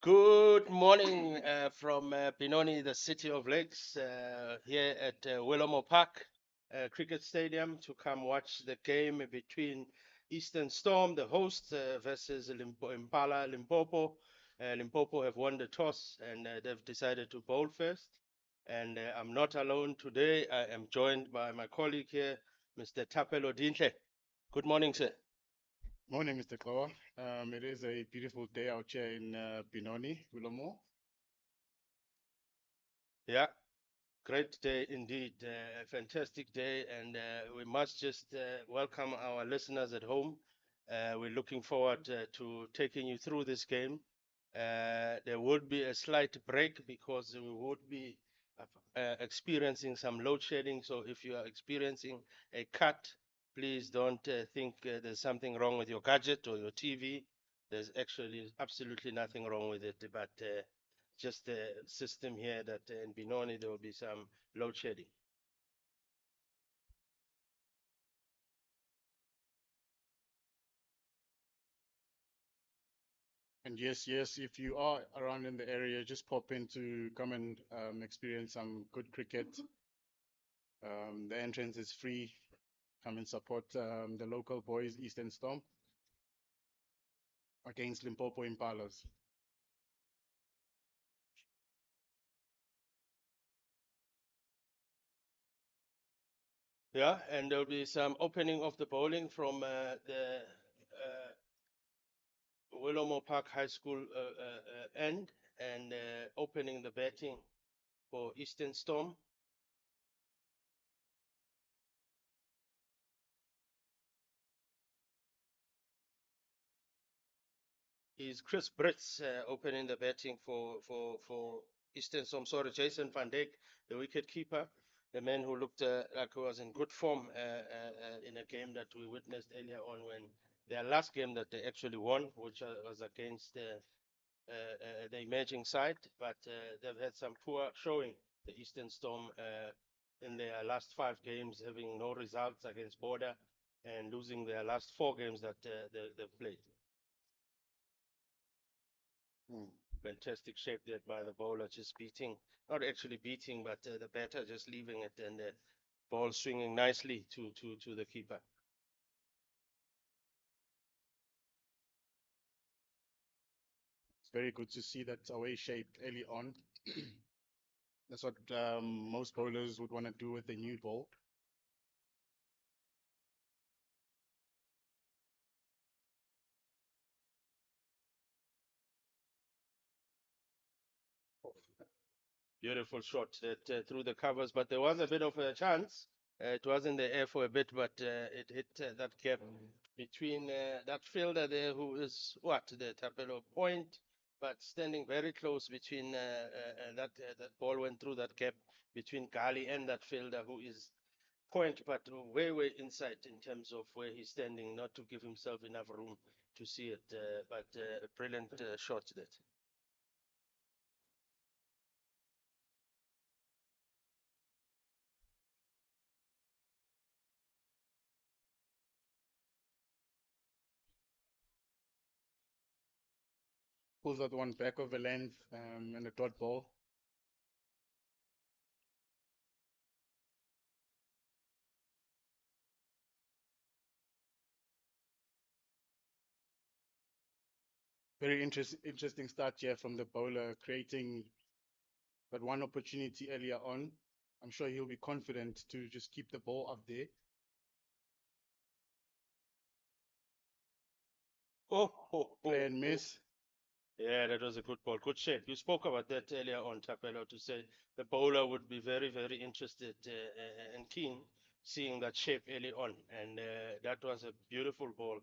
Good morning from Benoni, the city of lakes, here at Willowmoore Park Cricket Stadium to come watch the game between Eastern Storm, the host, versus Impala Limpopo. Limpopo have won the toss and they've decided to bowl first. And I'm not alone today. I am joined by my colleague here, Mr. Tapelo Dintle. Good morning, sir. Morning, Mr. Kloa. It is a beautiful day out here in Benoni, Willowmoore. Yeah, great day indeed, a fantastic day, and we must just welcome our listeners at home. We're looking forward to taking you through this game. There would be a slight break because we would be experiencing some load shedding. So if you are experiencing a cut, please don't think there's something wrong with your gadget or your TV. There's actually absolutely nothing wrong with it, but just the system here that in Benoni there will be some load shedding. And yes, if you are around in the area, just pop in to come and experience some good cricket. The entrance is free. Come and support the local boys, Eastern Storm, against Limpopo Impalas. Yeah, and there'll be some opening of the bowling from the Willowmoore Park High School end and opening the batting for Eastern Storm is Chris Brits opening the batting for Eastern Storm. Sorry, Jason van Dijk, the wicket keeper, the man who looked like he was in good form in a game that we witnessed earlier on when their last game that they actually won, which was against the emerging side, but they've had some poor showing, the Eastern Storm, in their last 5 games, having no results against Border and losing their last 4 games that they've played. Hmm. Fantastic shape there by the bowler, just beating, not actually beating, but the batter just leaving it and the ball swinging nicely to the keeper. It's very good to see that away shape early on. That's what most bowlers would want to do with a new ball. Beautiful shot that through the covers, but there was a bit of a chance. It was in the air for a bit, but it hit that gap between that fielder there, who is what the Tapelo point, but standing very close between that ball went through that gap between Gali and that fielder, who is point, but way inside in terms of where he's standing, not to give himself enough room to see it. But a brilliant shot that. Pulls out one back of the length and a dot ball. Very interesting start here from the bowler, creating that one opportunity earlier on. I'm sure he'll be confident to just keep the ball up there. Play and Oh. miss. Yeah, that was a good ball. Good shape. You spoke about that earlier on, Tapelo, to say the bowler would be very interested and keen seeing that shape early on. And that was a beautiful ball,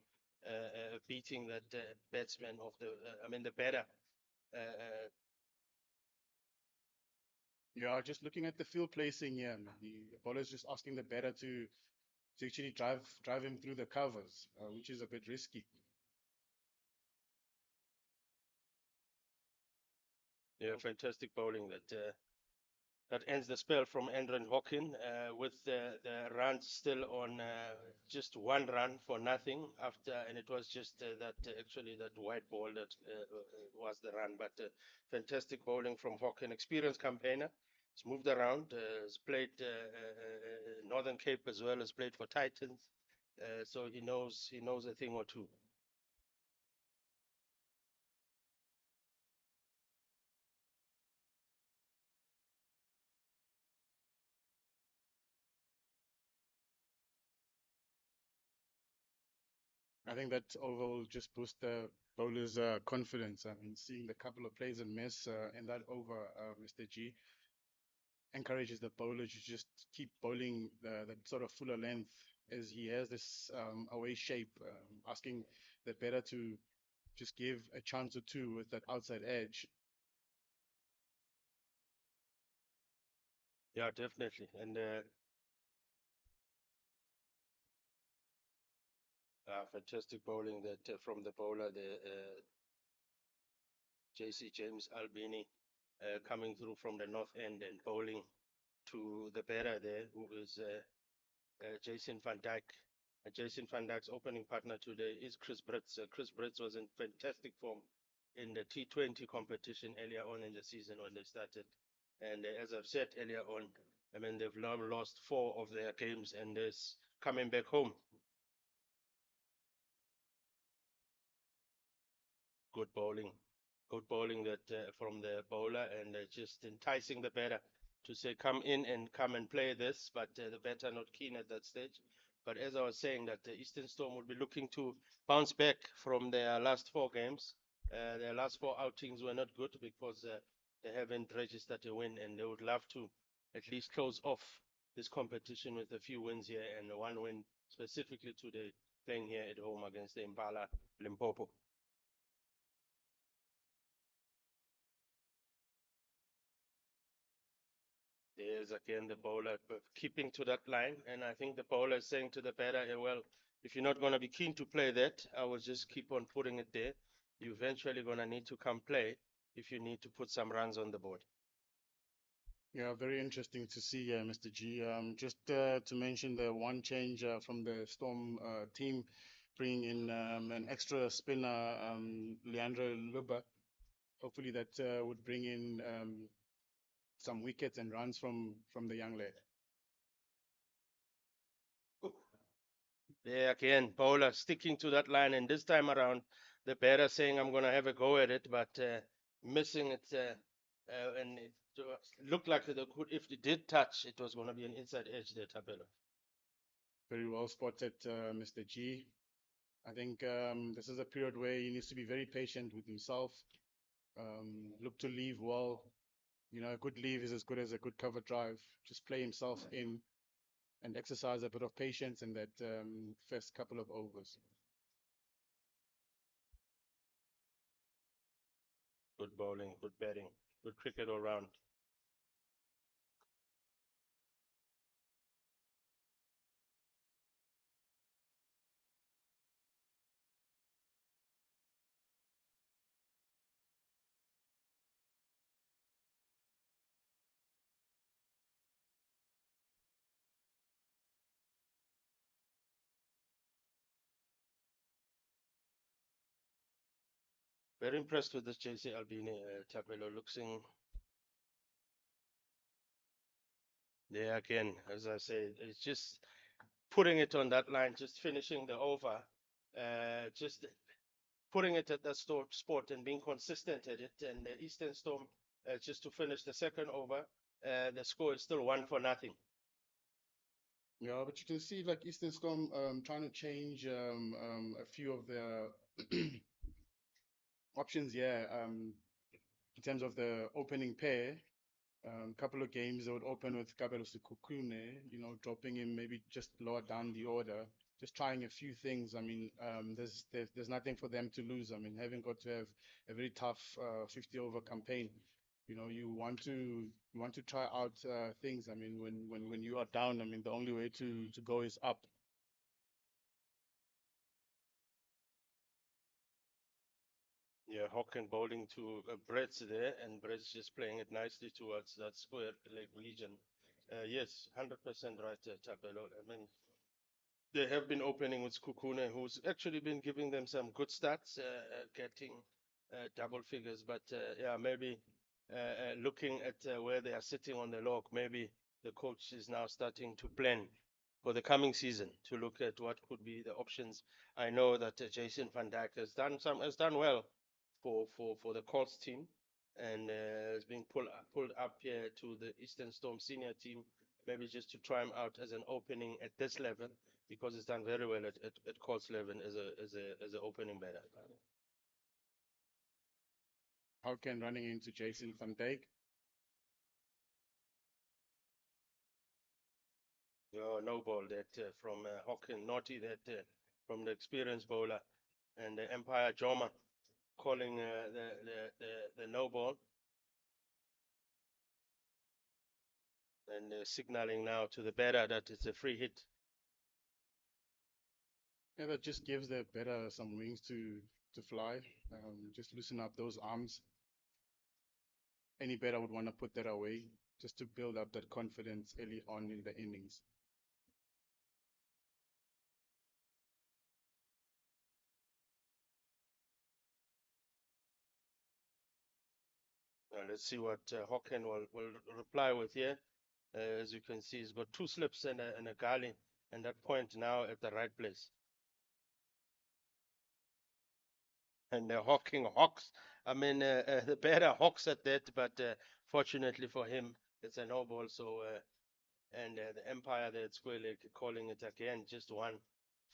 beating that batsman of the batter. Uh, Yeah, just looking at the field placing here, the bowler's just asking the batter to actually drive him through the covers, which is a bit risky. yeah, fantastic bowling that. that ends the spell from Andren Hawkin, with the runs still on just one run for nothing after, and it was just actually that white ball that was the run. But fantastic bowling from Hawkin, experienced campaigner. He's moved around, has played Northern Cape as well as played for Titans, so he knows a thing or two. I think that over will just boost the bowler's confidence. I mean, seeing the couple of plays and miss in that over, Mr. G, encourages the bowler to just keep bowling that sort of fuller length as he has this away shape, asking the batter to just give a chance or two with that outside edge. Yeah, definitely. And fantastic bowling that from the bowler, the JC James Albini, coming through from the north end and bowling to the batter there, who is Jason van Dyke. Jason van Dyke's opening partner today is Chris Brits. Chris Brits was in fantastic form in the T20 competition earlier on in the season when they started. And as I've said earlier on, I mean, they've now lost 4 of their games and they're coming back home. Good bowling. Good bowling that from the bowler, and just enticing the batter to say, come in and come and play this. But the batter not keen at that stage. But as I was saying, that the Eastern Storm will be looking to bounce back from their last 4 games. Their last 4 outings were not good because they haven't registered a win, and they would love to at least close off this competition with a few wins here and 1 win specifically today, playing here at home against the Impala Limpopo. There's again the bowler keeping to that line, and I think the bowler is saying to the batter, well, if you're not going to be keen to play that, I will just keep on putting it there. You're eventually going to need to come play if you need to put some runs on the board. Yeah, very interesting to see, Mr. G. Just to mention the one change from the Storm team, bringing in an extra spinner, Leandro Luba. Hopefully that would bring in some wickets and runs from the young lad. There again, bowler sticking to that line, and this time around, the batter saying, I'm going to have a go at it, but missing it, and it looked like it could, if it did touch, it was going to be an inside edge there, Tapelo. Very well spotted, Mr. G. I think this is a period where he needs to be very patient with himself. Look to leave well. You know, a good leave is as good as a good cover drive. Just play himself in and exercise a bit of patience in that first couple of overs. Good bowling, good batting, good cricket all round. Very impressed with this JC Albini, Tapelo, looking there again, as I say, it's just putting it on that line, just finishing the over, just putting it at that spot and being consistent at it. And the Eastern Storm, just to finish the second over, the score is still 1-0. Yeah, but you can see like Eastern Storm trying to change a few of their options here in terms of the opening pair. Couple of games they would open with Kabelo Sekhukhune, you know, dropping him maybe just lower down the order, just trying a few things. I mean, there's nothing for them to lose. I mean, having got to have a very tough 50 over campaign, you know, you want to try out things. I mean, when you are down, I mean, the only way to go is up. Yeah, Hawken bowling to Brett's there, and Brett's just playing it nicely towards that square leg region. Yes, 100% right, Tapelo. I mean, they have been opening with Kukune, who's actually been giving them some good stats, getting double figures. But yeah, maybe looking at where they are sitting on the log, maybe the coach is now starting to plan for the coming season to look at what could be the options. I know that Jason van Dijk has done well for the Colts team, and is being pulled up here to the Eastern Storm senior team, maybe just to try him out as an opening at this level, because he's done very well at Colts level as a opening batter. Hawken running into Jason van Dijk. No ball that from Hawken, naughty that from the experienced bowler, and the Empire Joma calling the no ball, and signaling now to the batter that it's a free hit. Yeah, that just gives the batter some wings to fly. Just loosen up those arms. Any batter would want to put that away just to build up that confidence early on in the innings. Let's see what Hawken will reply with here. As you can see, he's got two slips and a gully, and that point now at the right place. And Hawking hawks. I mean, the batter hawks at that, but fortunately for him, it's a no ball. So, and the Empire there at Square Leg calling it again, just one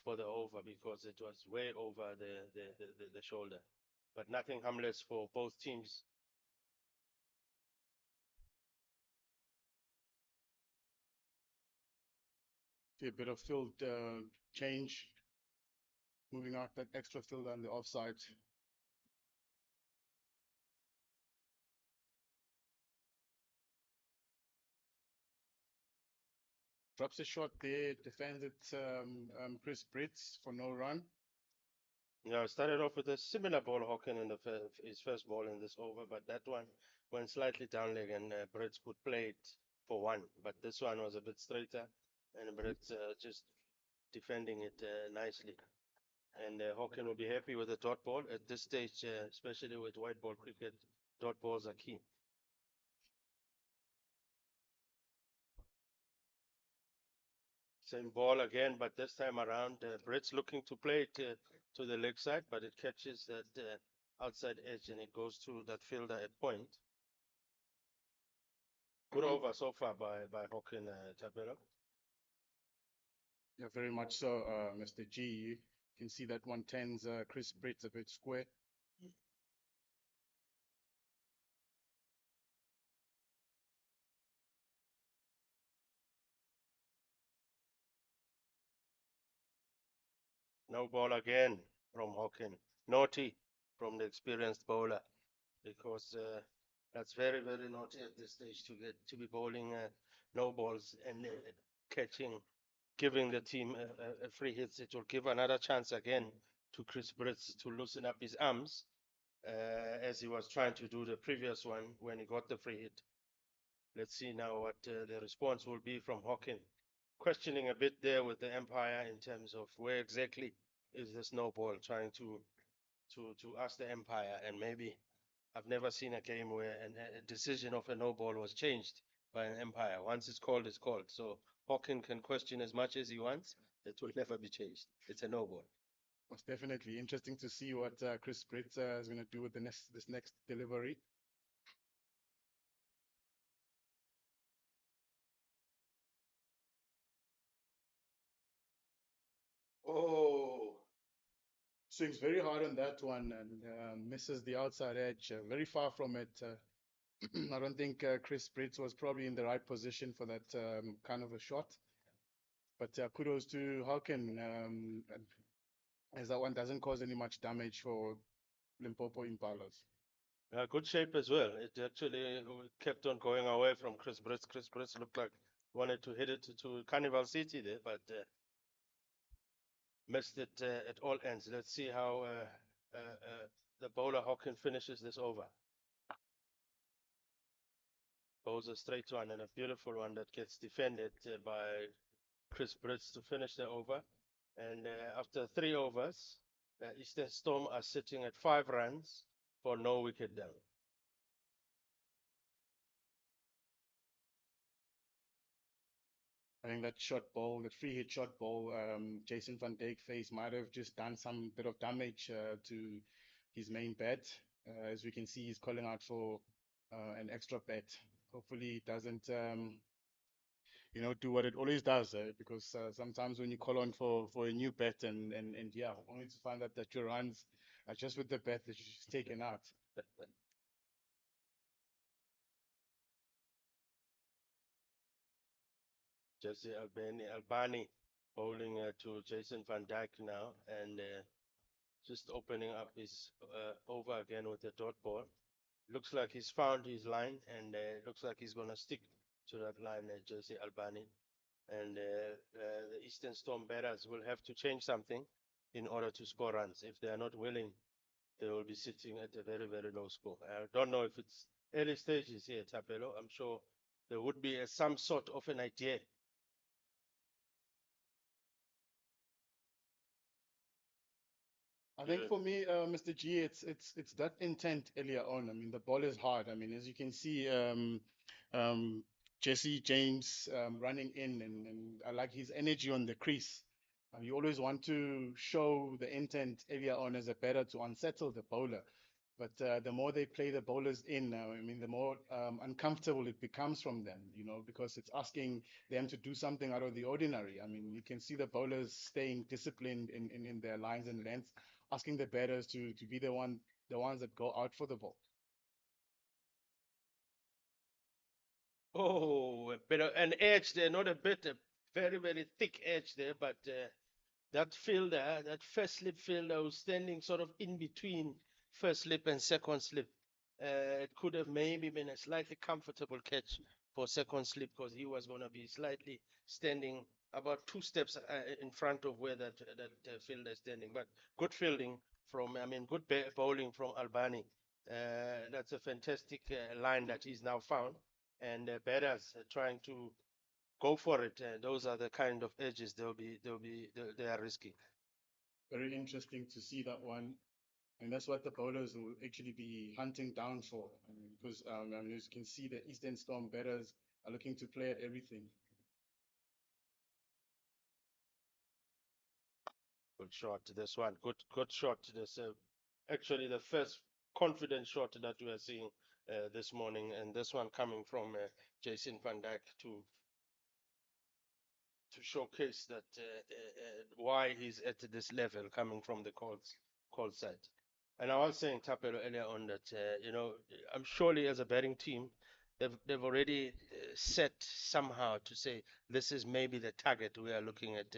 for the over, because it was way over the shoulder. But nothing harmless for both teams. See a bit of field change, moving out that extra field on the offside. Drops a shot there, defends it, Chris Brits for no run. Yeah, started off with a similar ball, Hawken, in his first ball in this over, but that one went slightly down leg, and Brits could play it for one. But this one was a bit straighter, and Brits just defending it nicely. And Hawken will be happy with the dot ball at this stage, especially with white ball cricket. Dot balls are key. Same ball again, but this time around, Brett's looking to play it to the leg side, but it catches that outside edge and it goes through that fielder at point. Good over so far by Hawken, Tapelo. Yeah, very much so, Mr. G. You can see that one tends Chris Brits a bit square. No ball again from Hawken. Naughty from the experienced bowler, because that's very, very naughty at this stage to be bowling no balls and catching, giving the team a free hit. It will give another chance again to Chris Brits to loosen up his arms, as he was trying to do the previous one when he got the free hit. Let's see now what the response will be from Hawken. Questioning a bit there with the Empire in terms of where exactly is the snowball, trying to ask the Empire. And maybe I've never seen a game where a decision of a no ball was changed by an Empire. Once it's called, it's called. So Hawken can question as much as he wants. It will never be changed. It's a no ball. It's definitely interesting to see what Chris Brits is going to do with this next delivery. Oh, Swings very hard on that one and misses the outside edge, very far from it. I don't think Chris Brits was probably in the right position for that kind of a shot. But kudos to Hawken, as that one doesn't cause any much damage for Limpopo Impalas. good shape as well. It actually kept on going away from Chris Brits. Chris Brits looked like wanted to hit it to Carnival City there, but missed it at all ends. Let's see how the bowler Hawkins finishes this over. Bowls a straight one and a beautiful one that gets defended by Chris Brits to finish the over. And after 3 overs, Eastern Storm are sitting at 5 runs for no wicket down. I think that shot ball, that free hit shot ball, Jason van Dijk face might have just done some bit of damage to his main bat. As we can see, he's calling out for an extra bat. Hopefully, it doesn't, do what it always does. Because sometimes when you call on for a new bat and yeah, only to find out that your runs are just with the bat that you just taken out. Jesse Albani bowling to Jason van Dijk now, and just opening up his over again with the dot ball. Looks like he's found his line, and looks like he's gonna stick to that line, Jesse Albani. And the Eastern Storm batters will have to change something in order to score runs. If they are not willing, they will be sitting at a very, very low score. I don't know if it's early stages here, Tapelo. I'm sure there would be some sort of an idea. I think for me, Mr. G, it's that intent earlier on. I mean, the ball is hard. I mean, as you can see, um, Jesse James running in, and I like his energy on the crease. You always want to show the intent earlier on as a batter to unsettle the bowler. But the more they play the bowlers in, I mean, the more uncomfortable it becomes from them, because it's asking them to do something out of the ordinary. I mean, you can see the bowlers staying disciplined in their lines and lengths, asking the batters to be the ones that go out for the ball. Oh, a bit of an edge there, not a bit, a very, very thick edge there, but that fielder, that first slip fielder was standing sort of in between first slip and second slip. It could have maybe been a slightly comfortable catch for second slip because he was going to be slightly standing about 2 steps in front of where that fielder is standing. But good fielding from, I mean, good bowling from Albani. That's a fantastic line that he's now found, and batters trying to go for it. Those are the kind of edges they are risking. Very interesting to see that one. And that's what the bowlers will actually be hunting down for. Because I mean, as you can see, the Eastern Storm batters are looking to play at everything. Good shot. This one. Good shot. This actually the first confident shot that we are seeing this morning, and this one coming from Jason van Dijk to showcase that why he's at this level coming from the cold side. And I was saying Tapelo earlier on that I'm surely as a betting team they've already set somehow to say this is maybe the target we are looking at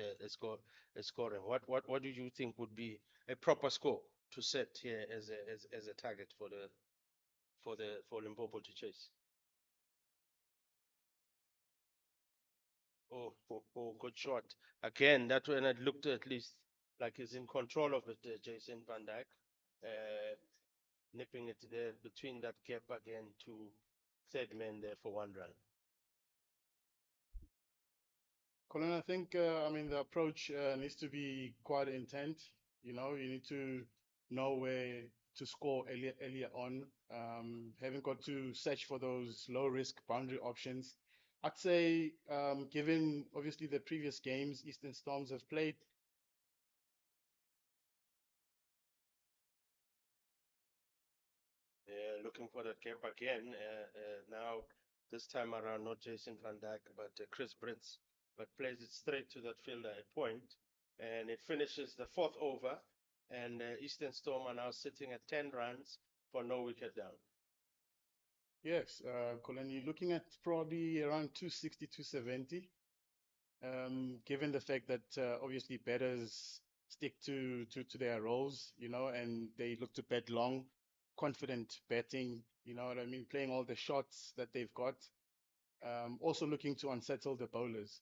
scoring. What do you think would be a proper score to set here as a target for Limpopo to chase? Oh, good shot. Again, that one it looked at least like he's in control of it, Jason Van Dijk. Nipping it there between that gap again to third man there for 1 run. Colin, I think, I mean, the approach needs to be quite intent. You need to know where to score earlier on. Haven't got to search for those low risk boundary options. I'd say, given obviously the previous games Eastern Storms have played, Looking for that gap again. Now, this time around, not Jason Van Dijk, but Chris Brits, but plays it straight to that fielder at point, and it finishes the 4th over, and Eastern Storm are now sitting at 10 runs for no wicket down. yes, Colin, you're looking at probably around 260, 270. Given the fact that obviously batters stick to their roles, and they look to bat long, confident batting, you know what I mean, playing all the shots that they've got. Also looking to unsettle the bowlers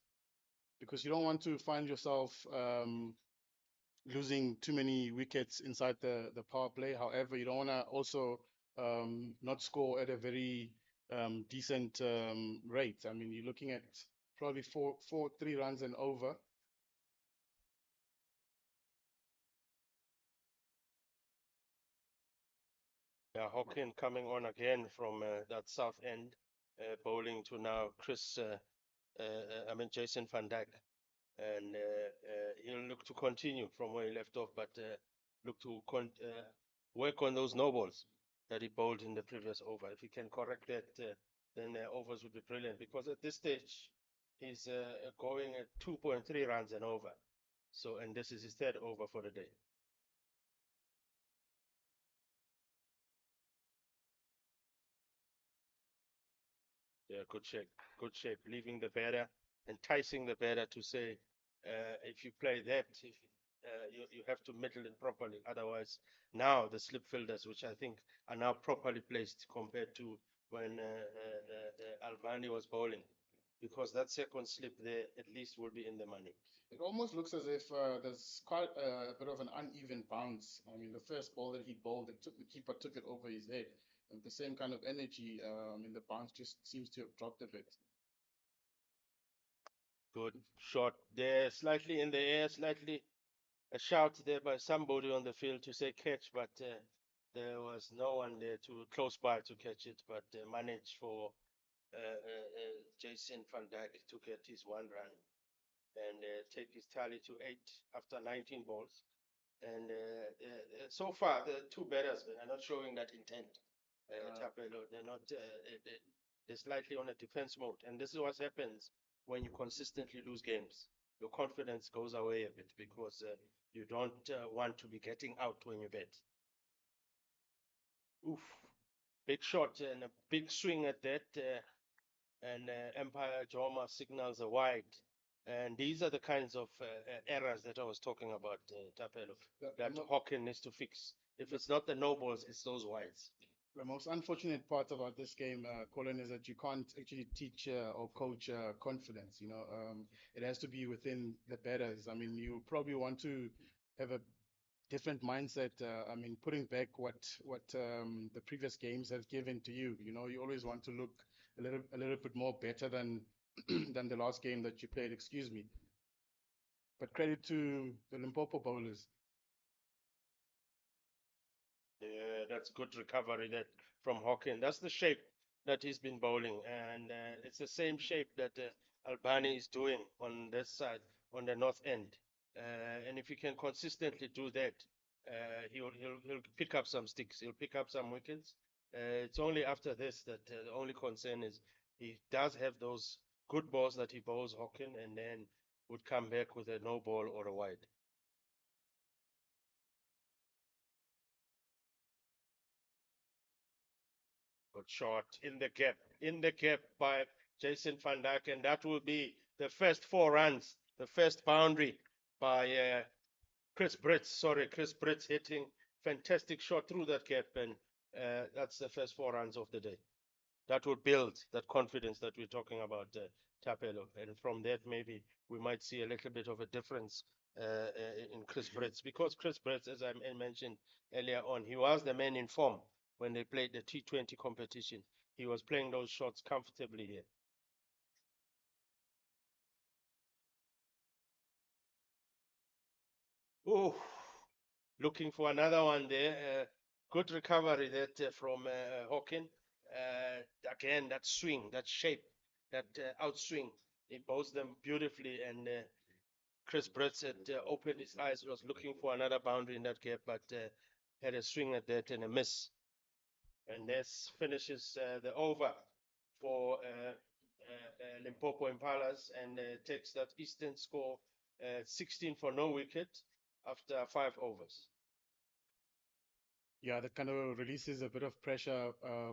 because you don't want to find yourself losing too many wickets inside the power play. However, you don't want to also not score at a very decent rate. I mean, you're looking at probably 3 runs and over. Yeah, Hawkin coming on again from that south end, bowling to now Jason van Dijk. And he'll look to continue from where he left off, but look to work on those no balls that he bowled in the previous over. If he can correct that, then overs would be brilliant, because at this stage he's going at 2.3 runs and over. So, and this is his third over for the day. Yeah, good shape. Leaving the batter, enticing the batter to say, if you play that, you have to middle it properly. Otherwise, now the slip fielders, which I think are now properly placed compared to when Albani was bowling, because that second slip there at least will be in the money. It almost looks as if there's quite a bit of an uneven bounce. I mean, the first ball that he bowled, the keeper took it over his head. And the same kind of energy in the bounce just seems to have dropped a bit. Good shot there, slightly in the air, slightly a shout there by somebody on the field to say catch, but there was no one there too close by to catch it, but managed for Jason van Dijk to get his 1 run and take his tally to 8 after 19 balls. And so far, the two batters are not showing that intent. Tapelo, they're not. They're slightly on a defense mode, and this is what happens when you consistently lose games. Your confidence goes away a bit, because you don't want to be getting out when you bet. Oof, big shot and a big swing at that, and Empire Joma signals a wide. And these are the kinds of errors that I was talking about, Tapelo, that Hawkin needs to fix. If it's not the no balls, it's those wides. The most unfortunate part about this game, Colin, is that you can't actually teach or coach confidence. It has to be within the batters. I mean, you probably want to have a different mindset. I mean, putting back what the previous games have given to you. You always want to look a little bit more better than than the last game that you played. Excuse me. But credit to the Limpopo bowlers. Yeah, that's good recovery that from Hawkin. That's the shape that he's been bowling, and it's the same shape that Albani is doing on this side, on the north end. And if he can consistently do that, he'll pick up some sticks. He'll pick up some wickets. It's only after this that the only concern is he does have those good balls that he bowls Hawkin, and then would come back with a no ball or a wide. Good shot in the gap by Jason van Dijk, and that will be the first 4 runs, the first boundary by Chris Brits. Sorry, Chris Brits hitting fantastic shot through that gap, and that's the first 4 runs of the day. That would build that confidence that we're talking about, Tapelo, and from that maybe we might see a little bit of a difference in Chris Brits, because Chris Brits, as I mentioned earlier on, he was the man in form when they played the T20 competition. He was playing those shots comfortably here. Oh, looking for another one there. Good recovery that from Hawkin. Again, that swing, that shape, that outswing. He bowls them beautifully, and Chris Brits had opened his eyes, was looking for another boundary in that gap, but had a swing at that and a miss. And this finishes the over for Limpopo Impalas, and takes that Eastern score 16 for no wicket after 5 overs. Yeah, that kind of releases a bit of pressure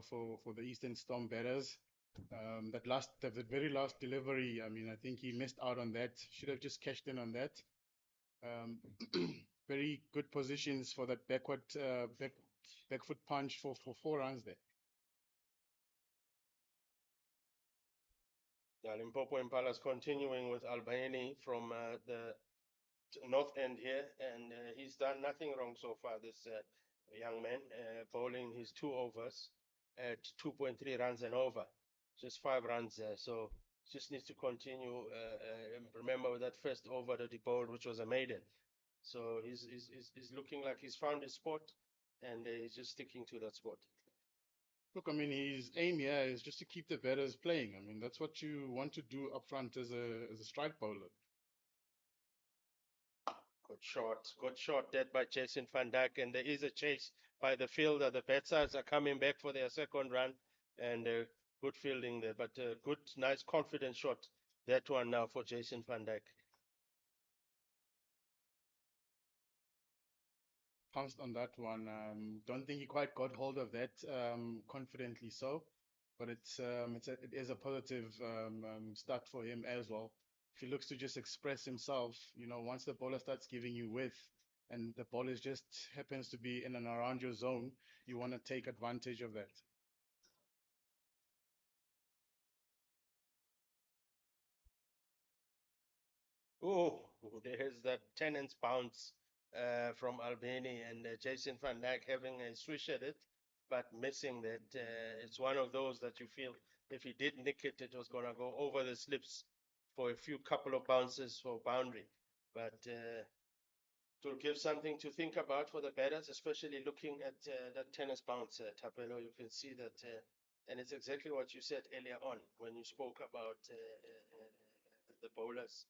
for the Eastern Storm batters. That very last delivery, I mean, I think he missed out on that. Should have just cashed in on that. Very good positions for that back foot punch for 4 runs there. Yeah, Limpopo Impalas continuing with Albani from the North End here, and he's done nothing wrong so far. This young man bowling his 2 overs at 2.3 runs and over, just 5 runs. So just needs to continue. Remember with that first over that he bowled, which was a maiden. So he's looking like he's found his spot, and he's just sticking to that spot. Look, I mean, his aim here is just to keep the batters playing. I mean, that's what you want to do up front as a strike bowler. Good shot that by Jason Van Dyke, and there is a chase by the fielder. The batsers are coming back for their second run, and good fielding there, but good, nice, confident shot. That one now for Jason Van Dyke. Pounced on that one. Don't think he quite got hold of that confidently so, but it is a positive start for him as well. If he looks to just express himself, once the bowler starts giving you width and the ball is just happens to be in and around your zone, you want to take advantage of that. Oh, there's that tenant's bounce from Albany, and Jason Van Dyke having a swish at it, but missing that. It's one of those that you feel if he did nick it, it was going to go over the slips for a few couple of bounces for boundary. But to give something to think about for the batters, especially looking at that tennis bounce, Tapelo. You can see that, and it's exactly what you said earlier on when you spoke about the bowlers.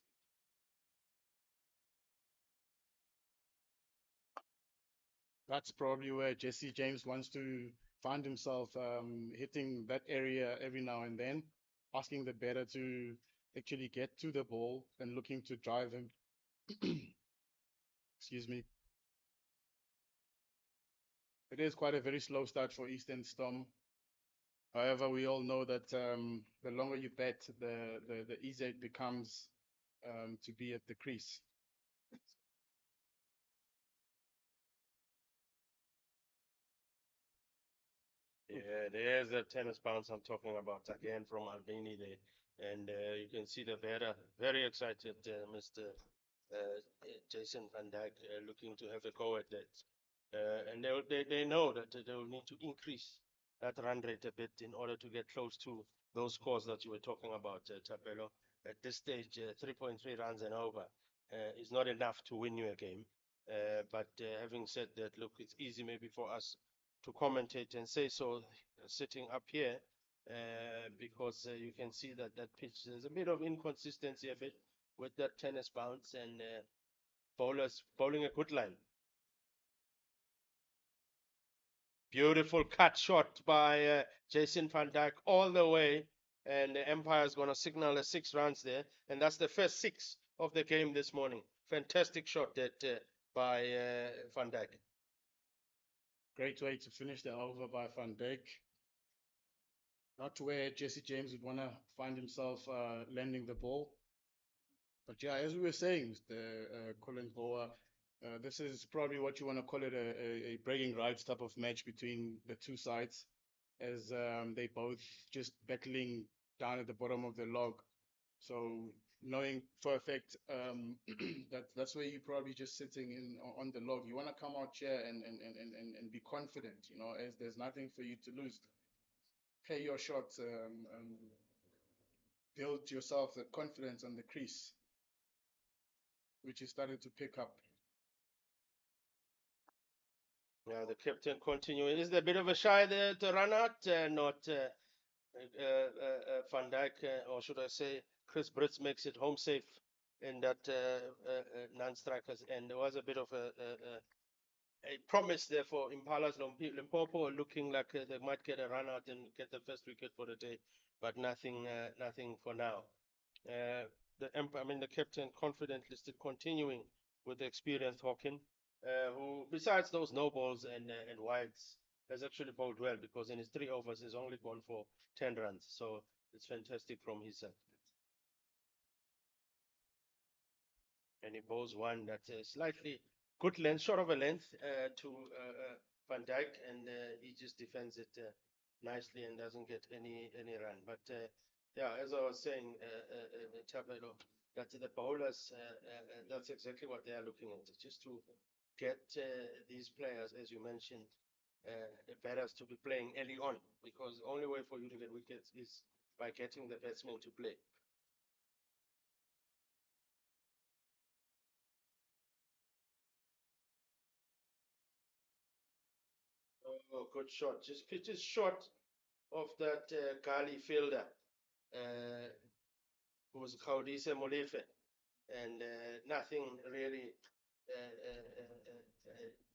That's probably where Jesse James wants to find himself, hitting that area every now and then, asking the batter to actually get to the ball and looking to drive him. Excuse me. It is quite a very slow start for Eastern Storm. However, we all know that the longer you bat, the easier it becomes to be at the crease. Yeah, there's the tennis bounce I'm talking about again from Albany there. And you can see the batter very excited, Mr. Jason Van Dyke, looking to have a go at that. And they know that they will need to increase that run rate a bit in order to get close to those scores that you were talking about, Tapelo. At this stage, 3.3 runs and over is not enough to win you a game. But having said that, look, it's easy maybe for us to commentate and say so sitting up here because you can see that that pitch, there's a bit of inconsistency a bit with that tennis bounce, and bowlers bowling a good line. Beautiful cut shot by Jason Van Dyke all the way, and the Empire is going to signal a 6 runs there, and that's the first 6 of the game this morning. Fantastic shot that by Van Dyke. Great way to finish the over by Van Dijk. Not where Jesse James would want to find himself landing the ball. But yeah, as we were saying, Mr. Colin Boa, this is probably what you want to call it a bragging rights type of match between the two sides, as they both just battling down at the bottom of the log. So knowing for a fact that's where you're probably just sitting on the log. You want to come out here and be confident, as there's nothing for you to lose. Play your shots, build yourself the confidence on the crease, which is starting to pick up. Yeah, the captain continuing. Is there a bit of a shy there to run out? Not Van Dijk, or should I say, Chris Brits makes it home safe in that non-strikers. And there was a bit of a promise there for Impalas Limpopo, looking like they might get a run out and get the first wicket for the day, but nothing for now. The captain confidently still continuing with the experienced Hawkin, who, besides those no balls and wides, has actually bowled well because in his 3 overs he's only gone for 10 runs. So it's fantastic from his side. And he bowls one that's slightly good length, short of a length to Van Dijk, and he just defends it nicely and doesn't get any run. But yeah, as I was saying, Tabelo, that the bowlers, that's exactly what they are looking at, just to get these players, as you mentioned, the batters to be playing early on, because the only way for you to get wickets is by getting the batsmen to play. Oh, good shot. Just pitches short of that Gali fielder, uh, who was Kaudise Molefe, and nothing really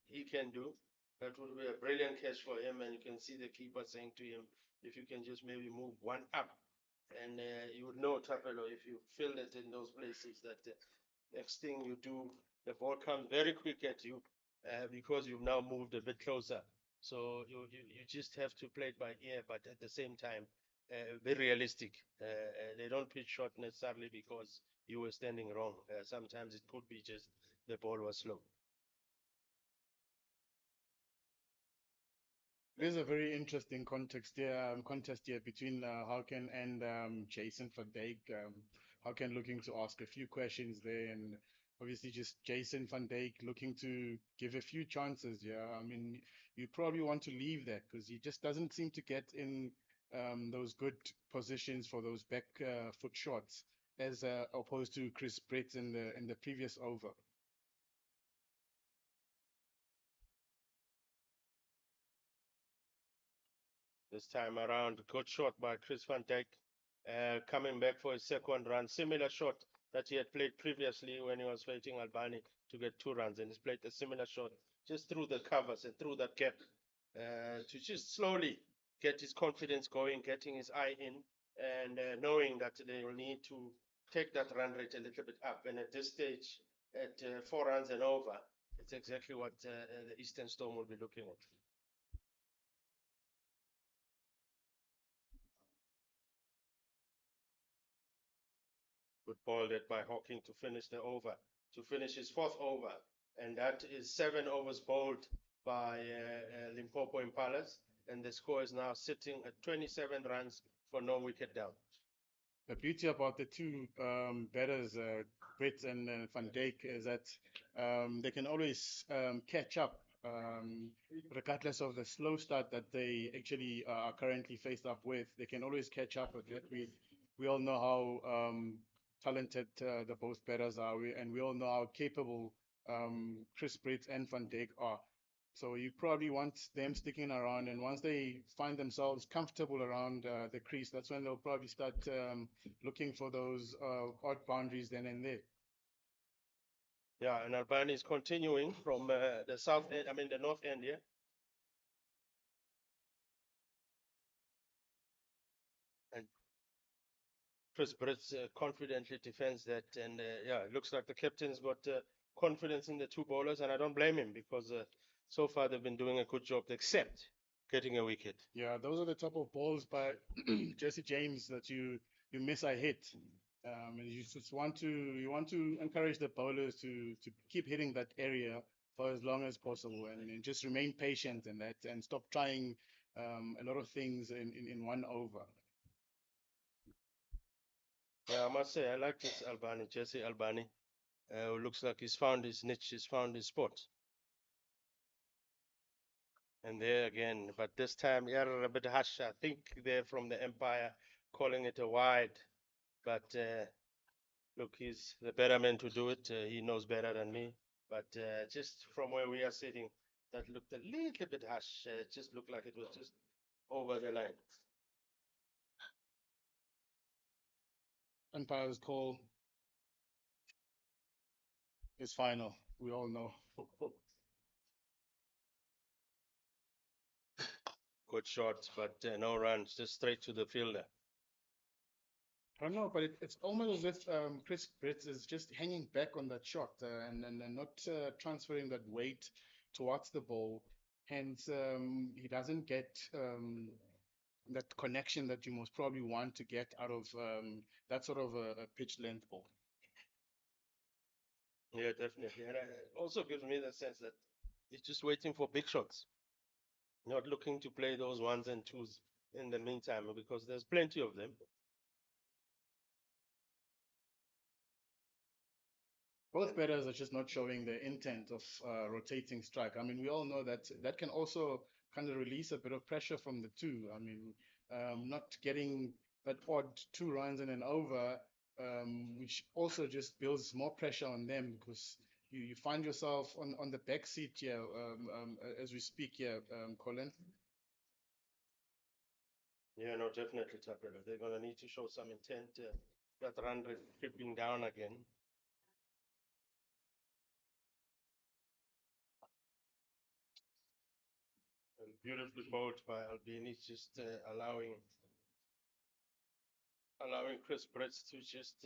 he can do. That would be a brilliant catch for him, and you can see the keeper saying to him, if you can just maybe move one up, and you would know, Tapelo, if you field it in those places, that next thing you do, the ball comes very quick at you because you've now moved a bit closer. So you just have to play it by ear, but at the same time, be realistic. They don't pitch short necessarily because you were standing wrong. Sometimes it could be just the ball was slow. There's a very interesting contest here between Hawken and Jason van Dijk. Hawken looking to ask a few questions there, and obviously just Jason van Dijk looking to give a few chances. Yeah, I mean, you probably want to leave that because he just doesn't seem to get in those good positions for those back foot shots, as opposed to Chris Brett in the previous over. This time around, good shot by Chris van Dijk, coming back for his second run. Similar shot that he had played previously when he was fighting Albani to get 2 runs, and he's played a similar shot just through the covers and through that gap to just slowly get his confidence going, getting his eye in, and knowing that they will need to take that run rate a little bit up. And at this stage, at 4 runs and over, it's exactly what the Eastern Storm will be looking at. Good ball that by Hawking to finish the over, to finish his fourth over. And that is 7 overs bowled by Limpopo Impalas. And the score is now sitting at 27 runs for no wicket down. The beauty about the two batters, Brett and Van Dijk, is that they can always catch up, regardless of the slow start that they actually are currently faced up with. They can always catch up with it. We all know how talented the both batters are, and we all know how capable Chris Brett and Van Dijk are. So you probably want them sticking around, and once they find themselves comfortable around the crease, that's when they'll probably start looking for those odd boundaries then and there. Yeah, and Albani is continuing from the south end, I mean the north end here. And Chris Brett confidently defends that, and yeah, it looks like the captain's got confidence in the two bowlers, and I don't blame him because so far they've been doing a good job, except getting a wicket. Yeah, those are the type of balls by Jesse James that you miss a hit. And you just want to encourage the bowlers to keep hitting that area for as long as possible, and just remain patient in that, and stop trying a lot of things in one over. Yeah, I must say, I like this Albani, Jesse Albani. Who looks like he's found his niche, he's found his spot. And there again, but this time, yeah, a bit harsh. I think they're from the Empire calling it a wide. But look, he's the better man to do it. He knows better than me. But just from where we are sitting, that looked a little bit harsh. It just looked like it was just over the line. Umpire's call is final. We all know. Good shots, but no runs, just straight to the fielder. I don't know, but it's almost as if Chris Brett is just hanging back on that shot and not transferring that weight towards the ball. Hence, he doesn't get that connection that you most probably want to get out of that sort of a pitch length ball. Yeah, definitely. And it also gives me the sense that he's just waiting for big shots, not looking to play those ones and twos in the meantime, because there's plenty of them. both batters are just not showing the intent of rotating strike. I mean, we all know that that can also kind of release a bit of pressure from the two. I mean, not getting that odd 2 runs in and over, which also just builds more pressure on them because you find yourself on the back seat here as we speak here, Colin. Yeah, no, definitely, Tapelo. They're going to need to show some intent. That run rate creeping down again. And beautifully bowled by Albini, just allowing Chris Brett to just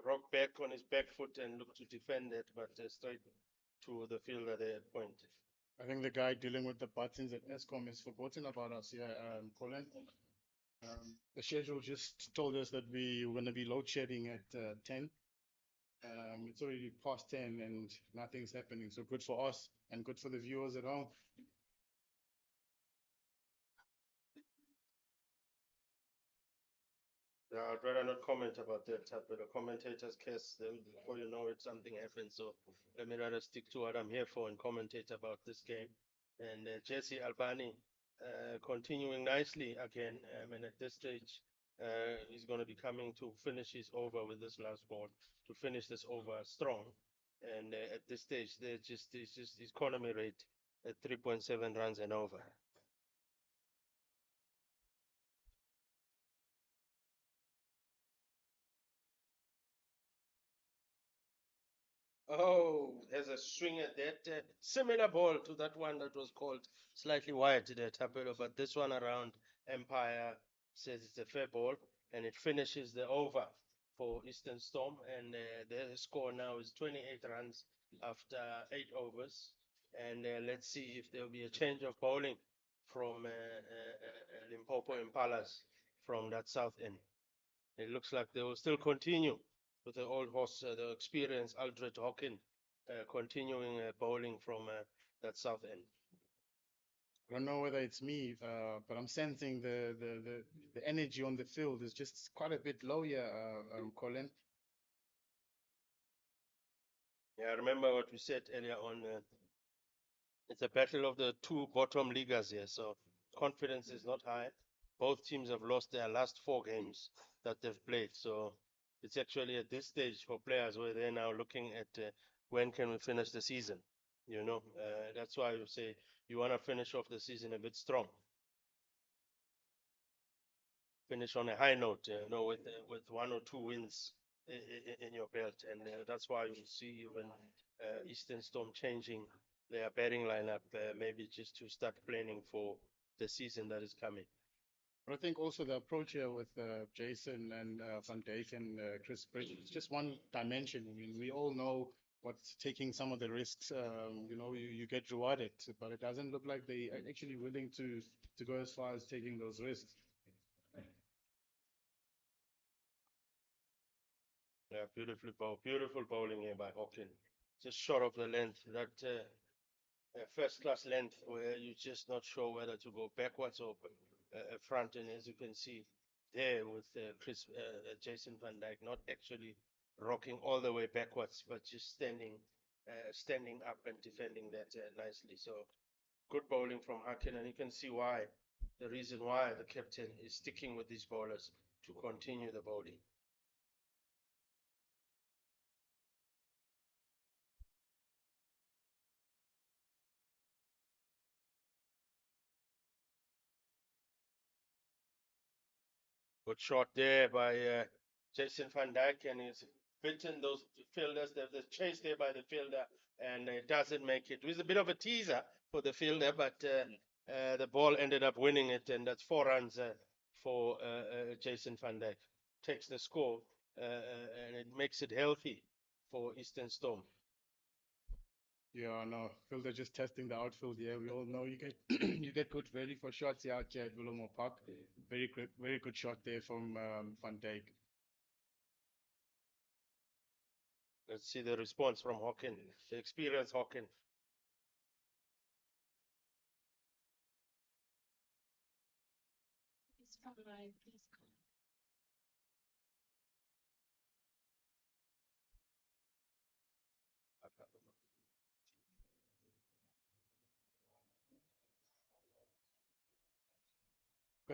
rock back on his back foot and look to defend it, but straight to the fielder there at point. I think the guy dealing with the buttons at ESCOM has forgotten about us here, Colin. The schedule just told us that we were going to be load shedding at 10. It's already past 10 and nothing's happening. So good for us and good for the viewers at home. Yeah, I'd rather not comment about that, but the commentators case, before you know it, something happens. So let me rather stick to what I'm here for and commentate about this game. And Jesse Albani continuing nicely again. And at this stage, he's going to be coming to finish his over with this last ball, to finish this over strong. And at this stage, it's just his economy rate at 3.7 runs and over. Oh, there's a swing at that similar ball to that one that was called slightly wide to the Tapelo, but this one around Empire says it's a fair ball and it finishes the over for Eastern Storm, and their score now is 28 runs after 8 overs. And let's see if there'll be a change of bowling from Limpopo Impalas from that south end. It looks like they will still continue with the old horse, the experienced Aldred Hawkin, continuing bowling from that south end. I don't know whether it's me, but I'm sensing the energy on the field is just quite a bit low here, Colin. Yeah, I remember what we said earlier on. It's a battle of the two bottom leaguers here, so confidence is not high. Both teams have lost their last 4 games that they've played, so it's actually at this stage for players where they're now looking at when can we finish the season. You know, that's why you say you want to finish off the season a bit strong. Finish on a high note, you know, with 1 or 2 wins in your belt, and that's why you see even Eastern Storm changing their batting lineup, maybe just to start planning for the season that is coming. But I think also the approach here with Jason and Van Dijk and Chris Bridge, it's just one dimension. I mean, we all know what taking some of the risks, you know, you get rewarded, but it doesn't look like they are actually willing to go as far as taking those risks. Yeah, beautiful bowling here by Hawkin. Just short of the length, that first class length where you're just not sure whether to go backwards or front. And as you can see there with Jason Van Dijk, not actually rocking all the way backwards, but just standing up and defending that nicely. So good bowling from Haken, and you can see why, the reason why the captain is sticking with these bowlers to continue the bowling. Good shot there by Jason Van Dijk, and he's beaten those fielders. There's chase there by the fielder, and it doesn't make it. It was a bit of a teaser for the fielder, but the ball ended up winning it, and that's 4 runs for Jason Van Dijk. Takes the score, and it makes it healthy for Eastern Storm. Yeah, no, fielder just testing the outfield. Yeah, we all know you get you get good value for shots here out here at Willowmoore Park. Very good shot there from Van Dijk. Let's see the response from Hawkin, the experienced Hawkin.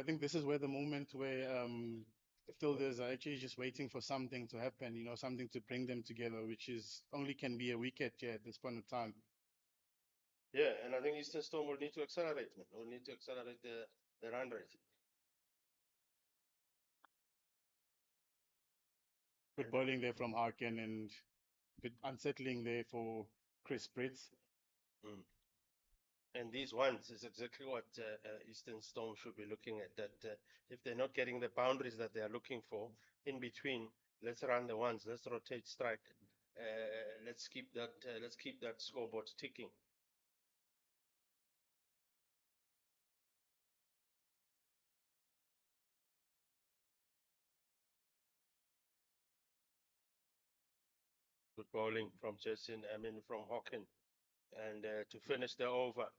think this is where the moment where fielders are actually just waiting for something to happen, something to bring them together, which is only can be a wicket here at this point of time. Yeah, and I think Eastern Storm will need to accelerate, man. Will need to accelerate the run rate. Good bowling there from Harkin and a bit unsettling there for Chris Brits. Mm. And these ones is exactly what Eastern Storm should be looking at. That if they're not getting the boundaries that they are looking for in between, let's run the ones. Let's rotate strike. Let's keep that scoreboard ticking. Good bowling from from Hawken, and to finish the over,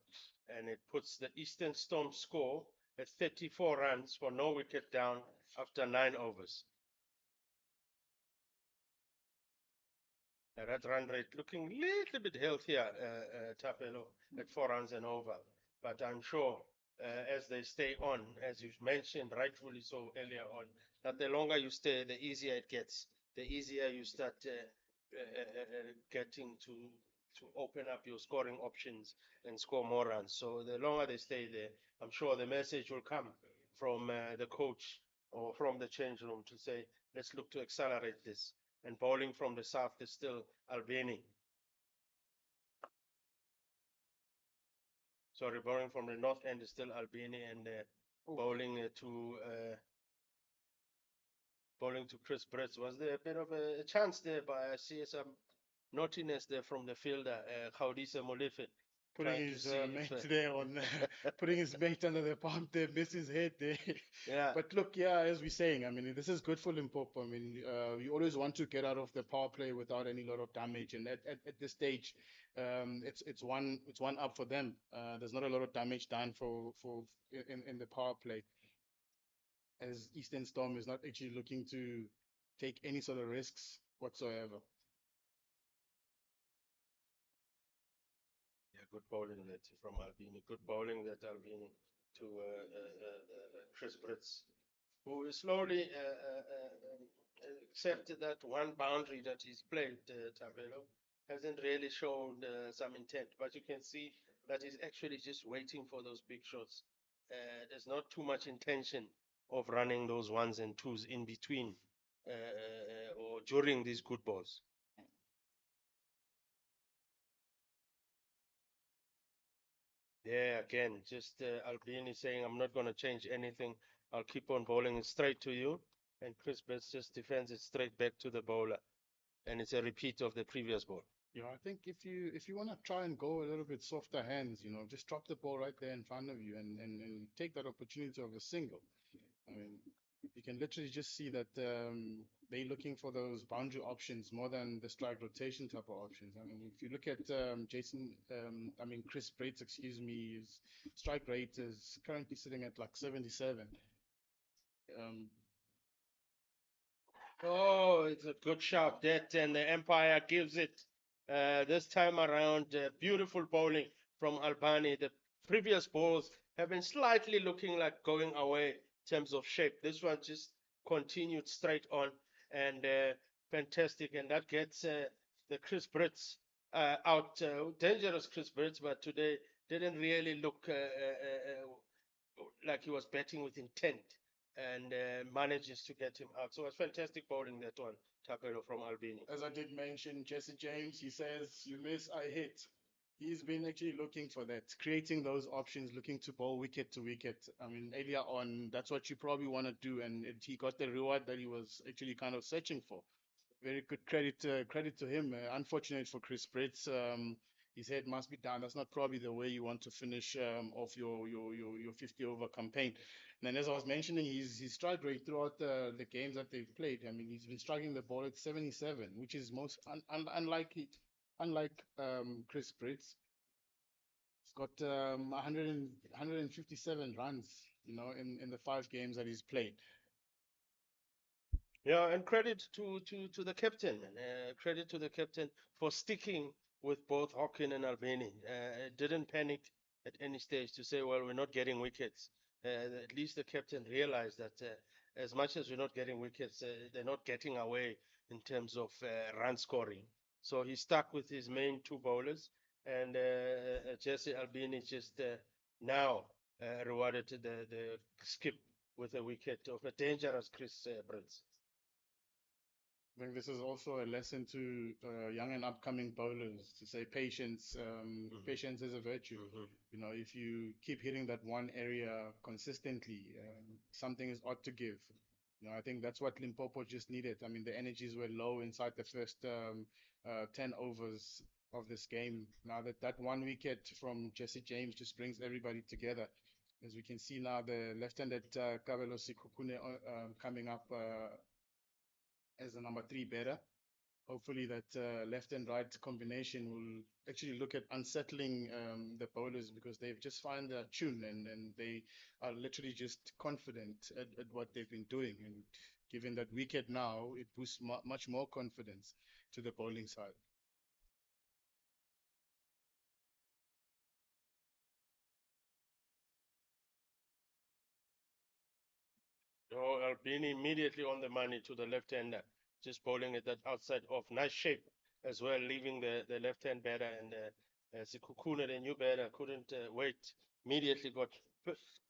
and it puts the Eastern Storm score at 34 runs for no wicket down after 9 overs. That run rate looking a little bit healthier, Tapelo, at 4 runs and over. But I'm sure as they stay on, as you mentioned rightfully so earlier on, that the longer you stay, the easier it gets. The easier you start getting to open up your scoring options and score more runs. So the longer they stay there, I'm sure the message will come from the coach or from the change room to say, let's look to accelerate this. And bowling from the south is still Albini. Sorry, bowling from the north end is still Albini, and bowling to Chris Brits. Was there a bit of a chance there, but I see some naughtiness there from the fielder, Gaudisa Molefe, Putting his mate there on, putting his mate under the pump there, missed his head there. Yeah. But look, yeah, as we're saying, I mean, this is good for Limpopo. I mean, you always want to get out of the power play without any lot of damage, and at this stage, it's one up for them. There's not a lot of damage done in the power play, as Eastern Storm is not actually looking to take any sort of risks whatsoever. Good bowling that from Albini. Good bowling that Albini to Chris Brits, who slowly accepted that one boundary that he's played, Tabelo, hasn't really shown some intent. But you can see that he's actually just waiting for those big shots. There's not too much intention of running those ones and twos in between or during these good balls. Yeah, again, just Albini saying, I'm not going to change anything. I'll keep on bowling it straight to you. And Chris Betts just defends it straight back to the bowler. And it's a repeat of the previous ball. Yeah, I think if you want to try and go a little bit softer hands, just drop the ball right there in front of you and take that opportunity of a single. I mean, you can literally just see that they're looking for those boundary options more than the strike rotation type of options. I mean, if you look at Chris Brates, excuse me, his strike rate is currently sitting at like 77. Oh, it's a good shot, that, and the Empire gives it this time around. Beautiful bowling from Albani. The previous balls have been slightly looking like going away in terms of shape. This one just continued straight on, and fantastic. And that gets the Chris Brits out. Dangerous Chris Brits, but today didn't really look like he was batting with intent, and manages to get him out. So it's fantastic bowling, that one, Tapelo from Albini. As I did mention, Jesse James, he says, you miss, I hit. He's been actually looking for that, creating those options, looking to bowl wicket to wicket. I mean, earlier on, that's what you probably want to do, and he got the reward that he was actually kind of searching for. Very good credit to him. Unfortunate for Chris Brits. His head must be down. That's not probably the way you want to finish off your 50 over campaign. And then, as I was mentioning, his strike rate throughout the games that they've played. I mean, he's been striking the ball at 77, which is most unlike Chris Brits. He's got 157 runs, in the 5 games that he's played. Yeah, and credit to the captain. Credit to the captain for sticking with both Hawken and Albini. Didn't panic at any stage to say, well, we're not getting wickets. at least the captain realized that as much as we're not getting wickets, they're not getting away in terms of run scoring. So he stuck with his main two bowlers, and Jesse Albini just now rewarded the skip with a wicket of a dangerous Chris Brits. I think this is also a lesson to young and upcoming bowlers to say patience. Patience is a virtue. You know, if you keep hitting that one area consistently, something is ought to give. You know, I think that's what Limpopo just needed. I mean, the energies were low inside the first 10 overs of this game. Now that one wicket from Jesse James just brings everybody together. As we can see now, the left-handed Kabelo Sikukune coming up as the number 3 batter. Hopefully that left and right combination will actually look at unsettling the bowlers, because they've just found their tune, and they are literally just confident at what they've been doing. And given that wicket now, it boosts much more confidence to the bowling side. Oh, Albini immediately on the money to the left-hander, just bowling at that outside off. Nice shape as well, leaving the left-hand batter, and Sikukune, the new batter, couldn't wait. Immediately got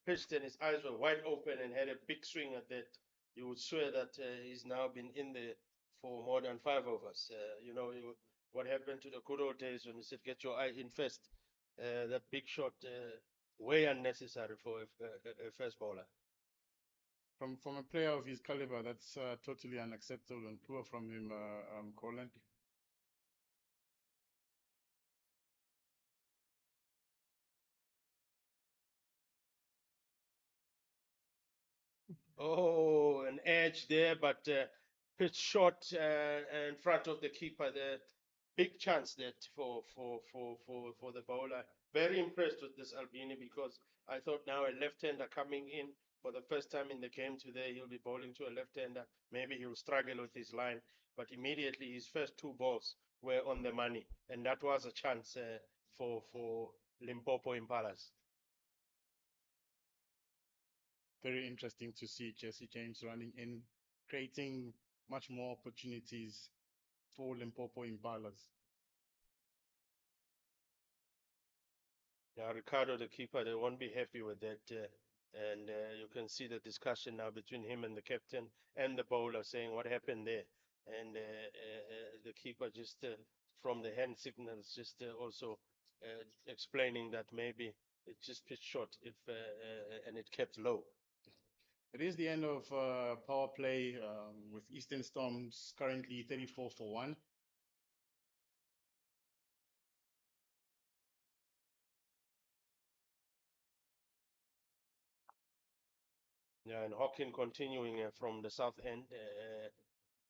pitched, and his eyes were wide open and had a big swing at that. You would swear that he's now been in there for more than 5 overs. You know, what happened to the good old days when you said get your eye in first. That big shot, way unnecessary for a first bowler. From a player of his caliber, that's totally unacceptable and poor from him, Colin. Oh, an edge there, but pitch short in front of the keeper. The big chance that for the bowler. Very impressed with this Albini, because I thought now a left-hander coming in for the first time in the game today, he'll be bowling to a left-hander. Maybe he'll struggle with his line, but immediately his first 2 balls were on the money, and that was a chance for Limpopo Impalas. Very interesting to see Jesse James running in, creating much more opportunities for Limpopo Impalas. Yeah, Ricardo, the keeper, they won't be happy with that. And you can see the discussion now between him and the captain and the bowler, saying what happened there. And the keeper just from the hand signals, just also explaining that maybe it just pitched short if and it kept low. It is the end of power play with Eastern Storms currently 34 for 1. Yeah, and Hawking continuing from the south end,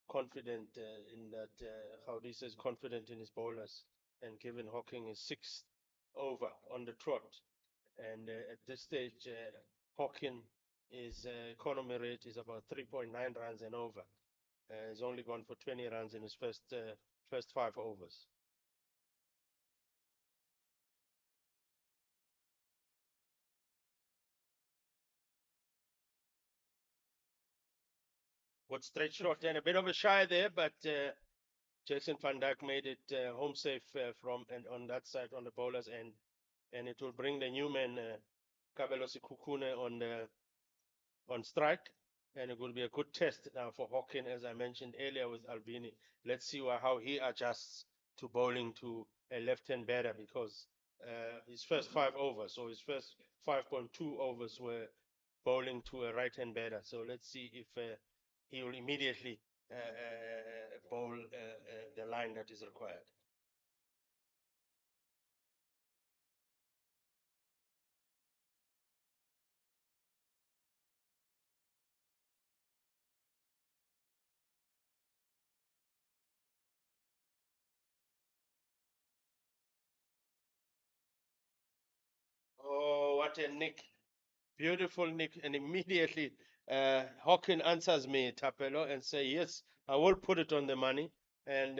confident in that. How this is confident in his bowlers, and given Hawking is 6th over on the trot, and at this stage, Hawking is economy rate is about 3.9 runs and over. He's only gone for 20 runs in his first 5 overs. Good straight shot and a bit of a shy there, but Jackson van Dijk made it home safe from and on that side on the bowler's end, and it will bring the new man Kabelo Sikukune on strike, and it will be a good test now for Hawking, as I mentioned earlier with Albini. Let's see how he adjusts to bowling to a left-hand batter, because his first 5 overs, so his first 5.2 overs were bowling to a right-hand batter. So let's see if he will immediately bowl the line that is required. Oh, what a nick. Beautiful nick. And immediately Hawking answers me, Tapelo, and say, yes, I will put it on the money. And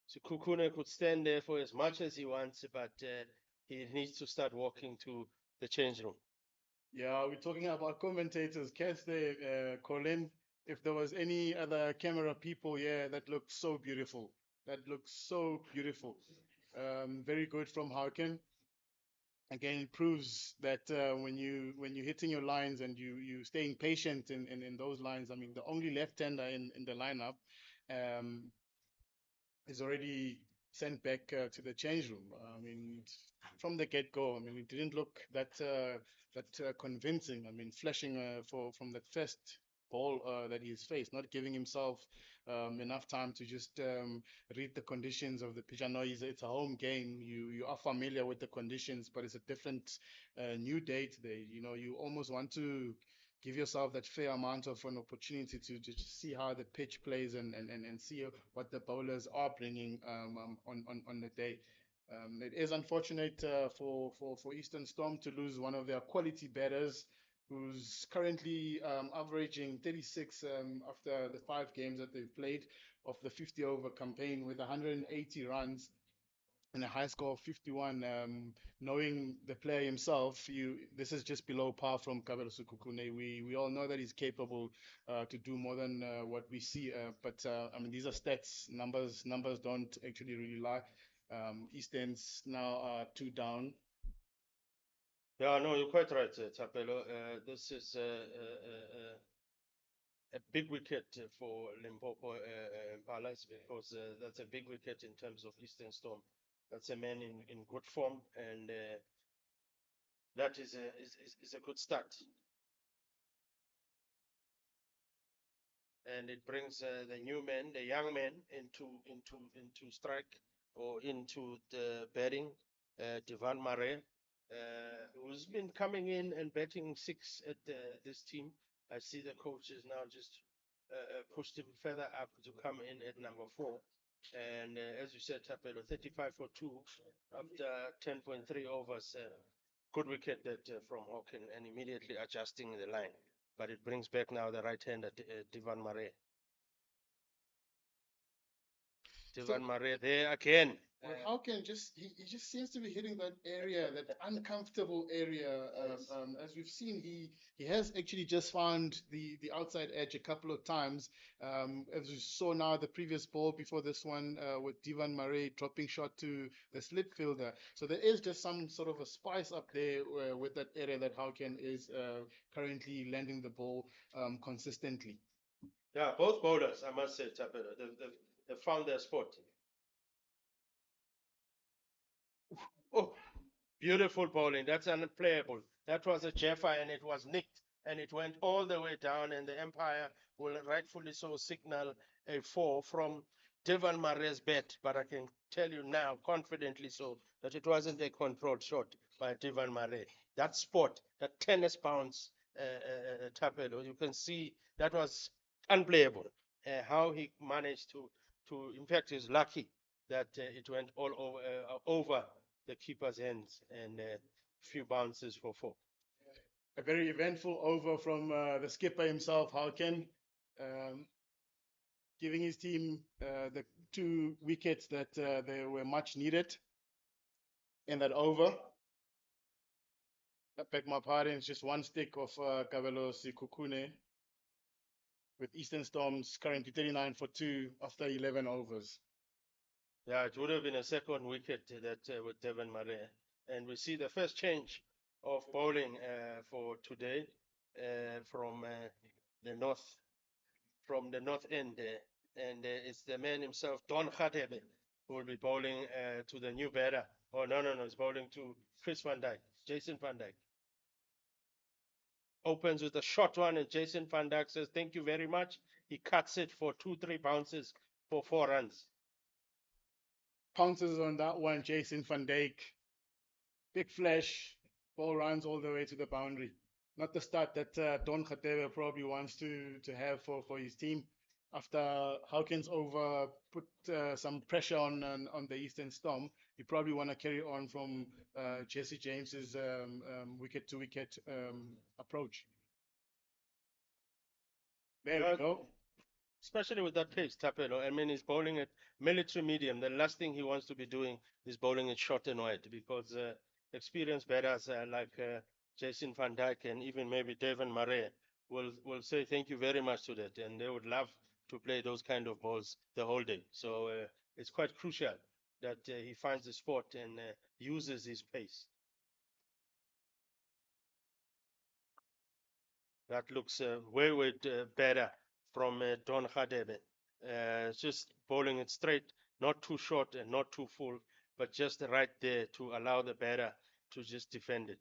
Sikukune could stand there for as much as he wants, but he needs to start walking to the change room. Yeah, we're talking about commentators. Cats there, Colin. If there was any other camera people, yeah, that looked so beautiful. That looks so beautiful. Very good from Harkin. Again, it proves that when you're hitting your lines and you staying patient in those lines. I mean, the only left-hander in the lineup um, is already sent back to the change room. I mean, from the get-go, I mean, it didn't look that convincing. I mean, flashing for from that first ball that he's faced, not giving himself enough time to just read the conditions of the pitch. I know it's a home game. You are familiar with the conditions, but it's a different new day today. You know, you almost want to give yourself that fair amount of an opportunity to just see how the pitch plays and see what the bowlers are bringing on the day. It is unfortunate for Eastern Storm to lose one of their quality batters who's currently averaging 36 after the 5 games that they've played of the 50 over campaign with 180 runs and a high score of 51. Knowing the player himself, this is just below par from Kabelo Sukukune. We all know that he's capable to do more than what we see. But I mean, these are stats. Numbers don't actually really lie. Eastern's now are 2 down. Yeah, no, you're quite right, Tapelo. This is a big wicket for Limpopo Impalas because that's a big wicket in terms of Eastern Storm. That's a man in good form, and that is a good start. And it brings the new men, the young men, into strike or into the batting. Divan Mare, who's been coming in and batting six at this team. I see the coaches now just pushed him further up to come in at number 4. And as you said, Tapelo, 35 for 2 after 10.3 overs. Good wicket that from Hawken and immediately adjusting the line. But it brings back now the right-hander, Divan Mare. So Divan Mare there again. well, how can just he just seems to be hitting that area, that uncomfortable area. Yes. As we've seen, he has actually just found the outside edge a couple of times. As we saw now, the previous ball before this one with Divan Murray dropping shot to the slip fielder. So there is just some sort of a spice up there with that area that Hauken is currently landing the ball consistently. Yeah, both bowlers, I must say, Tapelo, they found their spot. Oh, beautiful bowling. That's unplayable. That was a Jeffer and it was nicked and it went all the way down. And the Empire will rightfully so signal a 4 from Devan Mare's bat. But I can tell you now, confidently so, that it wasn't a controlled shot by Devan Mare. That spot, that tennis bounce, Tapelo, you can see that was unplayable. How he managed in fact, he's lucky that it went all over the keeper's hands and a few bounces for 4. A very eventful over from the skipper himself, Hauken, um, giving his team the 2 wickets that they were much needed in that over. I beg my pardon, it's just one stick of Kabelo Sikukune with Eastern Storms currently 39 for 2 after 11 overs. Yeah, it would have been a second wicket that with Devon Murray. And we see the first change of bowling for today from the north, from the north end there. And it's the man himself, Don Khatebe, who will be bowling to the new batter. Oh, no, it's bowling to Chris Van Dyke, Jason Van Dyke. Opens with a short one, and Jason Van Dyke says, "Thank you very much." He cuts it for 2-3 bounces for 4 runs. Pounces on that one, Jason Van Dyke. Big flash, ball runs all the way to the boundary. Not the start that Don Khatebe probably wants to have for his team. After Hawkins over put some pressure on the Eastern Storm, you probably want to carry on from Jesse James's wicket to wicket approach. There we Uh, go. Especially with that pace, Tapelo. I mean, he's bowling at military medium. The last thing he wants to be doing is bowling it short and wide because experienced batters like Jason Van Dyke and even maybe Devin Murray will say thank you very much to that, and they would love to play those kind of balls the whole day. So it's quite crucial that he finds the spot and uses his pace. That looks way better from Don Hadebe. Just bowling it straight, not too short and not too full, but just right there to allow the batter to just defend it.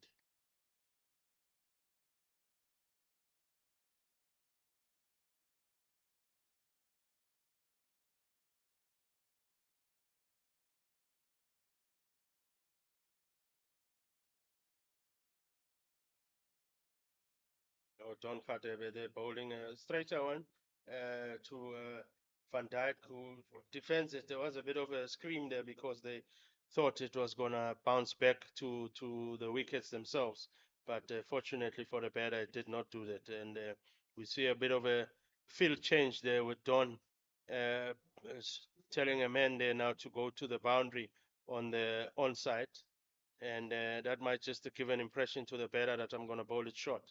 Or Don Hadebe, they're bowling a straighter one to Van Dijk, who defends it. There was a bit of a scream there because they thought it was going to bounce back to the wickets themselves. But fortunately for the batter, it did not do that. And we see a bit of a field change there with Don uh, telling a man there now to go to the boundary on the onside. And that might just give an impression to the batter that I'm going to bowl it short.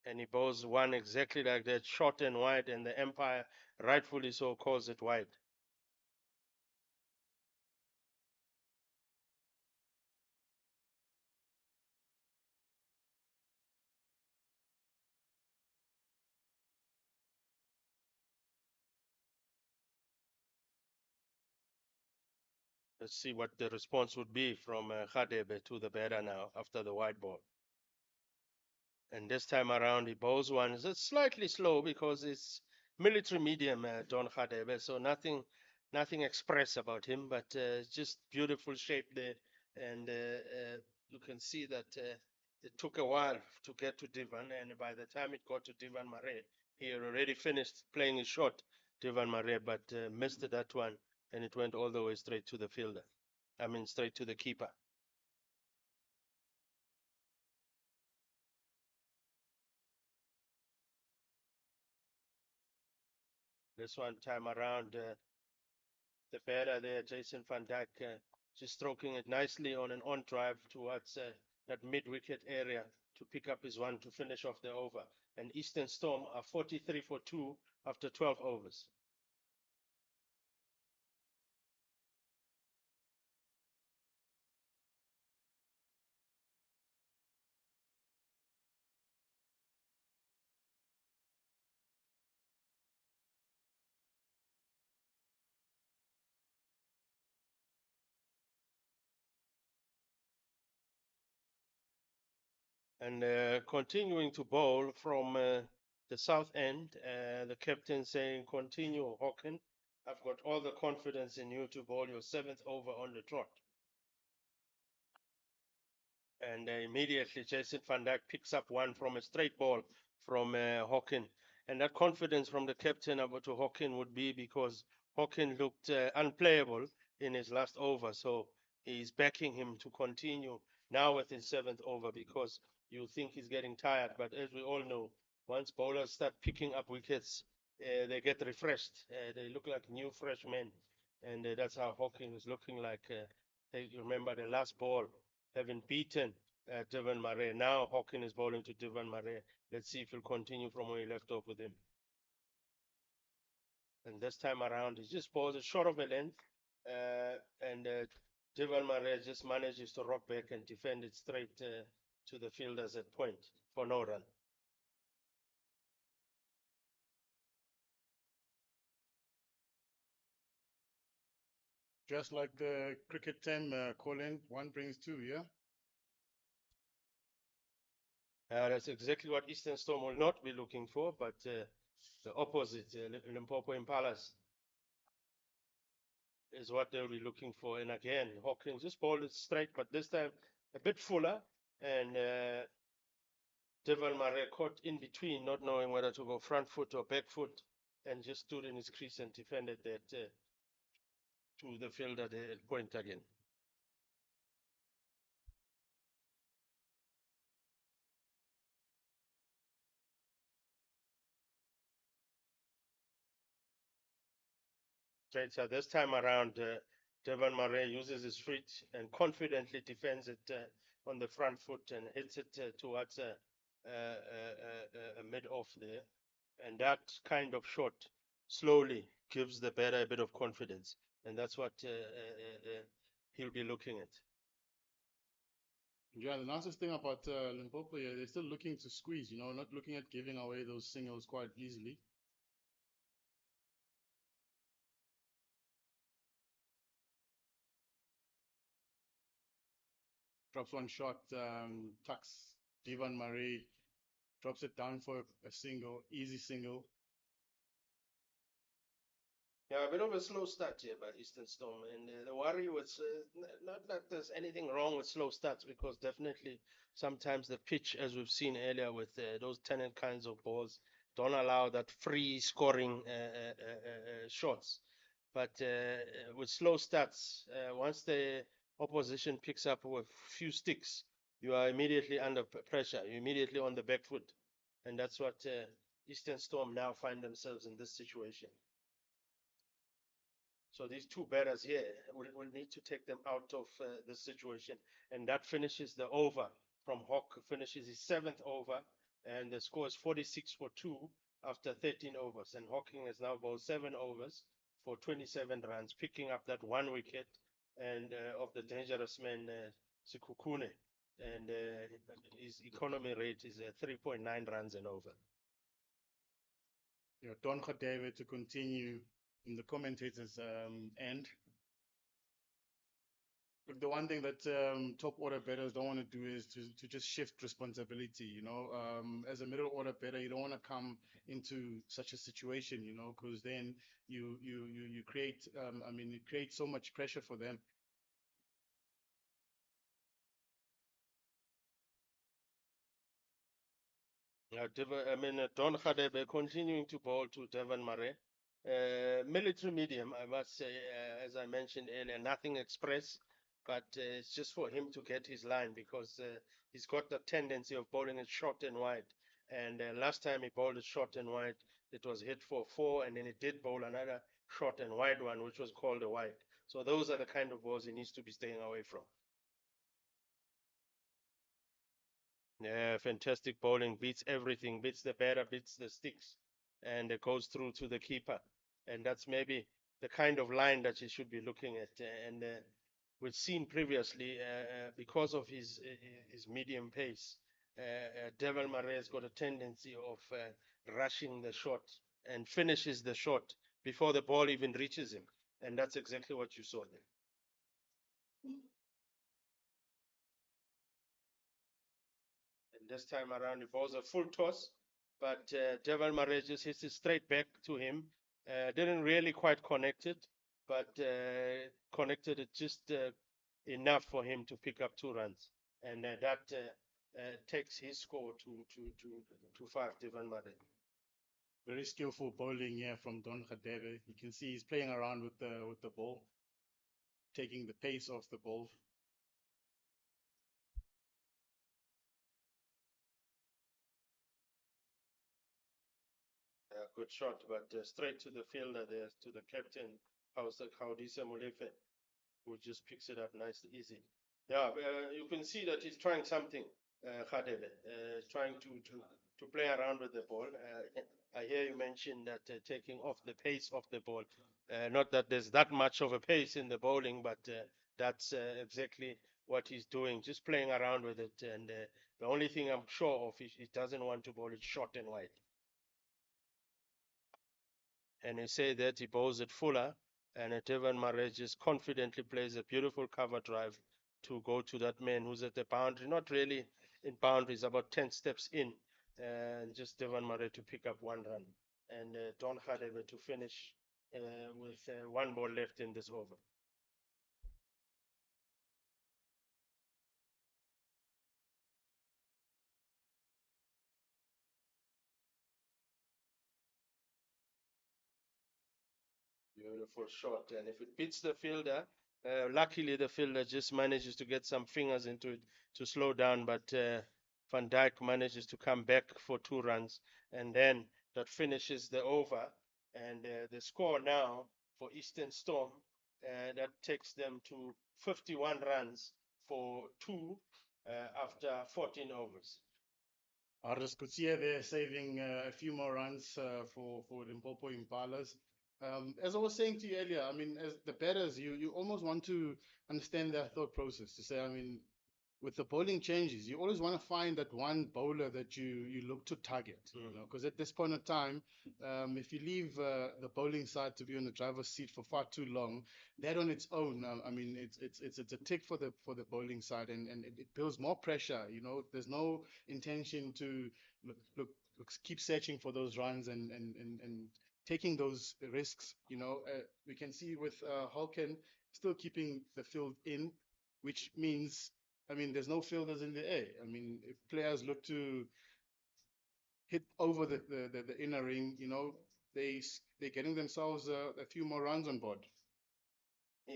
And he bowls one exactly like that, short and wide, and the umpire, rightfully so, calls it wide. Let's see what the response would be from Khadebe to the batter now after the wide ball. And this time around, he bowls one. It's slightly slow because it's military medium, Don Khadebe, so nothing express about him, but just beautiful shape there. And you can see that it took a while to get to Divan, and by the time it got to Divan Mare, he had already finished playing his shot, Divan Mare, but missed that one, and it went all the way straight to the fielder. I mean, straight to the keeper. This one time around, the batter there, Jason Van Dyke, just stroking it nicely on an on drive towards that mid wicket area to pick up his one to finish off the over. And Eastern Storm are 43 for 2 after 12 overs. And continuing to bowl from the south end, the captain saying, continue, Hawken. I've got all the confidence in you to bowl your seventh over on the trot. And immediately Jason Van Dyke picks up one from a straight ball from Hawken. And that confidence from the captain about to Hawken would be because Hawken looked unplayable in his last over. So he's backing him to continue now with his seventh over because you think he's getting tired. But as we all know, once bowlers start picking up wickets, they get refreshed. They look like new fresh men. And that's how Hawken is looking like. You remember the last ball having beaten Devon Murray. Now Hawken is bowling to Devon Murray. Let's see if he'll continue from where he left off with him. And this time around, he just bowls a short of a length. And Devon Murray just manages to rock back and defend it straight to the fielders at point for no run. Just like the cricket term, Colin, one brings two, yeah? That's exactly what Eastern Storm will not be looking for, but the opposite, Limpopo Impalas, is what they'll be looking for. And again, Hawkins just bowled it straight, but this time a bit fuller. And Devon Murray caught in between, not knowing whether to go front foot or back foot, and just stood in his crease and defended that to the fielder at point again. Right, so this time around, Devon Murray uses his feet and confidently defends it on the front foot and hits it towards a mid-off there. And that kind of shot slowly gives the batter a bit of confidence. And that's what he'll be looking at. Yeah, the nicest thing about Limpopo, yeah, they're still looking to squeeze, not looking at giving away those singles quite easily. Drops one shot, tucks Devan Murray, drops it down for a single, easy single. Yeah, a bit of a slow start here by Eastern Storm, and the worry was not that there's anything wrong with slow starts, because definitely sometimes the pitch, as we've seen earlier with those tenant kinds of balls, don't allow that free scoring shots. But with slow starts, once the opposition picks up with few sticks, you are immediately under pressure. You're immediately on the back foot, and that's what Eastern Storm now find themselves in this situation. So these two batters here will need to take them out of the situation. And that finishes the over from Hawk, finishes his 7th over. And the score is 46 for 2 after 13 overs. And Hawking has now bowled 7 overs for 27 runs, picking up that 1 wicket and of the dangerous man, Sikukune. And his economy rate is 3.9 runs and over. Don Khadebe to continue in the commentators' end. Look, the one thing that top order batters don't want to do is to just shift responsibility. As a middle order batter, you don't want to come into such a situation, because then you create, it creates so much pressure for them. Don Khadebe continuing to bowl to Devan Murray. Military medium, I must say, as I mentioned earlier, nothing express, but it's just for him to get his line, because he's got the tendency of bowling it short and wide. And last time he bowled it short and wide, it was hit for 4, and then he did bowl another short and wide one, which was called a wide. So those are the kind of balls he needs to be staying away from. Yeah, fantastic bowling, beats everything, beats the batter, beats the sticks, and it goes through to the keeper. And that's maybe the kind of line that you should be looking at. And we've seen previously, because of his medium pace, Devil Murray has got a tendency of rushing the shot and finishes the shot before the ball even reaches him. And that's exactly what you saw there. This time around, he bowls a full toss, but Deval Murray just hits it straight back to him. Didn't really quite connect it, but connected it just enough for him to pick up 2 runs. And that takes his score to 5, Deval Murray. Very skillful bowling here from Don Khadebe. You can see he's playing around with the ball, taking the pace off the ball. Good shot, but straight to the fielder there, to the captain, Kaudisa Molefe, who just picks it up nice, easy. Yeah, you can see that he's trying something, Khadebe, trying to play around with the ball. I hear you mention that taking off the pace of the ball. Not that there's that much of a pace in the bowling, but that's exactly what he's doing, just playing around with it. And the only thing I'm sure of is he doesn't want to bowl it short and wide. And he said that he bowls it fuller, and Devan Murray just confidently plays a beautiful cover drive to go to that man who's at the boundary, not really in boundaries, about 10 steps in, and just Devan Murray to pick up 1 run, and Don Khadebe to finish with 1 ball left in this over. Beautiful shot, and if it beats the fielder, luckily the fielder just manages to get some fingers into it to slow down, but Van Dijk manages to come back for 2 runs, and then that finishes the over. And the score now for Eastern Storm, that takes them to 51 runs for 2, after 14 overs. Aris Kutsia there saving a few more runs for Limpopo Impalas. As I was saying to you earlier, I mean, as the batters, you almost want to understand their thought process. To say, I mean, with the bowling changes, you always want to find that one bowler that you look to target. You know, because at this point in time, if you leave the bowling side to be on the driver's seat for far too long, that on its own, I mean, it's a tick for the bowling side, and it builds more pressure. You know, there's no intention to look keep searching for those runs and taking those risks. You know, we can see with Hulken still keeping the field in, which means, I mean, there's no fielders in the air. I mean, if players look to hit over the inner ring, you know, they're getting themselves a few more runs on board. Yeah,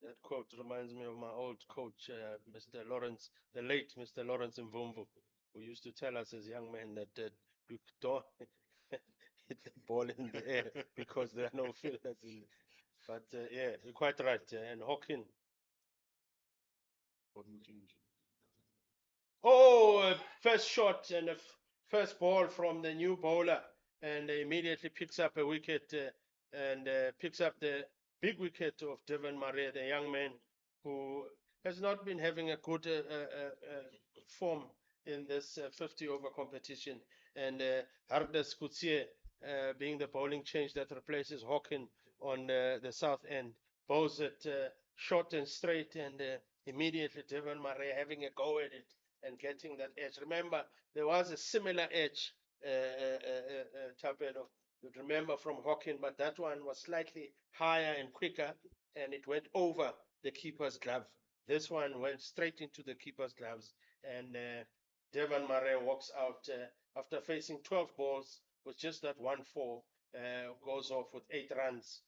that quote reminds me of my old coach, Mr. Lawrence, the late Mr. Lawrence Mvumvu, who used to tell us as young men that you don't hit the ball in the air because there are no fielders in. But yeah, you're quite right. And Hawking. Oh, first shot and first ball from the new bowler, and immediately picks up a wicket and picks up the big wicket of Devon Marais, the young man who has not been having a good form in this 50 over competition. And Hardes Kutsie, being the bowling change that replaces Hawken on the south end, bowls it short and straight, and immediately Devon Marais having a go at it and getting that edge. Remember, there was a similar edge, Tapelo, you'd remember from Hawking, but that one was slightly higher and quicker, and it went over the keeper's glove. This one went straight into the keeper's gloves, and Devon Marais walks out after facing 12 balls with just that 1-4, goes off with 8 runs,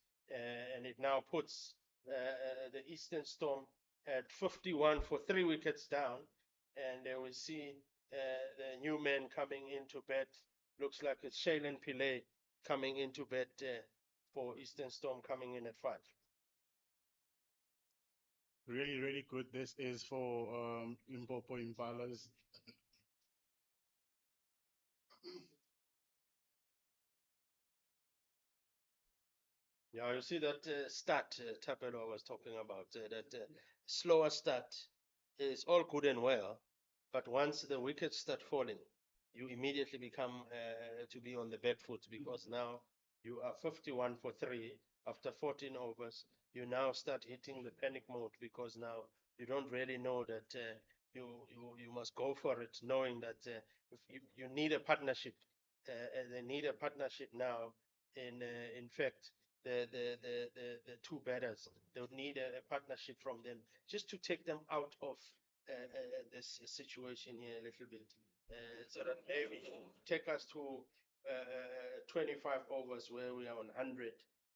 and it now puts the Eastern Storm at 51 for 3 wickets down. And we see the new man coming into bat. Looks like it's Shailen Pillay coming into bat for Eastern Storm, coming in at 5. Really, really good. This is for Limpopo Impalas. Yeah, you see that start Tapelo was talking about, that slower start is all good and well, but once the wickets start falling, you immediately become to be on the back foot, because now you are 51 for 3 after 14 overs. You now start hitting the panic mode, because now you don't really know that you must go for it, knowing that if you need a partnership. They need a partnership now. In fact, the two batters, they would need a partnership from them just to take them out of this situation here a little bit, so that maybe take us to 25 overs where we are on 100,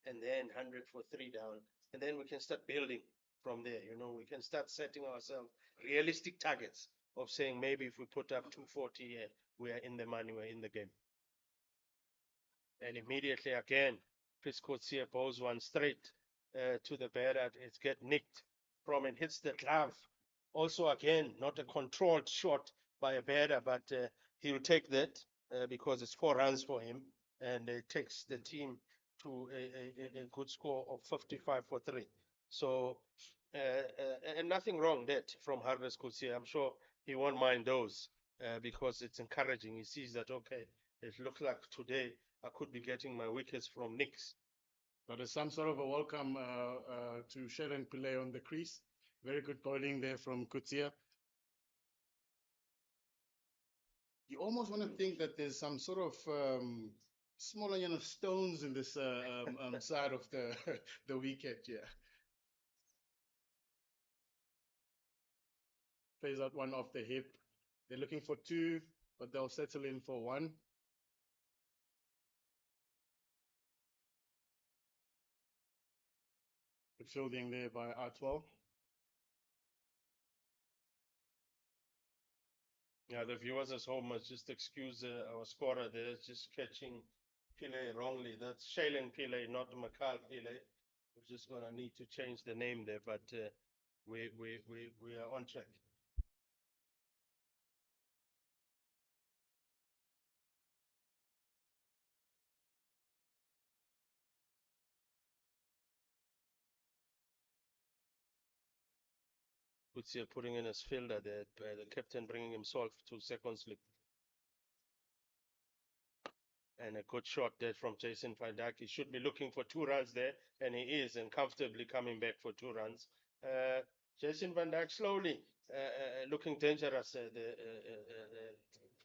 and then 100 for 3 down, and then we can start building from there. You know, we can start setting ourselves realistic targets of saying, maybe if we put up 240 here, we are in the money, we're in the game. And immediately again, Chris Coetzee bowls one straight to the batter. It's get nicked from and hits the glove. Also, again, not a controlled shot by a batter, but he'll take that because it's 4 runs for him, and it takes the team to a good score of 55 for 3. So, and nothing wrong that from Harvest Coetzee. I'm sure he won't mind those because it's encouraging. He sees that, okay, it looks like today I could be getting my wickets from nicks. But it's some sort of a welcome to Shailen Pillay on the crease. Very good bowling there from Kutsia. You almost want to think that there's some sort of smaller, you know, stones in this side of the the wicket. Yeah, plays out one off the hip. They're looking for 2, but they'll settle in for 1. Good fielding there by Artwell. Yeah, the viewers at home must just excuse our scorer there, just catching Pillay wrongly. That's Shailen Pillay, not Makal Pillay. We're just going to need to change the name there, but we are on track. Kutsia putting in his fielder there, the captain bringing himself to second slip. And a good shot there from Jason Van Dijk. He should be looking for 2 runs there, and he is, and comfortably coming back for 2 runs. Jason Van Dijk slowly looking dangerous, the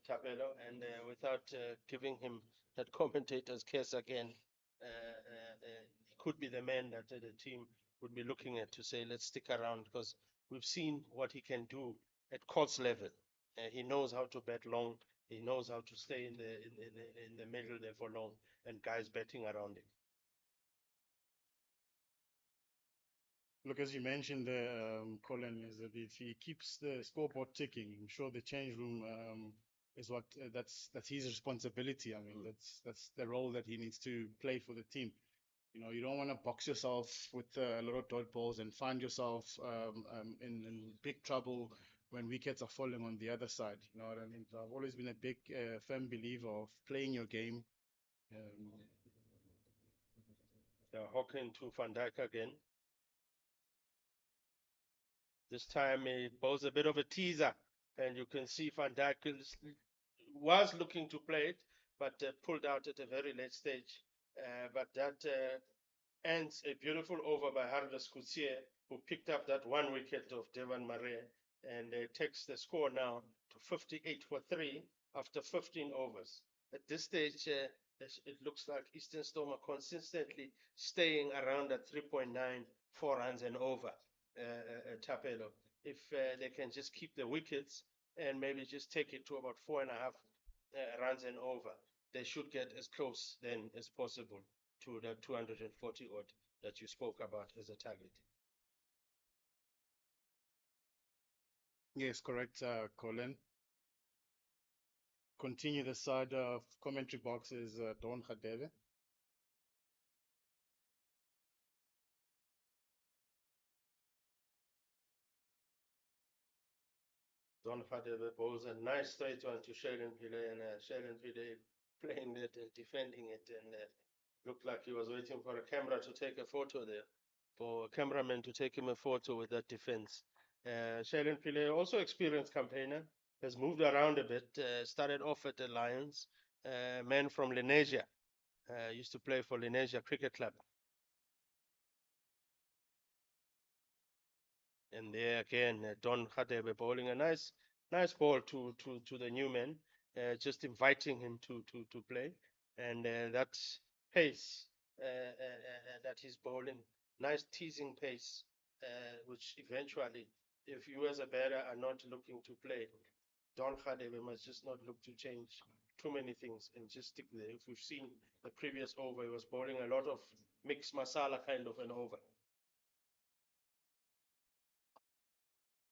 Tapelo, and without giving him that commentator's curse again, he could be the man that the team would be looking at to say, let's stick around, because we've seen what he can do at courts level. He knows how to bat long. He knows how to stay in the middle there for long, and guys batting around him. Look, as you mentioned there, Colin, is that if he keeps the scoreboard ticking, I'm sure the change room is what that's his responsibility. I mean, that's the role that he needs to play for the team. You know, you don't want to box yourself with a lot of dot balls and find yourself in big trouble when wickets are falling on the other side. You know what I mean? So I've always been a big firm believer of playing your game. Hawking to Van Dijk again. This time he bowls a bit of a teaser, and you can see Van Dijk was looking to play it, but pulled out at a very late stage. But that ends a beautiful over by Hardas Kutsier, who picked up that 1 wicket of Devan Marais, and takes the score now to 58 for 3 after 15 overs. At this stage, it looks like Eastern Storm are consistently staying around at 3.9, 4 runs and over, Tapelo. If they can just keep the wickets and maybe just take it to about 4.5 runs and over, they should get as close then as possible to the 240 odd that you spoke about as a target. Yes, correct, Colin. Continue the side of commentary box is Don Khadebe. Don Khadebe bowls a nice straight one to Shaylin Pillay, and Shaylin Pillay playing it and defending it, and looked like he was waiting for a camera to take a photo there, for a cameraman to take him a photo with that defense. Shaylin Pillay, also experienced campaigner, has moved around a bit, started off at the Lions, man from Lenasia, used to play for Lenasia Cricket Club. And there again, Don Khadebe bowling a nice ball to the new man, just inviting him to play, and that pace that he's bowling, nice teasing pace, which eventually, if you as a batter are not looking to play, Don Khadebe must just not look to change too many things and just stick there. If we've seen the previous over, he was bowling a lot of mixed masala kind of an over.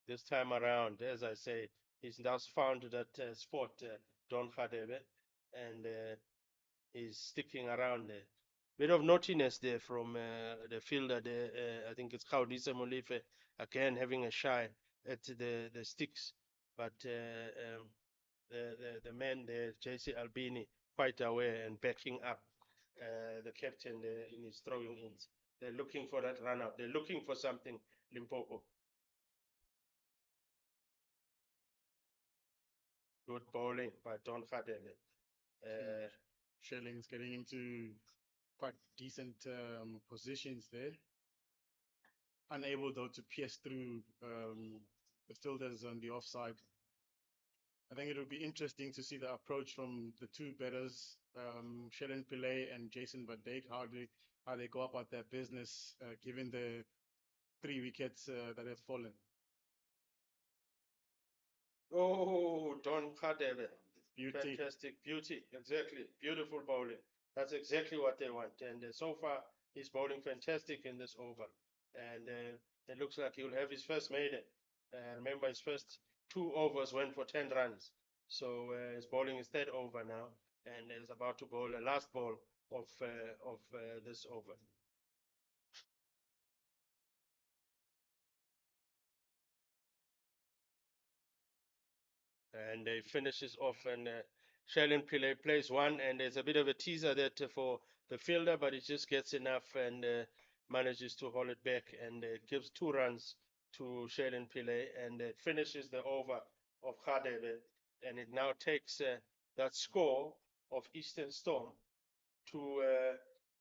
This time around, as I say, he's now found that spot, Don Khadebe, and he's sticking around there. Bit of naughtiness there from the fielder there. I think it's Kaudisa Molife, again having a shy at the sticks, but the man there, JC Albini, quite aware and backing up the captain there in his throwing ins. They're looking for that run out. They're looking for something, Limpopo. Good bowling by Don Khadebe. Shelling's getting into quite decent positions there. Unable though to pierce through the fielders on the offside. I think it would be interesting to see the approach from the two batters, Shaylin Pillay and Jason Van Dijk, how they go about their business, given the 3 wickets that have fallen. Oh, Don Khadebe. Beauty. Fantastic. Beauty. Exactly. Beautiful bowling. That's exactly what they want. And so far, he's bowling fantastic in this over. And it looks like he'll have his first maiden. Remember, his first 2 overs went for 10 runs. So his bowling is third over now. And is about to bowl the last ball of this over. And he finishes off, and Shaylin Pillay plays one, and there's a bit of a teaser that for the fielder, but he just gets enough and manages to hold it back, and gives 2 runs to Shaylin Pillay, and it finishes the over of Khadebe, and it now takes that score of Eastern Storm to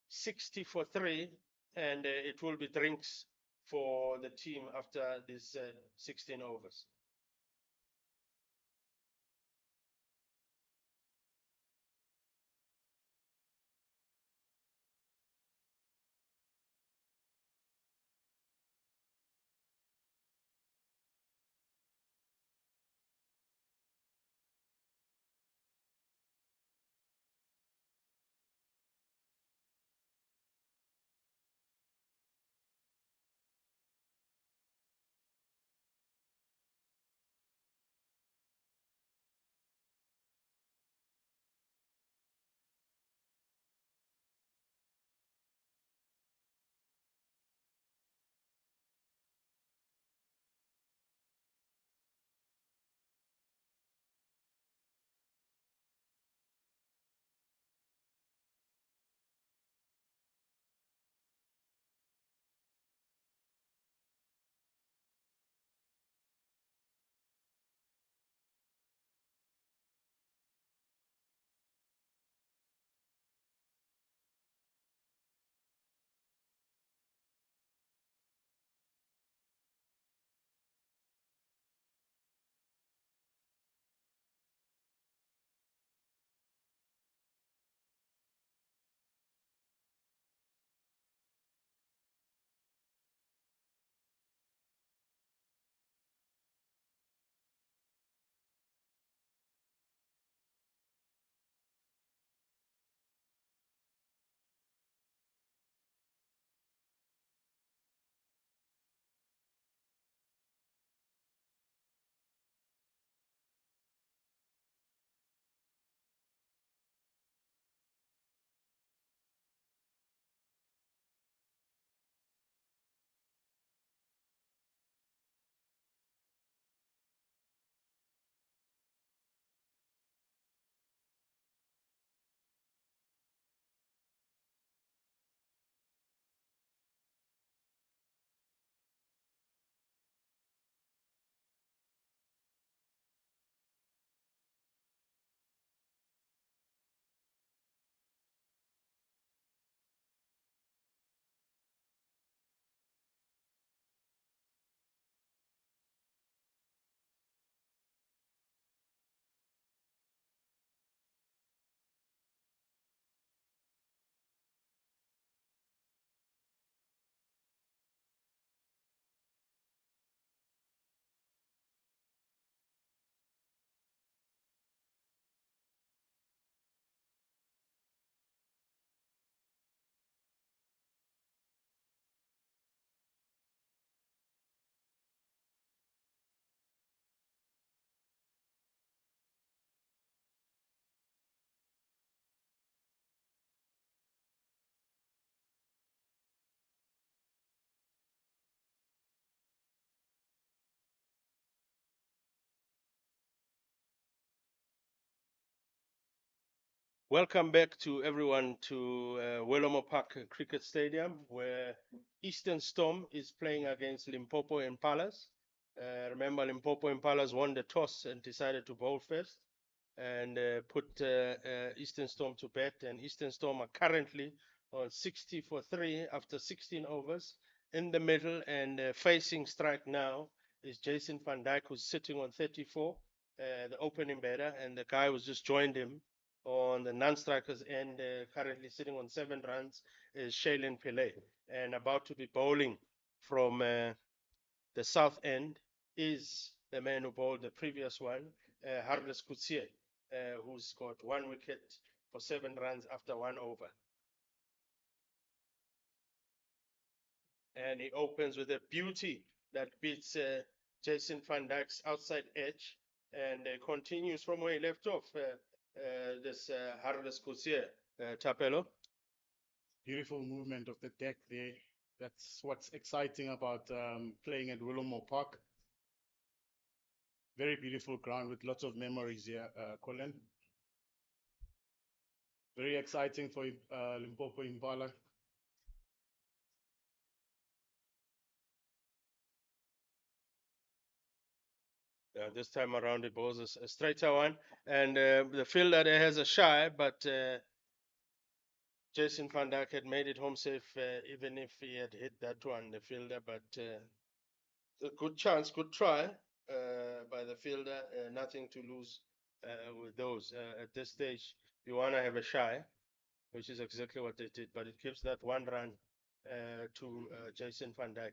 60 for 3, and it will be drinks for the team after these 16 overs. Welcome back to everyone to Willowmoore Park Cricket Stadium, where Eastern Storm is playing against Limpopo Impalas. Remember, Limpopo Impalas won the toss and decided to bowl first and put Eastern Storm to bed. And Eastern Storm are currently on 60 for 3 after 16 overs in the middle, and facing strike now is Jason van Dyke, who's sitting on 34, the opening batter, and the guy who's just joined him on the non-strikers end, currently sitting on 7 runs, is Shaylin Pillay. And about to be bowling from the south end is the man who bowled the previous one, Harles Kutsie, who's got 1 wicket for 7 runs after 1 over. And he opens with a beauty that beats Jason van Dyke's outside edge, and continues from where he left off. This Harles Kutsie, Tapelo. Beautiful movement of the deck there. That's what's exciting about playing at Willowmoore Park. Very beautiful ground with lots of memories here, Colin. Very exciting for Limpopo Impala. This time around, it was a straighter one, and the fielder there has a shy, but Jason van Dijk had made it home safe, even if he had hit that one, the fielder. But a good chance, good try by the fielder. Nothing to lose with those. At this stage, you want to have a shy, which is exactly what they did. But it gives that one run to Jason van Dijk.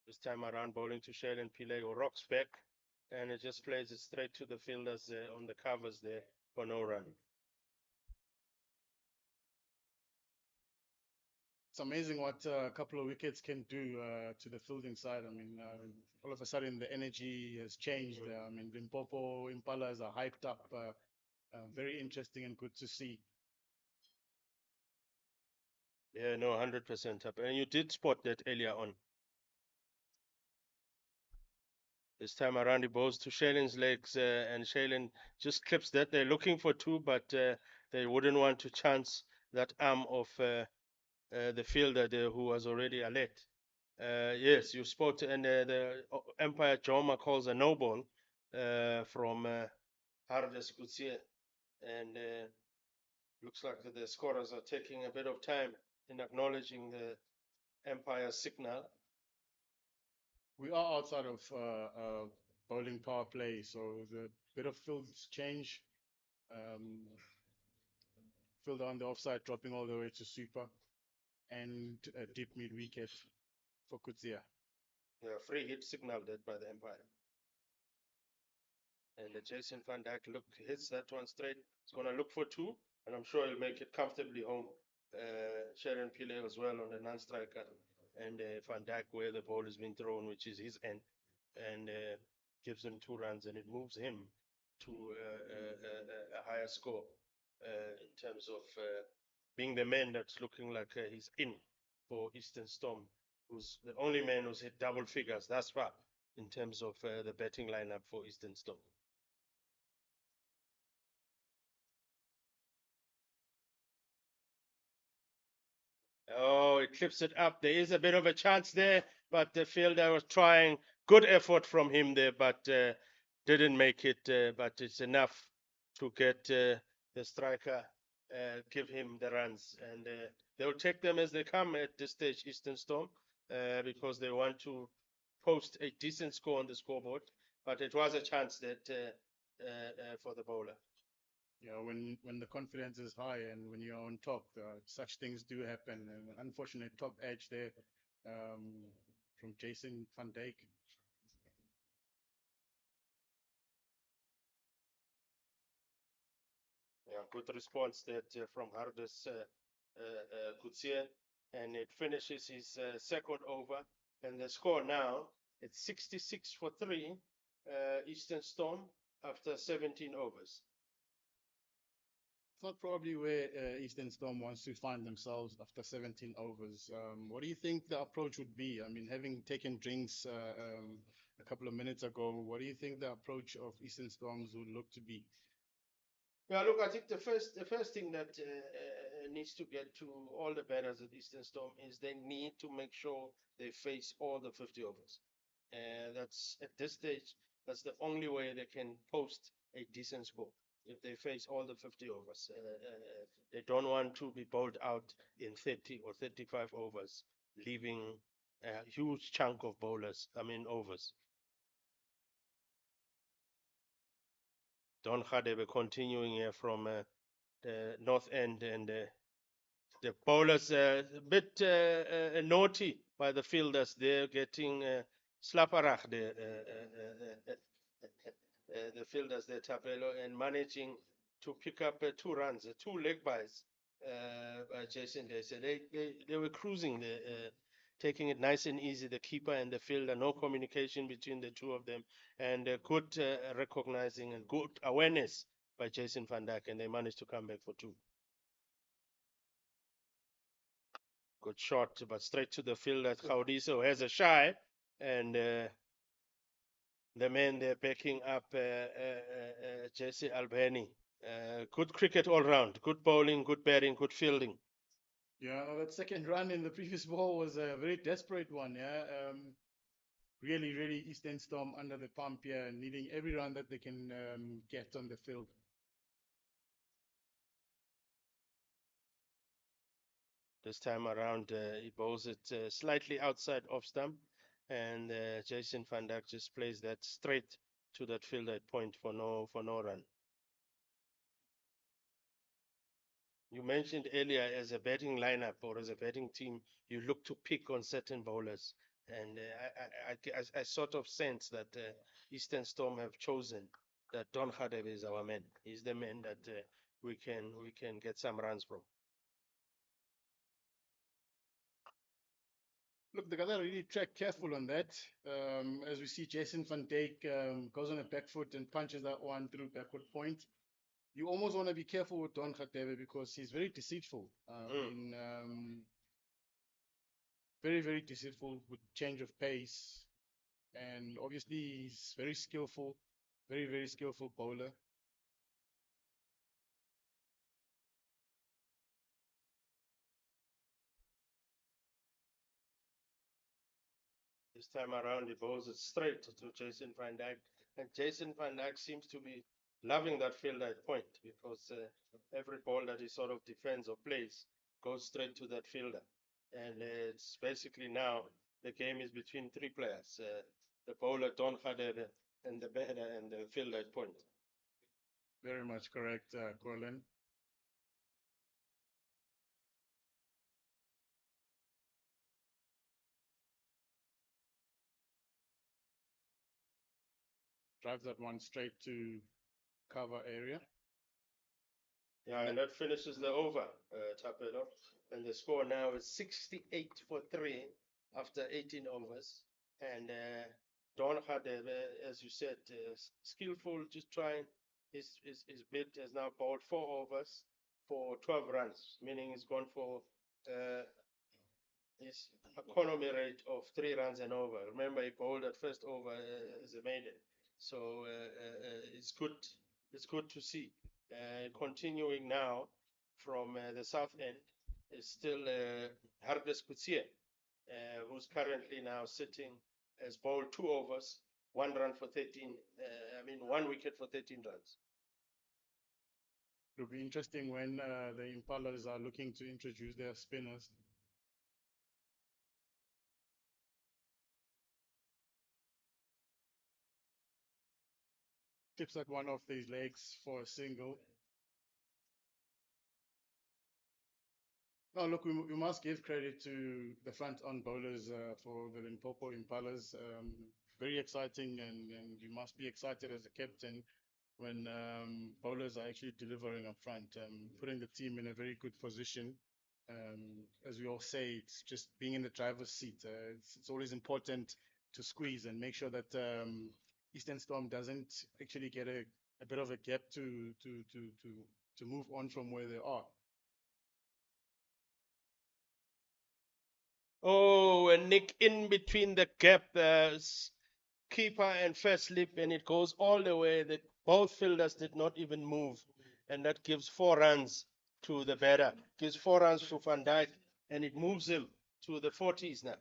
This time around, bowling to Shailen Pillay, who rocks back, and it just plays it straight to the fielders on the covers there for no run. It's amazing what a couple of wickets can do to the fielding side. I mean, all of a sudden the energy has changed. I mean, Limpopo, Impalas are hyped up. Very interesting and good to see. Yeah, no, 100% up. And you did spot that earlier on. This time around, he bowls to Shailen's legs, and Shailen just clips that. They're looking for two, but they wouldn't want to chance that arm of the fielder there who was already alert. Yes, you spot, and the umpire Joma calls a no ball from Hardes Gutierrez, and looks like the scorers are taking a bit of time in acknowledging the umpire's signal. We are outside of bowling power play, so the bit of field change. Fielder on the offside, dropping all the way to sweeper, and a deep mid wicket for Kutsia. Yeah, free hit signaled that by the umpire. And Jason van Dijk hits that one straight. He's going to look for two, and I'm sure he'll make it comfortably home. Sharon Pillay as well on the non-striker, and Van Dijk where the ball has been thrown, which is his end, and gives him 2 runs, and it moves him to a higher score in terms of being the man that's looking like he's in for Eastern Storm, who's the only man who's hit double figures thus far in terms of the batting lineup for Eastern Storm. Oh, it clips it up. There is a bit of a chance there, but the fielder was trying. Good effort from him there, but didn't make it. But it's enough to get the striker, give him the runs. And they'll take them as they come at this stage, Eastern Storm, because they want to post a decent score on the scoreboard. But it was a chance that for the bowler. Yeah, when the confidence is high and when you're on top, such things do happen. And unfortunate top edge there from Jason van Dijk. Yeah, good response that from Hardes Gutierrez, and it finishes his second over, and the score now it's 66 for 3, Eastern Storm after 17 overs. It's not probably where Eastern Storm wants to find themselves after 17 overs. What do you think the approach would be? I mean, having taken drinks a couple of minutes ago, what do you think the approach of Eastern Storms would look to be? Yeah, look, I think the first thing that needs to get to all the batters at Eastern Storm is they need to make sure they face all the 50 overs. That's at this stage, that's the only way they can post a decent score. If they face all the 50 overs, they don't want to be bowled out in 30 or 35 overs, leaving a huge chunk of bowlers, overs. Don Khadebe continuing here from the north end, and the bowlers a bit naughty by the fielders. They're getting slapperach, the fielders there, Tapelo, and managing to pick up 2 runs, 2 leg byes by Jason there. So they were cruising there, taking it nice and easy, the keeper and the fielder, no communication between the two of them, and good recognizing and good awareness by Jason van Dijk, and they managed to come back for 2. Good shot, but straight to the field that Gaudiso has a shy, and the man there backing up Jesse Albani. Good cricket all round, good bowling, good batting, good fielding. Yeah, no, that second run in the previous ball was a very desperate one. Yeah, really, really Eastern Storm under the pump here, needing every run that they can get on the field. This time around, he bowls it slightly outside off stump, and Jason van Dijk just plays that straight to that field at point for no run. You mentioned earlier, as a batting lineup or as a batting team, you look to pick on certain bowlers, and I sort of sense that Eastern Storm have chosen that Don Khadebe is our man. He's the man that we can get some runs from. Look, they gotta really track careful on that. As we see, Jason van Dijk goes on a back foot and punches that one through backward point. You almost want to be careful with Don Khatebe because he's very deceitful. Very, very deceitful with change of pace. And obviously, he's very skillful, very, very skillful bowler. This time around, he bowls it straight to Jason van Dijk, and Jason van Dijk seems to be loving that field at point because every ball that he sort of defends or plays goes straight to that fielder, and it's basically now the game is between three players: the bowler Don Khadebe and the batter and the fielder at point. Very much correct, Colin. Drives that one straight to cover area. Yeah, and that finishes the over, Tapelo. And the score now is 68 for 3 after 18 overs. And Don had, as you said, skillful, just trying. His bid has now bowled 4 overs for 12 runs, meaning he's gone for his economy rate of 3 runs and over. Remember, he bowled that first over as a maiden. So it's good. It's good to see. Continuing now from the south end is still Hardes Kutsie, who's currently now sitting as bowled 2 overs, 1 run for 13. 1 wicket for 13 runs. It'll be interesting when the Impalas are looking to introduce their spinners. Tips that one off these legs for a single. No, look, we must give credit to the front on bowlers for the Limpopo Impalas. Very exciting, and you must be excited as a captain when bowlers are actually delivering up front, putting the team in a very good position. As we all say, it's just being in the driver's seat. It's always important to squeeze and make sure that Eastern Storm doesn't actually get a bit of a gap to move on from where they are. Oh, and Nick in between the gap, keeper and first slip, and it goes all the way. Both fielders did not even move, and that gives 4 runs to the batter. Gives 4 runs to Van Dijk, and it moves him to the 40s now.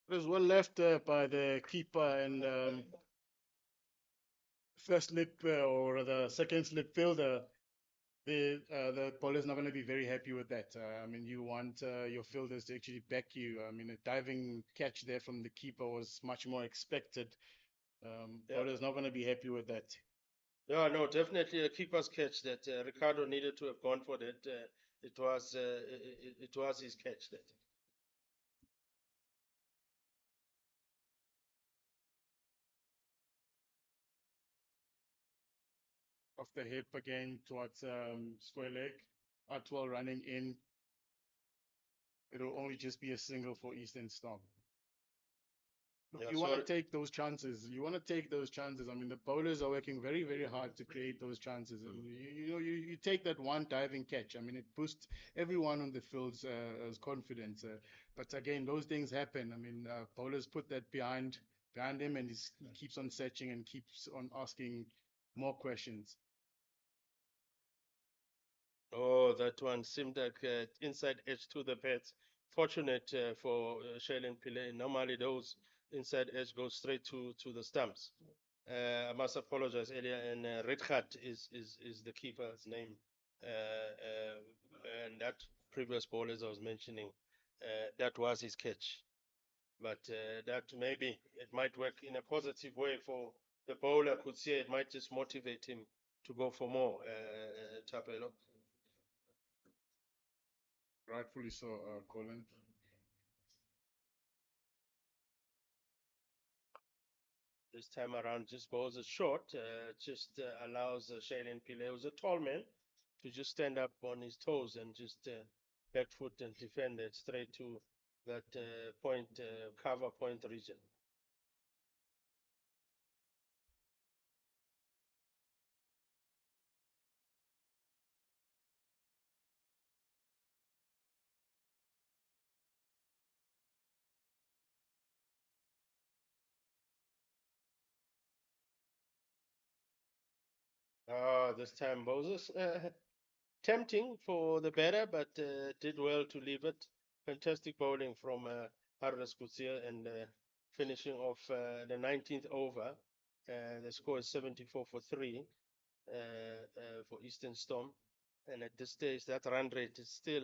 It was well left by the keeper and first slip or the second slip fielder. The bowler's not going to be very happy with that. You want your fielders to actually back you. A diving catch there from the keeper was much more expected. Bowler's not going to be happy with that. Yeah, no, definitely a keeper's catch that Ricardo needed to have gone for that. It was his catch that. Off the hip again towards square leg. Atwell running in. It'll only just be a single for Eastern Storm. Look, Yeah, you want to take those chances. You want to take those chances. The bowlers are working very, very hard to create those chances. And you take that one diving catch. It boosts everyone on the field's confidence. But again, those things happen. Bowlers put that behind him, and he keeps on searching and keeps on asking more questions. Oh, that one seemed like inside edge to the pads. Fortunate for Shailene Pillay. Normally those inside edge go straight to the stumps. I must apologize earlier, and Ritgat is the keeper's name, and that previous ball, as I was mentioning, that was his catch. But that maybe it might work in a positive way for the bowler. Could see it might just motivate him to go for more. Tapelo. Rightfully so, Colin. This time around, just bowls it short, just allows Shailene Pillay, who's a tall man, to just stand up on his toes and just back foot and defend it straight to that point, cover point region. This time Moses tempting for the batter, but did well to leave it. Fantastic bowling from Hardas Kutsia and finishing off the 19th over. The score is 74 for 3 for Eastern Storm. And at this stage, that run rate is still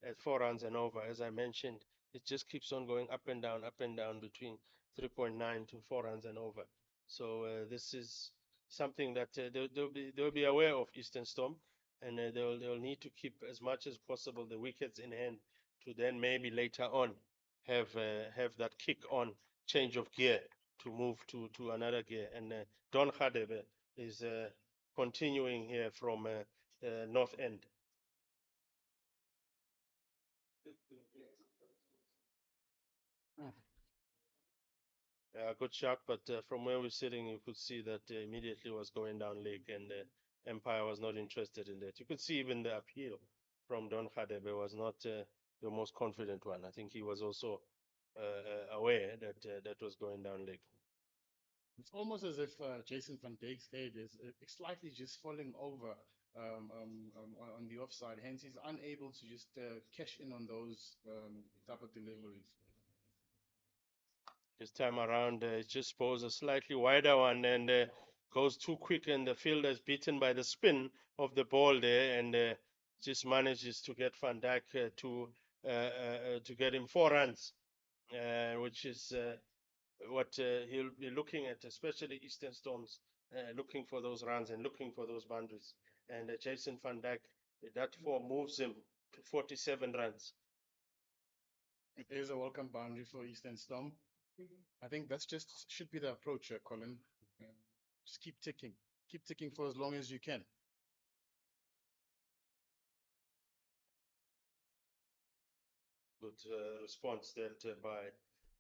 at 4 runs and over. As I mentioned, it just keeps on going up and down between 3.9 to 4 runs and over. So this is something that they'll be aware of, Eastern Storm, and they'll need to keep as much as possible the wickets in hand to then maybe later on have that kick on change of gear to move to another gear. And Don Khadebe is continuing here from North End. Good shot, but from where we're sitting, you could see that immediately was going down leg, and Empire was not interested in that. You could see even the appeal from Don Khadebe was not the most confident one. I think he was also aware that that was going down leg. It's almost as if Jason van Dijk's head is slightly just falling over on the offside. Hence, he's unable to just cash in on those type of deliveries. This time around, it just poses a slightly wider one and goes too quick, and the fielder is beaten by the spin of the ball there, and just manages to get Van Dijk to get him 4 runs, which is what he'll be looking at, especially Eastern Storms, looking for those runs and looking for those boundaries. And Jason Van Dijk, that 4 moves him to 47 runs. It is a welcome boundary for Eastern Storm. I think that's just should be the approach, Colin. Just keep ticking for as long as you can. Good response there by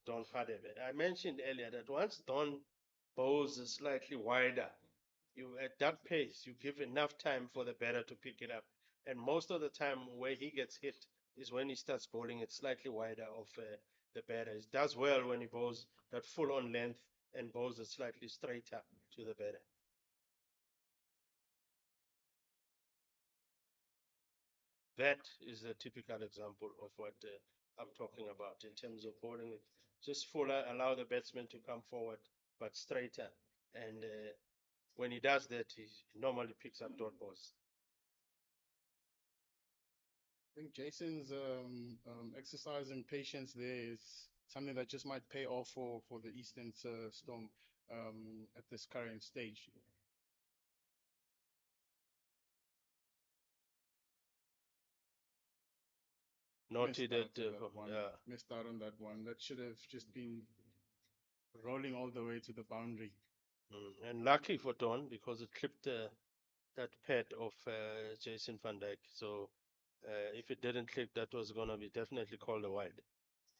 Don Khadebe. I mentioned earlier that once Don bowls is slightly wider, you at that pace, you give enough time for the batter to pick it up. And most of the time, where he gets hit is when he starts bowling it slightly wider of the batter. He does well when he bowls that full on length and bowls it slightly straighter to the batter. That is a typical example of what I'm talking about in terms of bowling it. Just fuller, allow the batsman to come forward, but straighter. And when he does that, he normally picks up dot balls. I think Jason's exercising patience there is something that just might pay off for the Eastern Storm at this current stage. Noted that, Missed out on that one. That should have just been rolling all the way to the boundary. And lucky for Don because it clipped that pad of Jason Van Dijk. So if it didn't clip, that was going to be definitely called a wide.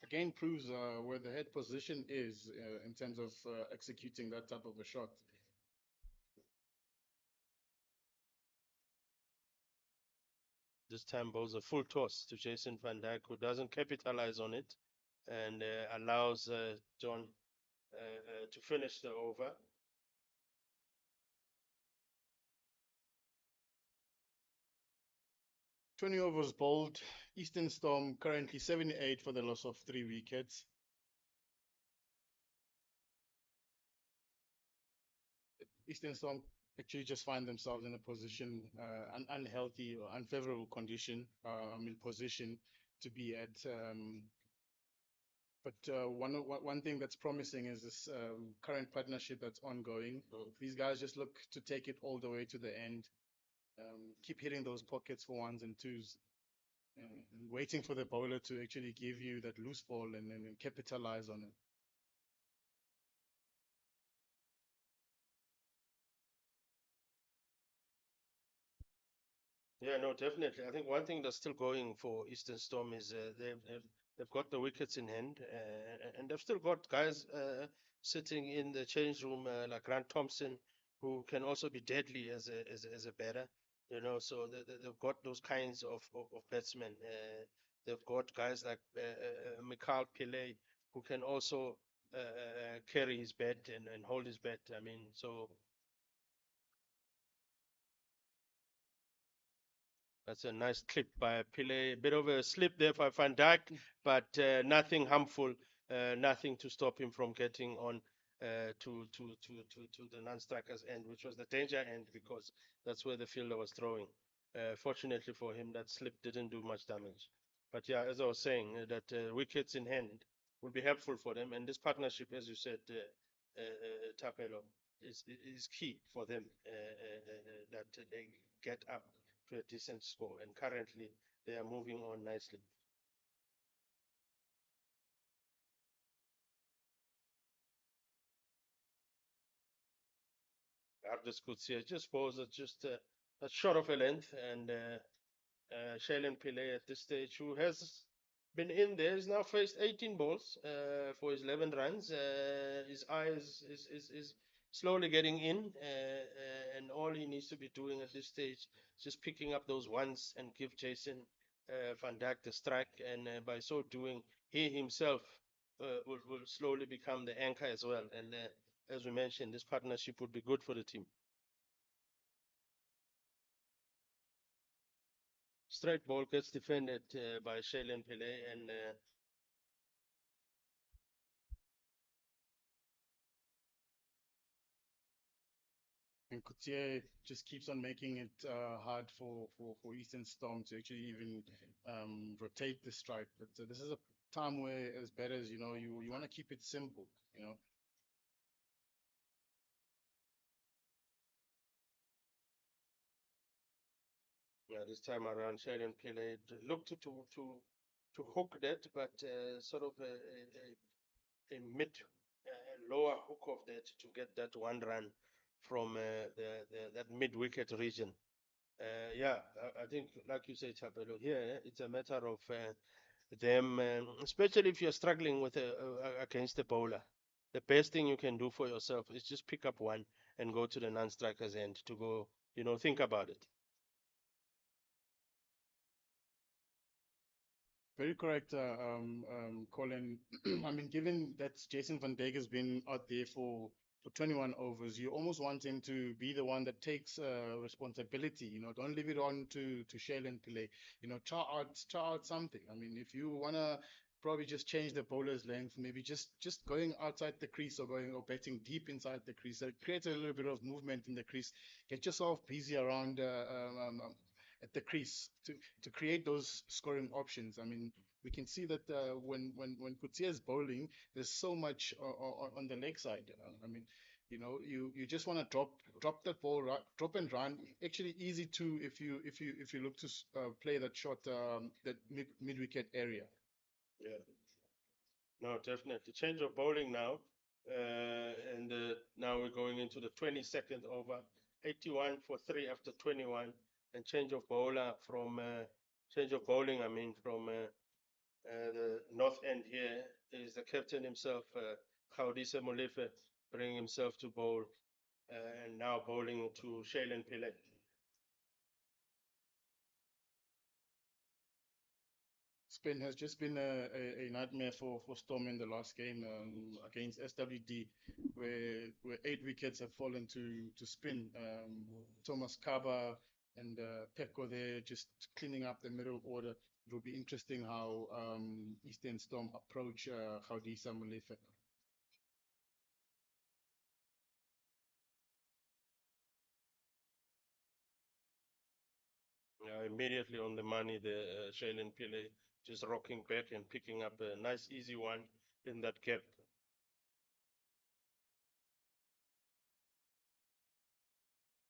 Again, proves where the head position is in terms of executing that type of a shot. This time bowls a full toss to Jason Van Dijk, who doesn't capitalize on it and allows John to finish the over. 20 overs bowled. Eastern Storm currently 78 for the loss of 3 wickets. Eastern Storm actually just find themselves in a position, an unhealthy or unfavorable condition, position to be at. But one thing that's promising is this current partnership that's ongoing. These guys just look to take it all the way to the end. Keep hitting those pockets for ones and twos, and waiting for the bowler to actually give you that loose ball and then capitalize on it. Yeah, no, definitely. I think one thing that's still going for Eastern Storm is they've got the wickets in hand, and they've still got guys sitting in the change room like Grant Thompson, who can also be deadly as a batter. You know, so they've got those kinds of batsmen. They've got guys like Mikhail Pillay, who can also carry his bat and hold his bat. I mean, so that's a nice clip by Pile. A bit of a slip there for Van Dijk, but nothing harmful, nothing to stop him from getting on to the non-striker's end, which was the danger end because that's where the fielder was throwing. Fortunately for him, that slip didn't do much damage. But yeah, as I was saying, that wickets in hand will be helpful for them, and this partnership, as you said, Tapelo, is key for them that they get up to a decent score, and currently they are moving on nicely. Ardis Kutsia just bowls at just a short of a length, and Shailen Pillay at this stage, who has been in there, has now faced 18 balls for his 11 runs. His eye is slowly getting in, and all he needs to be doing at this stage is just picking up those ones and give Jason Van Dijk the strike, and by so doing, he himself will slowly become the anchor as well. And as we mentioned, this partnership would be good for the team. Straight ball gets defended by Shailen Pillay, and And Coutier just keeps on making it hard for Eastern Storm to actually even rotate the strike. But this is a time where, as batters, you want to keep it simple. You know, yeah, this time around, Shailen Pillay looked to hook that, but sort of a mid lower hook of that to get that one run from that mid wicket region. Yeah, I think, like you say, Chapelo, here it's a matter of them, especially if you're struggling with against the bowler. The best thing you can do for yourself is just pick up one and go to the non-striker's end to go, think about it. very correct, Colin. I mean, given that Jason Van Dijk has been out there for 21 overs, you almost want him to be the one that takes responsibility. Don't leave it on to Shailen Pillay. Try out something. I mean, if you wanna probably just change the bowler's length, maybe just going outside the crease or batting deep inside the crease. That creates a little bit of movement in the crease. Get yourself busy around at the crease to create those scoring options. I mean, we can see that when Coetzee is bowling, there's so much on the leg side. I mean, you just want to drop that ball, drop and run. Actually, easy too if you look to play that short that mid wicket area. Yeah, no, definitely. Change of bowling now. And now we're going into the 22nd over. 81 for 3 after 21. And change of bowling, I mean, from the north end here is the captain himself, Gaudise Molefe, bringing himself to bowl. And now bowling to Shailen Pillay. Spain has just been a nightmare for Storm in the last game against SWD, where 8 wickets have fallen to spin. Thomas Kaba and Peko there just cleaning up the middle order. It will be interesting how Eastern Storm approach Gaudisa Molefe. Immediately on the money, the Shailene Pillay just rocking back and picking up a nice easy one in that gap.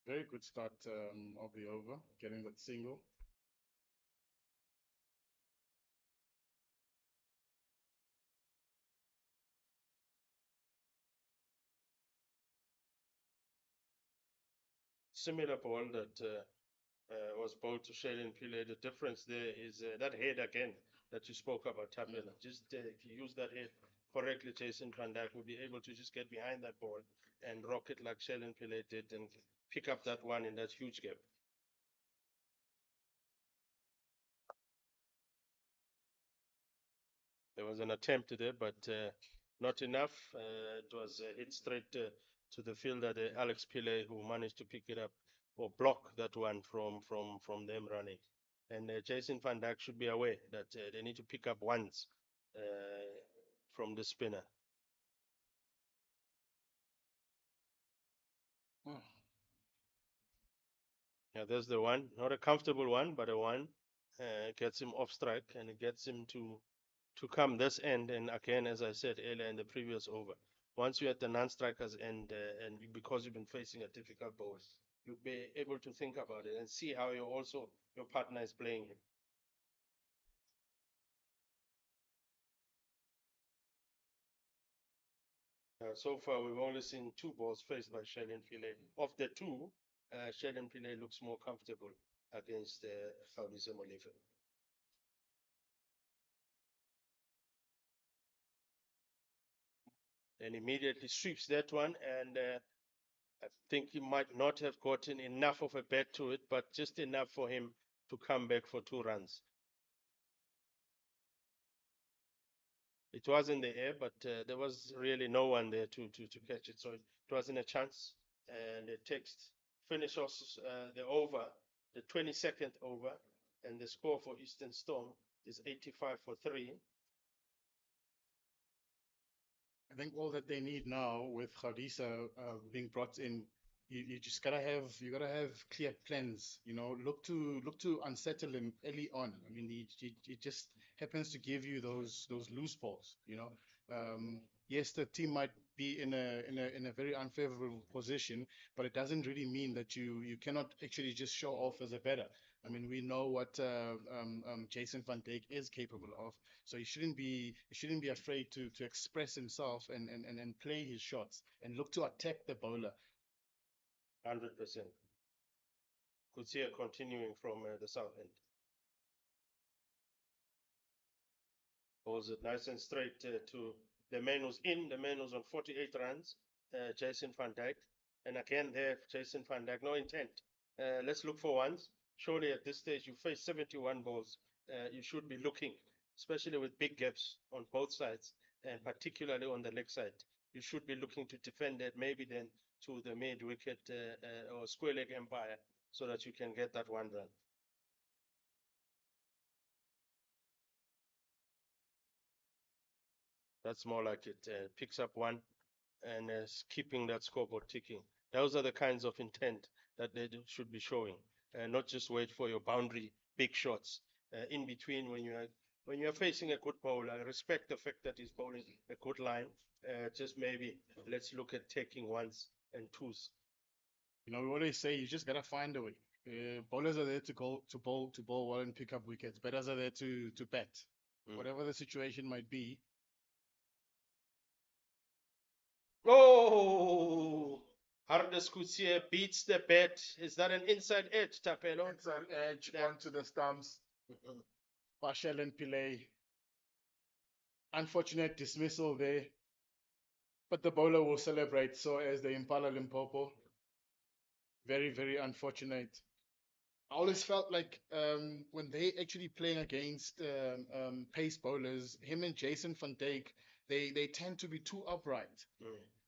Very good start of the over, getting that single. Similar ball that was bowled to Shailene Pillay. The difference there is that head again that you spoke about, Tapela. Just if you use that head correctly, Jason Van Dyke will be able to just get behind that ball and rock it like Shailene Pillay did and pick up that one in that huge gap. There was an attempt there, but not enough. It was hit straight to the fielder, Alex Pillay, who managed to pick it up or block that one from them running. And Jason Van Dyke should be aware that they need to pick up ones from the spinner. Oh. Yeah, there's the one. Not a comfortable one, but a one. Gets him off strike and it gets him to come this end. And again, as I said earlier in the previous over, once you're at the non-strikers end, and because you've been facing a difficult ball, you'll be able to think about it and see how your partner is playing him. So far, we've only seen two balls faced by Shailene Pillay. Of the two, Shailene Pillay looks more comfortable against Gaudisa Molefe. And immediately sweeps that one, and I think he might not have gotten enough of a bat to it, but just enough for him to come back for 2 runs. It was in the air, but there was really no one there to catch it, so it wasn't a chance. And the text finishes the over, the 22nd over, and the score for Eastern Storm is 85 for 3. I think all that they need now with Gaudisa being brought in, you just gotta have clear plans. You know, look to unsettle him early on. I mean, he just happens to give you those loose balls. You know, yes, the team might be in a very unfavorable position, but it doesn't really mean that you cannot actually just show off as a batter. I mean, we know what Jason Van Dijk is capable of, so he shouldn't be afraid to express himself and play his shots and look to attack the bowler. 100%. Could see it continuing from the south end. Holds it nice and straight to the man who's in. The man who's on 48 runs, Jason Van Dyke. And again, there, Jason Van Dyke, no intent. Let's look for ones. Surely at this stage, you face 71 balls. You should be looking, especially with big gaps on both sides, and particularly on the leg side. You should be looking to defend that, maybe then to the mid wicket or square leg empire, so that you can get that 1 run. That's more like it. Picks up one and keeping that scoreboard ticking. Those are the kinds of intent that they should be showing, not just wait for your boundary big shots in between when you are facing a good bowler. Respect the fact that he's bowling a good line. Just maybe let's look at taking ones and twos. You know, we always say you just gotta find a way. Bowlers are there to bowl well and pick up wickets. Batters are there to bat. Whatever the situation might be. Oh, Hardes Kutsie beats the bat. Is that an inside edge, Tapelo? Inside edge onto the stumps. Shailene Pillay. Unfortunate dismissal there. But the bowler will celebrate, so as the Impala Limpopo. Very, very unfortunate. I always felt like when they actually playing against pace bowlers, him and Jason Van Dijk, they tend to be too upright.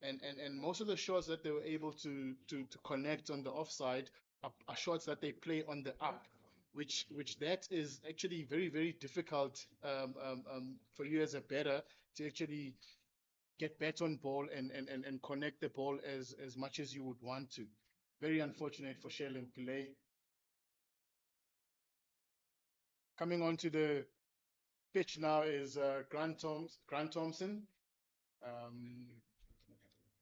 And most of the shots that they were able to connect on the offside are shots that they play on the up, which that is actually very, very difficult for you as a batter to actually get bat on ball and connect the ball as much as you would want to. Very unfortunate for Sheldon Pillay. Coming on to the pitch now is Grant Thompson. Um,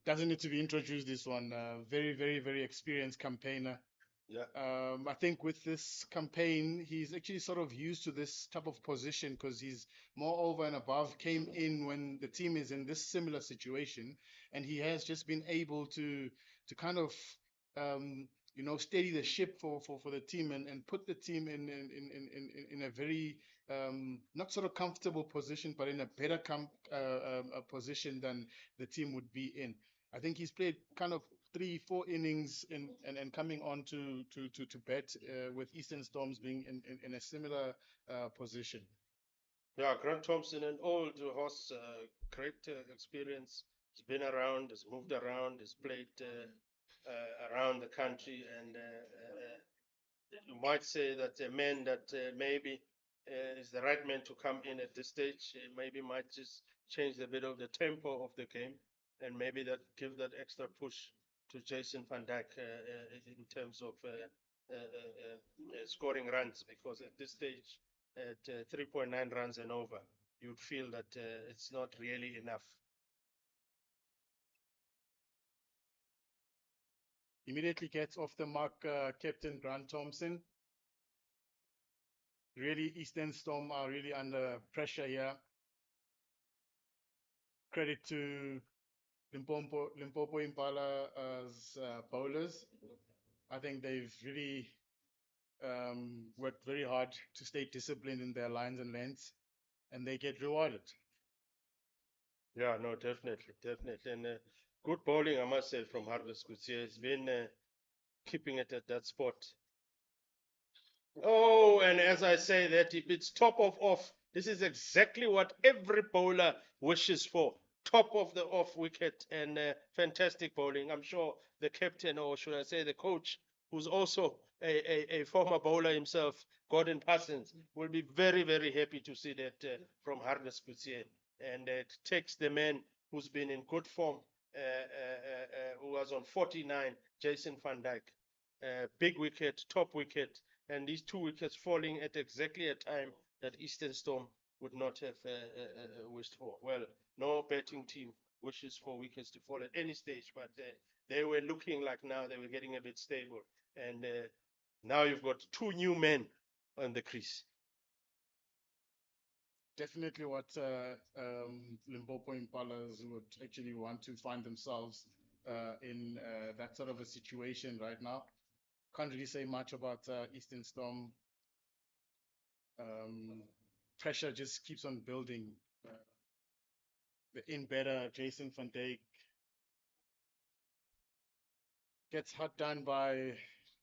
doesn't need to be introduced, this one. Very, very, very experienced campaigner. Yeah. I think with this campaign, he's actually sort of used to this type of position because he's more over and above, came in when the team is in this similar situation, and he has just been able to kind of steady the ship for the team and put the team in a very not sort of comfortable position, but in a better position than the team would be in. I think he's played kind of 3-4 innings and coming on to bat with Eastern Storms being in a similar position. Yeah, Grant Thompson, an old horse, great experience. He's been around, has moved around, has played around the country, and you might say that a man that maybe is the right man to come in at this stage. Maybe might just change a bit of the tempo of the game, and maybe that give that extra push to Jason van Dijk in terms of scoring runs, because at this stage, at 3.9 runs and over, you'd feel that it's not really enough. Immediately gets off the mark, Captain Grant Thompson. Really, Eastern Storm are really under pressure here. Credit to Limpopo Impala's bowlers. I think they've really worked very hard to stay disciplined in their lines and lengths, and they get rewarded. Yeah, no, definitely, definitely. And good bowling, I must say, from Harvest Coetzee. He's been keeping it at that spot. Oh, and as I say that, if it's top of off, this is exactly what every bowler wishes for. Top of the off wicket, and fantastic bowling. I'm sure the captain, or should I say the coach, who's also a former bowler himself, Gordon Parsons, will be very, very happy to see that from Harness Coetzee. And it takes the man who's been in good form, who was on 49, Jason van Dijk. Big wicket, top wicket, and these 2 wickets falling at exactly a time that Eastern Storm would not have wished for. Well, no batting team wishes for wickets to fall at any stage, but they were looking like now they were getting a bit stable. And now you've got 2 new men on the crease. Definitely what Limpopo Impalas would actually want to find themselves in that sort of a situation right now. Can't really say much about Eastern Storm. Pressure just keeps on building. The in-batter, Jason van Dijk, gets hot done by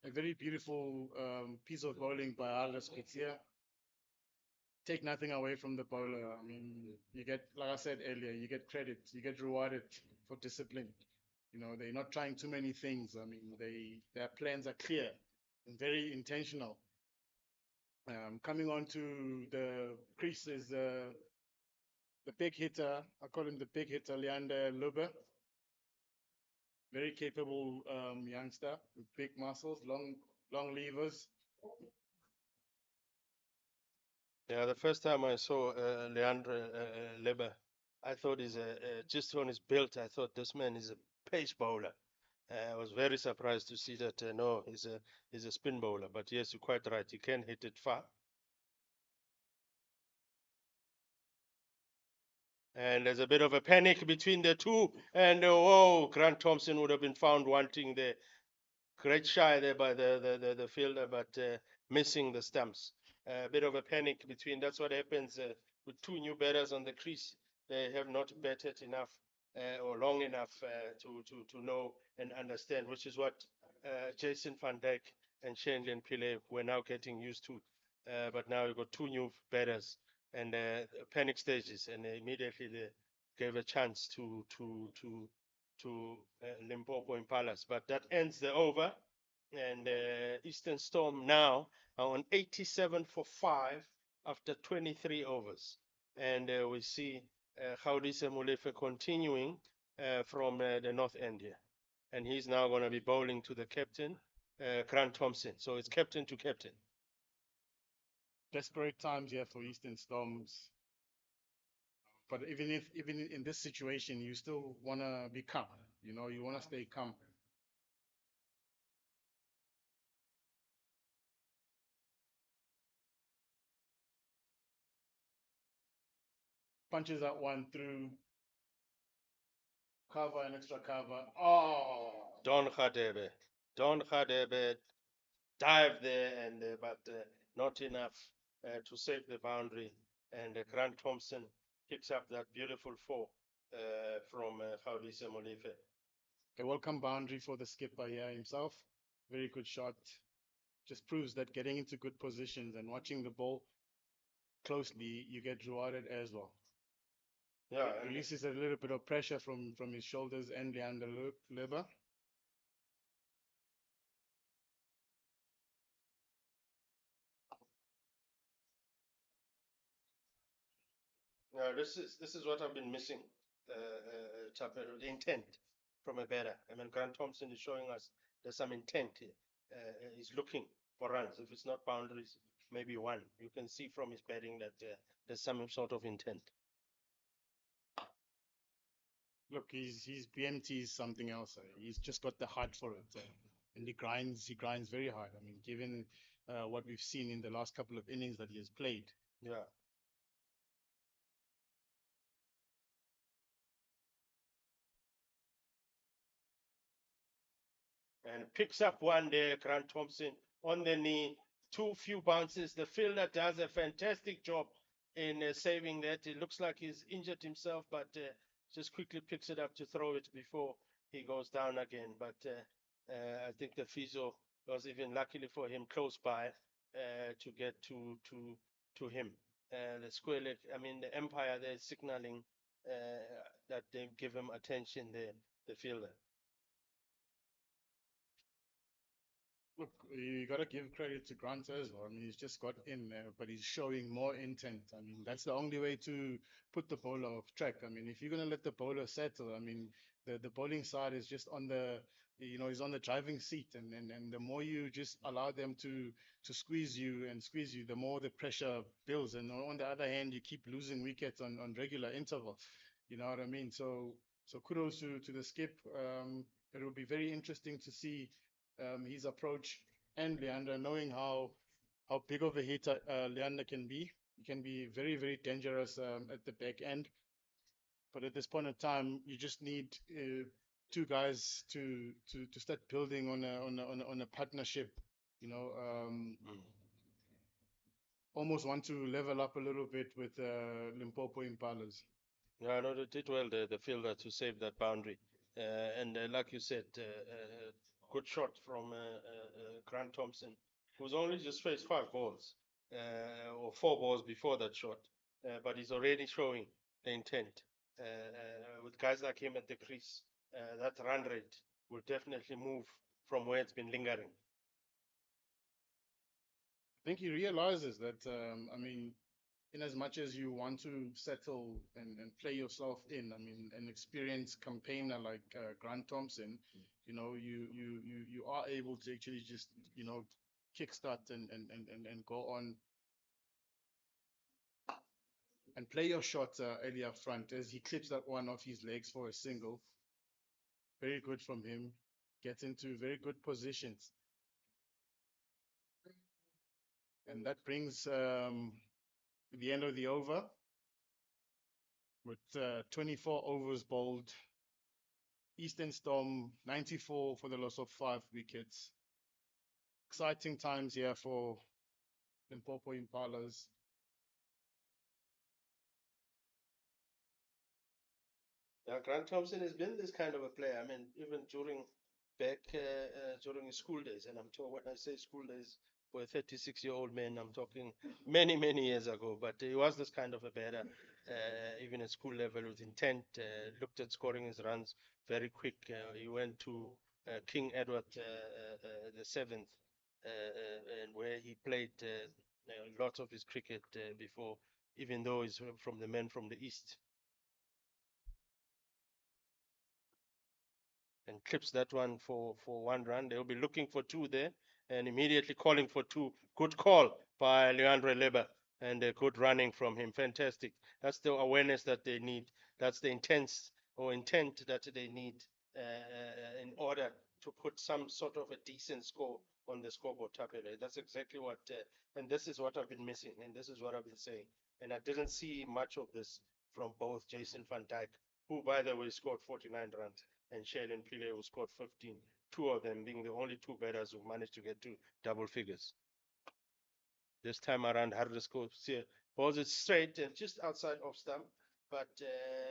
a very beautiful piece of bowling by Harris Coetzee. Take nothing away from the bowler. I mean, you get, like I said earlier, you get credit, you get rewarded for discipline. They're not trying too many things. I mean, their plans are clear and very intentional. Coming on to the crease is the big hitter. I call him the big hitter, Leander Lubbe. Very capable youngster with big muscles, long levers. Yeah, the first time I saw Leandre Leber, I thought he's just on his build, I thought this man is a pace bowler. I was very surprised to see that. No, he's a spin bowler. But yes, you're quite right. He can hit it far. And there's a bit of a panic between the two. And Grant Thompson would have been found wanting the great shy there by the fielder, but missing the stumps. A bit of a panic between. That's what happens with 2 new batters on the crease. They have not batted enough or long enough to know and understand, which is what Jason van Dijk and Shendlin Pillay were now getting used to. But now you've got 2 new batters and panic stages, and immediately they gave a chance to Limpopo Impalas. But that ends the over. And Eastern Storm now are on 87 for 5 after 23 overs. And we see Gaudisa Molefe continuing from the North End here. And he's now going to be bowling to the captain, Grant Thompson. So it's captain to captain. Desperate times here for Eastern Storms. But even in this situation, you still want to be calm. You know, you want to stay calm. Punches that one through, cover and extra cover. Oh, Don Khadebe. Don Khadebe dived there, and but not enough to save the boundary. And Grant Thompson picks up that beautiful four from Gaudisa Molefe. a welcome boundary for the skipper here himself. Very good shot. Just proves that getting into good positions and watching the ball closely, you get rewarded as well. Yeah, Releases a little bit of pressure from his shoulders and the under liver. this is what I've been missing, the intent from a batter. I mean, Grant Thompson is showing us there's some intent here. He's looking for runs. If it's not boundaries, maybe one. You can see from his batting that there's some sort of intent. Look, his BMT is something else. He's just got the heart for it, and he grinds very hard. I mean, given what we've seen in the last couple of innings that he has played. Yeah. And picks up one there, Grant Thompson on the knee, too few bounces. The fielder does a fantastic job in saving that. It looks like he's injured himself, but just quickly picks it up to throw it before he goes down again. But I think the physio was even luckily for him close by to get to him. The square leg, I mean, the umpire there signaling that they give him attention there, the fielder. Look, you got to give credit to Grant as well. I mean, he's just got in there, but he's showing more intent. I mean, that's the only way to put the bowler off track. I mean, if you're going to let the bowler settle, I mean, the bowling side is just on the, you know, he's on the driving seat. And the more you just allow them to squeeze you and squeeze you, the more the pressure builds. And on the other hand, you keep losing wickets on regular interval. You know what I mean? So kudos to the skip. It will be very interesting to see his approach and Leander, knowing how big of a hitter Leander can be. He can be very, very dangerous at the back end. But at this point in time, you just need two guys to start building on a partnership. You know, almost want to level up a little bit with Limpopo Impalas. Yeah, no, they did well, the fielder, to save that boundary. And like you said, good shot from Grant Thompson, who's only just faced 5 balls or 4 balls before that shot, but he's already showing the intent. With guys like him at the crease, that run rate will definitely move from where it's been lingering. I think he realizes that, I mean, in as much as you want to settle and play yourself in, I mean, an experienced campaigner like Grant Thompson, you know, you are able to actually just, you know, kickstart and go on and play your shot early up front as he clips that one off his legs for a single. Very good from him. Gets into very good positions. And that brings the end of the over with 24 overs bowled. Eastern Storm 94 for the loss of 5 wickets. Exciting times here for Limpopo Impalas. Yeah, Grant Thompson has been this kind of a player. I mean, even during his school days, and I'm talking, when I say school days, for a 36-year-old man, I'm talking many, many years ago. But he was this kind of a batter, even at school level, with intent. Looked at scoring his runs very quick. He went to King Edward the Seventh, and where he played a lot of his cricket before, even though he's from the men from the east. And clips that one for 1 run. They'll be looking for 2 there and immediately calling for 2. Good call by Leandre Leber and a good running from him. Fantastic. That's the awareness that they need. That's the intent that they need in order to put some sort of a decent score on the scoreboard, Tapele. That's exactly what, and this is what I've been missing, and this is what I've been saying. And I didn't see much of this from both Jason van Dijk, who, by the way, scored 49 runs, and Shaylin Pillay, who scored 15. 2 of them being the only 2 batters who managed to get to double figures. This time around, Harris balls it straight and just outside off stump, but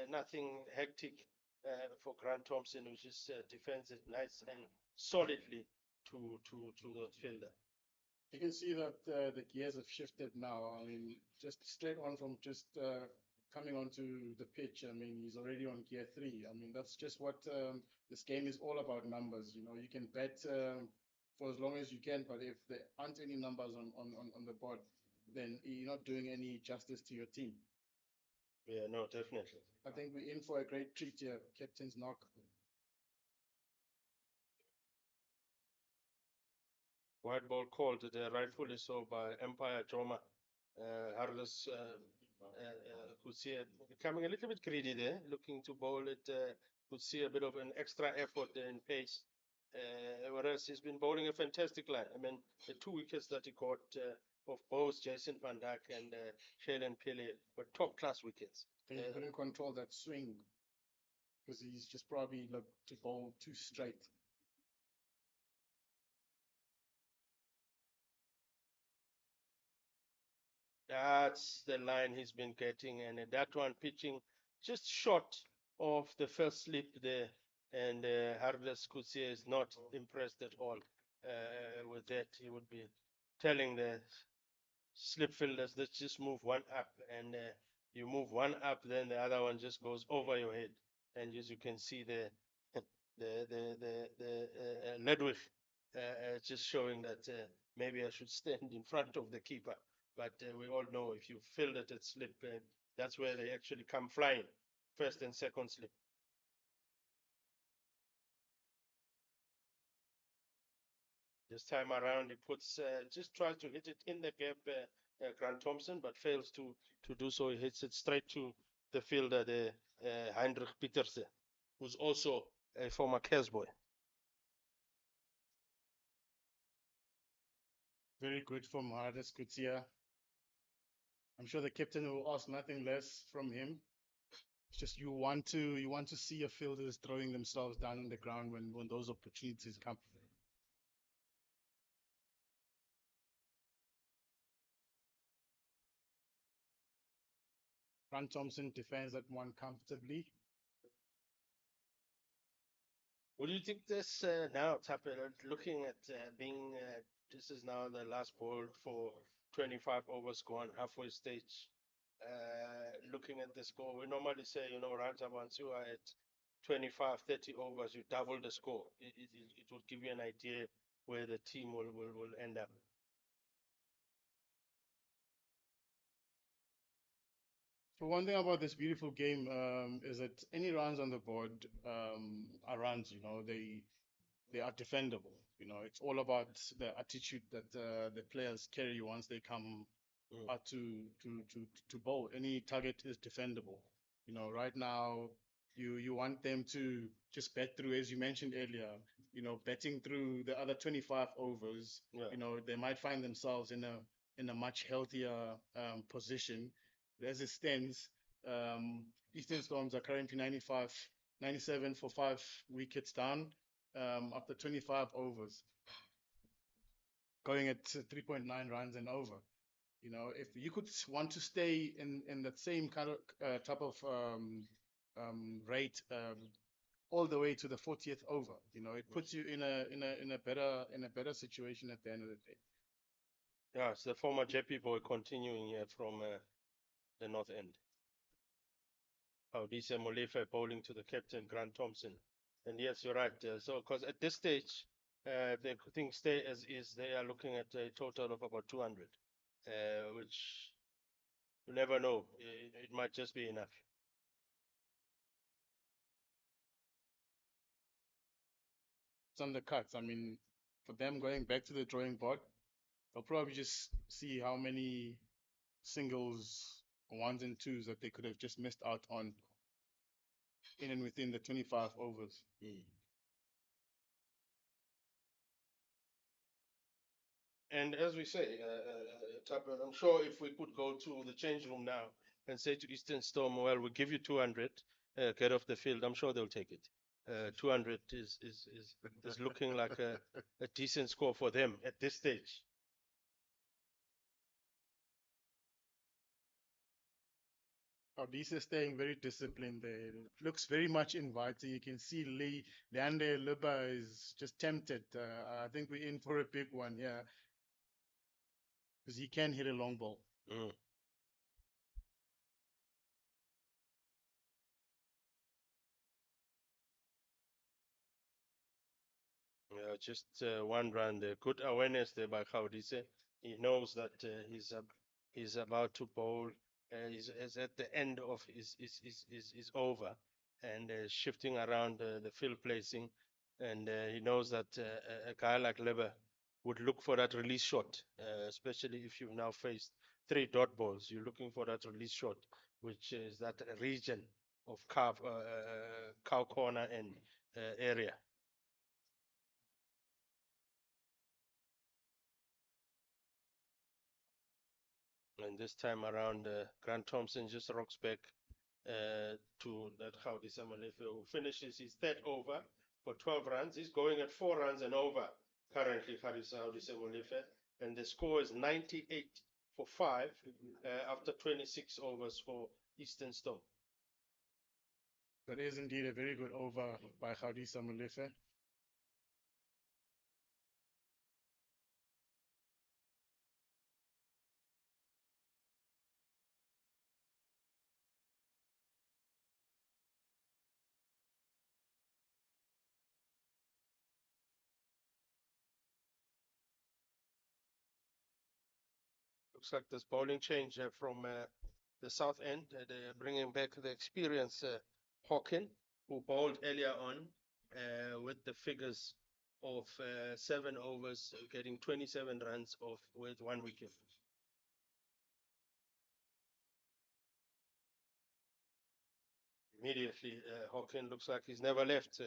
nothing hectic for Grant Thompson, who just defends it nice and solidly to the fielder. You can see that the gears have shifted now. I mean, just straight on from just coming onto the pitch. I mean, he's already on gear 3. I mean, that's just what this game is all about, numbers. You know, you can bet for as long as you can, but if there aren't any numbers on the board, then you're not doing any justice to your team. Yeah, no, definitely. I think we're in for a great treat here. Captain's knock. White ball called, rightfully so, by Empire Joma. Harris could see it becoming a little bit greedy there, looking to bowl it. Could see a bit of an extra effort there in pace. Whereas he's been bowling a fantastic line. I mean, the 2 wickets that he caught of both Jason van Dijk and Shaylin Pillay were top class wickets. He couldn't control that swing because he's just probably looked to bowl too straight. That's the line he's been getting, and that one pitching just short of the first slip there. And Harles Kutsia is not impressed at all with that. He would be telling the slip fielders, let's just move 1 up, and you move 1 up, then the other one just goes over your head. And as you can see the Ledwith just showing that maybe I should stand in front of the keeper. But we all know if you field it at slip, that's where they actually come flying, first and second slip. This time around, he puts just tries to hit it in the gap, Grant Thompson, but fails to do so. He hits it straight to the fielder, the Heinrich Pieterse, who's also a former Kes boy. Very good from Harris Kutsia. I'm sure the captain will ask nothing less from him. It's just you want to see your fielders throwing themselves down on the ground when those opportunities come. Grant Thompson defends that one comfortably. What do you think this now, Tapper, looking at being, this is now the last ball for 25 overs gone, halfway stage. Looking at the score, we normally say, Ranta, once you are at 25, 30 overs, you double the score. It would give you an idea where the team will end up. So one thing about this beautiful game is that any runs on the board are runs. They are defendable. It's all about the attitude that the players carry once they come out to bowl. Any target is defendable. Right now you want them to just bet through, as you mentioned earlier. Betting through the other 25 overs. Yeah. They might find themselves in a much healthier position. As it stands, Eastern Storms are currently 97 for 5 wickets down after 25 overs, going at 3.9 runs and over. If you could want to stay in that same kind of type of rate all the way to the 40th over, it puts you in a better situation at the end of the day. Yeah, it's the former JP boy continuing here from the North End. Audise Molefe bowling to the captain, Grant Thompson. And yes, you're right. So, because at this stage, the things stay as is, they are looking at a total of about 200, which you never know. It might just be enough. It's on the cuts. I mean, for them going back to the drawing board, they'll probably just see how many singles, ones and twos that they could have just missed out on in and within the 25 overs. And as we say, Tapan, I'm sure if we could go to the change room now and say to Eastern Storm, well, we'll give you 200, get off the field, I'm sure they'll take it. 200 is looking like a decent score for them at this stage. This is staying very disciplined there. It looks very much inviting. You can see Leander Liba is just tempted. I think we're in for a big one, yeah, because he can hit a long ball. Mm. Yeah, just one run there. Good awareness there by Kaudise. He knows that he's about to bowl. He's at the end of his over, and shifting around the field placing, and he knows that a guy like Leber would look for that release shot, especially if you've now faced three dot balls. You're looking for that release shot, which is that region of cow corner and area. And this time around, Grant Thompson just rocks back to that Gaudi Samalefe, who finishes his third over for 12 runs. He's going at 4 runs and over currently, Gaudi Samalefe. And the score is 98 for 5 after 26 overs for Eastern Storm. That is indeed a very good over by Gaudisa Molefe. Looks like this bowling change from the south end. They're bringing back the experienced Hawken, who bowled earlier on with the figures of 7 overs, getting 27 runs off with 1 wicket. Immediately, Hawken looks like he's never left.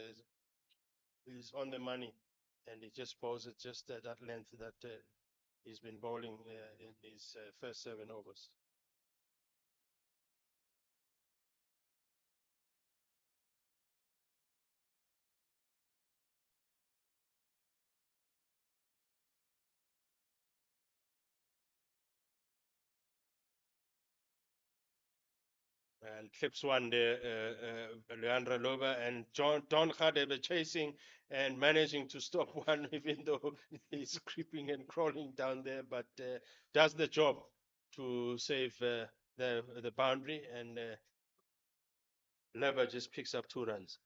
He's on the money, and he just bowls it just that length that he's been bowling in his first 7 overs. And clips one there, Leandra Loba and Don Khadebe chasing and managing to stop one, even though he's creeping and crawling down there, but does the job to save the boundary, and Loba just picks up 2 runs.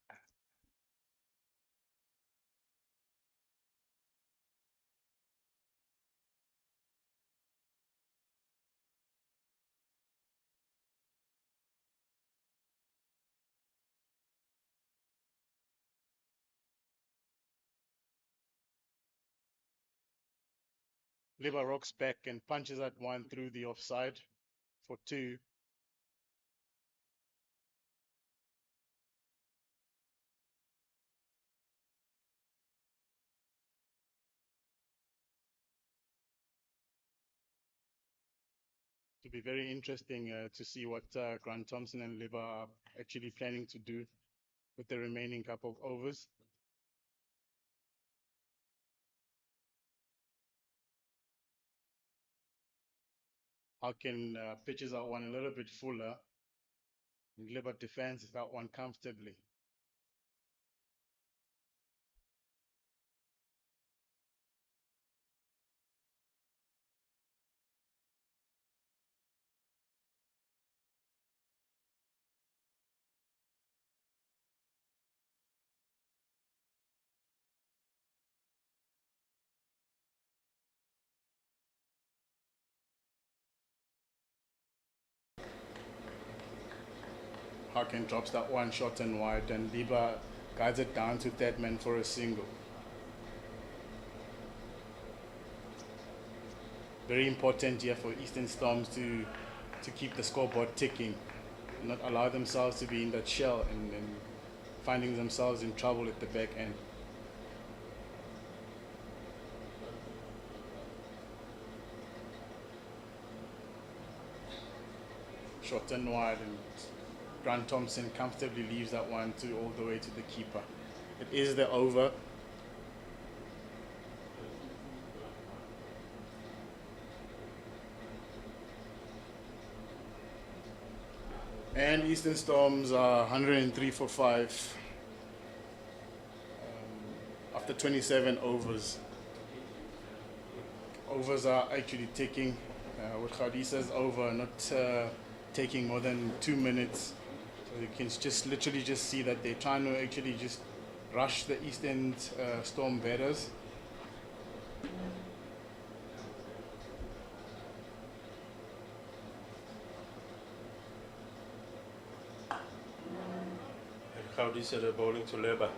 Liba rocks back and punches that one through the offside for 2. To be very interesting to see what Grant Thompson and Liba are actually planning to do with the remaining couple of overs. Hawken pitches that one a little bit fuller, and Liba defends that one comfortably. Haken drops that one shot and wide, and Liba guides it down to third man for a single. Very important here for Eastern Storms to keep the scoreboard ticking, not allow themselves to be in that shell and finding themselves in trouble at the back end. Short and wide, and Grant Thompson comfortably leaves that one to all the way to the keeper. It is the over. And Eastern Storms are 103 for 5 after 27 overs. Overs are actually ticking. With Khadisa's over not taking more than 2 minutes. So you can just literally just see that they're trying to actually just rush the Eastern Storm batters. Khawdisa the bowling to Leba.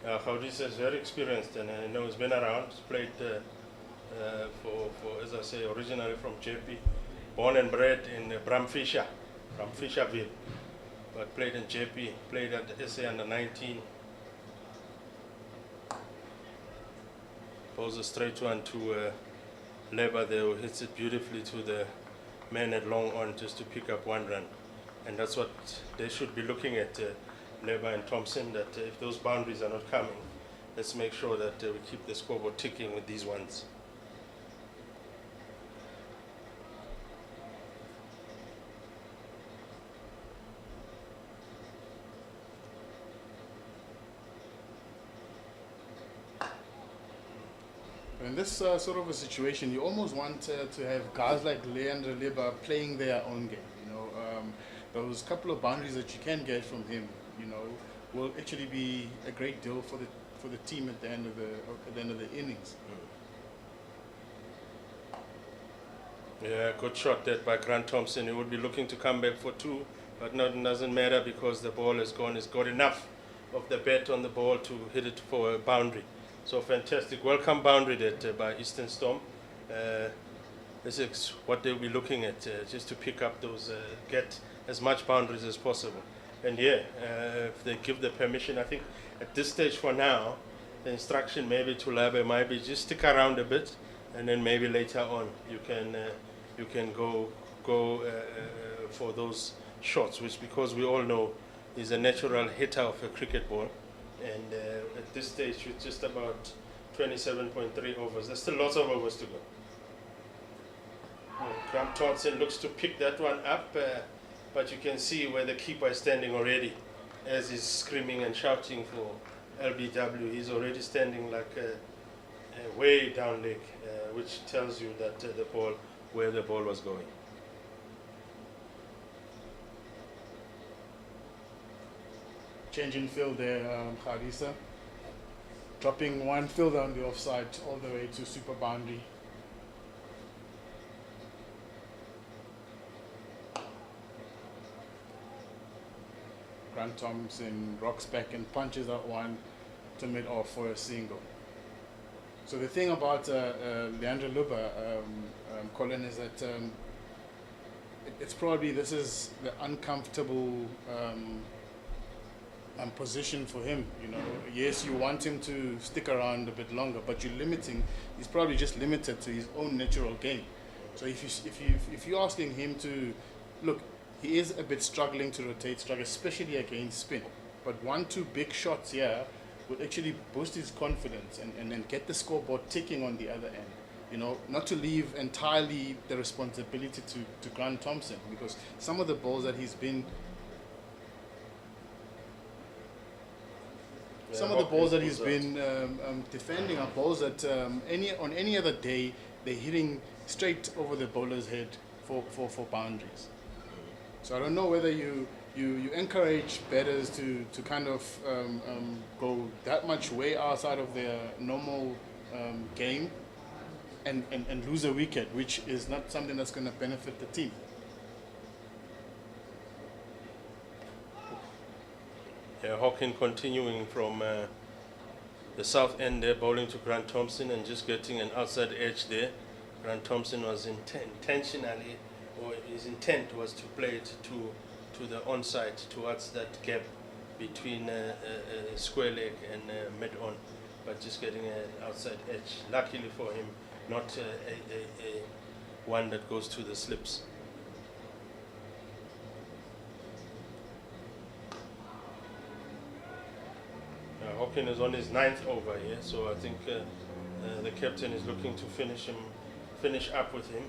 Khawdisa is very experienced, and I know he's been around. He's played for, as I say, originally from JP, born and bred in Bramfisher, from Fisherville, but played in JP, played at the SA under 19. Bowls a straight one to Leba there, who hits it beautifully to the man at long on just to pick up 1 run. And that's what they should be looking at, Leba and Thompson, that if those boundaries are not coming, let's make sure that we keep the scoreboard ticking with these ones. In this sort of a situation, you almost want to have guys like Leandro Leba playing their own game. You know, those couple of boundaries that you can get from him, you know, will actually be a great deal for the team at the end of the innings. Yeah, good shot that by Grant Thompson. He would be looking to come back for 2, but no, it doesn't matter because the ball is gone. He's got enough of the bat on the ball to hit it for a boundary. So fantastic, welcome boundary that by Eastern Storm. This is what they'll be looking at, just to pick up those, get as much boundaries as possible. And yeah, if they give the permission, I think at this stage for now, the instruction maybe to Labe might be just stick around a bit, and then maybe later on you can go for those shots, which, because we all know, is a natural hitter of a cricket ball. And at this stage, with just about 27.3 overs, there's still lots of overs to go. Grant Thompson looks to pick that one up, but you can see where the keeper is standing already, as he's screaming and shouting for LBW. He's already standing like way down leg, which tells you that where the ball was going. Change in field there, Khadisa. Dropping 1 fielder on the offside all the way to super boundary. Grant Thompson rocks back and punches that one to mid-off for a single. So the thing about Leandro Luba, Colin, is that it's probably, this is the uncomfortable position for him. You know, yes, you want him to stick around a bit longer, but you're limiting. He's probably just limited to his own natural game. So if you're asking him to look, he is a bit struggling to rotate, especially against spin. But 1-2 big shots here would actually boost his confidence and then get the scoreboard ticking on the other end. You know, not to leave entirely the responsibility to Grant Thompson, because some of the balls that he's been defending are balls that on any other day they're hitting straight over the bowler's head for boundaries. So I don't know whether you encourage batters to kind of go that much way outside of their normal game and lose a wicket, which is not something that's going to benefit the team. Hawking continuing from the south end there, bowling to Grant Thompson and just getting an outside edge there. Grant Thompson was intentionally, or his intent was to play it to the onside, towards that gap between square leg and mid-on, but just getting an outside edge. Luckily for him, not a one that goes to the slips. Hawking is on his 9th over here, so I think the captain is looking to finish up with him,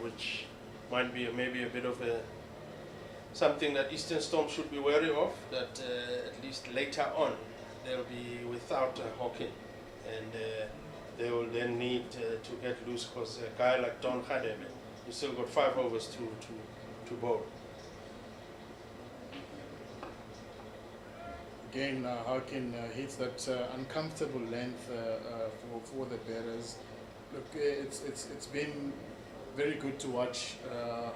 which might be maybe a bit of something that Eastern Storm should be wary of. That at least later on they'll be without Hawking, and they will then need to get loose, because a guy like Don Khadebe, you still got 5 overs to bowl. Again, Hawking hits that uncomfortable length for the batters. Look, it's been very good to watch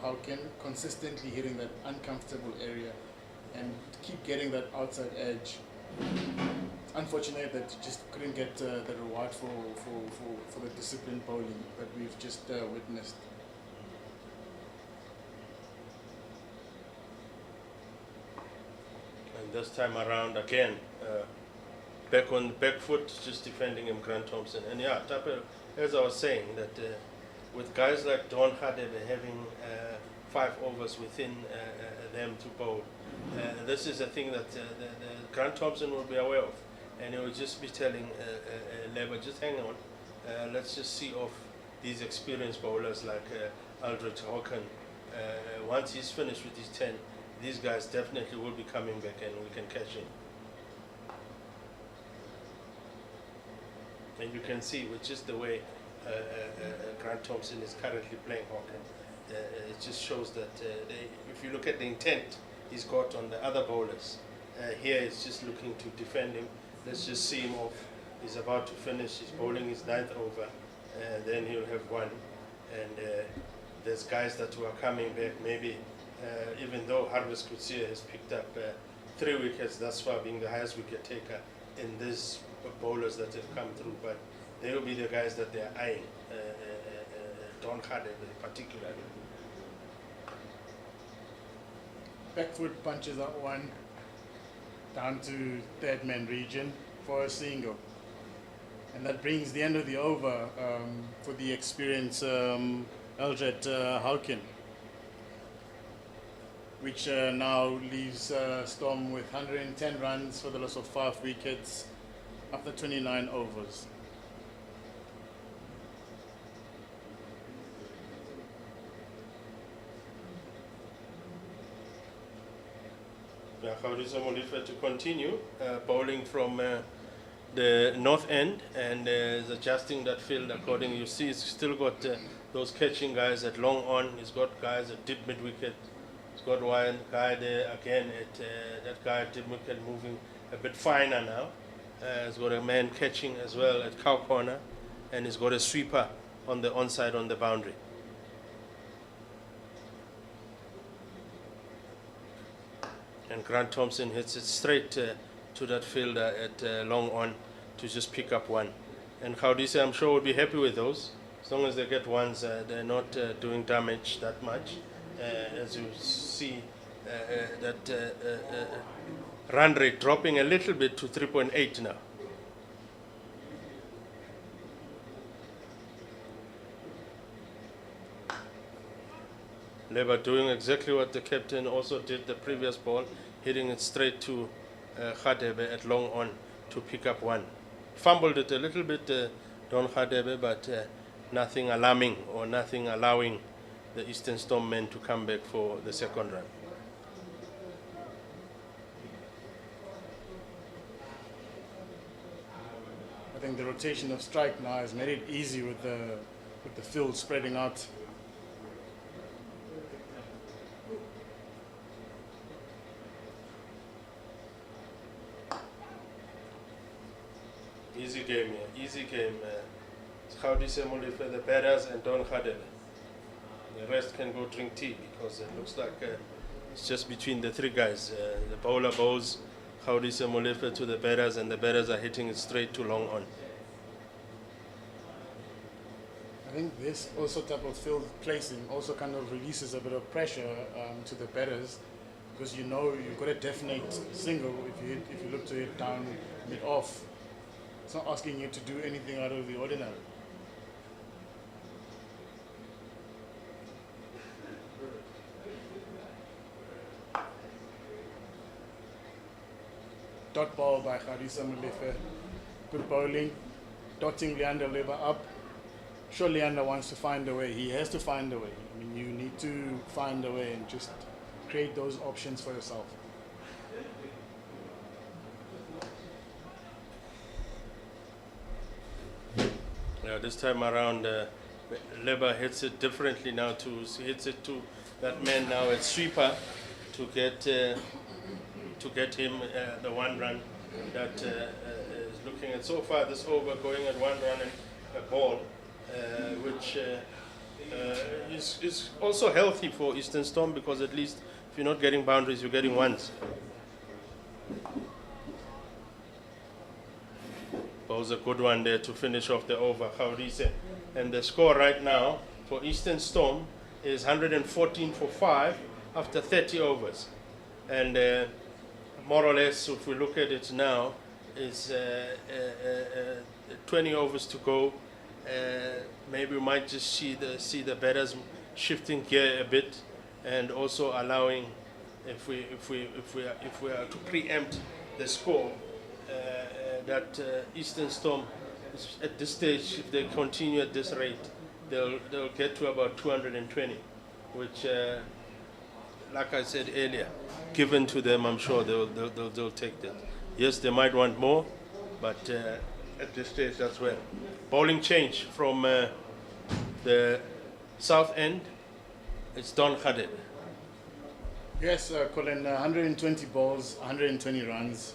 Hawking consistently hitting that uncomfortable area and keep getting that outside edge. Unfortunate that he just couldn't get the reward for the disciplined bowling that we've just witnessed. And this time around again, back on the back foot, just defending him, Grant Thompson. And yeah, Tapel, as I was saying, that with guys like Don Khadebe having 5 overs within them to bowl, this is a thing that the Grant Thompson will be aware of, and he will just be telling Labour, just hang on, let's just see off these experienced bowlers like Aldrich Hawken. Once he's finished with his 10, these guys definitely will be coming back and we can catch him. And you can see with just the way Grant Thompson is currently playing Hawken, it just shows that if you look at the intent he's got on the other bowlers, here he's just looking to defend him. Let's just see him off. He's about to finish, he's bowling his 9th over, then he'll have 1. And there's guys that were coming back, maybe even though Harvest Kutsia has picked up 3 wickets thus far, being the highest wicket taker in these bowlers that have come through, but they will be the guys that they're eyeing, Don Khadebe particularly. Back foot punches that one down to third man region for a single. And that brings the end of the over for the experienced Eldred Hawken, which now leaves Storm with 110 runs for the loss of 5 wickets after 29 overs. Gaudisa Molife to continue bowling from the north end, and is adjusting that field according. You see, he's still got those catching guys at long on. He's got guys at deep mid wicket. He's got one guy there again at that guy at deep wicket, moving a bit finer now. He's got a man catching as well at cow corner, and he's got a sweeper on the onside on the boundary. And Grant Thompson hits it straight to that fielder at long on to just pick up 1. And Gaudisa, I'm sure, will be happy with those. As long as they get ones, they're not doing damage that much. As you see, that run rate dropping a little bit to 3.8 now. Labour doing exactly what the captain also did the previous ball, hitting it straight to Khadebe at long on to pick up 1. Fumbled it a little bit, Don Khadebe, but nothing alarming or nothing allowing the Eastern Storm men to come back for the 2nd run. I think the rotation of strike now has made it easy with the field spreading out. Easy game here, easy game. Gaudisa Molife, the batters, and Don Khadebe. The rest can go drink tea, because it looks like it's just between the 3 guys. The bowler bowls, Gaudise Molefe to the batters, and the batters are hitting it straight to long on. I think this also type of field placing also kind of releases a bit of pressure to the batters, because you know you've got a definite single if you look to it down mid off. It's not asking you to do anything out of the ordinary. Dot ball by Gaudise Molefe. Good bowling. Dotting Leander Leber up. Sure, Leander wants to find a way. He has to find a way. I mean, you need to find a way and just create those options for yourself. Yeah, this time around, Leber hits it differently now. Hits it to that man now at sweeper to get him the 1 run that is looking at so far this over, going at 1 run and a ball, which is also healthy for Eastern Storm, because at least if you're not getting boundaries, you're getting ones. Bowls a good one there to finish off the over, Gaudise. And the score right now for Eastern Storm is 114 for 5 after 30 overs. And more or less, if we look at it now, is 20 overs to go. Maybe we might just see the batters shifting gear a bit, and also allowing, if we are to preempt the score, that Eastern Storm at this stage, if they continue at this rate, they'll get to about 220, which, like I said earlier, given to them, I'm sure they'll take that. Yes, they might want more, but at this stage, that's well. Bowling change from the south end. It's Don Khadebe. Yes, Colin, 120 balls, 120 runs.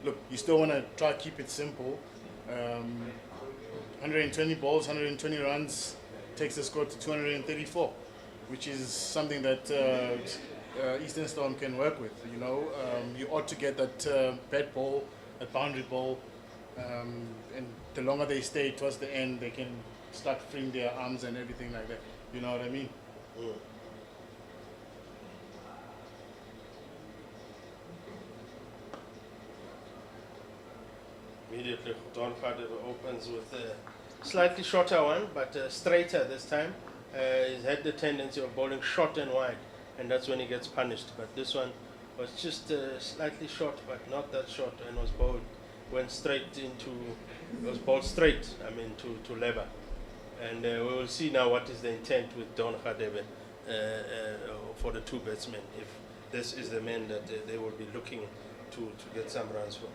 Look, you still want to try to keep it simple. 120 balls, 120 runs takes the score to 234, which is something that Eastern Storm can work with. You know, you ought to get that bad ball, that boundary ball, and the longer they stay towards the end, they can start freeing their arms and everything like that. You know what I mean? Mm. Immediately, Don Khadebe opens with a slightly shorter one, but straighter this time. He's had the tendency of bowling short and wide, and that's when he gets punished. But this one was just slightly short, but not that short, and went straight into, was bowled straight, I mean, to Leber. And we will see now what is the intent with Don Khadebe for the 2 batsmen, if this is the man that they will be looking to get some runs for.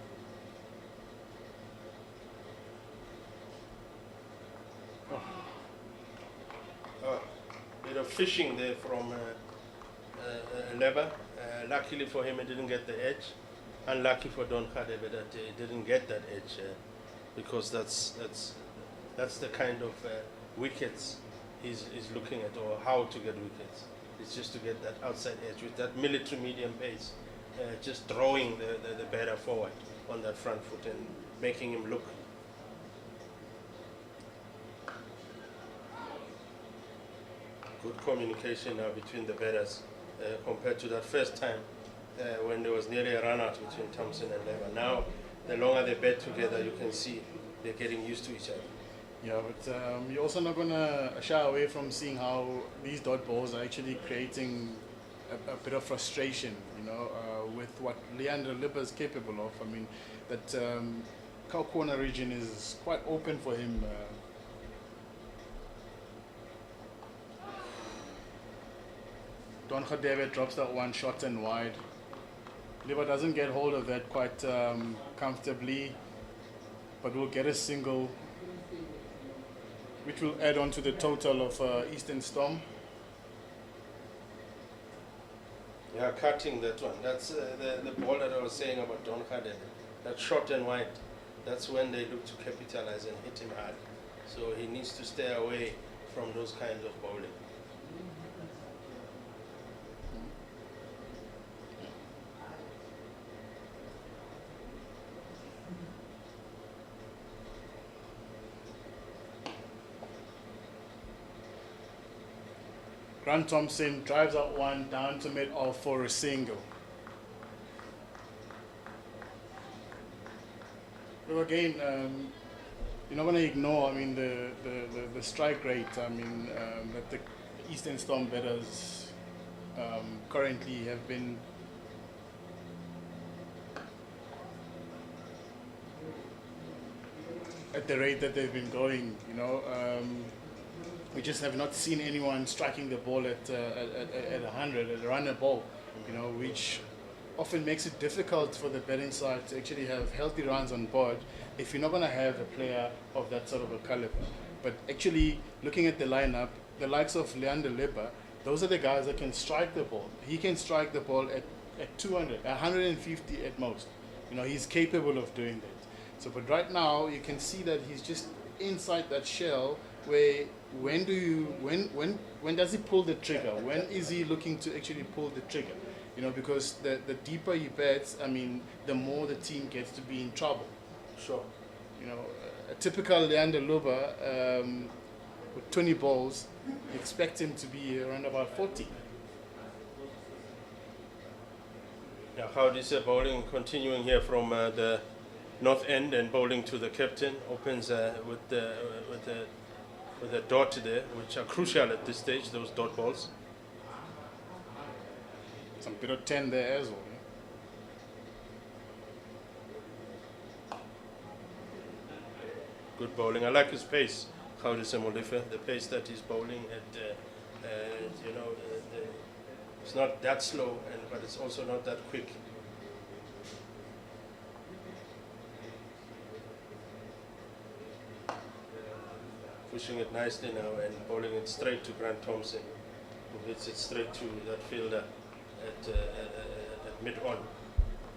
Bit of fishing there from Leber. Luckily for him, he didn't get the edge. Unlucky for Don Khadebe that he didn't get that edge, because that's the kind of wickets he's looking at, or how to get wickets. It's just to get that outside edge with that military medium pace, just drawing the batter forward on that front foot and making him look. Good communication now between the batters compared to that first time when there was nearly a run out between Thompson and Leber. Now, the longer they bat together, you can see they're getting used to each other. Yeah, but you're also not going to shy away from seeing how these dot balls are actually creating a bit of frustration, you know, with what Leander Leber is capable of. I mean, that cow corner region is quite open for him. Don Khadebe drops that one short and wide. Leber doesn't get hold of that quite comfortably, but will get a single, which will add on to the total of Eastern Storm. Yeah, cutting that one. That's the ball that I was saying about Don Khadebe. That short and wide, that's when they look to capitalize and hit him hard. So he needs to stay away from those kinds of bowling. Grant Thompson drives out one down to mid off for a single. So again, you're not going to ignore, I mean, the strike rate, I mean, that the Eastern Storm batters currently have been at the rate that they've been going, you know. We just have not seen anyone striking the ball at 100, at a runner ball, you know, which often makes it difficult for the batting side to actually have healthy runs on board if you're not going to have a player of that sort of a caliber. But actually, looking at the lineup, the likes of Leander Lipper, those are the guys that can strike the ball. He can strike the ball at 200, 150 at most. You know, he's capable of doing that. So, but right now, you can see that he's just inside that shell where when does he pull the trigger? When is he looking to actually pull the trigger? You know, because the deeper he bats, I mean, the more the team gets to be in trouble. Sure. You know, a typical Leander Luba with 20 balls, you expect him to be around about 40. Now, how is bowling continuing here from the north end and bowling to the captain? Opens with the dot there, which are crucial at this stage, those dot balls. Some bit of 10 there as well. Good bowling. I like his pace, Khaudisa Molife, the pace that he's bowling at, you know, it's not that slow, but it's also not that quick. Pushing it nicely now and bowling it straight to Grant Thompson, who hits it straight to that fielder at mid-on.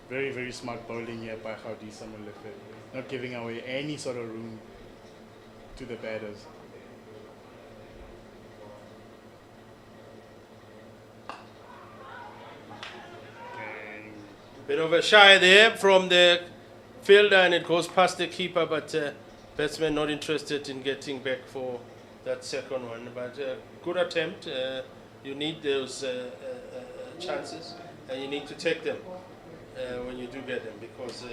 Very, very smart bowling here by Khaudisa Molife, not giving away any sort of room to the batters. Bit of a shy there from the fielder, and it goes past the keeper, but batsman not interested in getting back for that second one. But good attempt. You need those chances, and you need to take them when you do get them, because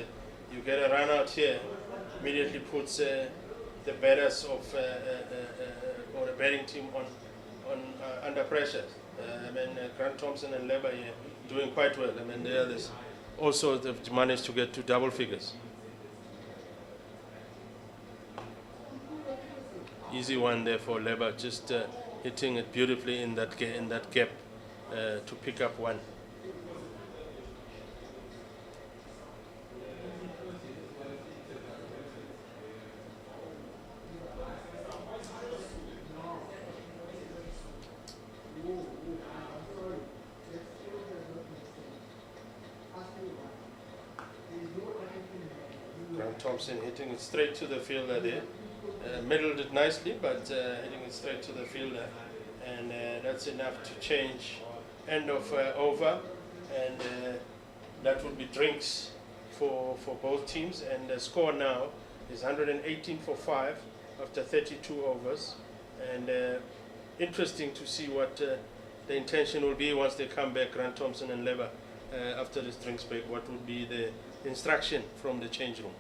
you get a run out here, immediately puts the batters of or the batting team on under pressure. I mean, Grant Thompson and Leber here doing quite well. I mean, the others also they've managed to get to double figures. Easy one there for Leber, just hitting it beautifully in that gap to pick up one. Grant Thompson hitting it straight to the fielder there. Middled it nicely, but hitting it straight to the fielder, and that's enough to change end of over, and that would be drinks for both teams. And the score now is 118 for 5 after 32 overs, and interesting to see what the intention will be once they come back, Grant Thompson and Leber, after this drinks break. What would be the instruction from the change room?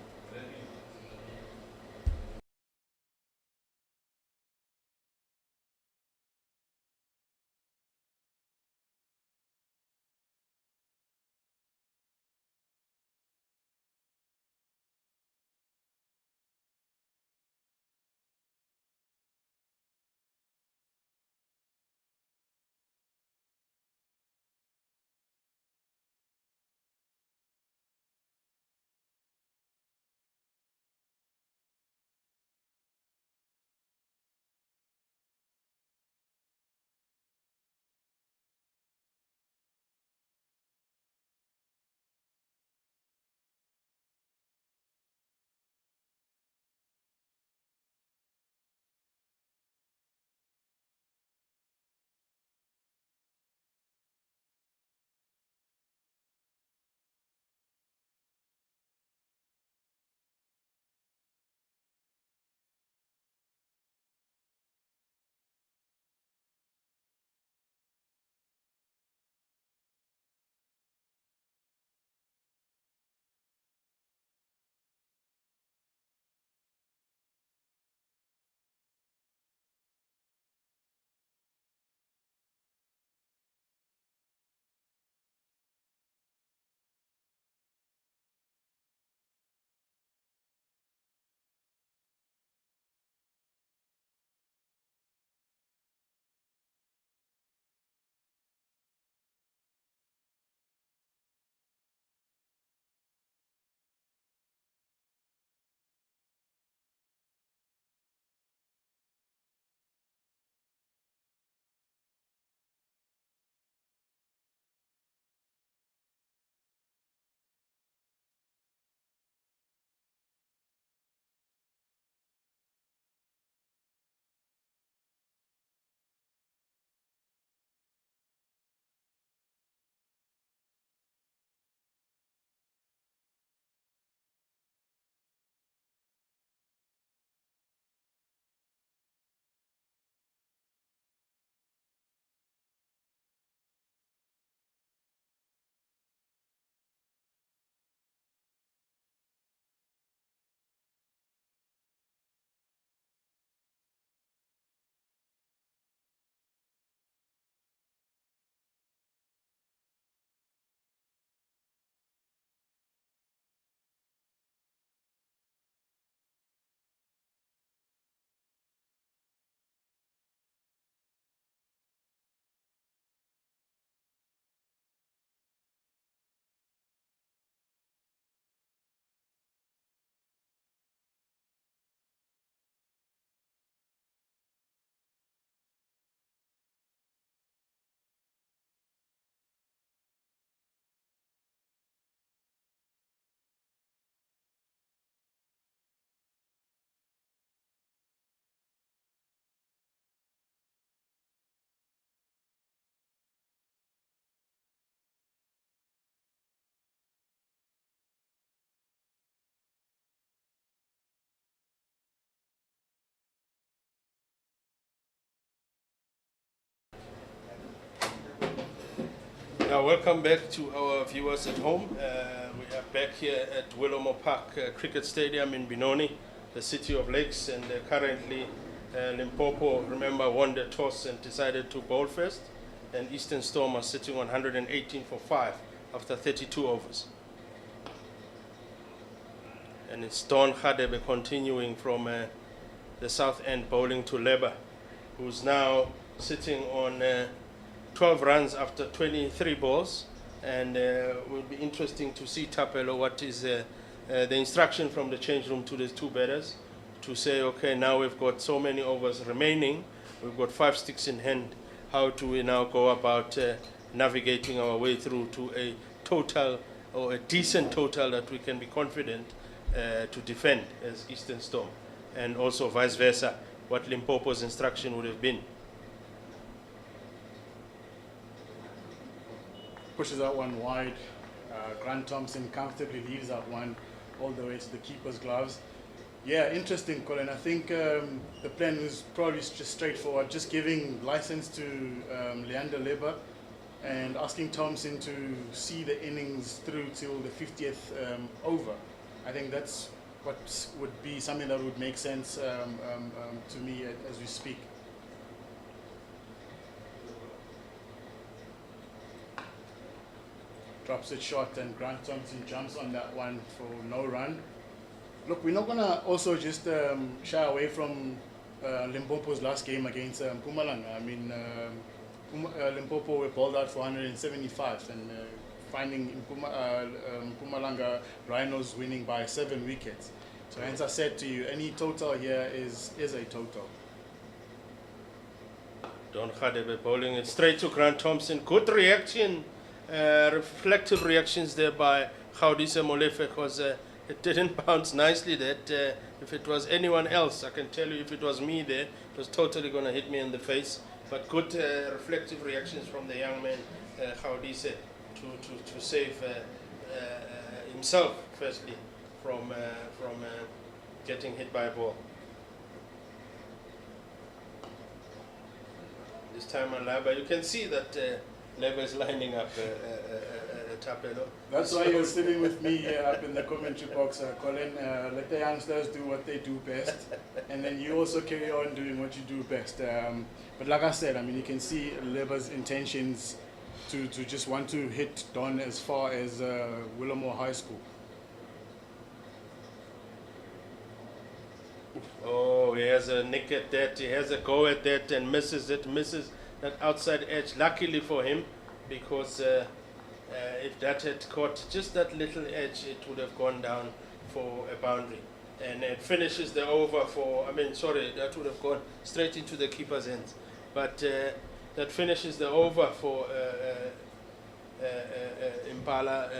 Yeah, welcome back to our viewers at home. We are back here at Willowmoore Park Cricket Stadium in Benoni, the city of lakes, and currently Limpopo, remember, won the toss and decided to bowl first, and Eastern Storm are sitting on 118 for 5 after 32 overs. And it's Don Khadebe continuing from the south end bowling to Leba, who's now sitting on 12 runs after 23 balls, and will be interesting to see, Tapelo, what is the instruction from the change room to the two batters to say, okay, now we've got so many overs remaining, we've got 5 sticks in hand, how do we now go about navigating our way through to a total or a decent total that we can be confident to defend as Eastern Storm, and also vice versa, what Limpopo's instruction would have been. Pushes that one wide. Grant Thompson comfortably leaves that one all the way to the keeper's gloves. Yeah, interesting, Colin. I think the plan was probably just straightforward, just giving license to Leander Leba and asking Thompson to see the innings through till the 50th over. I think that's what would be something that would make sense to me as we speak. Drops it short, and Grant Thompson jumps on that one for no run. Look, we're not going to also just shy away from Limpopo's last game against Mpumalanga. I mean, Limpopo were bowled out for 175, and finding Mpumalanga Rhinos winning by 7 wickets. So hence I said to you, any total here is a total. Don Khadebe bowling it straight to Grant Thompson. Good reaction, reflective reactions there by Gaudisa Molefe, because it didn't bounce nicely. That if it was anyone else, I can tell you, if it was me there, it was totally going to hit me in the face. But good reflective reactions from the young man, Gaudisa, to save himself, firstly, from getting hit by a ball. This time on Laba, you can see that Laba is lining up Tapelo. That's why you're sitting with me here up in the commentary box, Colin. Let the youngsters do what they do best, and then you also carry on doing what you do best. But like I said, I mean, you can see Laba's intentions to just want to hit Don as far as Willowmoore High School. Oh, he has a nick at that, he has a go at that, and misses it, misses that outside edge. Luckily for him, because if that had caught just that little edge, it would have gone down for a boundary. And it finishes the over for, that would have gone straight into the keeper's hands. But that finishes the over for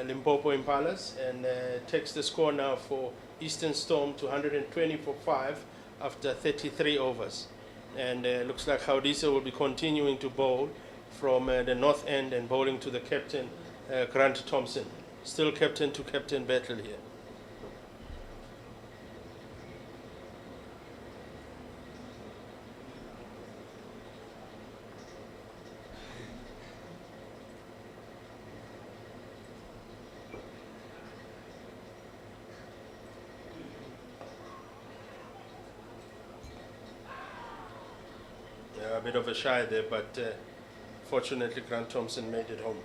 Limpopo Impalas, and takes the score now for Eastern Storm to 120 for 5 after 33 overs. And looks like Gaudisa will be continuing to bowl from the north end and bowling to the captain, Grant Thompson. Still captain to captain battle here. A bit of a shy there, but fortunately Grant Thompson made it home.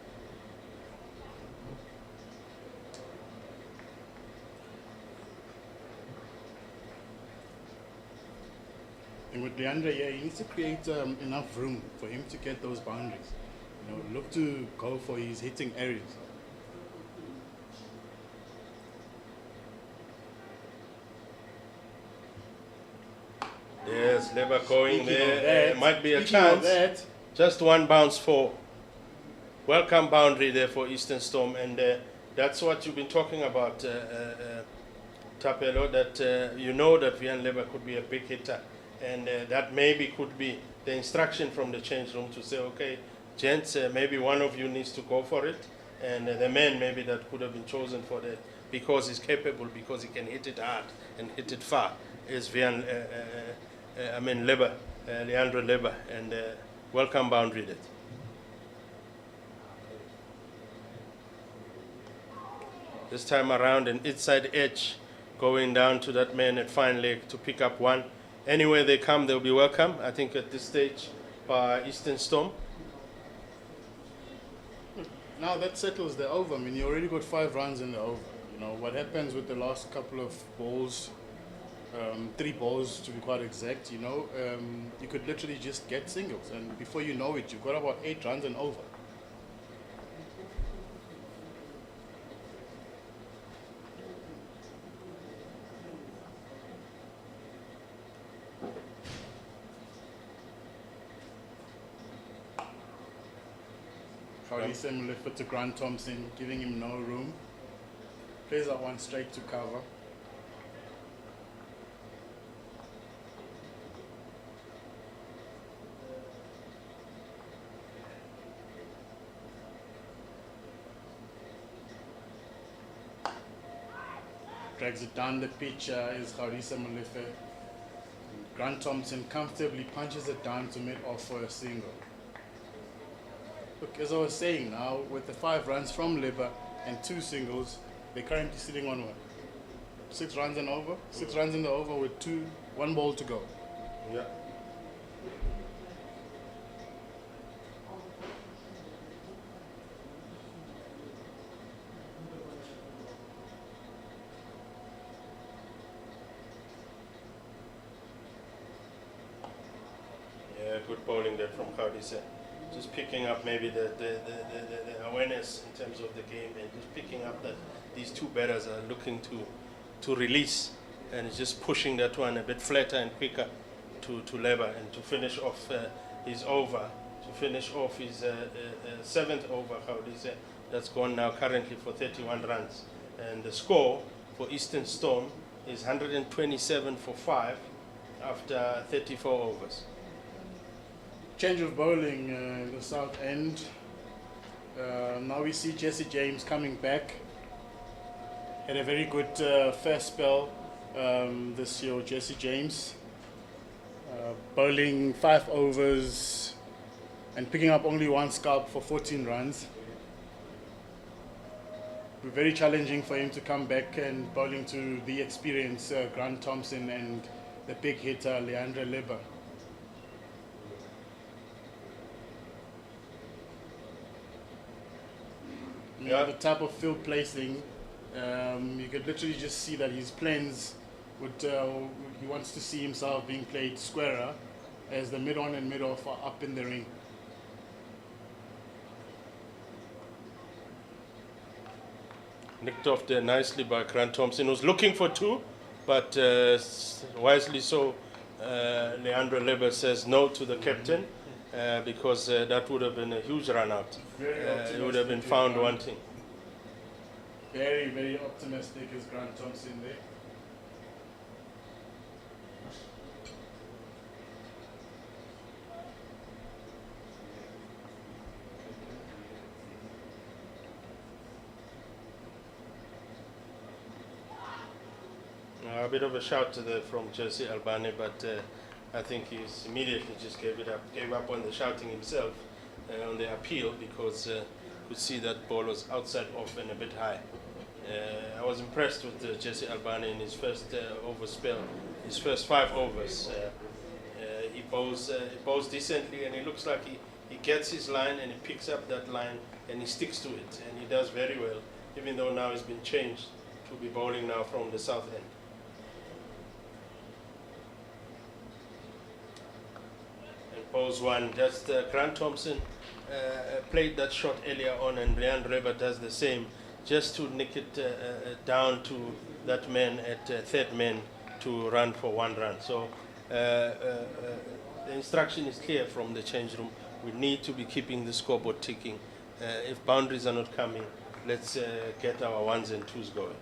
And with Leandra, yeah, he needs to create enough room for him to get those boundaries. You know, look to go for his hitting areas. Yes, Leba going Speaking there. Might be a chance. Just one bounce for. Welcome boundary there for Eastern Storm, and that's what you've been talking about, Tapelo, that you know that Vian Leba could be a big hitter, and that maybe could be the instruction from the change room to say, okay, gents, maybe one of you needs to go for it, and the man maybe that could have been chosen for that because he's capable, because he can hit it hard and hit it far, is Vian Leba, Leandro Leba, and welcome boundary that. This time around, an inside edge going down to that man at fine leg to pick up one. Anywhere they come, they'll be welcome. I think at this stage by Eastern Storm. Now that settles the over. I mean, you already got 5 runs in the over. You know, what happens with the last couple of balls, 3 balls to be quite exact, you know, you could literally just get singles. And before you know it, you've got about 8 runs and over. Similar to Grant Thompson, giving him no room. Plays that one straight to cover. Drags it down the pitch is Khaurisa Molefe. Grant Thompson comfortably punches it down to mid off for a single. Look, as I was saying now, with the 5 runs from Liba and 2 singles, they're currently sitting on what? 6 runs and over? 6 runs in the over with 1 ball to go. Yeah. Yeah, good bowling there from Khaurisa. Just picking up maybe the awareness in terms of the game, and just picking up that these 2 batters are looking to release, and just pushing that one a bit flatter and quicker to Leba, and to finish off his over, to finish off his 7th over. That's gone now currently for 31 runs, and the score for Eastern Storm is 127 for 5 after 34 overs. Change of bowling in the south end. Now we see Jesse James coming back. Had a very good first spell this year, Jesse James. Bowling 5 overs and picking up only 1 scalp for 14 runs. It was very challenging for him to come back and bowling to the experienced Grant Thompson and the big hitter Leandre Liba. Yeah, the type of field placing, you could literally just see that his plans would, he wants to see himself being played squarer as the mid-on and mid-off are up in the ring. Nicked off there nicely by Grant Thompson, who's looking for 2, but wisely so, Leandre Liba says no to the captain. Because that would have been a huge run out. It would have been found wanting. Very, very optimistic is Grant Thompson there. A bit of a shout from Jesse Albani, but I think he's immediately just gave up on the shouting himself, on the appeal, because you could see that ball was outside off and a bit high. I was impressed with Jesse Albani in his first over spell, his first 5 overs. He bowls decently, and it looks like he gets his line and he picks up that line and he sticks to it, and he does very well, even though now he's been changed to be bowling now from the south end. Bowls one. Just Grant Thompson played that shot earlier on, and Leandre Liba does the same, just to nick it down to that man at 3rd man to run for 1 run. So the instruction is clear from the change room. We need to be keeping the scoreboard ticking. If boundaries are not coming, let's get our 1s and 2s going.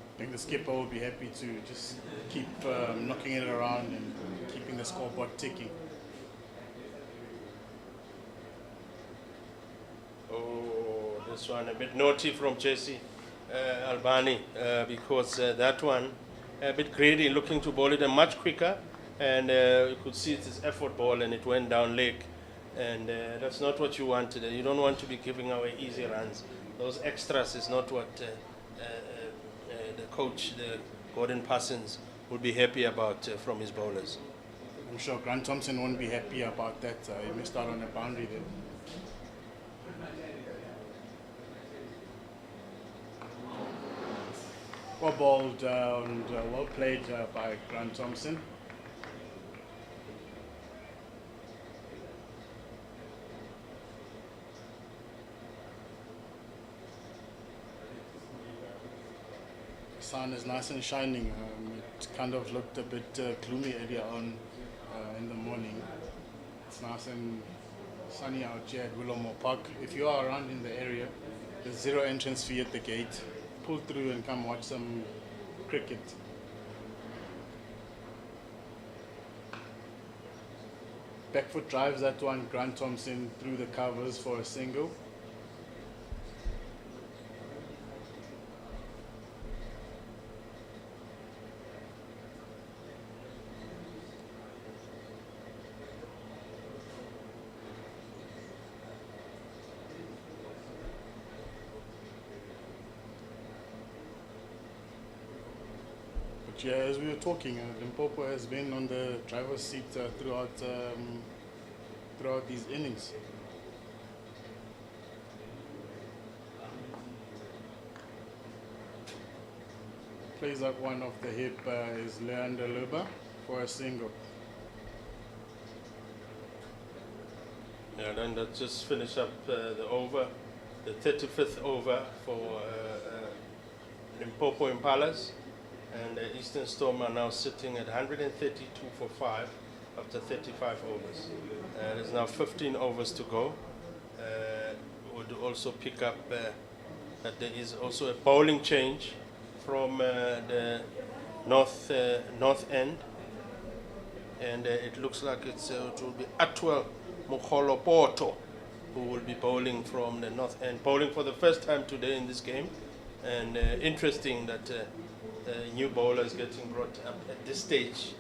I think the skipper will be happy to just keep knocking it around and keeping the scoreboard ticking. Oh, this one a bit naughty from Jesse Albani, because that one a bit greedy, looking to bowl it much quicker, and you could see it's his effort ball, and it went down leg, and that's not what you want today. You don't want to be giving away easy runs. Those extras is not what the coach, the Gordon Parsons, would be happy about from his bowlers. I'm sure Grant Thompson won't be happy about that. He missed out on a boundary there. Well bowled and well played by Grant Thompson. The sun is nice and shining. It kind of looked a bit gloomy earlier on in the morning. It's nice and sunny out here at Willowmoore Park. If you are around in the area, there's zero entrance fee at the gate. Pull through and come watch some cricket. Backfoot drives that one, Grant Thompson through the covers for a single. Yeah, as we were talking, Limpopo has been on the driver's seat throughout these innings. Plays out one off the hip is Leander Luba for a single. Yeah, then let's just finish up the over, the 35th over for Limpopo Impalas. And Eastern Storm are now sitting at 132 for 5 after 35 overs. There's now 15 overs to go. Would also pick up that there is also a bowling change from the north end, and it looks like it will be Atwell Mokgolopoto who will be bowling from the north end, bowling for the first time today in this game. And interesting that new bowlers getting brought up at this stage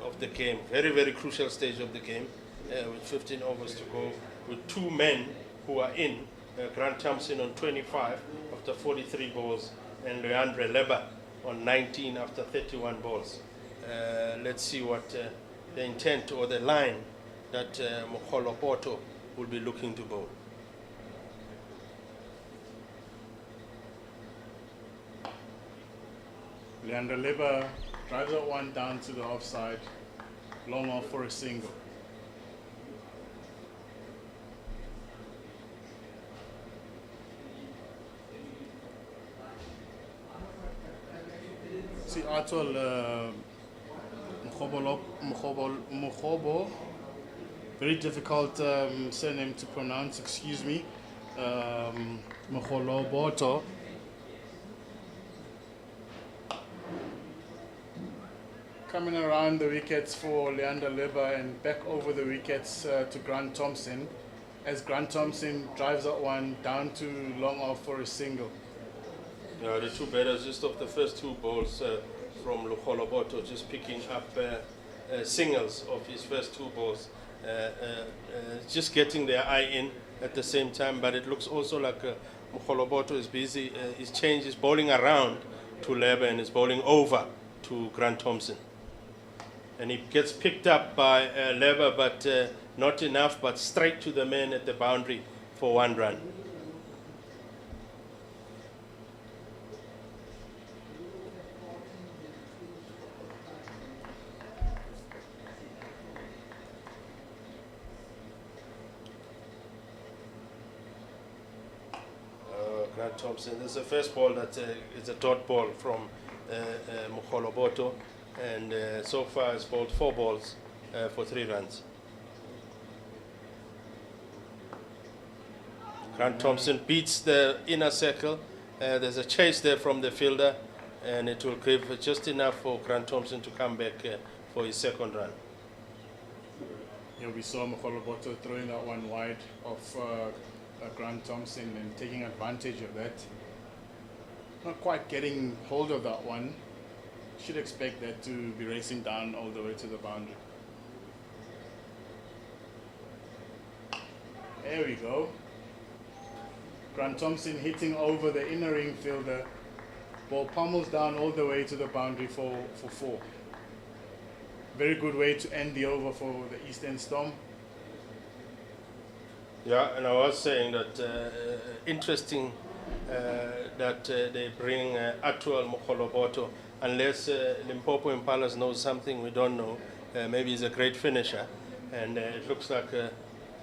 of the game, very, very crucial stage of the game, with 15 overs to go, with two men who are in, Grant Thompson on 25 after 43 balls, and Leandre Leber on 19 after 31 balls. Let's see what the intent or the line that Mokgolopoto will be looking to bowl. Leander Leber drives that one down to the offside, long off for a single. See Atwell Mokgobo, very difficult surname to pronounce, excuse me, Mokgolopoto. Coming around the wickets for Leander Leber and back over the wickets to Grant Thompson, as Grant Thompson drives that one down to long off for a single. Yeah, the two batters just off the first two balls from Mokgolopoto, just picking up singles of his first two balls, just getting their eye in at the same time. But it looks also like Mokgolopoto is busy. He's changed his bowling around to Leber and is bowling over to Grant Thompson. And he gets picked up by Leber, but not enough, but straight to the man at the boundary for 1 run. Grant Thompson, this is the first ball that is a dot ball from Mokgolopoto. And so far has bowled 4 balls for 3 runs. Grant Thompson beats the inner circle. There's a chase there from the fielder, and it will give just enough for Grant Thompson to come back for his 2nd run. Yeah, we saw Mokgolopoto throwing that one wide off Grant Thompson and taking advantage of that. Not quite getting hold of that one. should expect that to be racing down all the way to the boundary. There we go. Grant Thompson hitting over the inner ring fielder. Ball pummels down all the way to the boundary for 4. Very good way to end the over for the Eastern Storm. Yeah, and I was saying that interesting that they bring Atual Mokoloboto, unless Limpopo Impalas knows something we don't know. Maybe he's a great finisher, and it looks like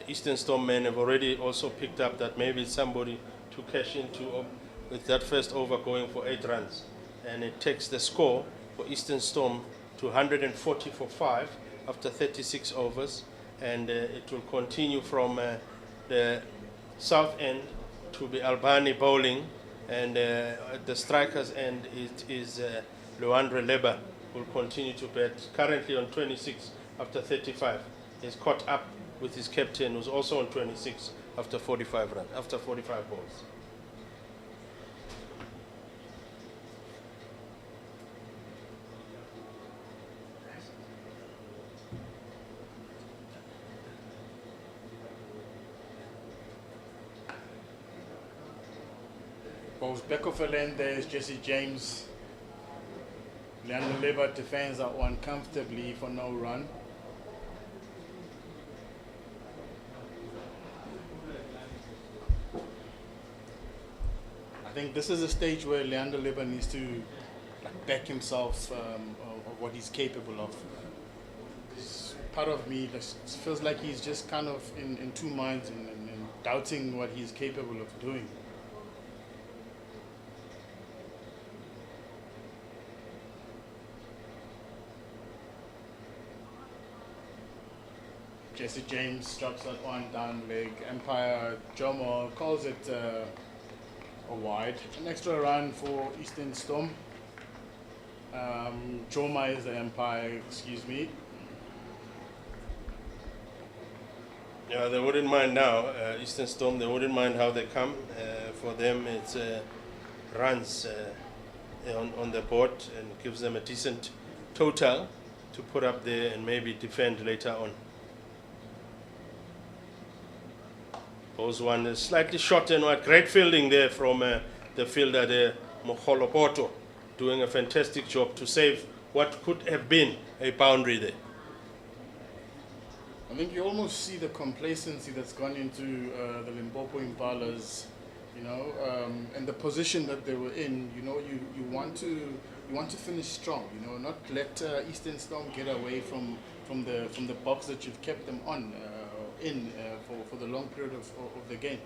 Eastern Storm men have already also picked up that maybe it's somebody to cash into with that first over going for 8 runs, and it takes the score for Eastern Storm to 140 for 5 after 36 overs, and it will continue from the south end to be Albani bowling, and at the strikers end it is Luandre Leba will continue to bat, currently on 26 after 35. He's caught up with his captain, who's also on 26 after 45 balls. Bowls back off a land, there's Jesse James. Leander Leba defends that one comfortably for no run. I think this is a stage where Leander Leba needs to back himself of what he's capable of. Part of me feels like he's just kind of in two minds and doubting what he's capable of doing. Jesse James drops that one down leg. Empire Jomo calls it a wide. An extra run for Eastern Storm. Joma is the Empire, excuse me. Yeah, they wouldn't mind now, Eastern Storm, they wouldn't mind how they come. For them, it's runs on the board and gives them a decent total to put up there and maybe defend later on. Bowls one is slightly short and wide. Great fielding there from the fielder there, Mokoloboto, doing a fantastic job to save what could have been a boundary there. I think you almost see the complacency that's gone into the Limpopo Impalas, you know, and the position that they were in. You know, you want to finish strong. You know, not let Eastern Storm get away from the box that you've kept them on for the long period of the game.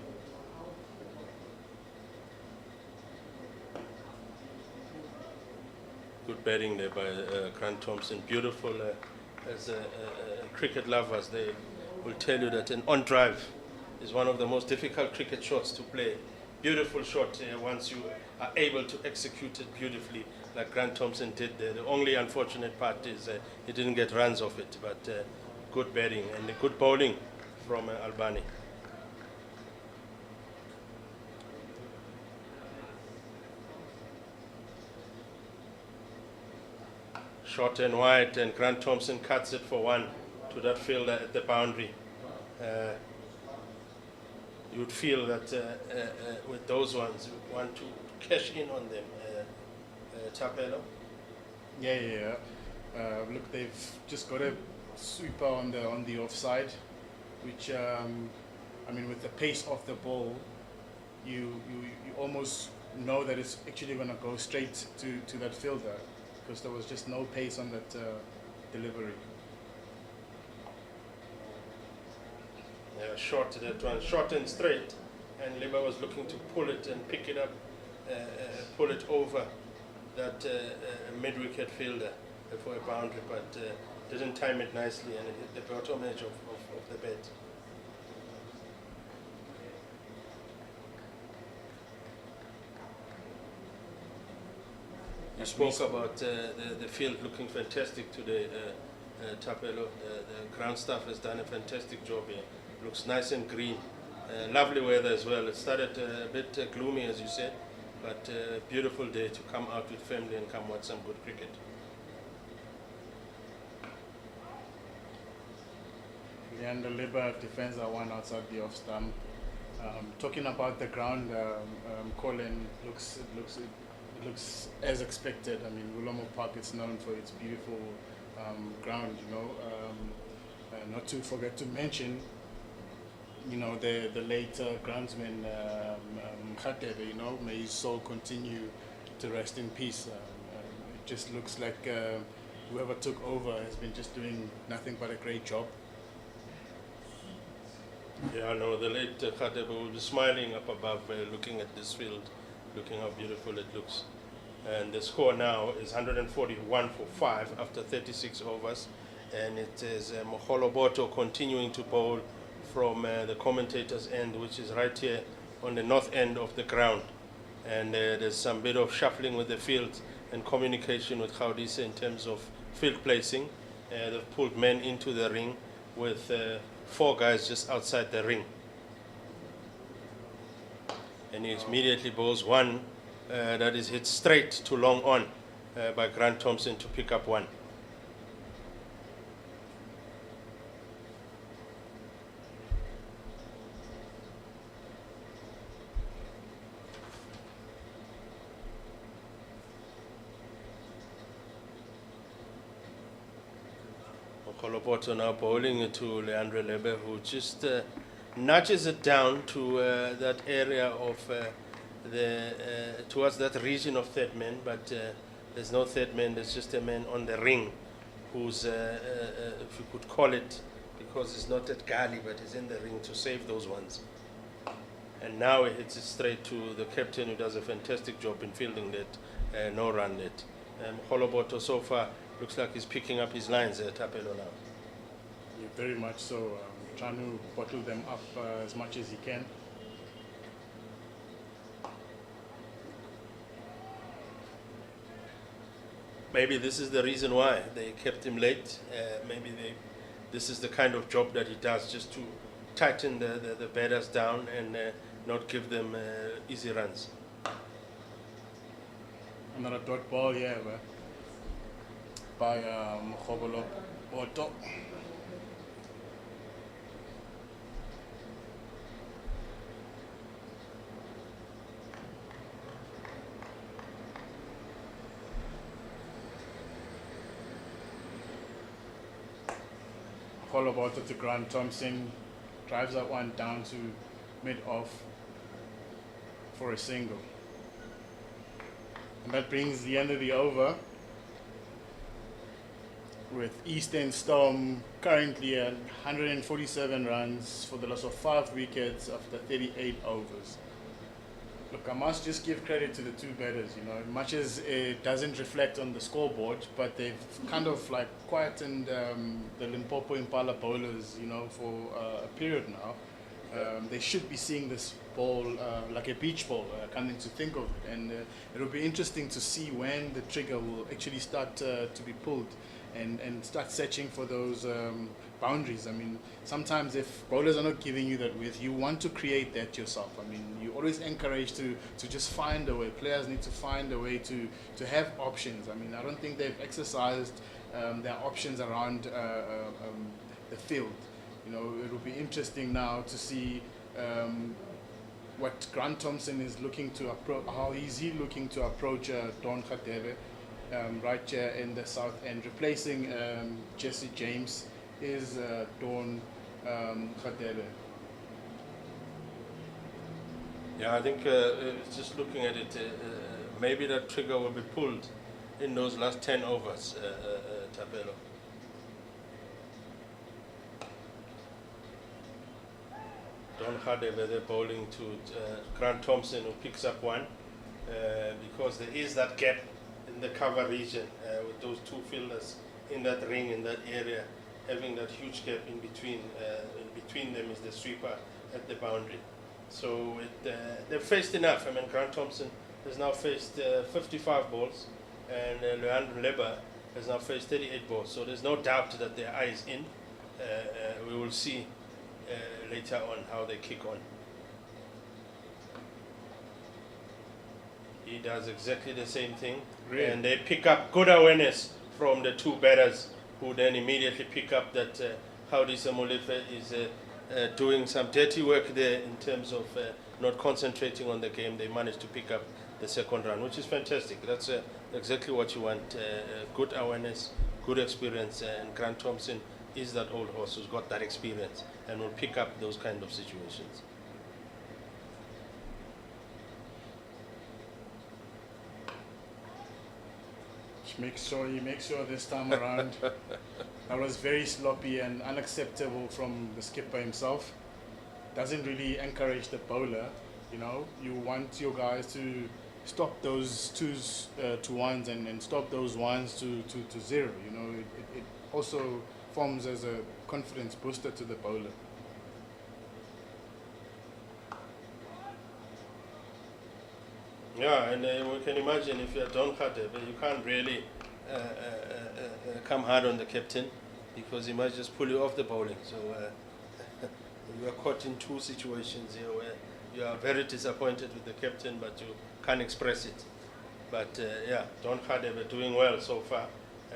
Good batting there by Grant Thompson. Beautiful. As cricket lovers, they will tell you that an on drive is one of the most difficult cricket shots to play. Beautiful shot once you are able to execute it beautifully, like Grant Thompson did there. The only unfortunate part is he didn't get runs off it, but good batting and good bowling from Albani. Short and wide, and Grant Thompson cuts it for 1 to that fielder at the boundary. You would feel that with those ones, you would want to cash in on them. Tapelo? Yeah. Look, they've just got a sweeper on the offside, which I mean, with the pace of the ball, you almost know that it's actually going to go straight to that fielder, because there was just no pace on that delivery. Yeah, short that one, short and straight, and Leba was looking to pull it and pick it up, pull it over that mid-wicket fielder for a boundary, but didn't time it nicely, and it hit the bottom edge of the bat. You spoke about the field looking fantastic today, Tapelo. The ground staff has done a fantastic job here. Looks nice and green. Lovely weather as well. It started a bit gloomy, as you said, but beautiful day to come out with family and come watch some good cricket. Leander Libba defends that one outside the off stump. Talking about the ground, Colin it looks as expected. I mean, Willowmoore Park is known for its beautiful ground, you know. Not to forget to mention, you know, the late groundsman Mkhatebe, you know, may his soul continue to rest in peace. It just looks like whoever took over has been just doing nothing but a great job. Yeah, I know the late Khatebe will be smiling up above, looking at this field, looking how beautiful it looks. And the score now is 141 for 5 after 36 overs. And it is Mokgoloboto continuing to bowl from the commentator's end, which is right here on the north end of the ground. And there's some bit of shuffling with the field and communication with Khawdisa in terms of field placing. They've pulled men into the ring with 4 guys just outside the ring. And he immediately bowls one that is hit straight to long on by Grant Thompson to pick up 1. Mokgoloboto now bowling to Leandre Lebe, who just nudges it down to that area of towards that region of third man, but there's no third man, there's just a man on the ring who's, if you could call it, because it's not at gully, but he's in the ring to save those ones. And now it hits it straight to the captain, who does a fantastic job in fielding that no-run net. Mokgoloboto so far looks like he's picking up his lines at Tapelo now. Yeah, very much so. Trying to bottle them up as much as he can. Maybe this is the reason why they kept him late. Maybe this is the kind of job that he does, just to tighten the batters down and not give them easy runs. Another dot ball, yeah, by Mokgoloboto. Mokgoloboto to Grant Thompson, drives that one down to mid-off for a single. And that brings the end of the over, with Eastern Storm currently at 147 runs for the loss of 5 wickets after 38 overs. Look, I must just give credit to the 2 batters, you know, much as it doesn't reflect on the scoreboard, but they've kind of like quietened the Limpopo Impala bowlers, you know, for a period now. They should be seeing this ball like a beach ball, coming to think of it, and it'll be interesting to see when the trigger will actually start to be pulled and start searching for those boundaries. I mean, sometimes if bowlers are not giving you that width, you want to create that yourself. I mean, you're always encouraged to just find a way. Players need to find a way to have options. I mean, I don't think they've exercised their options around the field. You know, it will be interesting now to see what Grant Thompson is looking to approach, how is he looking to approach Don Khatebe right here in the south end. Replacing Jesse James is Don Khatebe. Yeah, I think just looking at it, maybe that trigger will be pulled in those last 10 overs, Tapelo. Don Khatebe, they're bowling to Grant Thompson, who picks up 1, because there is that gap in the cover region with those 2 fielders in that ring, in that area, having that huge gap in between them is the sweeper at the boundary. So they've faced enough. I mean, Grant Thompson has now faced 55 balls, and Leandre Lebe has now faced 38 balls. So there's no doubt that their eye is in. We will see later on how they kick on. He does exactly the same thing, really? And they pick up good awareness from the 2 batters, who then immediately pick up that Kaudisa Molefe is doing some dirty work there in terms of not concentrating on the game. They managed to pick up the second run, which is fantastic. That's exactly what you want. Good awareness, good experience, and Grant Thompson is that old horse who's got that experience and will pick up those kind of situations. He makes sure this time around. That was very sloppy and unacceptable from the skipper himself. Doesn't really encourage the bowler. You know, you want your guys to stop those twos to ones and stop those ones to zero. You know, it also forms as a confidence booster to the bowler. Yeah, and we can imagine if you're Don Khadebe, you can't really come hard on the captain because he might just pull you off the bowling. So you are caught in two situations here where you are very disappointed with the captain, but you can't express it. But yeah, Don Khadebe doing well so far.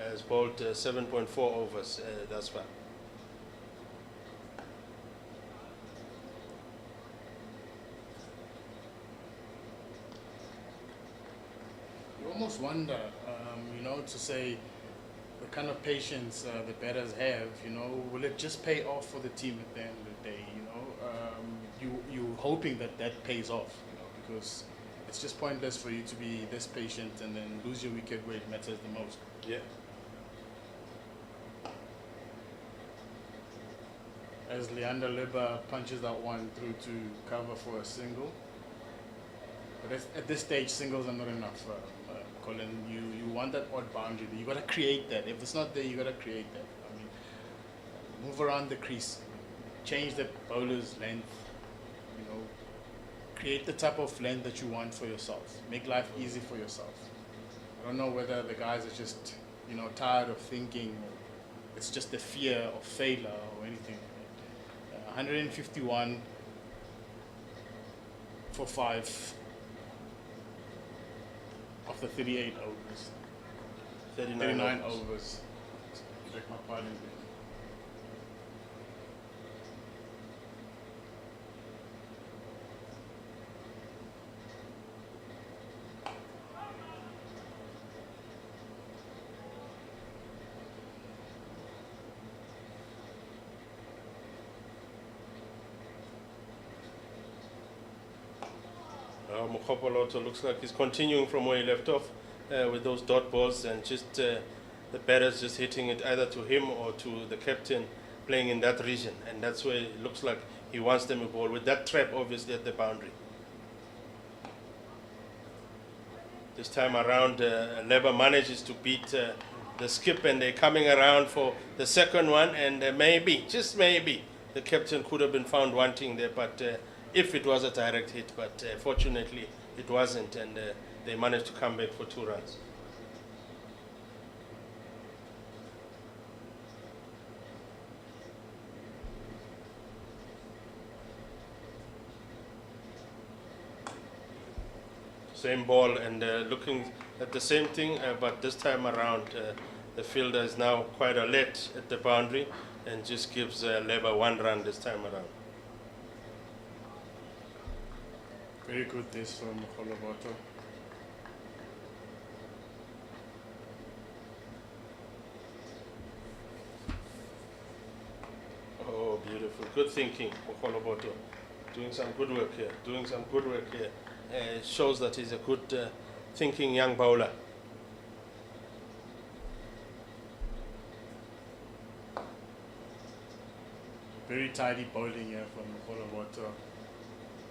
Has bowled 7.4 overs thus far. You almost wonder, you know, to say the kind of patience the batters have, you know, will it just pay off for the team at the end of the day, you know? You hoping that that pays off, you know, because it's just pointless for you to be this patient and then lose your wicket where it matters the most. Yeah. As Leander Libba punches that one through to cover for a single. But at this stage, singles are not enough, Colin. You want that odd boundary. You got to create that. If it's not there, you got to create that. I mean, move around the crease, change the bowler's length. You know, create the type of length that you want for yourself. Make life easy for yourself. I don't know whether the guys are just, you know, tired of thinking. Or it's just the fear of failure or anything. 151 for 5 of the 38 overs. 39 overs. Beg my pardon. Mokopoloto looks like he's continuing from where he left off with those dot balls and just the batters just hitting it either to him or to the captain playing in that region, and that's where it looks like he wants them to ball with that trap obviously at the boundary. This time around Leber manages to beat the skip and they're coming around for the second one, and maybe, just maybe, the captain could have been found wanting there, but if it was a direct hit, but fortunately it wasn't, and they managed to come back for 2 runs. Same ball and looking at the same thing, but this time around the fielder is now quite alert at the boundary and just gives Leber 1 run this time around. Very good this from Willowmoore. Oh, beautiful. Good thinking for Willowmoore. Doing some good work here. It shows that he's a good thinking young bowler. Very tidy bowling here from Willowmoore.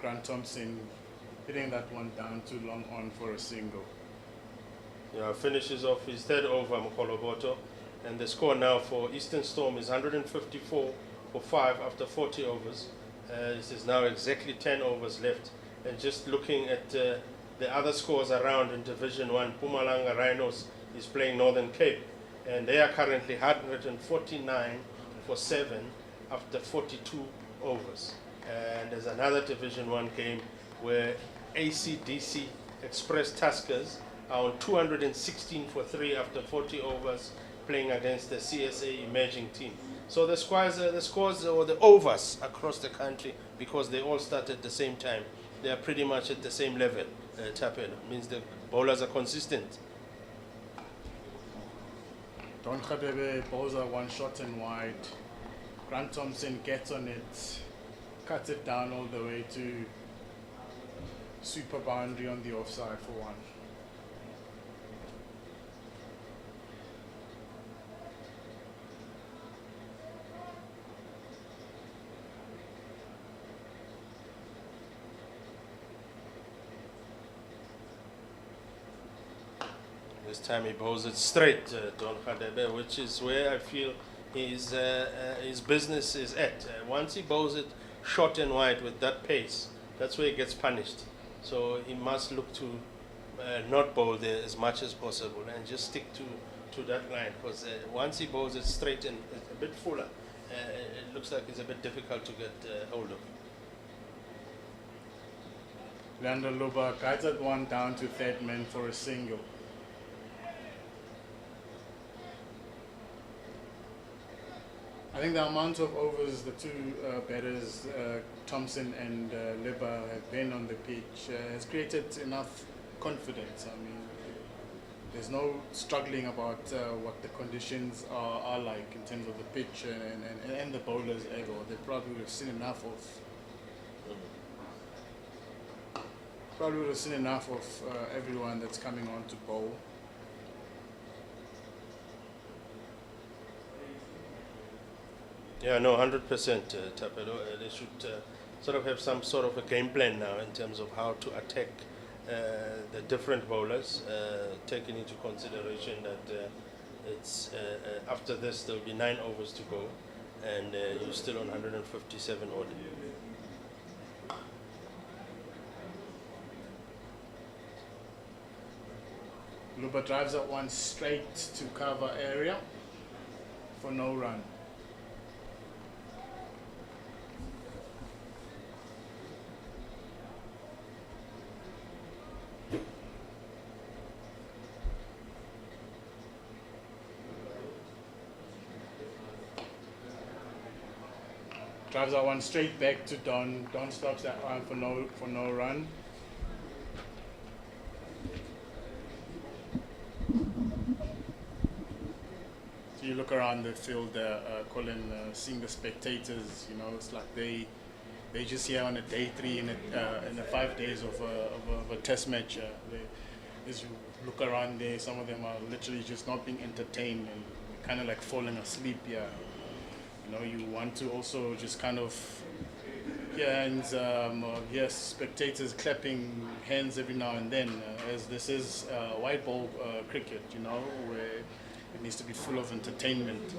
Grant Thompson hitting that one down too long on for a single. Yeah, finishes off his 3rd over, Mokoloboto, and the score now for Eastern Storm is 154 for 5 after 40 overs. This is now exactly 10 overs left, and just looking at the other scores around in Division 1, Mpumalanga Rhinos is playing Northern Cape, and they are currently 149 for 7 after 42 overs. And there's another Division 1 game where ACDC Express Tuskers are on 216 for 3 after 40 overs, playing against the CSA emerging team. So the scores or the overs across the country, because they all start at the same time, they are pretty much at the same level. Tapelo means the bowlers are consistent. Don Khadebe bowls are one shot and wide. Grant Thompson gets on it, cuts it down all the way to super boundary on the offside for one. This time he bowls it straight, Don Khadebe, which is where I feel his business is at. Once he bowls it short and wide with that pace, that's where he gets punished. So he must look to not bowl there as much as possible and just stick to that line, because once he bowls it straight and a bit fuller, it looks like it's a bit difficult to get hold of. Leander Luba guides that one down to third man for a single. I think the amount of overs the two batters, Thompson and Liba, have been on the pitch has created enough confidence. I mean, there's no struggling about what the conditions are like in terms of the pitch and the bowlers' ego. They probably would have seen enough of everyone that's coming on to bowl. Yeah, no, 100%, Tapelo. They should sort of have some sort of a game plan now in terms of how to attack the different bowlers, taking into consideration that it's after this there'll be 9 overs to go, and you're still on 157 odd. Luba drives that one straight to cover area for no run. Drives that one straight back to Don. Don stops that one for no run. So you look around the field, Colin, seeing the spectators. You know, it's like they just here on a day 3 in the 5 days of a test match. As you look around there, some of them are literally just not being entertained and kind of like falling asleep. Yeah. You know, you want to also just kind of hear spectators clapping hands every now and then, as this is white ball cricket, you know, where it needs to be full of entertainment.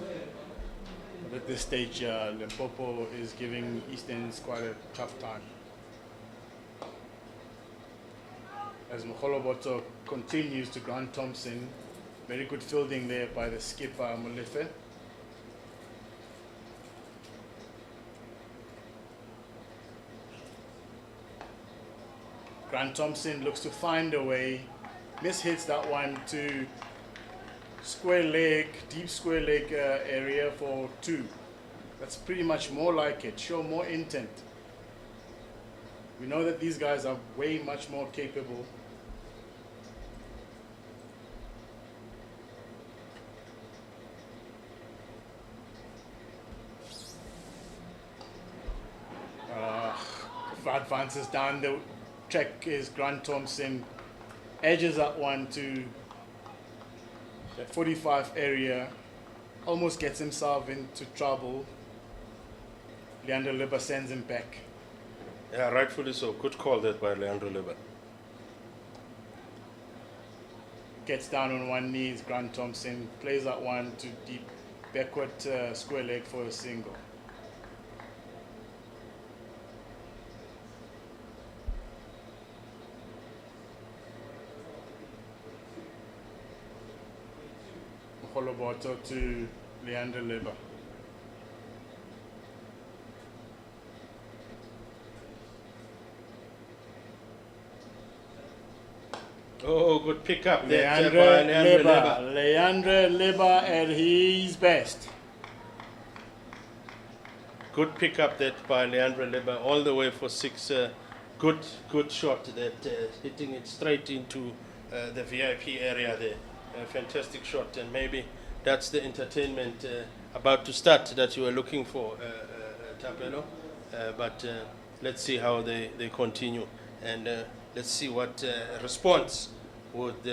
But at this stage, Limpopo is giving Easterns quite a tough time. As Mokgoloboto continues to Grant Thompson, very good fielding there by the skipper Molefe. Grant Thompson looks to find a way, mishits that one to square leg, deep square leg area for 2. That's pretty much more like it, show more intent. We know that these guys are way much more capable. Advances down the track is Grant Thompson, edges that one to the 45 area, almost gets himself into trouble. Leandro Liba sends him back. Yeah, rightfully so. Good call that by Leandro Liba. Gets down on one knee, Grant Thompson, plays that one to deep backward square leg for a single. Mokgoloboto to Leandro Liba. Oh, good pickup there by Leandre Leba. Leandre Leba at his best. Good pickup that by Leandre Leba, all the way for 6. Good shot that hitting it straight into the VIP area there. A fantastic shot, and maybe that's the entertainment about to start that you were looking for, Tapelo. But let's see how they continue, and let's see what response would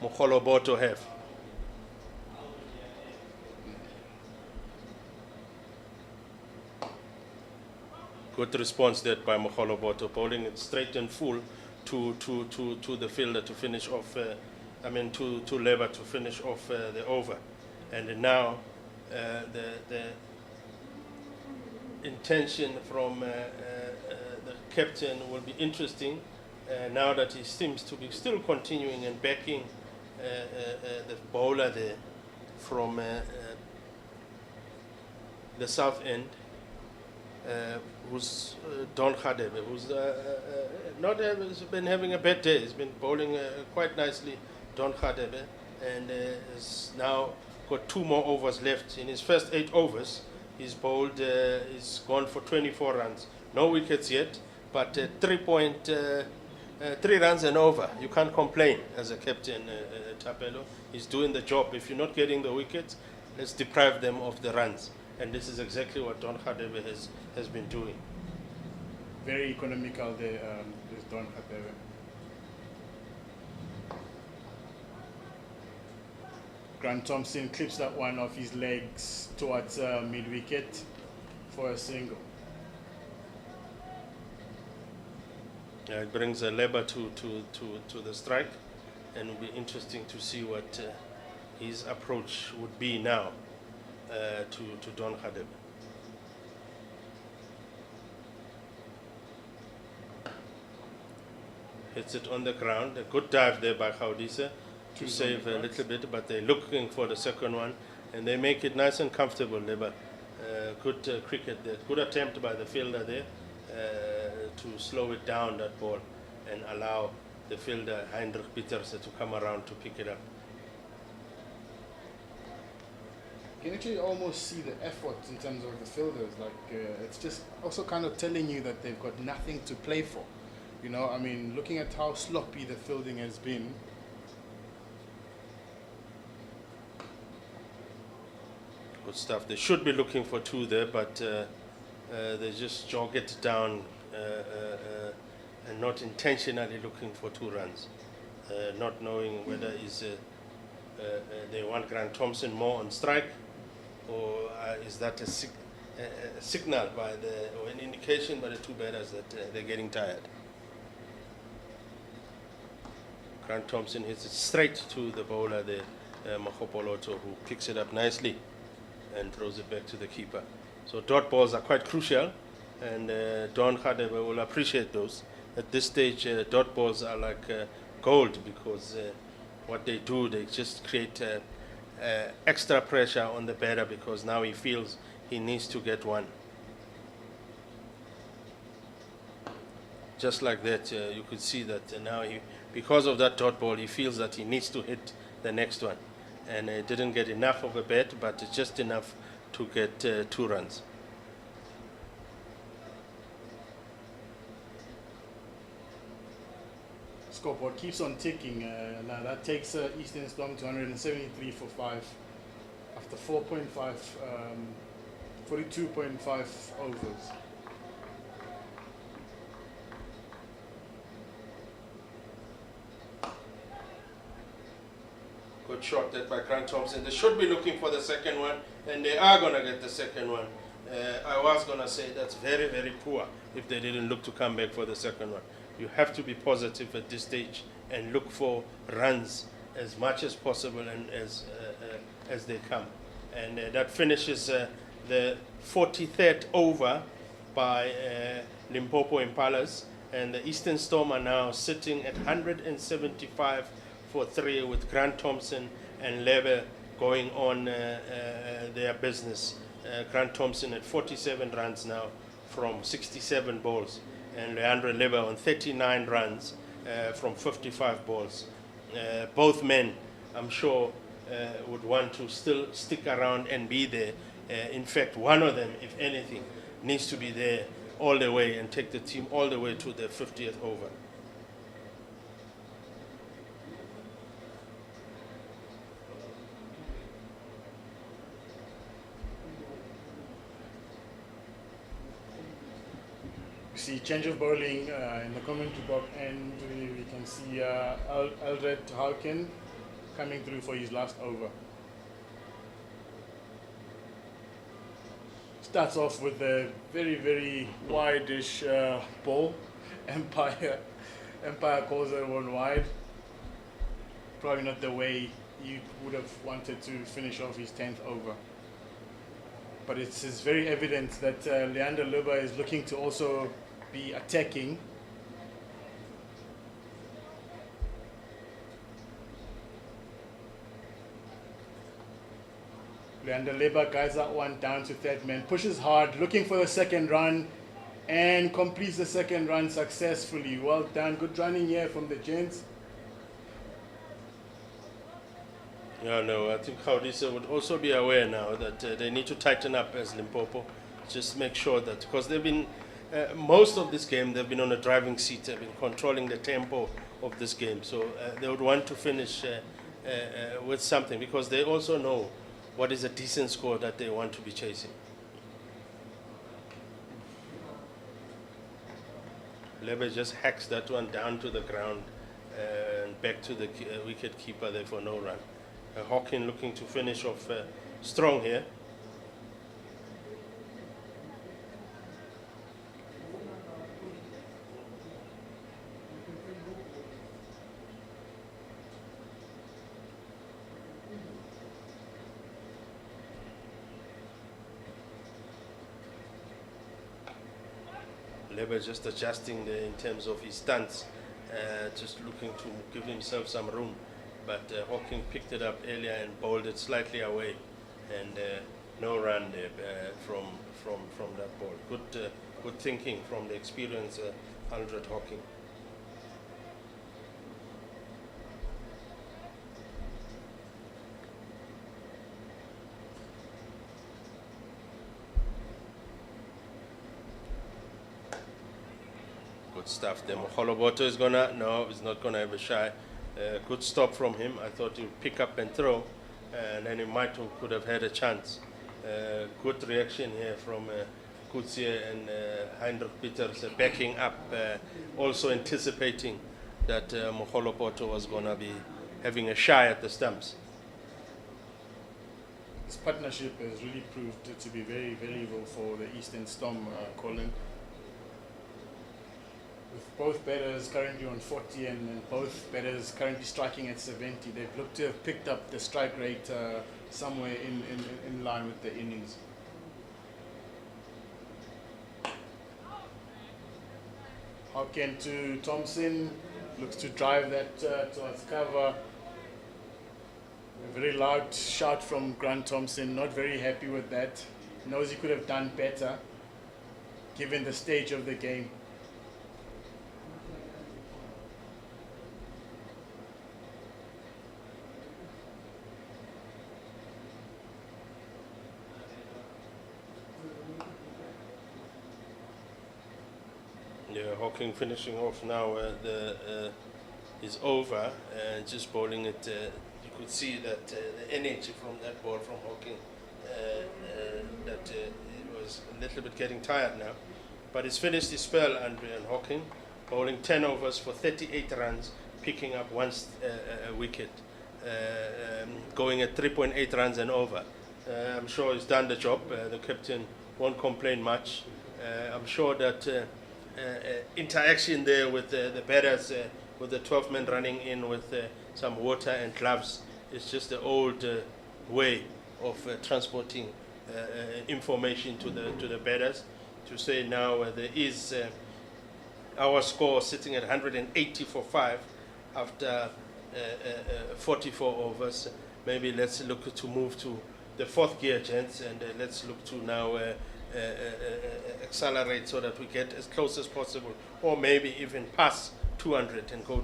Mokgoloboto have. Good response there by Mokgoloboto, bowling it straight and full to the fielder to finish off. To Leba to finish off the over, and now the intention from the captain will be interesting. Now that he seems to be still continuing and backing the bowler there from the south end, who's Don Khadebe, who's not has been having a bad day. He's been bowling quite nicely, Don Khadebe, and has now got 2 more overs left. In his first 8 overs, he's bowled, he's gone for 24 runs. No wickets yet, but 3 runs and over. You can't complain as a captain, Tapelo. He's doing the job. If you're not getting the wickets, let's deprive them of the runs. And this is exactly what Don Khadebe has been doing. Very economical there, this Don Khadebe. Grant Thompson clips that one off his legs towards mid-wicket for a single. Yeah, it brings a Leba to the strike, and it'll be interesting to see what his approach would be now to Don Khadebe. Hits it on the ground. A good dive there by Khawdisa to save a little bit, but they're looking for the second one, and they make it nice and comfortable, Leba. Good cricket there. Good attempt by the fielder there to slow it down, that ball, and allow the fielder, Heinrich Peters, to come around to pick it up. You can actually almost see the effort in terms of the fielders. Like it's just also kind of telling you that they've got nothing to play for. You know, I mean, looking at how sloppy the fielding has been. Good stuff. They should be looking for 2 there, but they just jog it down and not intentionally looking for 2 runs, not knowing whether they want Grant Thompson more on strike, or is that a signal by or an indication by the 2 batters that they're getting tired. Grant Thompson hits it straight to the bowler there, Mokgoloboto, who picks it up nicely and throws it back to the keeper. So dot balls are quite crucial, and Don Khadebe will appreciate those. At this stage, dot balls are like gold, because what they do, they just create extra pressure on the batter, because now he feels he needs to get one. Just like that, you could see that now because of that dot ball, he feels that he needs to hit the next one. And he didn't get enough of a bat, but just enough to get 2 runs. Scoreboard keeps on ticking. Now that takes Eastern Storm to 173 for 5 after 42.5 overs. Good shot that by Grant Thompson. They should be looking for the second one, and they are going to get the second one. I was going to say that's very, very poor if they didn't look to come back for the second one. You have to be positive at this stage and look for runs as much as possible and as they come. And that finishes the 43rd over by Limpopo Impalas, and the Eastern Storm are now sitting at 175 for 3, with Grant Thompson and Lebe going on their business. Grant Thompson at 47 runs now from 67 balls, and Leandre Lebe on 39 runs from 55 balls. Both men, I'm sure, would want to still stick around and be there. In fact, one of them, if anything, needs to be there all the way and take the team all the way to the 50th over. See change of bowling in the commentary box, and we can see Aldred Hawken coming through for his last over. Starts off with a very, very wide-ish ball. Empire calls it one wide. Probably not the way you would have wanted to finish off his 10th over. But it's very evident that Leander Luba is looking to also be attacking. Leander Luba guides that one down to third man, pushes hard, looking for the second run, and completes the second run successfully. Well done, good running here from the gents. Yeah, no, I think Gaudisa would also be aware now that they need to tighten up as Limpopo. Just make sure that, because they've been, most of this game, they've been on a driving seat, they've been controlling the tempo of this game. So they would want to finish with something, because they also know what is a decent score that they want to be chasing. Lebe just hacks that one down to the ground and back to the wicket keeper there for no run. Hawking looking to finish off strong here. Lebe just adjusting there in terms of his stance, just looking to give himself some room. But Hawking picked it up earlier and bowled it slightly away, and no run there from that ball. Good thinking from the experienced Aldred Hawking. Good stuff there. Moholoboto is gonna, no, he's not gonna have a shy. Good stop from him. I thought he would pick up and throw, and then he could have had a chance. Good reaction here from Kutsie and Heinrich Peters backing up, also anticipating that Moholoboto was going to be having a shy at the stumps. This partnership has really proved to be very valuable for the Eastern Storm, Colin. With both batters currently on 40 and both batters currently striking at 70, they've looked to have picked up the strike rate somewhere in line with the innings. Hawken to Thompson, looks to drive that towards cover. A very loud shout from Grant Thompson, not very happy with that. Knows he could have done better given the stage of the game. Yeah, Hawking finishing off now. Is over and just bowling it. You could see that the energy from that ball from Hawking, that it was a little bit getting tired now. But he's finished his spell, Andrea and Hawking, bowling 10 overs for 38 runs, picking up one wicket, going at 3.8 runs and over. I'm sure he's done the job. The captain won't complain much. I'm sure that interaction there with the batters, with the 12 men running in with some water and gloves, is just the old way of transporting information to the batters. To say now there is our score sitting at 180 for 5 after 44 overs. Maybe let's look to move to the 4th gear, gents, and let's look to now accelerate so that we get as close as possible, or maybe even pass 200 and go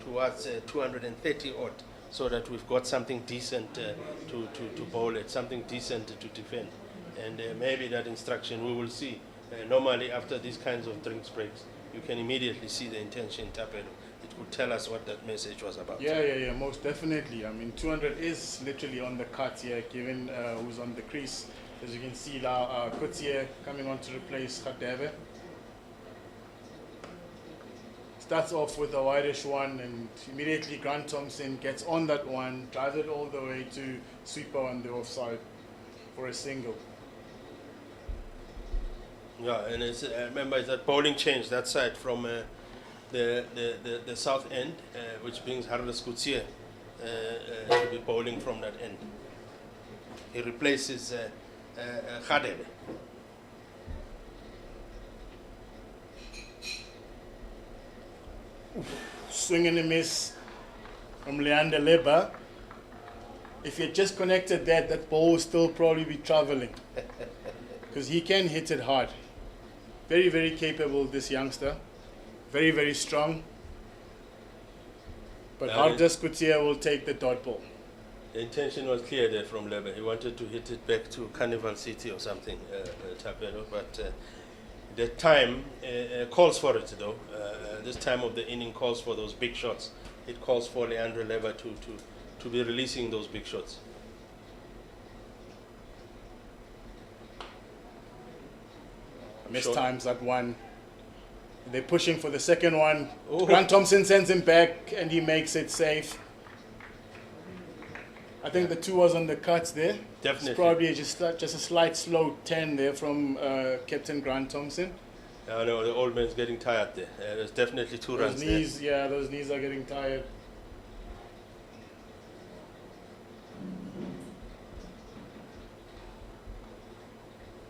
towards 230 odd, so that we've got something decent to bowl at, something decent to defend. And maybe that instruction we will see. Normally, after these kinds of drinks breaks, you can immediately see the intention, Tapelo. It would tell us what that message was about. Yeah, most definitely. I mean, 200 is literally on the cut here, given who's on the crease. As you can see now, Coetzee coming on to replace Radebe. Starts off with a wideish one, and immediately Grant Thompson gets on that one, drives it all the way to sweeper on the offside for a single. Yeah, and it's, remember, it's that bowling change that side from the south end, which brings Harris Coetzee to be bowling from that end. He replaces Radebe. Swing and a miss from Leander Leber. If he had just connected that ball would still probably be traveling. Because he can hit it hard. Very, very capable, this youngster. Very, very strong. But Hardas Coetzee will take the dot ball. The intention was clear there from Leber. He wanted to hit it back to Carnival City or something, Tapelo, but the time calls for it, though. This time of the inning calls for those big shots. It calls for Leandro Leber to be releasing those big shots. Missed times that one. They're pushing for the second one. Ooh. Grant Thompson sends him back and he makes it safe. I think the 2 was on the cuts there. Definitely. It's probably just a slight slow 10 there from Captain Grant Thompson. I know the old man's getting tired there. There's definitely 2 runs knees, there. Yeah, those knees are getting tired.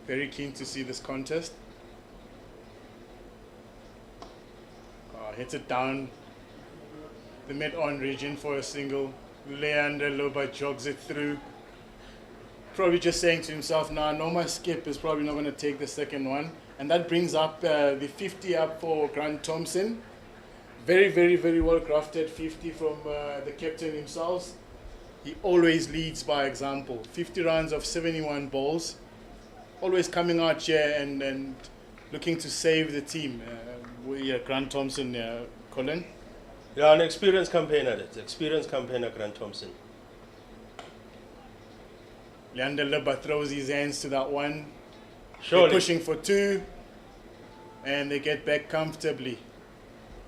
Very keen to see this contest. Hits it down the mid-on region for a single. Leander Loba jogs it through. Probably just saying to himself, nah, no, my skip is probably not going to take the second one. And that brings up the 50 up for Grant Thompson. Very, very, very well crafted 50 from the captain himself. He always leads by example. 50 runs of 71 balls. Always coming out here and looking to save the team. Grant Thompson, Colin. Yeah, an experienced campaigner, Grant Thompson. Leander Leber throws his hands to that one. Surely. They're pushing for 2, and they get back comfortably.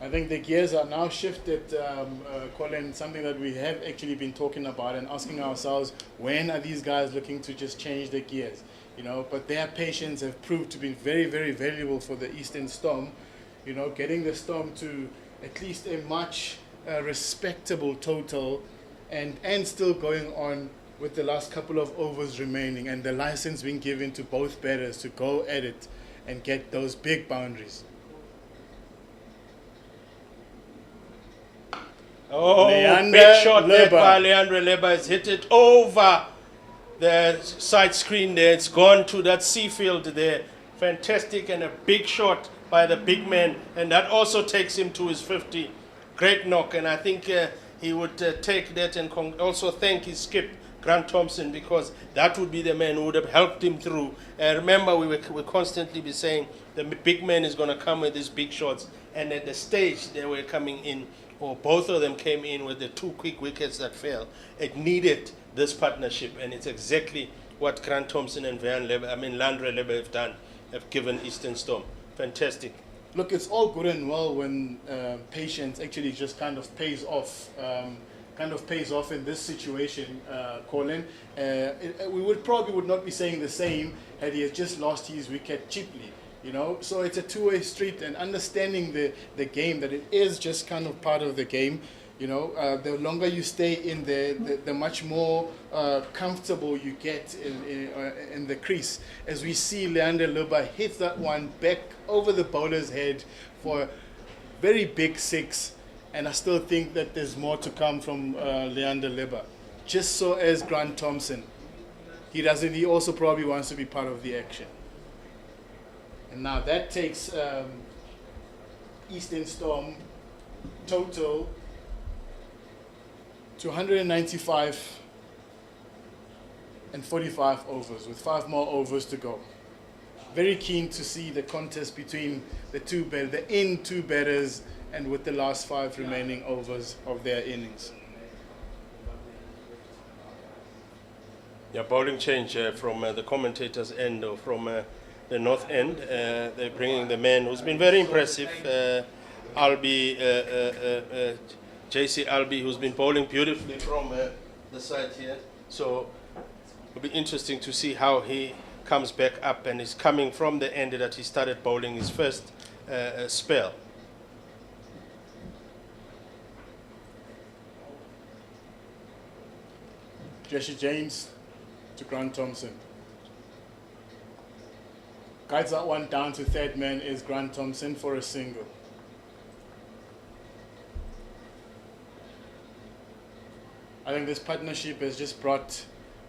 I think the gears are now shifted, Colin, something that we have actually been talking about and asking ourselves, when are these guys looking to just change the gears? You know, but their patience have proved to be very, very valuable for the Eastern Storm. You know, getting the Storm to at least a much respectable total and still going on with the last couple of overs remaining and the license being given to both batters to go at it and get those big boundaries. Oh, Leander big shot there Leber. by Leandro Leber. Has hit it over the side screen there. It's gone to that Seafield there. Fantastic, and a big shot by the big man, and that also takes him to his 50. Great knock, and I think he would take that and also thank his skip, Grant Thompson, because that would be the man who would have helped him through. Remember, we constantly be saying the big man is going to come with these big shots, and at the stage they were coming in, or both of them came in with the 2 quick wickets that fell. It needed this partnership, and it's exactly what Grant Thompson and Leandro Leber have done, have given Eastern Storm. Fantastic. Look, it's all good and well when patience actually just kind of pays off. In this situation, Colin. We would not be saying the same had he had just lost his wicket cheaply. You know, so it's a two-way street, and understanding the game, that it is just kind of part of the game. You know, the longer you stay in there, the much more comfortable you get in the crease. As we see Leander Leber hit that one back over the bowler's head for a very big 6, and I still think that there's more to come from Leander Leber. Just so as Grant Thompson, he also probably wants to be part of the action. And now that takes Eastern Storm total to 195 and 45 overs, with 5 more overs to go. Very keen to see the contest between the two batters, and with the last 5 remaining overs of their innings. Yeah, bowling change from the commentators' end or from the north end. They're bringing the man who's been very impressive, Albi, JC Albi, who's been bowling beautifully from the side here. So it'll be interesting to see how he comes back up, and is coming from the end that he started bowling his first spell. Jesse James to Grant Thompson. Guides that one down to third man is Grant Thompson for a single. I think this partnership has just brought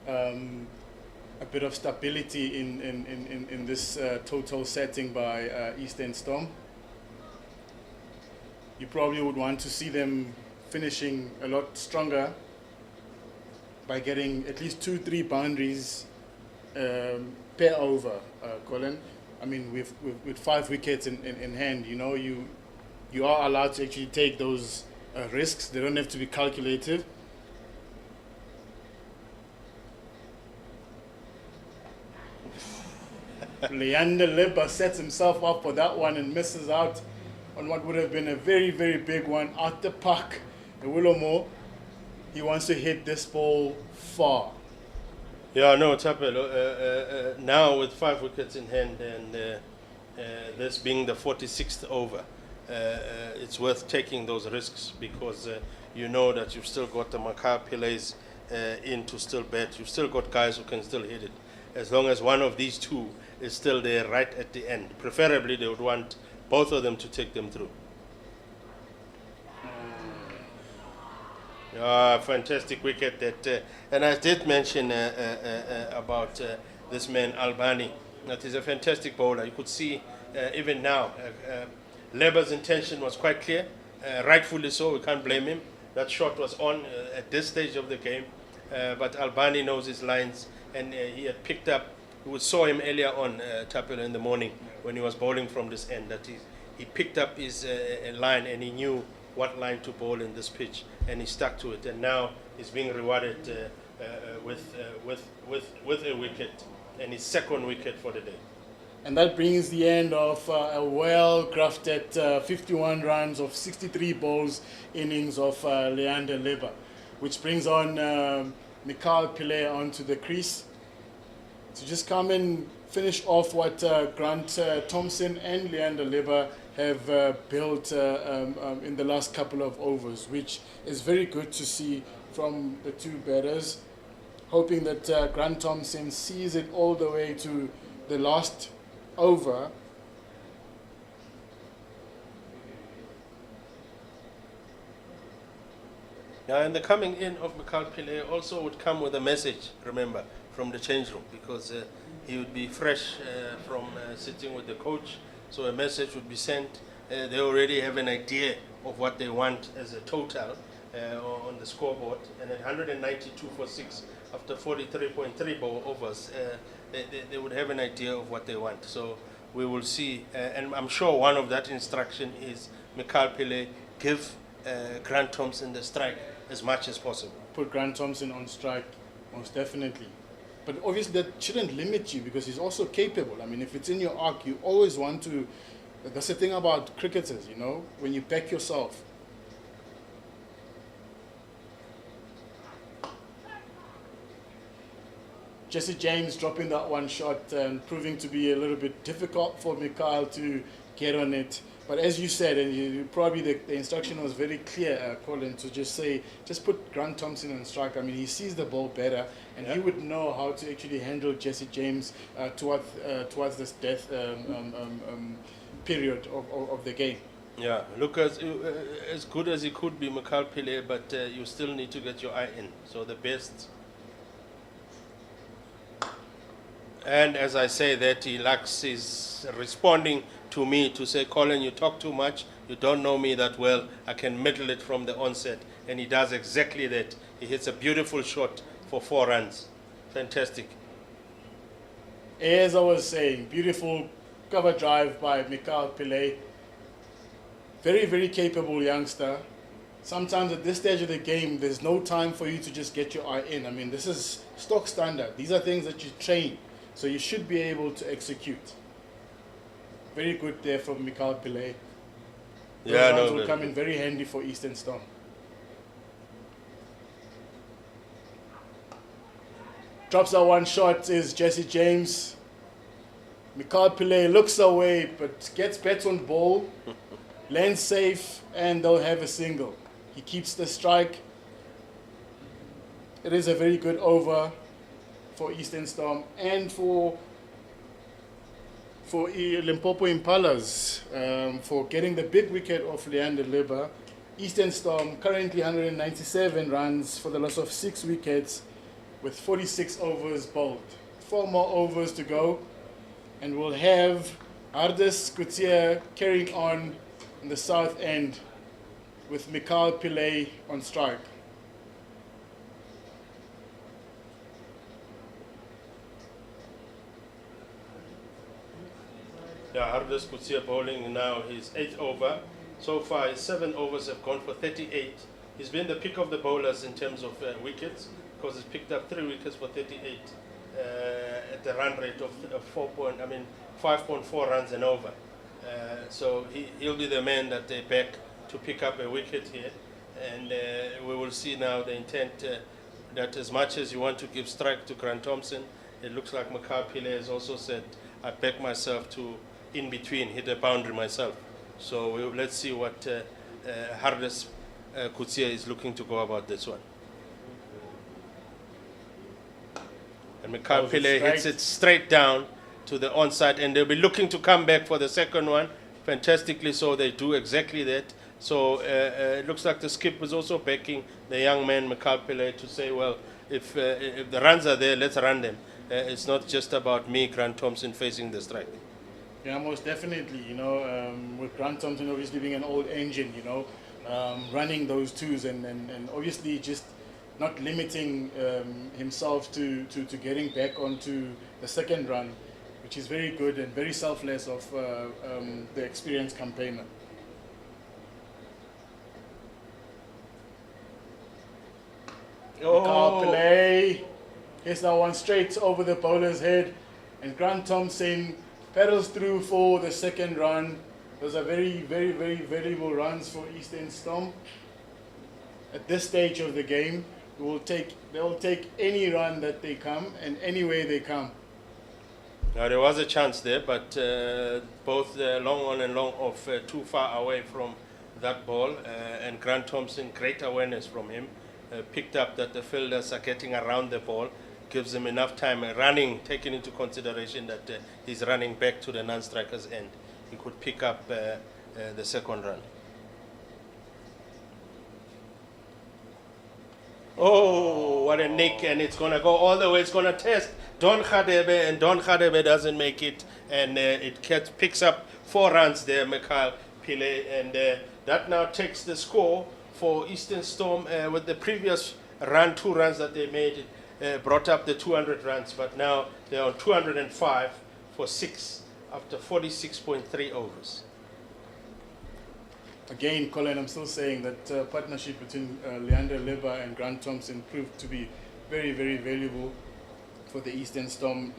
a bit of stability in this total setting by Eastern Storm. You probably would want to see them finishing a lot stronger by getting at least 2-3 boundaries per over, Colin. I mean, with 5 wickets in hand, you know, you are allowed to actually take those risks. They don't have to be calculated. Leander Liba sets himself up for that one and misses out on what would have been a very, very big one out the park. The Willowmoore, he wants to hit this ball far. Yeah, no, Tapel, now with 5 wickets in hand, and this being the 46th over, it's worth taking those risks, because you know that you've still got the Makar Pillais in to still bat. You've still got guys who can still hit it. As long as one of these two is still there right at the end. Preferably they would want both of them to take them through. Fantastic wicket that, and I did mention about this man Albani, that is a fantastic bowler. You could see even now, Leber's intention was quite clear, rightfully so, we can't blame him. That shot was on at this stage of the game, but Albani knows his lines, and he had picked up, we saw him earlier on, Tapelo, in the morning when he was bowling from this end, that he picked up his line, and he knew what line to bowl in this pitch, and he stuck to it, and now he's being rewarded with a wicket, and his second wicket for the day. And that brings the end of a well-crafted 51 runs of 63 balls innings of Leander Liba, which brings on Mikhail Pillay onto the crease to just come and finish off what Grant Thompson and Leander Liba have built in the last couple of overs, which is very good to see from the two batters. Hoping that Grant Thompson sees it all the way to the last over. Yeah, and the coming in of Mikhail Pillay also would come with a message, remember, from the change room, because he would be fresh from sitting with the coach, so a message would be sent. They already have an idea of what they want as a total on the scoreboard, and at 192 for 6 after 43.3 ball overs, they would have an idea of what they want. So we will see, and I'm sure one of that instruction is Mikhail Pillay, give Grant Thompson the strike as much as possible. Put Grant Thompson on strike, most definitely. But obviously that shouldn't limit you, because he's also capable. I mean, if it's in your arc, you always want to, that's the thing about cricketers, you know, when you back yourself. Jesse James dropping that one shot and proving to be a little bit difficult for Mikhail to get on it. But as you said, and probably the instruction was very clear, Colin, to just say, just put Grant Thompson on strike. I mean, he sees the ball better, and he would know how to actually handle Jesse James towards this death period of the game. Yeah, look, as good as he could be, Mikhail Pillay, but you still need to get your eye in. So the best, And as I say that, Lux is responding to me to say, Colin, you talk too much. You don't know me that well. I can middle it from the onset. And he does exactly that. He hits a beautiful shot for 4 runs. Fantastic. As I was saying, beautiful cover drive by Mikhail Pillay. Very, very capable youngster. Sometimes at this stage of the game, there's no time for you to just get your eye in. I mean, this is stock standard. These are things that you train, so you should be able to execute. Very good there from Mikhail Pillay. Those runs will come in very handy for Eastern Storm. Drops out one shot is Jesse James. Mikhail Pillay looks away, but gets bets on ball, lands safe, and they'll have a single. He keeps the strike. It is a very good over for Eastern Storm and for Limpopo Impalas for getting the big wicket of Leander Liber. Eastern Storm currently 197 runs for the loss of 6 wickets with 46 overs bowled. 4 more overs to go, and we'll have Ardis Gutier carrying on in the south end with Mikhail Pillay on strike. Yeah, Ardis Gutier bowling now his 8th over. So far, his 7 overs have gone for 38. He's been the pick of the bowlers in terms of wickets, because he's picked up 3 wickets for 38 at the run rate of 5.4 runs and over. So he'll be the man that they back to pick up a wicket here. And we will see now the intent that as much as you want to give strike to Grant Thompson, it looks like Mikhail Pillay has also said, I back myself to in between, hit a boundary myself. So let's see what Ardis Gutier is looking to go about this one. And Mikhail Pillay hits it straight down to the onside, and they'll be looking to come back for the second one. Fantastically so, they do exactly that. So it looks like the skip was also backing the young man Mikhail Pillay to say, well, if the runs are there, let's run them. It's not just about me, Grant Thompson, facing the strike. Yeah, most definitely. You know, with Grant Thompson obviously being an old engine, you know, running those twos and obviously just not limiting himself to getting back onto the second run, which is very good and very selfless of the experienced campaigner. Mikhail Pillay gets that one straight over the bowler's head, and Grant Thompson pedals through for the second run. Those are very, very, very valuable runs for Eastern Storm. At this stage of the game, they will take any run that they come and any way they come. Now there was a chance there, but both the long on and long off too far away from that ball, and Grant Thompson, great awareness from him, picked up that the fielders are getting around the ball, gives him enough time running, taking into consideration that he's running back to the non-striker's end. He could pick up the second run. Oh, what a nick, and it's going to go all the way. It's going to test Don Khadebe, and Don Khadebe doesn't make it, and it picks up 4 runs there, Mikhail Pillay, and that now takes the score for Eastern Storm. With the previous run, 2 runs that they made, brought up the 200 runs, but now they're on 205 for 6 after 46.3 overs. Again, Colin, I'm still saying that partnership between Leander Liber and Grant Thompson proved to be very, very valuable for the Eastern Storm.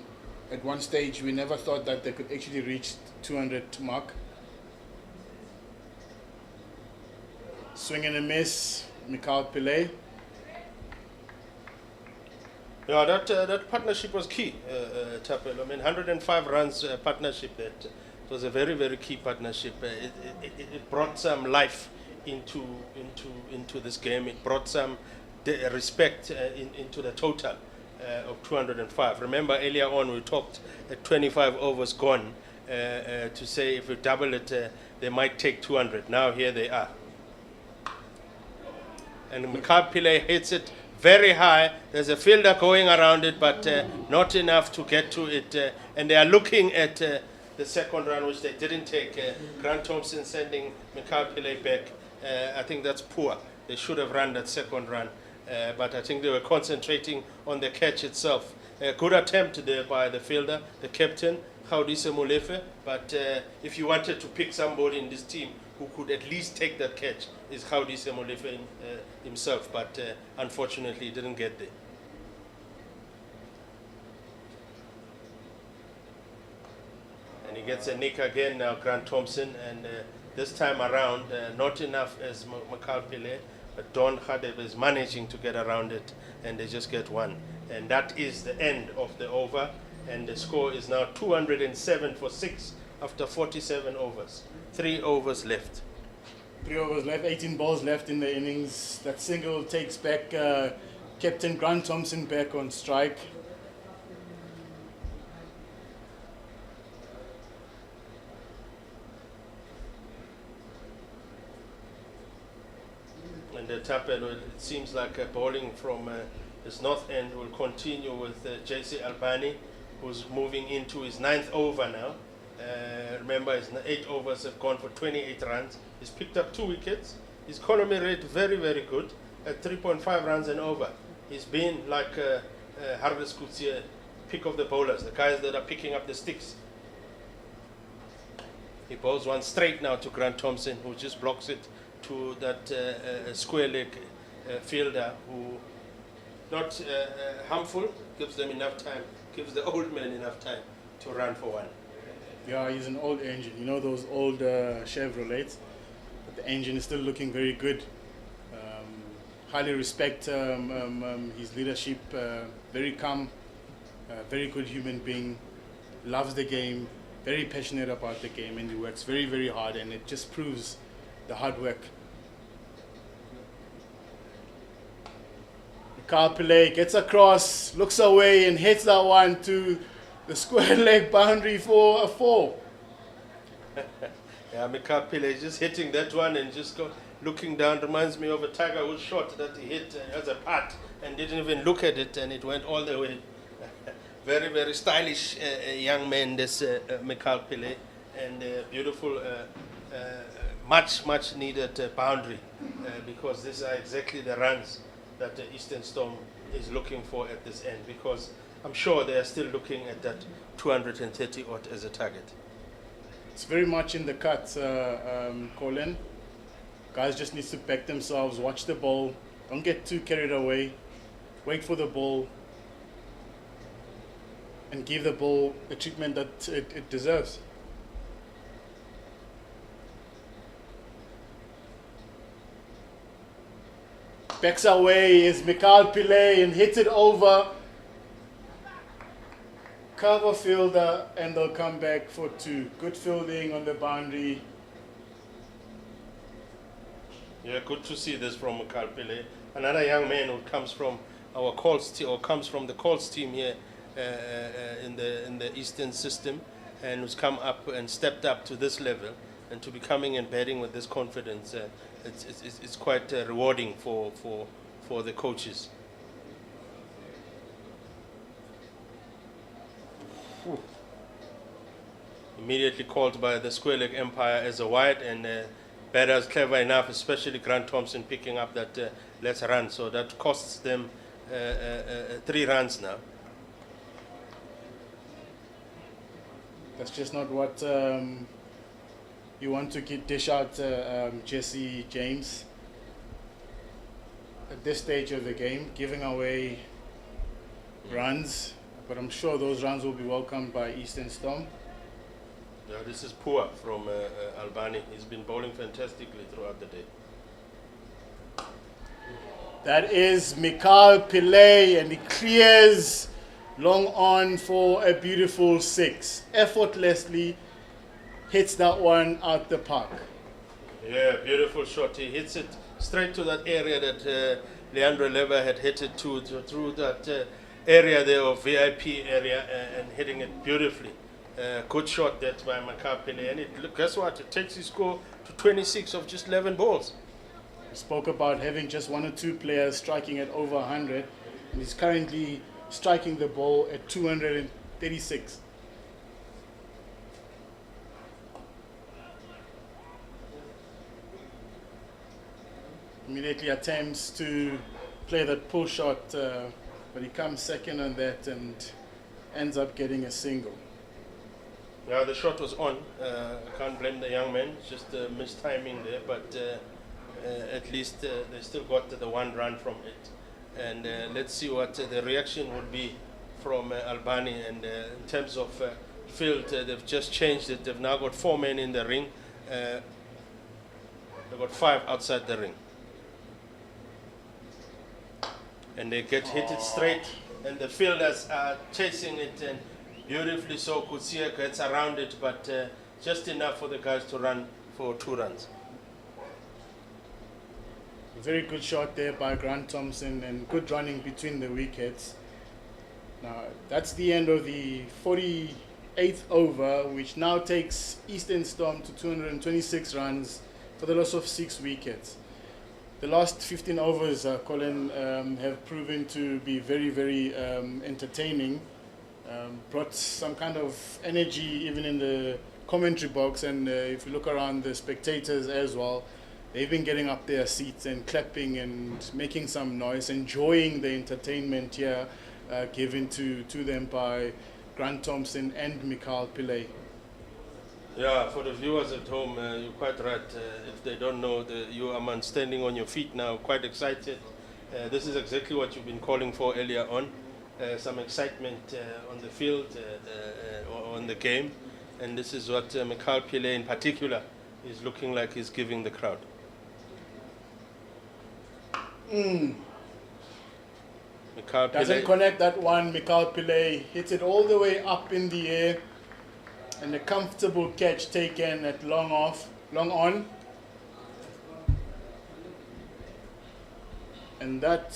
At one stage, we never thought that they could actually reach 200 mark. Swing and a miss, Mikhail Pillay. Yeah, that partnership was key, Tapel. I mean, 105 runs partnership. That was a very, very key partnership. It brought some life into this game. It brought some respect into the total of 205. Remember, earlier on we talked at 25 overs gone to say if we double it, they might take 200. Now here they are. And Mikhail Pillay hits it very high. There's a fielder going around it, but not enough to get to it. And they are looking at the second run, which they didn't take. Grant Thompson sending Mikhail Pillay back. I think that's poor. They should have run that second run. But I think they were concentrating on the catch itself. A good attempt there by the fielder, the captain, Gaudise Molefe. But if you wanted to pick somebody in this team who could at least take that catch, is Gaudise Molefe himself. But unfortunately, he didn't get there. And he gets a nick again now, Grant Thompson. And this time around, not enough as Mikhail Pillay. But Don Khadeb is managing to get around it, and they just get one. And that is the end of the over. And the score is now 207 for 6 after 47 overs. 3 overs left. 3 overs left, 18 balls left in the innings. That single takes back Captain Grant Thompson back on strike. And the Tappel, it seems like bowling from this north end will continue with JC Albani, who's moving into his 9th over now. Remember, his 8 overs have gone for 28 runs. He's picked up 2 wickets. His economy rate very, very good at 3.5 runs and over. He's been like Harris Kutsia, pick of the bowlers, the guys that are picking up the sticks. He bowls one straight now to Grant Thompson, who just blocks it to that square leg fielder who not harmful, gives them enough time, gives the old man enough time to run for one. Yeah, he's an old engine. You know those old Chevrolets? But the engine is still looking very good. Highly respect his leadership. Very calm, very good human being. Loves the game, very passionate about the game, and he works very, very hard, and it just proves the hard work. Mikhail Pillay gets across, looks away, and hits that one to the square leg boundary for a 4. Yeah, Mikhail Pillay just hitting that one and just looking down. Reminds me of a Tiger Woods shot that he hit as a putt and didn't even look at it, and it went all the way. Very, very stylish young man, this Mikhail Pillay, and beautiful, much needed boundary, because these are exactly the runs that the Eastern Storm is looking for at this end, because I'm sure they are still looking at that 230 odd as a target. It's very much in the cut, Colin. Guys just need to back themselves, watch the ball, don't get too carried away, wait for the ball, and give the ball the treatment that it deserves. Backs away is Mikhail Pillay and hits it over. Cover fielder, and they'll come back for 2. Good fielding on the boundary. Yeah, good to see this from Mikhail Pillay. Another young man who comes from our Colts team, or comes from the Colts team here in the Eastern system, and who's come up and stepped up to this level, and to be coming and batting with this confidence. It's quite rewarding for the coaches. Whew. Immediately called by the square leg umpire as a wide, and batters clever enough, especially Grant Thompson, picking up that let's run. So that costs them 3 runs now. That's just not what you want to dish out Jesse James at this stage of the game, giving away runs, but I'm sure those runs will be welcomed by Eastern Storm. Yeah, this is poor from Albani. He's been bowling fantastically throughout the day. That is Mikhail Pillay, and he clears long on for a beautiful 6. Effortlessly hits that one out the park. Yeah, beautiful shot. He hits it straight to that area that Leandro Lever had hit it to through that area there, of VIP area, and hitting it beautifully. Good shot that by Mikhail Pillay. And guess what? It takes his score to 26 of just 11 balls. Spoke about having just one or two players striking at over 100, and he's currently striking the ball at 236. Immediately attempts to play that pull shot, but he comes second on that and ends up getting a single. Yeah, the shot was on. I can't blame the young man, just mistiming there, but at least they still got the 1 run from it. And let's see what the reaction would be from Albany. And in terms of field, they've just changed it. They've now got 4 men in the ring. They've got 5 outside the ring. And they hit it straight, and the fielders are chasing it, and beautifully so. Kutsia gets around it, but just enough for the guys to run for 2 runs. A very good shot there by Grant Thompson, and good running between the wickets. Now, that's the end of the 48th over, which now takes Eastern Storm to 226 runs for the loss of 6 wickets. The last 15 overs, Colin, have proven to be very, very entertaining. Brought some kind of energy even in the commentary box, and if you look around the spectators as well, they've been getting up their seats and clapping and making some noise, enjoying the entertainment here given to them by Grant Thompson and Mikhail Pillay. Yeah, for the viewers at home, you're quite right. If they don't know, you are man standing on your feet now, quite excited. This is exactly what you've been calling for earlier on. Some excitement on the field, on the game. And this is what Mikhail Pillay in particular is looking like he's giving the crowd. Doesn't connect that one. Mikhail Pillay hits it all the way up in the air. And a comfortable catch taken at long on. And that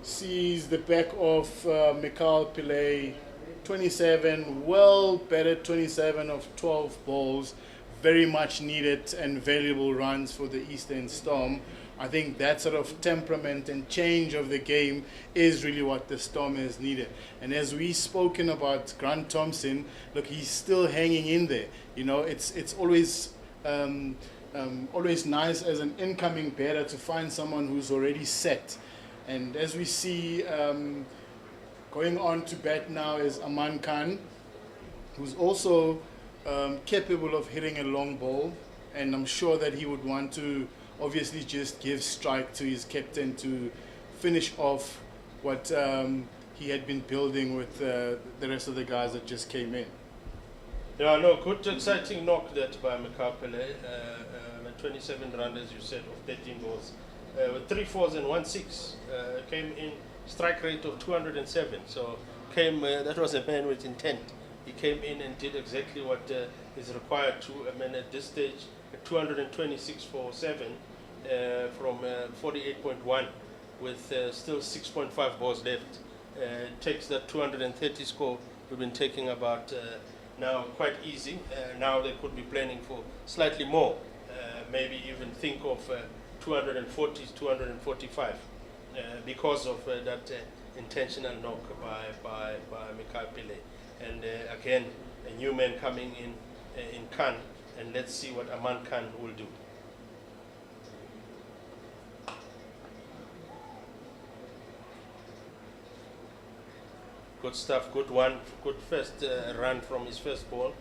sees the back of Mikhail Pillay, 27, well batted 27 of 12 balls. Very much needed and valuable runs for the Eastern Storm. I think that sort of temperament and change of the game is really what the Storm has needed. And as we've spoken about Grant Thompson, look, he's still hanging in there. You know, it's always always nice as an incoming batter to find someone who's already set. And as we see, going on to bat now is Aman Khan, who's also capable of hitting a long ball. And I'm sure that he would want to obviously just give strike to his captain to finish off what he had been building with the rest of the guys that just came in. Yeah, no, good exciting knock that by Mikhail Pillay. 27 run, as you said, of 13 balls. With 3 fours and 1 6. Came in strike rate of 207. So that was a man with intent. He came in and did exactly what is required to. I mean, at this stage, 226 for 7 from 48.1 with still 6.5 balls left. Takes that 230 score we've been taking about now quite easy. Now they could be planning for slightly more. Maybe even think of 240, 245 because of that intentional knock by Mikhail Pillay. And again, a new man coming in Khan, and let's see what Aman Khan will do. Good stuff, good one, good first run from his first ball.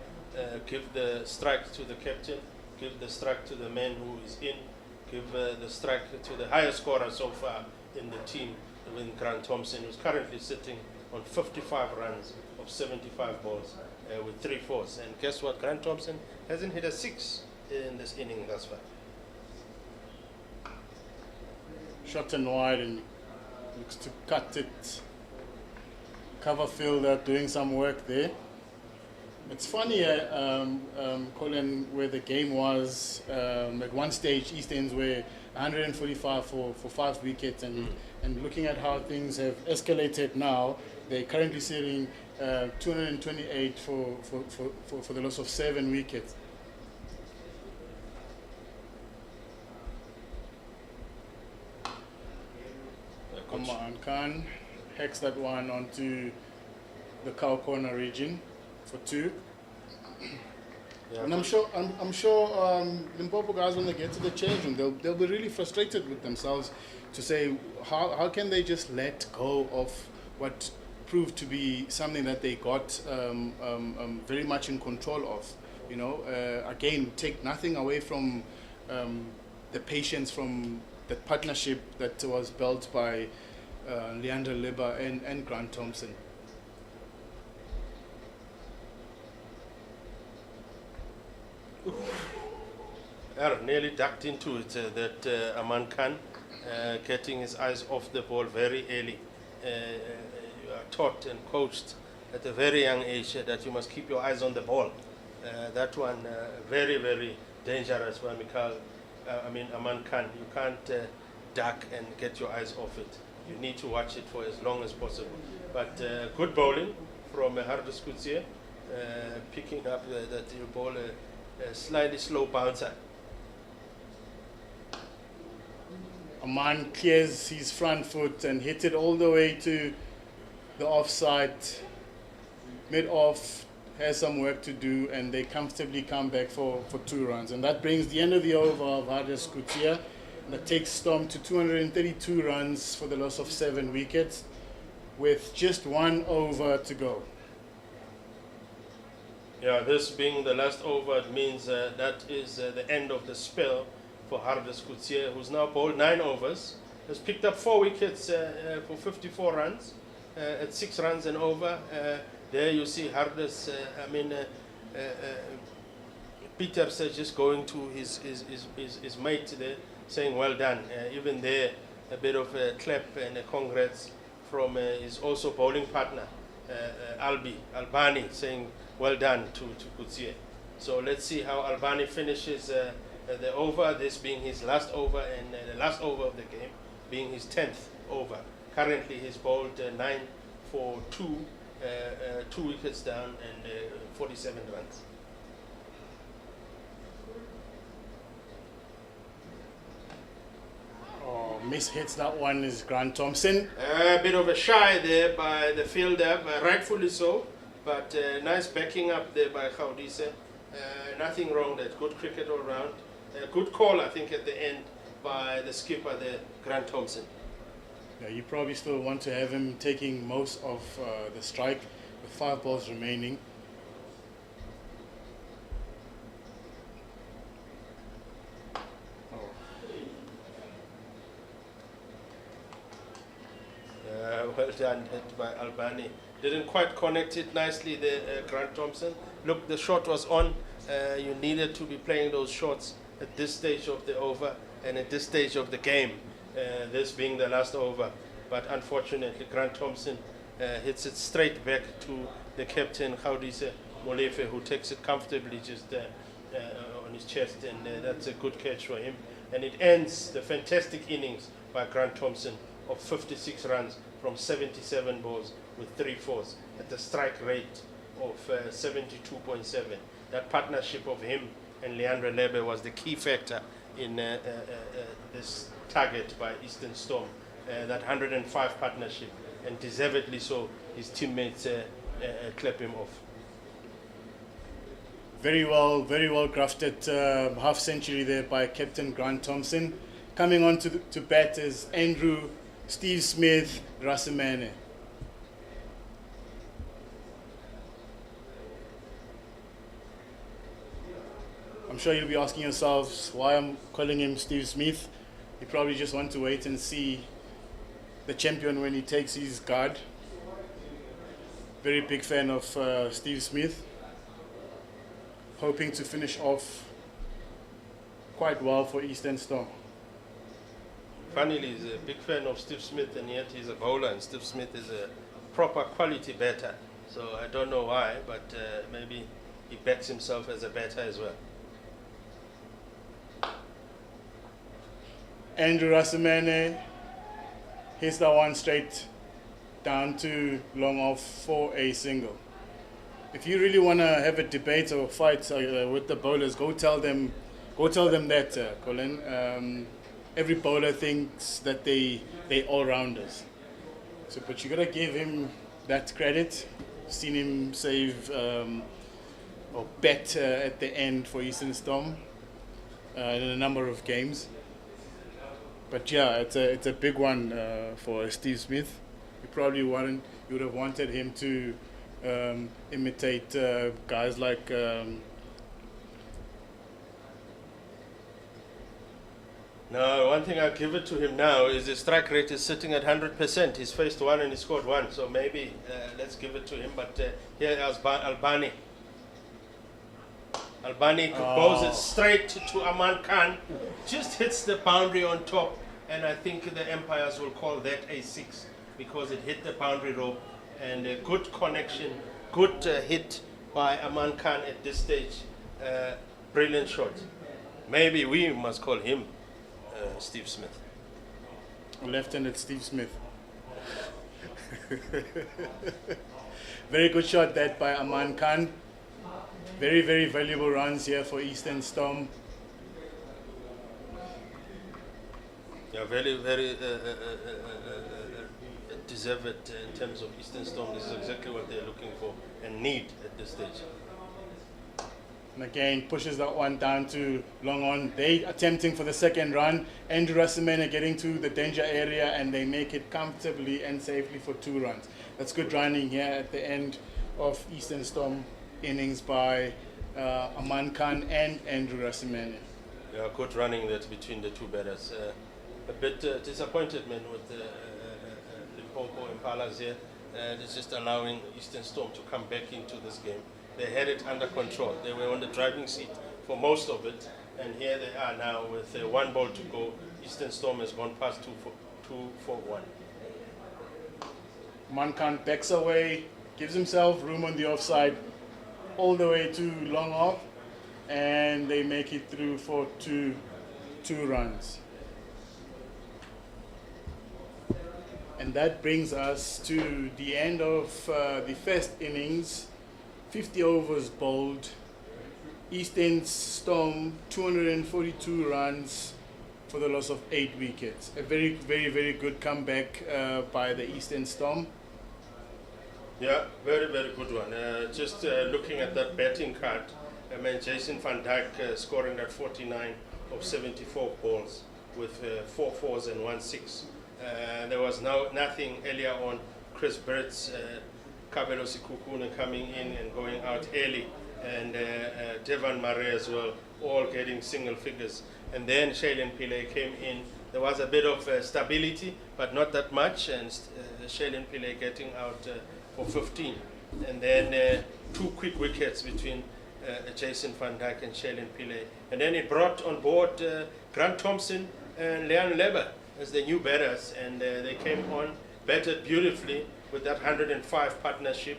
Give the strike to the captain, give the strike to the man who is in, give the strike to the highest scorer so far in the team, with Grant Thompson, who's currently sitting on 55 runs of 75 balls with 3 fours. And guess what? Grant Thompson hasn't hit a 6 in this inning thus far. Shot and wide, and looks to cut it. Cover fielder doing some work there. It's funny, Colin, where the game was. At one stage, Easterns were 145 for 5 wickets, and looking at how things have escalated now, they're currently sitting 228 for the loss of 7 wickets. Khan hacks that one onto the cow corner region for 2. Yeah, And I'm sure Limpopo guys, when they get to the change room, they'll be really frustrated with themselves to say how can they just let go of what proved to be something that they got very much in control of. You know, again, take nothing away from the patience from the partnership that was built by Leandra Libba and Grant Thompson. Nearly ducked into it, that Aman Khan getting his eyes off the ball very early. You are taught and coached at a very young age that you must keep your eyes on the ball. That one very, very dangerous for Aman Khan. You can't duck and get your eyes off it. You need to watch it for as long as possible. But good bowling from Hardus Kutsie, picking up that ball, a slightly slow bouncer. Aman clears his front foot and hits it all the way to the offside. Mid-off, has some work to do, and they comfortably come back for 2 runs. And that brings the end of the over of Hardus Kutsie. That takes Storm to 232 runs for the loss of 7 wickets, with just 1 over to go. Yeah, this being the last over, it means that is the end of the spell for Hardus Kutsie, who's now bowled 9 overs, has picked up 4 wickets for 54 runs, at 6 runs and over. There you see Hardus, Peters just going to his mate there, saying well done. Even there, a bit of a clap and a congrats from his also bowling partner, Albani, saying well done to Kutsie. So let's see how Albani finishes the over, this being his last over, and the last over of the game being his 10th over. Currently he's bowled 9 for 2, 2 wickets down and 47 runs. Oh, mishits that one is Grant Thompson. A bit of a shy there by the fielder, rightfully so, but nice backing up there by Khawdise. Nothing wrong there, good cricket all round. Good call, I think, at the end by the skipper there, Grant Thompson. Yeah, you probably still want to have him taking most of the strike with 5 balls remaining. Well done by Albani. Didn't quite connect it nicely there, Grant Thompson. Look, the shot was on. You needed to be playing those shots at this stage of the over and at this stage of the game, this being the last over. But unfortunately, Grant Thompson hits it straight back to the captain, Khawdise Molefe, who takes it comfortably just on his chest, and that's a good catch for him. And it ends the fantastic innings by Grant Thompson of 56 runs from 77 balls with 3 fours at the strike rate of 72.7. That partnership of him and Leandra Lebe was the key factor in this target by Eastern Storm, that 105 partnership, and deservedly so, his teammates clap him off. Very well crafted half century there by Captain Grant Thompson. Coming on to bat is Andrew, Steve Smith, Rasimane. I'm sure you'll be asking yourselves why I'm calling him Steve Smith. You probably just want to wait and see the champion when he takes his guard. Very big fan of Steve Smith. Hoping to finish off quite well for Eastern Storm. Funnily, he's a big fan of Steve Smith, and yet he's a bowler, and Steve Smith is a proper quality batter. So I don't know why, but maybe he backs himself as a batter as well. Andrew Rasimane hits that one straight down to long off for a single. If you really want to have a debate or fight with the bowlers, go tell them that, Colin. Every bowler thinks that they all-rounders. So, but you gotta give him that credit. Seen him save or bet at the end for Eastern Storm in a number of games. But yeah, it's a big one for Steve Smith. You would have wanted him to imitate guys like No, one thing I'll give it to him now is his strike rate is sitting at 100%. He's faced one and he scored one, so maybe let's give it to him. But here Albani. Albani goes it straight to Aman Khan, just hits the boundary on top, and I think the umpires will call that a 6 because it hit the boundary rope, and a good connection, good hit by Aman Khan at this stage. Brilliant shot. Maybe we must call him Steve Smith. left-handed Steve Smith. Very good shot that by Aman Khan. Very, very valuable runs here for Eastern Storm. Yeah, very, very deserved in terms of Eastern Storm. This is exactly what they're looking for and need at this stage. And again, pushes that one down to long on. They attempting for the second run. Andrew Rassimena getting to the danger area, and they make it comfortably and safely for 2 runs. That's good running here at the end of Eastern Storm innings by Aman Khan and Andrew Rassimena. Yeah, good running that between the two batters. A bit disappointed, man, with Limpopo Impalas here. It's just allowing Eastern Storm to come back into this game. They had it under control. They were on the driving seat for most of it, and here they are now with 1 ball to go. Eastern Storm has gone past 2 for 1. Aman Khan backs away, gives himself room on the offside, all the way to long off, and they make it through for two runs. And that brings us to the end of the first innings. 50 overs bowled. Eastern Storm 242 runs for the loss of 8 wickets. A very, very, very good comeback by the Eastern Storm. Yeah, very, very good one. Just looking at that batting card, I mean, Jason van Dijk scoring at 49 of 74 balls with 4 fours and 1 6. There was nothing earlier on. Chris Birds, Kabelo Sikukune coming in and going out early, and Devan Murray as well, all getting single figures. And then Shailen Pillay came in. There was a bit of stability, but not that much, and Shailen Pillay getting out for 15. And then 2 quick wickets between Jason van Dijk and Shailen Pillay. And then it brought on board Grant Thompson and Leon Leber as the new batters, and they came on, batted beautifully with that 105 partnership.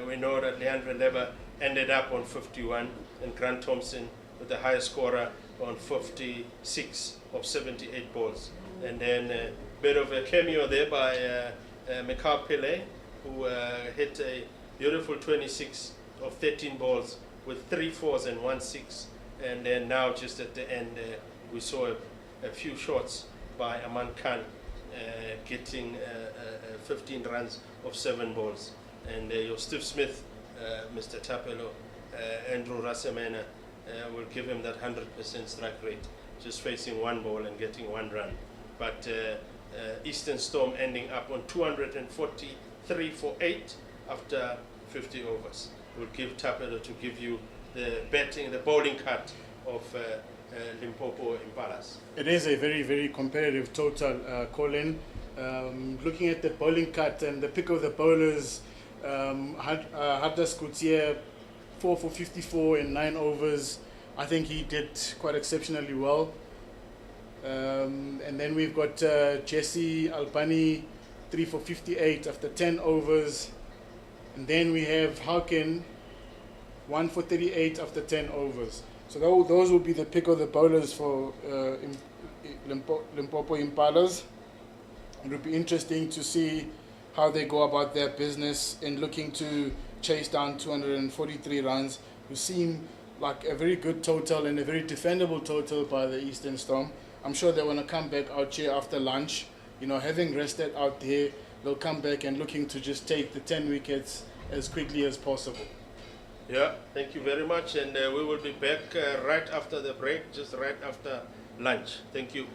We know that Leandre Leber ended up on 51, and Grant Thompson with the highest scorer on 56 of 78 balls. And then a bit of a cameo there by Mikhail Pillay, who hit a beautiful 26 of 13 balls with 3 fours and 1 6. And then now just at the end, we saw a few shots by Aman Khan getting 15 runs of 7 balls. And your Steve Smith, Mr. Tapelo, Andrew Rassimena will give him that 100% strike rate, just facing 1 ball and getting 1 run. But Eastern Storm ending up on 243 for 8 after 50 overs. We'll give Tapelo to give you the bowling cut of Limpopo Impalas. It is a very, very competitive total, Colin. Looking at the bowling cut and the pick of the bowlers, Hadas Koutier, 4 for 54 in 9 overs. I think he did quite exceptionally well. And then we've got Jesse Albani, 3 for 58 after 10 overs. And then we have Hawken, 1 for 38 after 10 overs. So those will be the pick of the bowlers for Limpopo Impalas. It will be interesting to see how they go about their business in looking to chase down 243 runs, who seem like a very good total and a very defendable total by the Eastern Storm. I'm sure they want to come back out here after lunch, you know, having rested out there they'll come back and looking to just take the 10 wickets as quickly as possible. Yeah, thank you very much, and we will be back right after the break, just right after lunch. Thank you.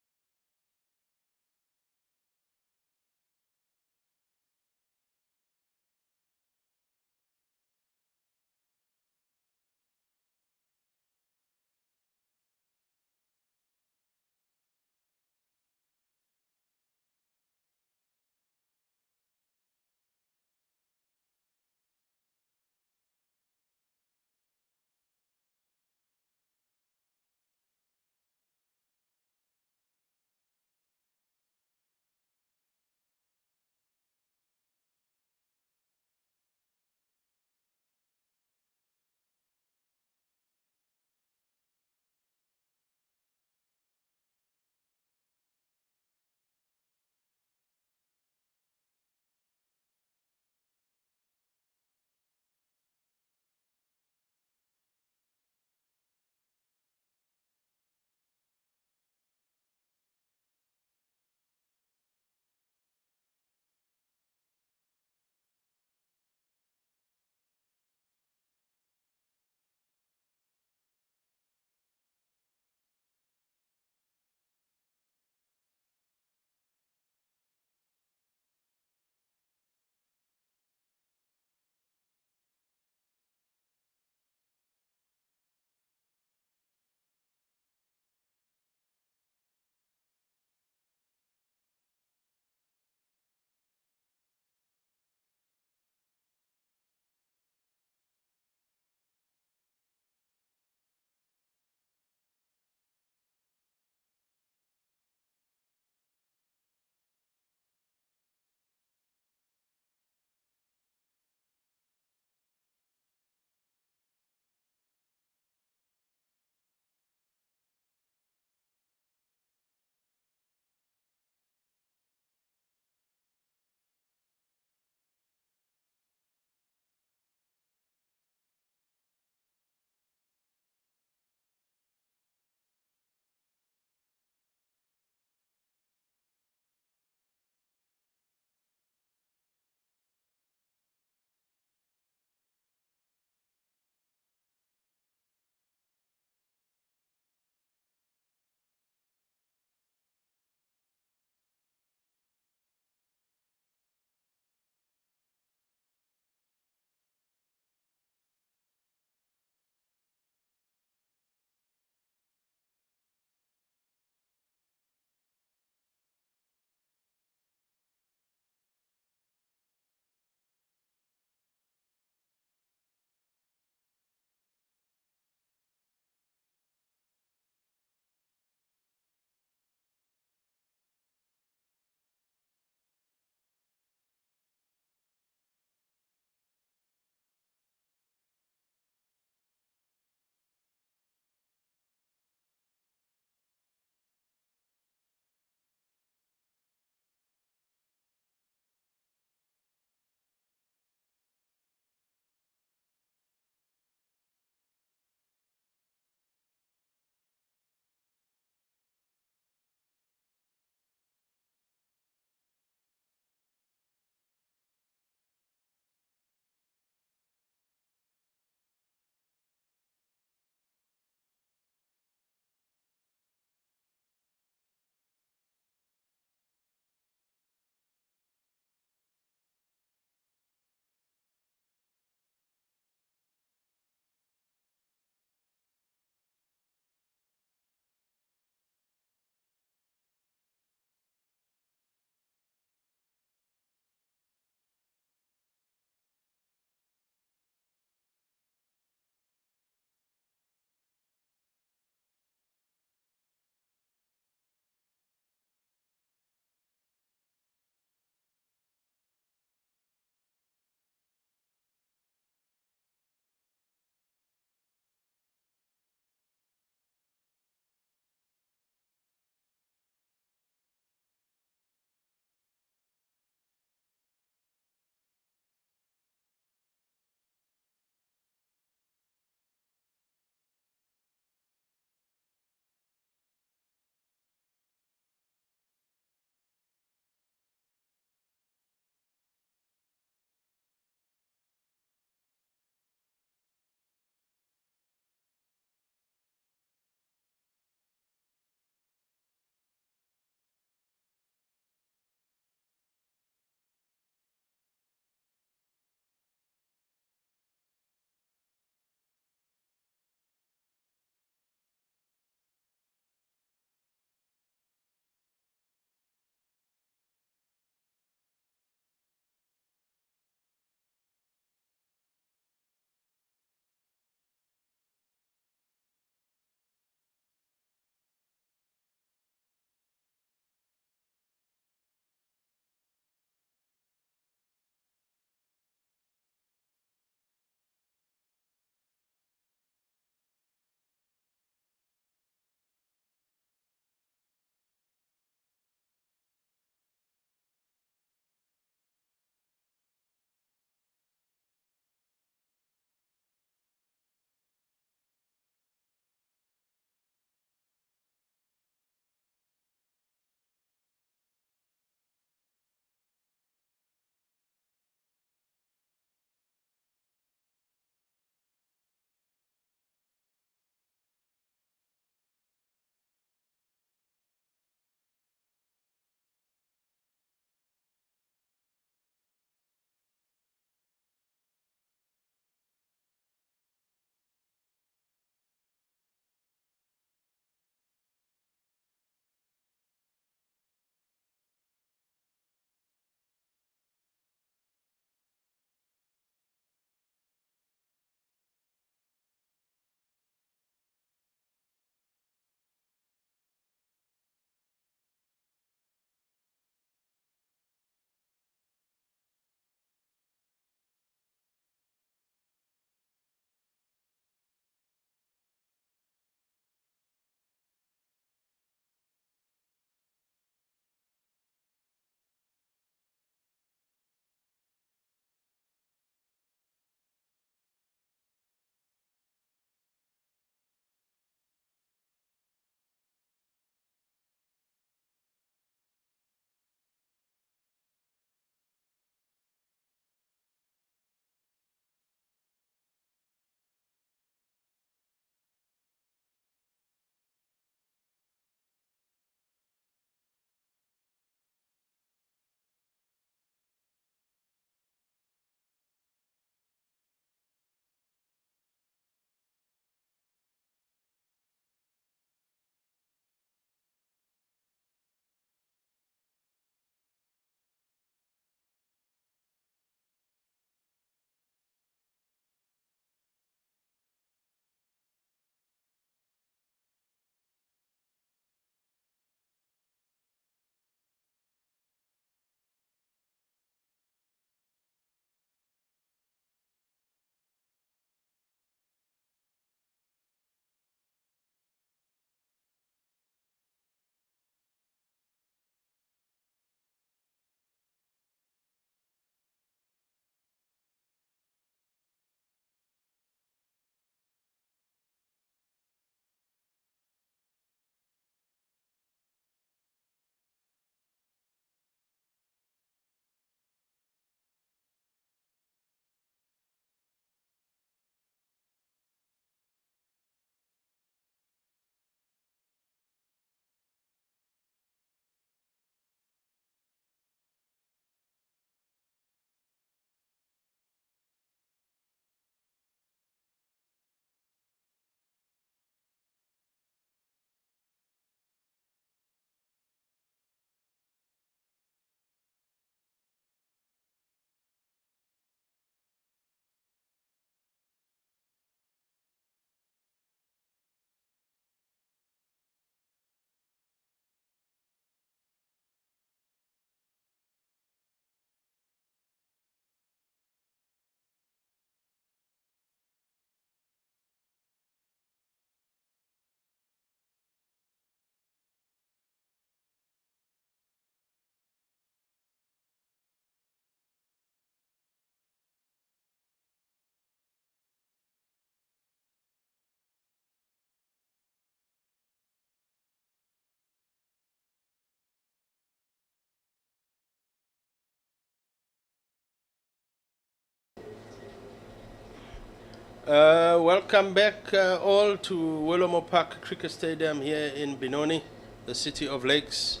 Welcome back all to Willowmoore Park Cricket Stadium here in Benoni, the city of lakes,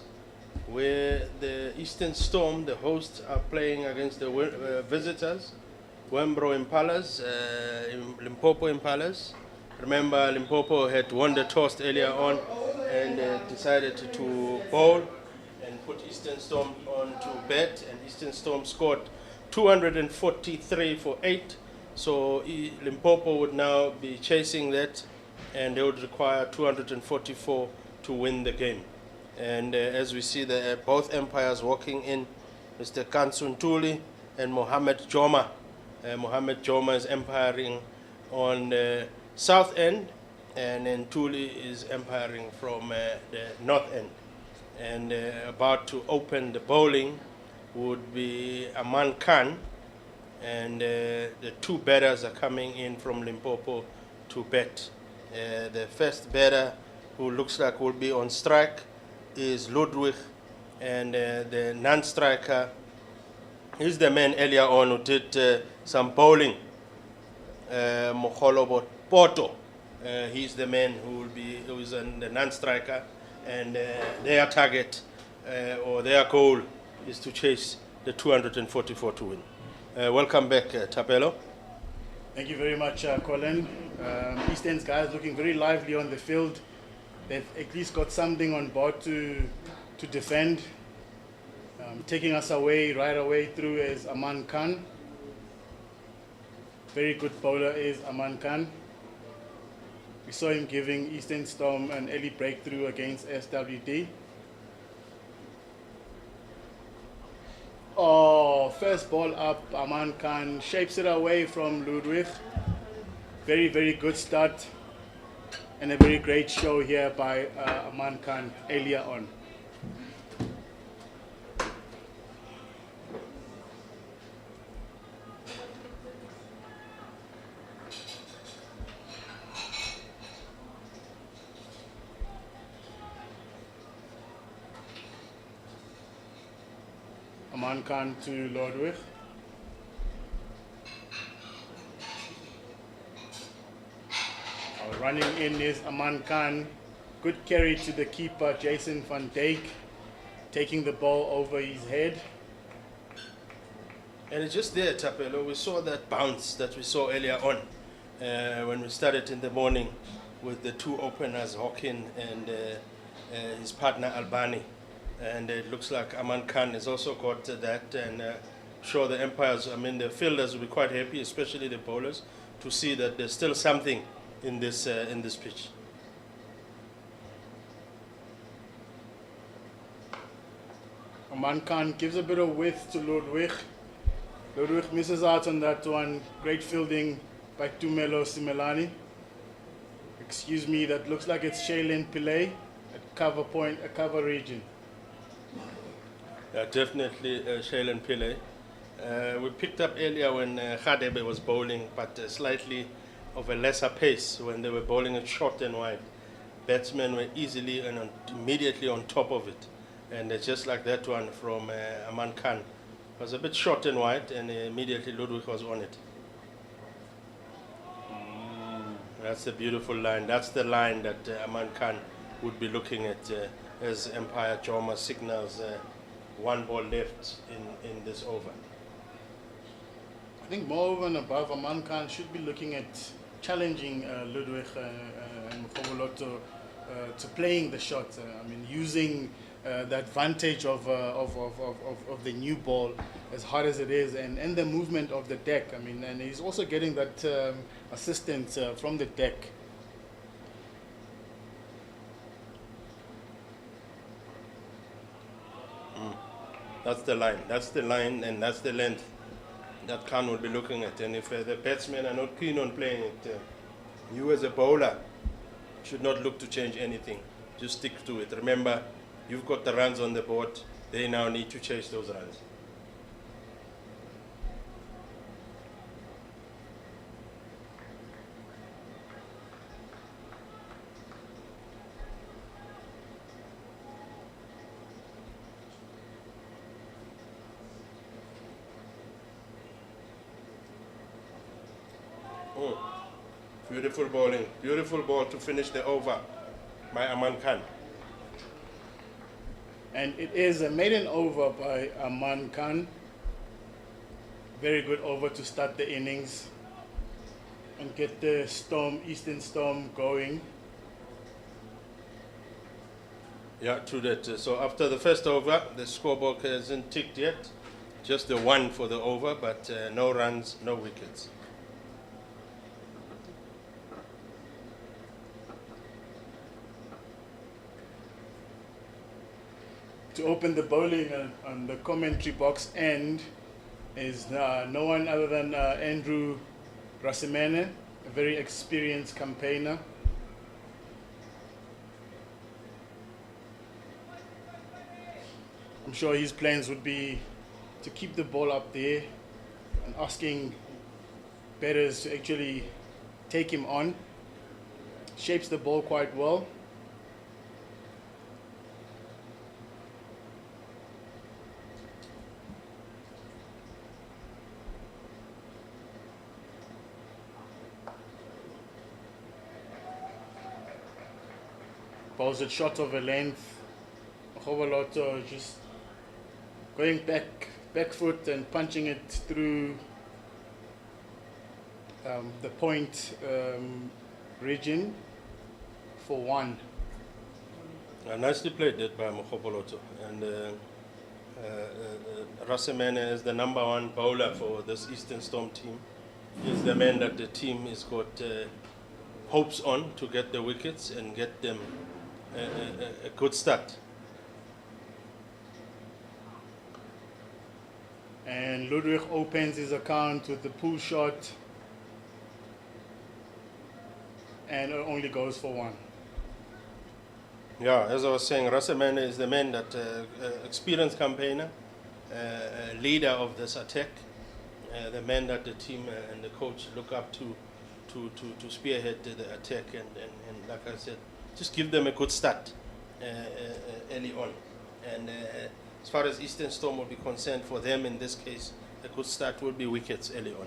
where the Eastern Storm, the hosts, are playing against the visitors, Wembro Impalas, Limpopo Impalas. Remember, Limpopo had won the toss earlier on and decided to bowl and put Eastern Storm on to bat, and Eastern Storm scored 243 for 8. So Limpopo would now be chasing that, and they would require 244 to win the game. And as we see both umpires walking in, Mr. Kansun Tuli and Mohammed Joma. Mohammed Joma is umpiring on the south end, and then Tuli is umpiring from the north end. And about to open the bowling would be Aman Khan, and the two batters are coming in from Limpopo to bat. The first batter, who looks like will be on strike, is Ludwig, and the non-striker is the man earlier on who did some bowling, Mokholobo Poto. He's the man who is the non-striker, and their target or their goal is to chase the 244 to win. Welcome back, Tapelo. Thank you very much, Colin. Eastern's guys looking very lively on the field. They've at least got something on board to defend. Taking us right away through is Aman Khan. Very good bowler is Aman Khan. We saw him giving Eastern Storm an early breakthrough against SWD. Oh, first ball up, Aman Khan shapes it away from Ludwig. Very, very good start, and a very great show here by Aman Khan earlier on. Aman Khan to Ludwig. Running in is Aman Khan. Good carry to the keeper, Jason van Dijk, taking the ball over his head. And it's just there, Tapelo. We saw that bounce that we saw earlier on when we started in the morning with the two openers, Hawkin and his partner Albani. And it looks like Aman Khan has also got that, and sure the umpires, the fielders will be quite happy, especially the bowlers, to see that there's still something in this pitch. Aman Khan gives a bit of width to Ludwig. Ludwig misses out on that one. Great fielding by Tumelo Simelani. Excuse me, that looks like it's Shaylin Pillay at cover point, a cover region. Yeah, definitely Shaylin Pillay. We picked up earlier when Khadebe was bowling, but slightly of a lesser pace when they were bowling it short and wide. Batsmen were easily and immediately on top of it. And just like that one from Aman Khan. It was a bit short and wide, and immediately Ludwig was on it. That's a beautiful line. That's the line that Aman Khan would be looking at as Empire Joma signals one ball left in this over. I think moreover and above, Aman Khan should be looking at challenging Ludwig and Mkhoboloto to playing the shot. Using the advantage of the new ball, as hard as it is, and the movement of the deck. And he's also getting that assistance from the deck. That's the line. That's the line, and that's the length that Khan will be looking at. And if the batsmen are not keen on playing it, you as a bowler should not look to change anything. Just stick to it. Remember, you've got the runs on the board. They now need to chase those runs. Beautiful bowling. Beautiful ball to finish the over by Aman Khan. And it is a maiden over by Aman Khan. Very good over to start the innings and get the Eastern Storm going. Yeah, true that. So after the first over, the scoreboard hasn't ticked yet. Just the one for the over, but no runs, no wickets. To open the bowling on the commentary box end is no one other than Andrew Rasimene, a very experienced campaigner. I'm sure his plans would be to keep the ball up there and asking batters to actually take him on. Shapes the ball quite well. Bowls it short of a length. Mogoboloto just going back foot and punching it through the point region for one. Nicely played that by Mogoboloto. And Rasimene is the number one bowler for this Eastern Storm team. He's the man that the team has got hopes on to get the wickets and get them a good start. And Ludwig opens his account with the pull shot and it only goes for one. Yeah, as I was saying, Rasimene is the man that experienced campaigner, leader of this attack, the man that the team and the coach look up to spearhead the attack and like I said, just give them a good start early on. And as far as Eastern Storm will be concerned, for them in this case, a good start would be wickets early on.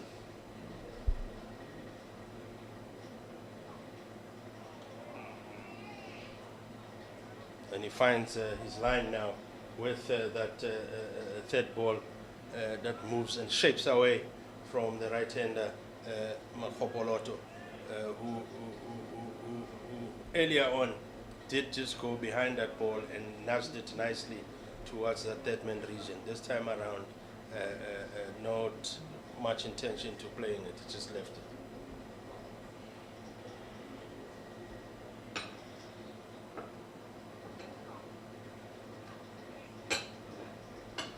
And he finds his line now with that third ball that moves and shapes away from the right-hander Mogoboloto, who earlier on did just go behind that ball and nudged it nicely towards that third-man region. This time around, not much intention to playing it, just left it.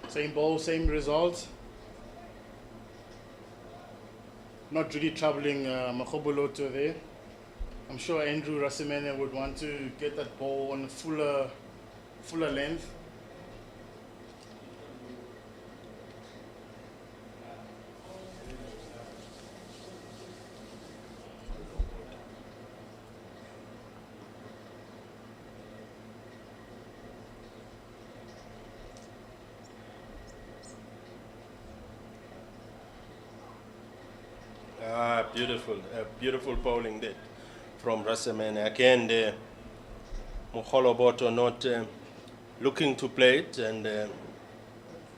Same ball, same result. Not really troubling Mogoboloto there. I'm sure Andrew Rasimene would want to get that ball on a fuller length. Beautiful bowling there from Rasimene. Again, the Mogoboloto not looking to play it and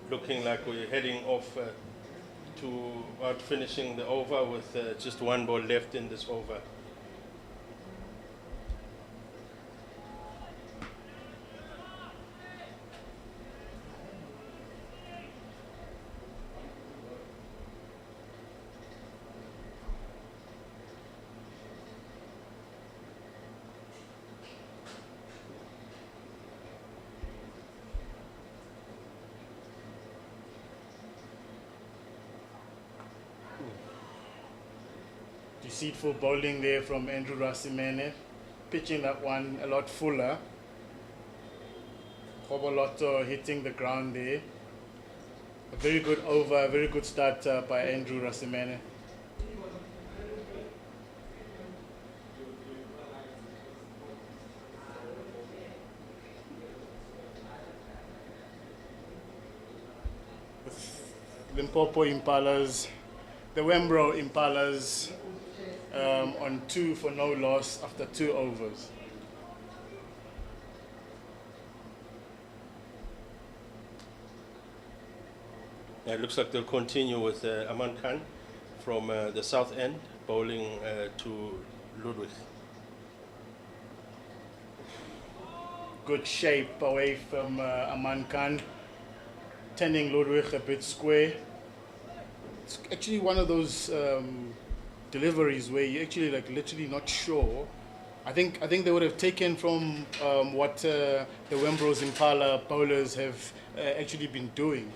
looking like we're heading off to finishing the over with just one ball left in this over. Deceitful bowling there from Andrew Rasimene, pitching that one a lot fuller. Mogoboloto hitting the ground there. A very good over, a very good start by Andrew Rasimene. Limpopo Impalas, the Wembro Impalas on 2 for no loss after 2 overs. It looks like they'll continue with Aman Khan from the south end, bowling to Ludwig. Good shape away from Aman Khan, turning Ludwig a bit square. It's actually one of those deliveries where you're actually like literally not sure. I think they would have taken from what the Wembro's Impala bowlers have actually been doing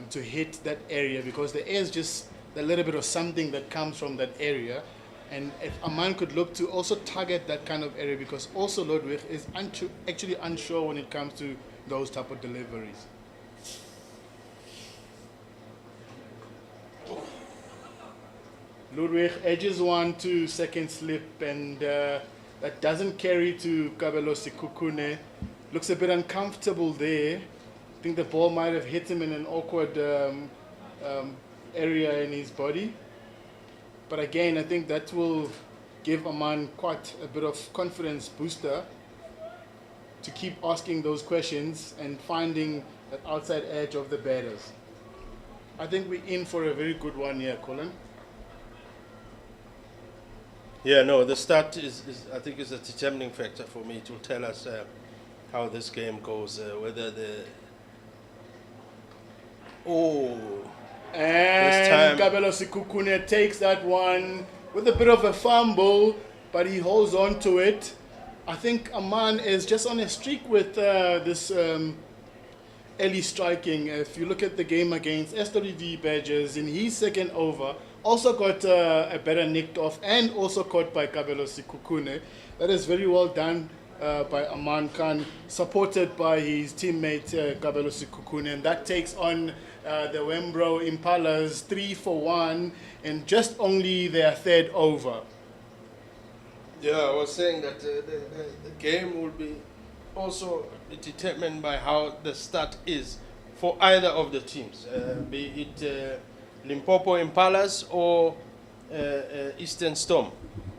to hit that area, because there is just a little bit of something that comes from that area. And if Aman could look to also target that kind of area, because also Ludwig is actually unsure when it comes to those type of deliveries. Ludwig edges one to second slip, and that doesn't carry to Kabelo Sikukune. Looks a bit uncomfortable there. I think the ball might have hit him in an awkward area in his body. But again, I think that will give Aman quite a bit of confidence booster to keep asking those questions and finding that outside edge of the batters. I think we're in for a very good one here, Colin. Yeah, no, the start is I think is a determining factor for me. It will tell us how this game goes, whether the And Kabelo Sikukune takes that one with a bit of a fumble, but he holds on to it. I think Aman is just on a streak with this early striking. If you look at the game against SWD Badgers in his second over, also got a better nicked off and also caught by Kabelo Sikukune. That is very well done by Aman Khan, supported by his teammate Kabelo Sikukune, and that takes on the Wembro Impalas 3 for 1 and just only their third over. Yeah, I was saying that the game will be also determined by how the start is for either of the teams, be it Limpopo Impalas or Eastern Storm.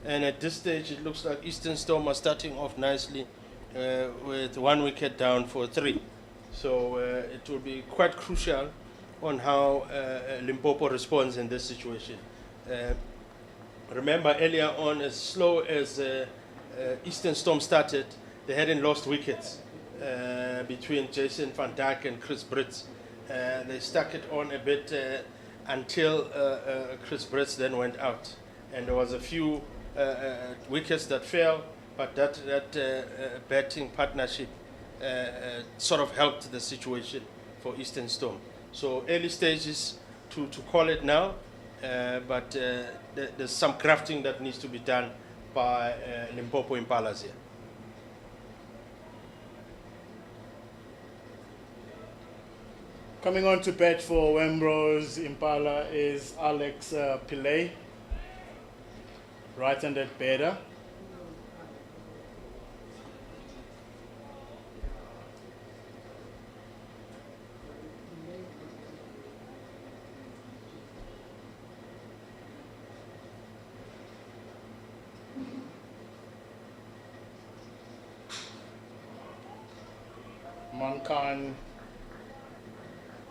And at this stage, it looks like Eastern Storm are starting off nicely with 1 wicket down for 3. So it will be quite crucial on how Limpopo responds in this situation. Remember, earlier on, as slow as Eastern Storm started, they hadn't lost wickets between Jason van Dijk and Chris Brits. They stuck it on a bit until Chris Brits then went out. And there was a few wickets that fell, but that batting partnership sort of helped the situation for Eastern Storm. So early stages to call it now, but there's some crafting that needs to be done by Limpopo Impalas here. Coming on to bat for Wembro's Impala is Alex Pillay, right-handed batter. Mankan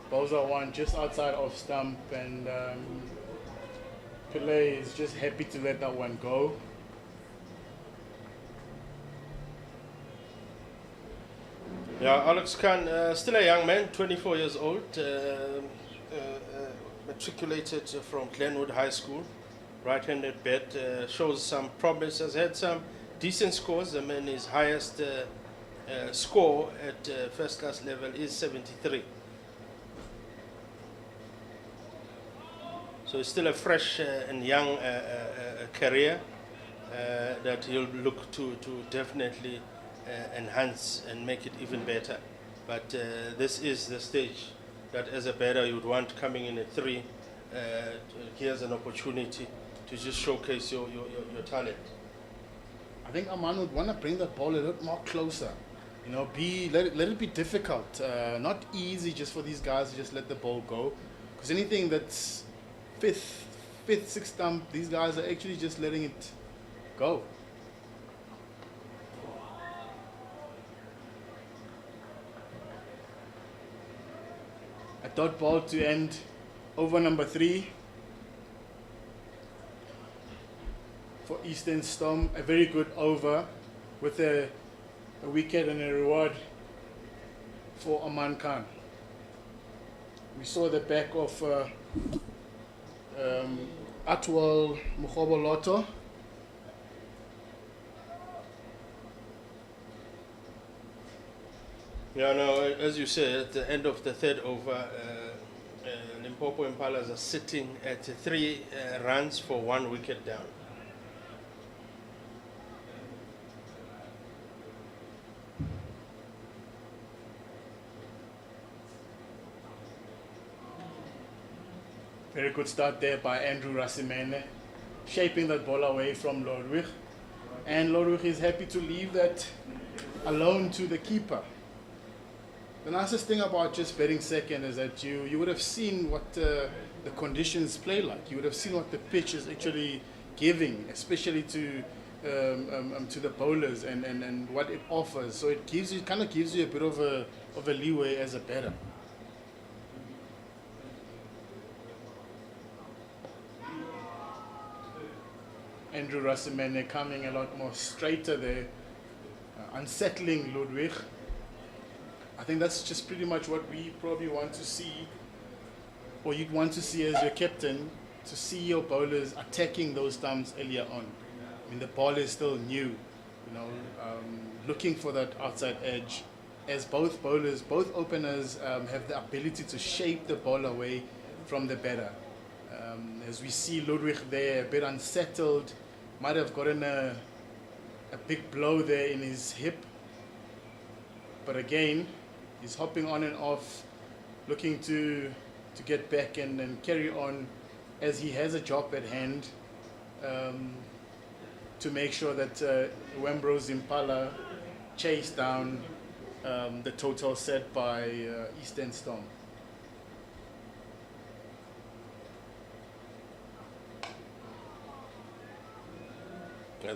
bowls out one just outside of stump, and Pillay is just happy to let that one go. Yeah, Alex Khan, still a young man, 24 years old, matriculated from Glenwood High School, right-handed bat, shows some promise, has had some decent scores. I mean, his highest score at first class level is 73. So it's still a fresh and young career that he'll look to definitely enhance and make it even better. But this is the stage that as a batter you would want coming in at 3. Here's an opportunity to just showcase your talent. I think Aman would want to bring the ball a little more closer. You know, let it be difficult. Not easy just for these guys to just let the ball go. Because anything that's fifth, sixth stump, these guys are actually just letting it go. A dot ball to end over number 3 for Eastern Storm. A very good over with a wicket and a reward for Aman Khan. We saw the back of Atwal Mukhoboloto. Yeah, no, as you said, at the end of the third over, Limpopo Impalas are sitting at 3 runs for 1 wicket down. Very good start there by Andrew Rasimene, shaping that ball away from Ludwig. And Ludwig is happy to leave that alone to the keeper. The nicest thing about just batting second is that you would have seen what the conditions play like. You would have seen what the pitch is actually giving, especially to the bowlers and what it offers. So it kind of gives you a bit of a leeway as a batter. Andrew Rasimene coming a lot more straighter there, unsettling Ludwig. I think that's just pretty much what we probably want to see, or you'd want to see as your captain, to see your bowlers attacking those stumps earlier on. I mean, the ball is still new, looking for that outside edge, as both bowlers, both openers have the ability to shape the ball away from the batter. As we see Ludwig there, a bit unsettled, might have gotten a big blow there in his hip. But again, he's hopping on and off, looking to get back and carry on, as he has a job at hand to make sure that Wembro's Impala chase down the total set by Eastern Storm.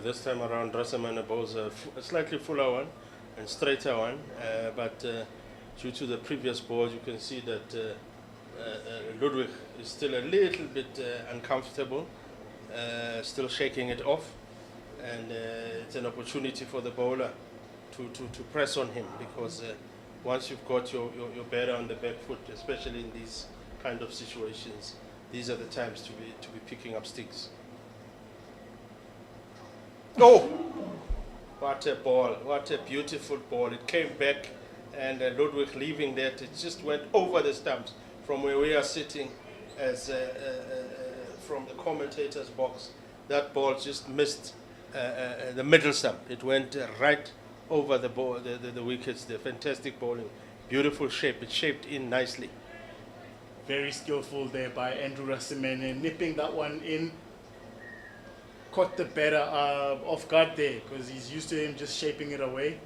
This time around, Rasimene bowls a slightly fuller one and straighter one, but due to the previous balls, you can see that Ludwig is still a little bit uncomfortable, still shaking it off, and it's an opportunity for the bowler to press on him, because once you've got your batter on the back foot, especially in these kind of situations, these are the times to be picking up sticks. Oh, what a ball, what a beautiful ball. It came back, and Ludwig leaving that, it just went over the stumps from where we are sitting as from the commentator's box. That ball just missed the middle stump. It went right over the ball, the wickets. The fantastic bowling, beautiful shape. It shaped in nicely. Very skillful there by Andrew Rasimene, nipping that one in. Caught the batter off guard there, because he's used to him just shaping it away.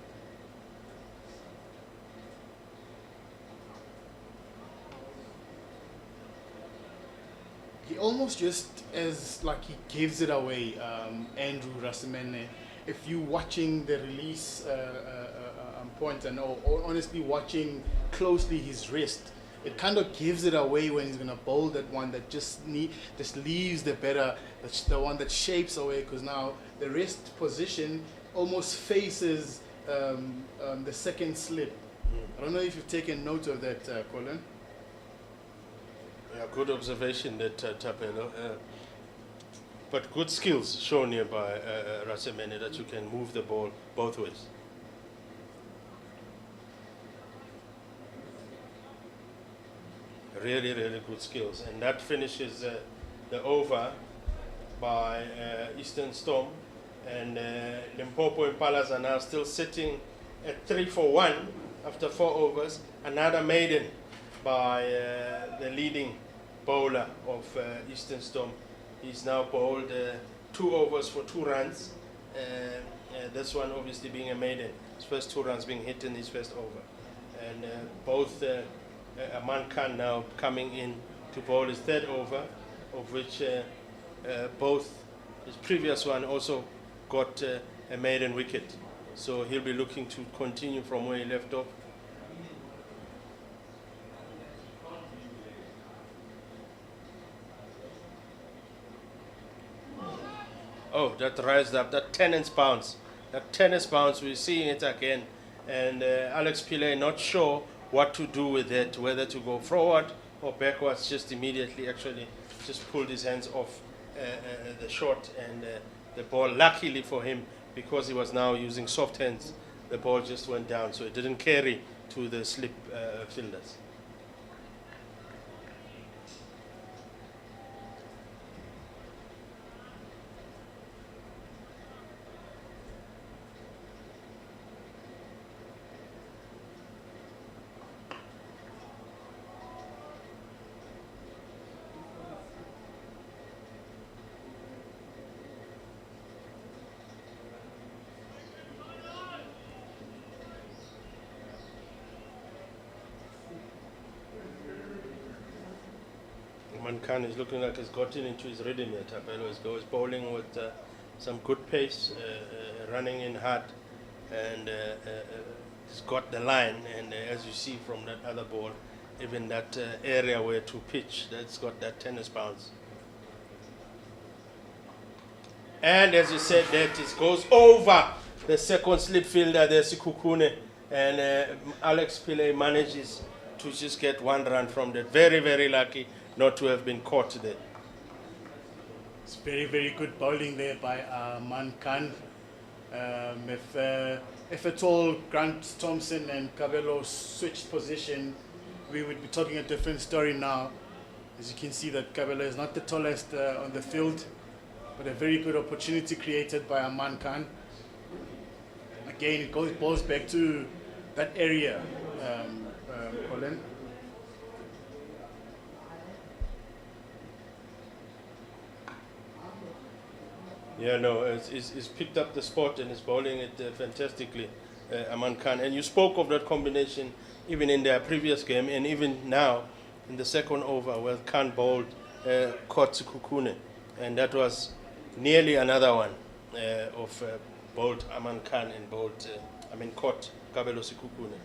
He almost just as like he gives it away, Andrew Rasimene. If you watching the release point and or honestly watching closely his wrist, it kind of gives it away when he's going to bowl that one that just leaves the batter, the one that shapes away, because now the wrist position almost faces the second slip. I don't know if you've taken note of that, Colin. Yeah, good observation that, Tapelo. But good skills shown here by Rasimene, that you can move the ball both ways. Really, really good skills. And that finishes the over by Eastern Storm. And Limpopo Impalas are now still sitting at 3 for 1 after 4 overs. Another maiden by the leading bowler of Eastern Storm. He's now bowled 2 overs for 2 runs. This one obviously being a maiden. His first 2 runs being hit in his first over. And both Aman Khan now coming in to bowl his 3rd over, of which both his previous one also got a maiden wicket. So he'll be looking to continue from where he left off. Oh, that rised up, that tennis bounce. That tennis bounce, we're seeing it again. And Alex Pillay not sure what to do with it, whether to go forward or backwards, just immediately actually just pulled his hands off the shot and the ball, luckily for him, because he was now using soft hands, the ball just went down, so it didn't carry to the slip fielders. Khan is looking like he's gotten into his rhythm here. Tapelo is bowling with some good pace, running in hard, and he's got the line. And as you see from that other ball, even that area where to pitch, that's got that tennis bounce. And as you said, that it goes over the second slip fielder, there's Sikukune, and Alex Pillay manages to just get one run from that. Very, very lucky not to have been caught there. It's very, very good bowling there by Man Khan. If at all Grant Thompson and Kabelo switched position, we would be talking a different story now. As you can see, that Kabelo is not the tallest on the field, but a very good opportunity created by Man Khan. Again, it goes back to that area, Colin. Yeah, no, he's picked up the spot and is bowling it fantastically, Aman Khan. And you spoke of that combination even in their previous game and even now in the second over where Khan bowled caught Sikukune. And that was nearly another one of bowled Aman Khan and caught Kabelo Sikukune.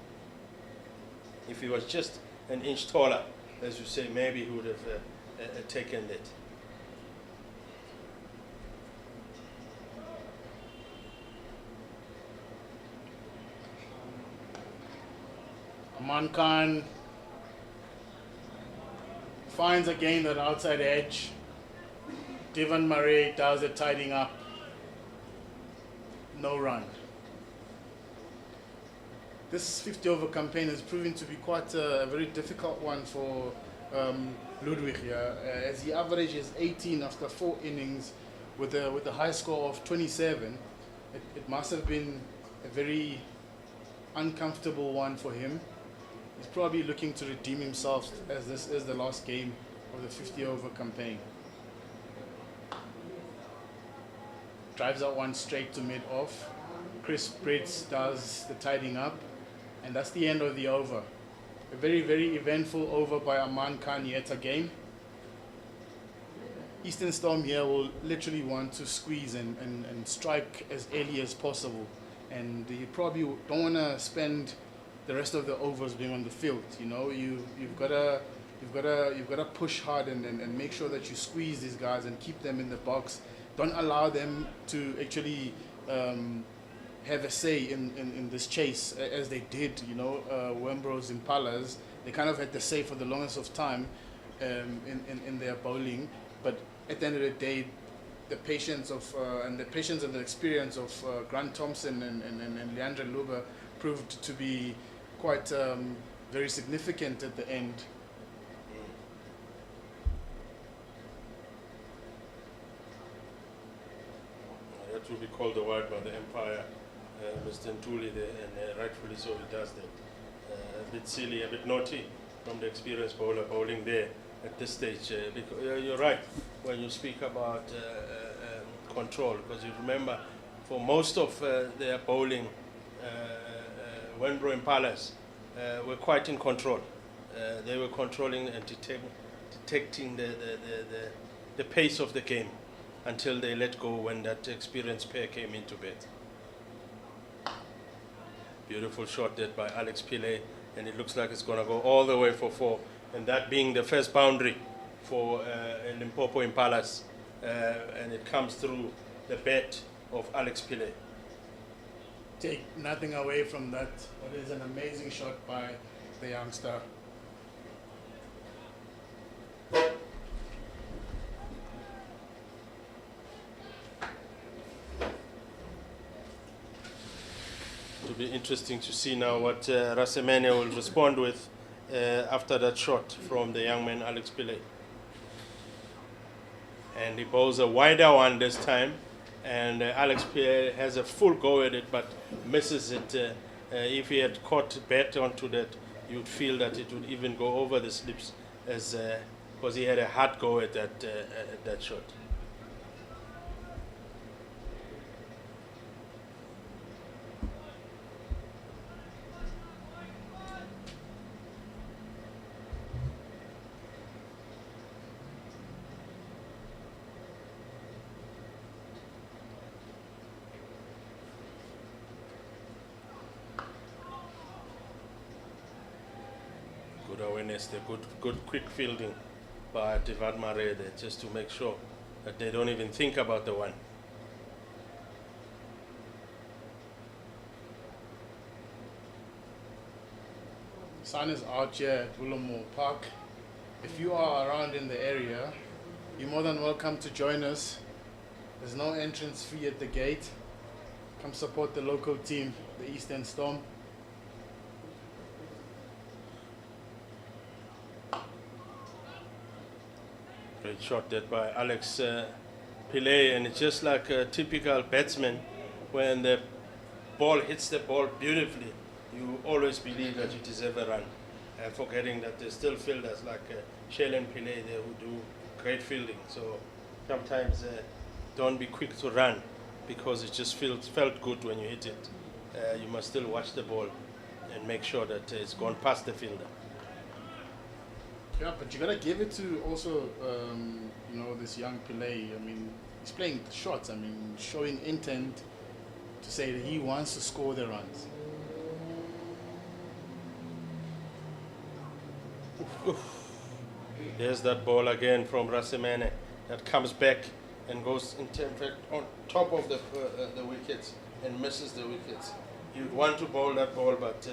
If he was just an inch taller, as you say, maybe he would have taken it. Man Khan finds again that outside edge. Devon Murray does the tidying up. No run. This 50 over campaign has proven to be quite a very difficult one for Ludwig here, as he averages 18 after 4 innings with a high score of 27. It must have been a very uncomfortable one for him. He's probably looking to redeem himself as this is the last game of the 50 over campaign. Drives out one straight to mid off. Chris Brits does the tidying up, and that's the end of the over. A very, very eventful over by Aman Khan yet again. Eastern Storm here will literally want to squeeze and strike as early as possible, and you probably don't want to spend the rest of the overs being on the field. You know, you've got to push hard and make sure that you squeeze these guys and keep them in the box. Don't allow them to actually have a say in this chase as they did. You know, Wembro's Impalas, they kind of had the say for the longest of time in their bowling, but at the end of the day, the patience and the experience of Grant Thompson and Leandre Luba proved to be quite very significant at the end. That will be called a wide by the Empire, Mr. Ntuli there, and rightfully so he does that. A bit silly, a bit naughty from the experienced bowler bowling there at this stage. Because you're right when you speak about control, because you remember for most of their bowling, Wembro Impalas were quite in control. They were controlling and detecting the pace of the game. until they let go when that experienced pair came into bat. Beautiful shot there by Alex Pillay, and it looks like it's going to go all the way for 4, and that being the first boundary for Limpopo Impalas, and it comes through the bat of Alex Pillay. Take nothing away from that. It is an amazing shot by the youngster. It'll be interesting to see now what Rasemene will respond with after that shot from the young man Alex Pillay. And he bowls a wider one this time, and Alex Pillay has a full go at it but misses it. If he had caught bat onto that, you'd feel that it would even go over the slips, as because he had a hard go at that shot. Good awareness, the good quick fielding by Devad Mare there, just to make sure that they don't even think about the one. Sun is out here at Willowmoore Park. If you are around in the area, you're more than welcome to join us. There's no entrance fee at the gate. Come support the local team, the Eastern Storm. Great shot there by Alex Pillay, and it's just like a typical batsman. When the ball hits the ball beautifully, you always believe that you deserve a run, forgetting that there's still fielders like Shailen Pillay there who do great fielding. So sometimes don't be quick to run because it just felt good when you hit it. You must still watch the ball and make sure that it's gone past the fielder. Yeah, but you gotta give it to also, you know, this young Pillay. I mean, he's playing shots. I mean, showing intent to say that he wants to score the runs. There's that ball again from Rasemene that comes back and goes in fact on top of the wickets and misses the wickets. You'd want to bowl that ball, but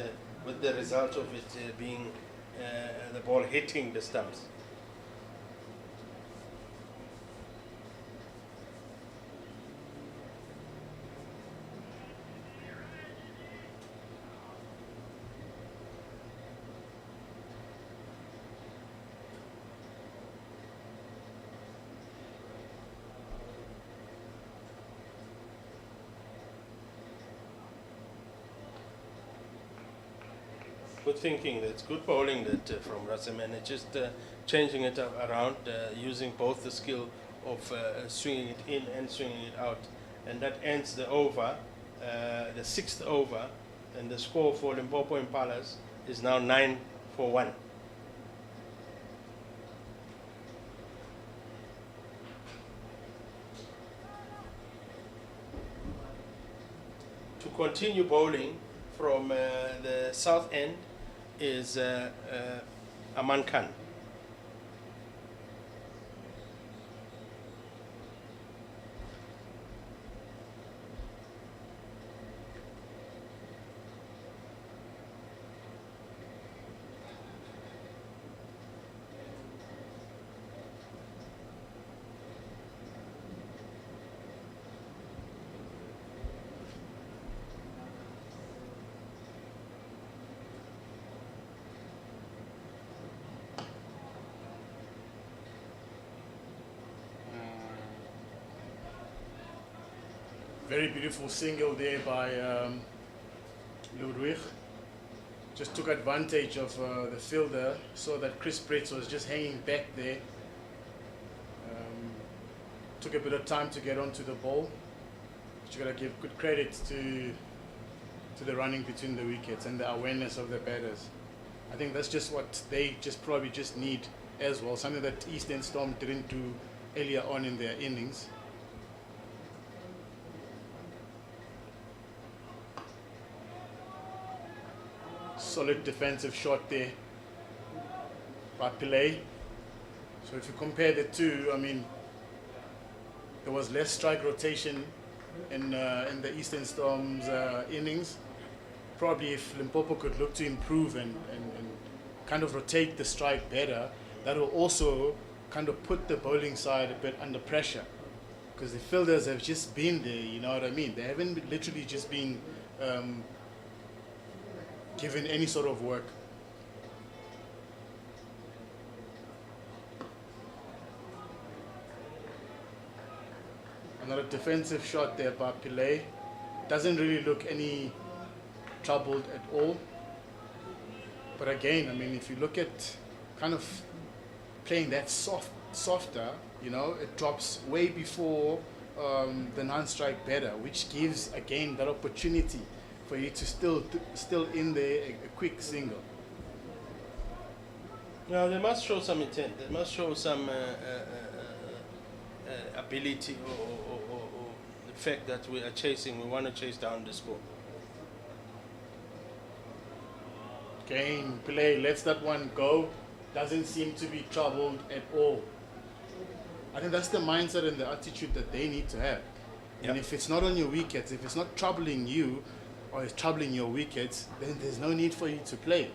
with the result of it being the ball hitting the stumps. Good thinking. That's good bowling that from Rasemene. Just changing it around, using both the skill of swinging it in and swinging it out, and that ends the over, the 6th over, and the score for Limpopo Impalas is now 9-1. To continue bowling from the south end is Aman Khan. Very beautiful single there by Ludwig. Just took advantage of the fielder, saw that Chris Brits was just hanging back there. Took a bit of time to get onto the ball. But you gotta give good credit to the running between the wickets and the awareness of the batters. I think that's just what they probably need as well, something that Eastern Storm didn't do earlier on in their innings. solid defensive shot there by Pillay. So if you compare the two, I mean, there was less strike rotation in the Eastern Storm's innings. Probably if Limpopo could look to improve and kind of rotate the strike better, that will also kind of put the bowling side a bit under pressure. Because the fielders have just been there, you know what I mean? They haven't literally just been given any sort of work. Another defensive shot there by Pillay. Doesn't really look any troubled at all. But again, I mean, if you look at kind of playing that softer, you know, it drops way before the non-strike better, which gives, again, that opportunity for you to still in there a quick single. Now, they must show some intent. They must show some ability or the fact that we are chasing, we want to chase down the score. Again, Pillay lets that one go. Doesn't seem to be troubled at all. I think that's the mindset and the attitude that they need to have. Yep. And if it's not on your wickets, if it's not troubling you or it's troubling your wickets, then there's no need for you to play it.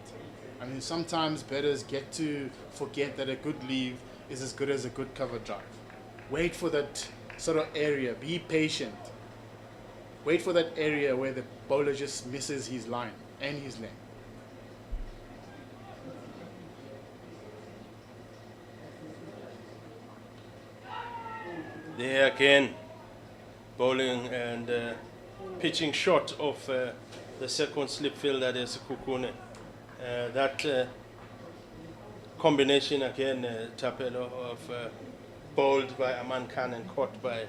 I mean, sometimes batters get to forget that a good leave is as good as a good cover drive. Wait for that sort of area. Be patient. Wait for that area where the bowler just misses his line and his length. There again, bowling and pitching short of the second slip fielder, there's Kukune. That combination again, Tapelo, of bowled by Aman Khan and caught by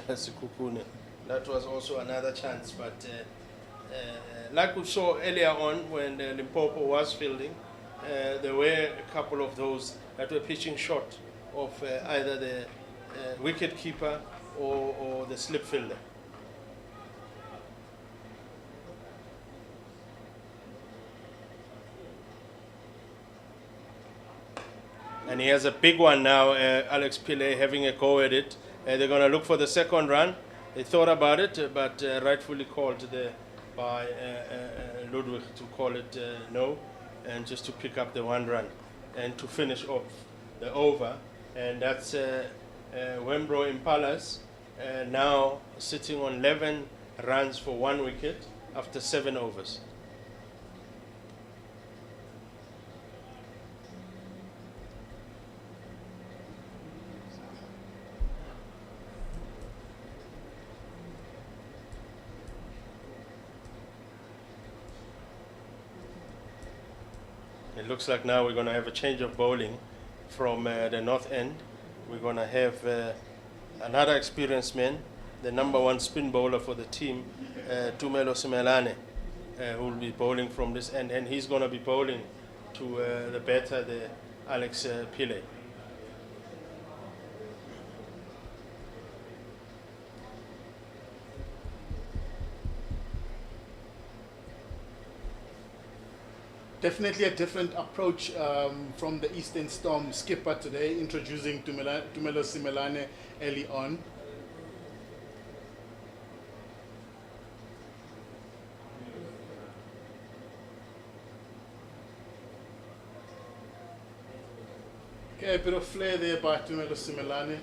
Sekukune. That was also another chance, but like we saw earlier on when Limpopo was fielding, there were a couple of those that were pitching short of either the wicket keeper or the slip fielder. And he has a big one now, Alex Pillay having a go at it. They're going to look for the second run. They thought about it, but rightfully called by Ludwig to call it no, and just to pick up the one run and to finish off the over. And that's Willowmoore Impalas now sitting on 11 runs for 1 wicket after 7 overs. It looks like now we're going to have a change of bowling from the north end. We're going to have another experienced man, the #1 spin bowler for the team, Tumelo Simelane, who will be bowling from this end. And he's going to be bowling to the batter, the Alex Pillay. Definitely a different approach from the Eastern Storm skipper today, introducing Tumelo Simelane early on. Okay, a bit of flair there by Tumelo Simelane.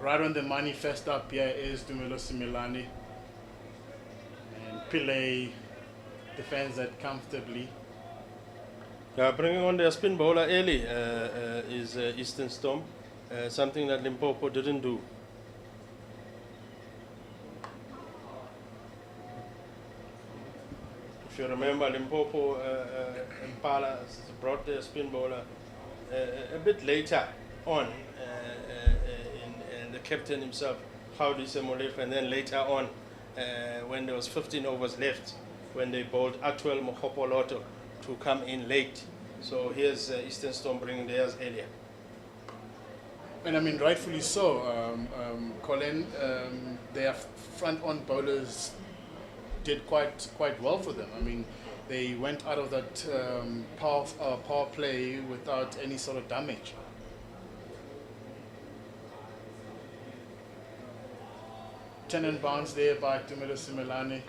Right on the money, first up here is Tumelo Simelane. And Pillay defends that comfortably. Yeah, bringing on their spin bowler early is Eastern Storm, something that Limpopo didn't do. If you remember, Limpopo Impalas brought their spin bowler a bit later on. The captain himself, Howdy Semolef, and then later on, when there was 15 overs left, when they bowled Atwell Mohopoloto to come in late So here's Eastern Storm bringing theirs earlier. And I mean, rightfully so. Colin, their front-on bowlers did quite well for them. I mean, they went out of that power play without any sort of damage. Ten and bounce there by Tumelo Simelane,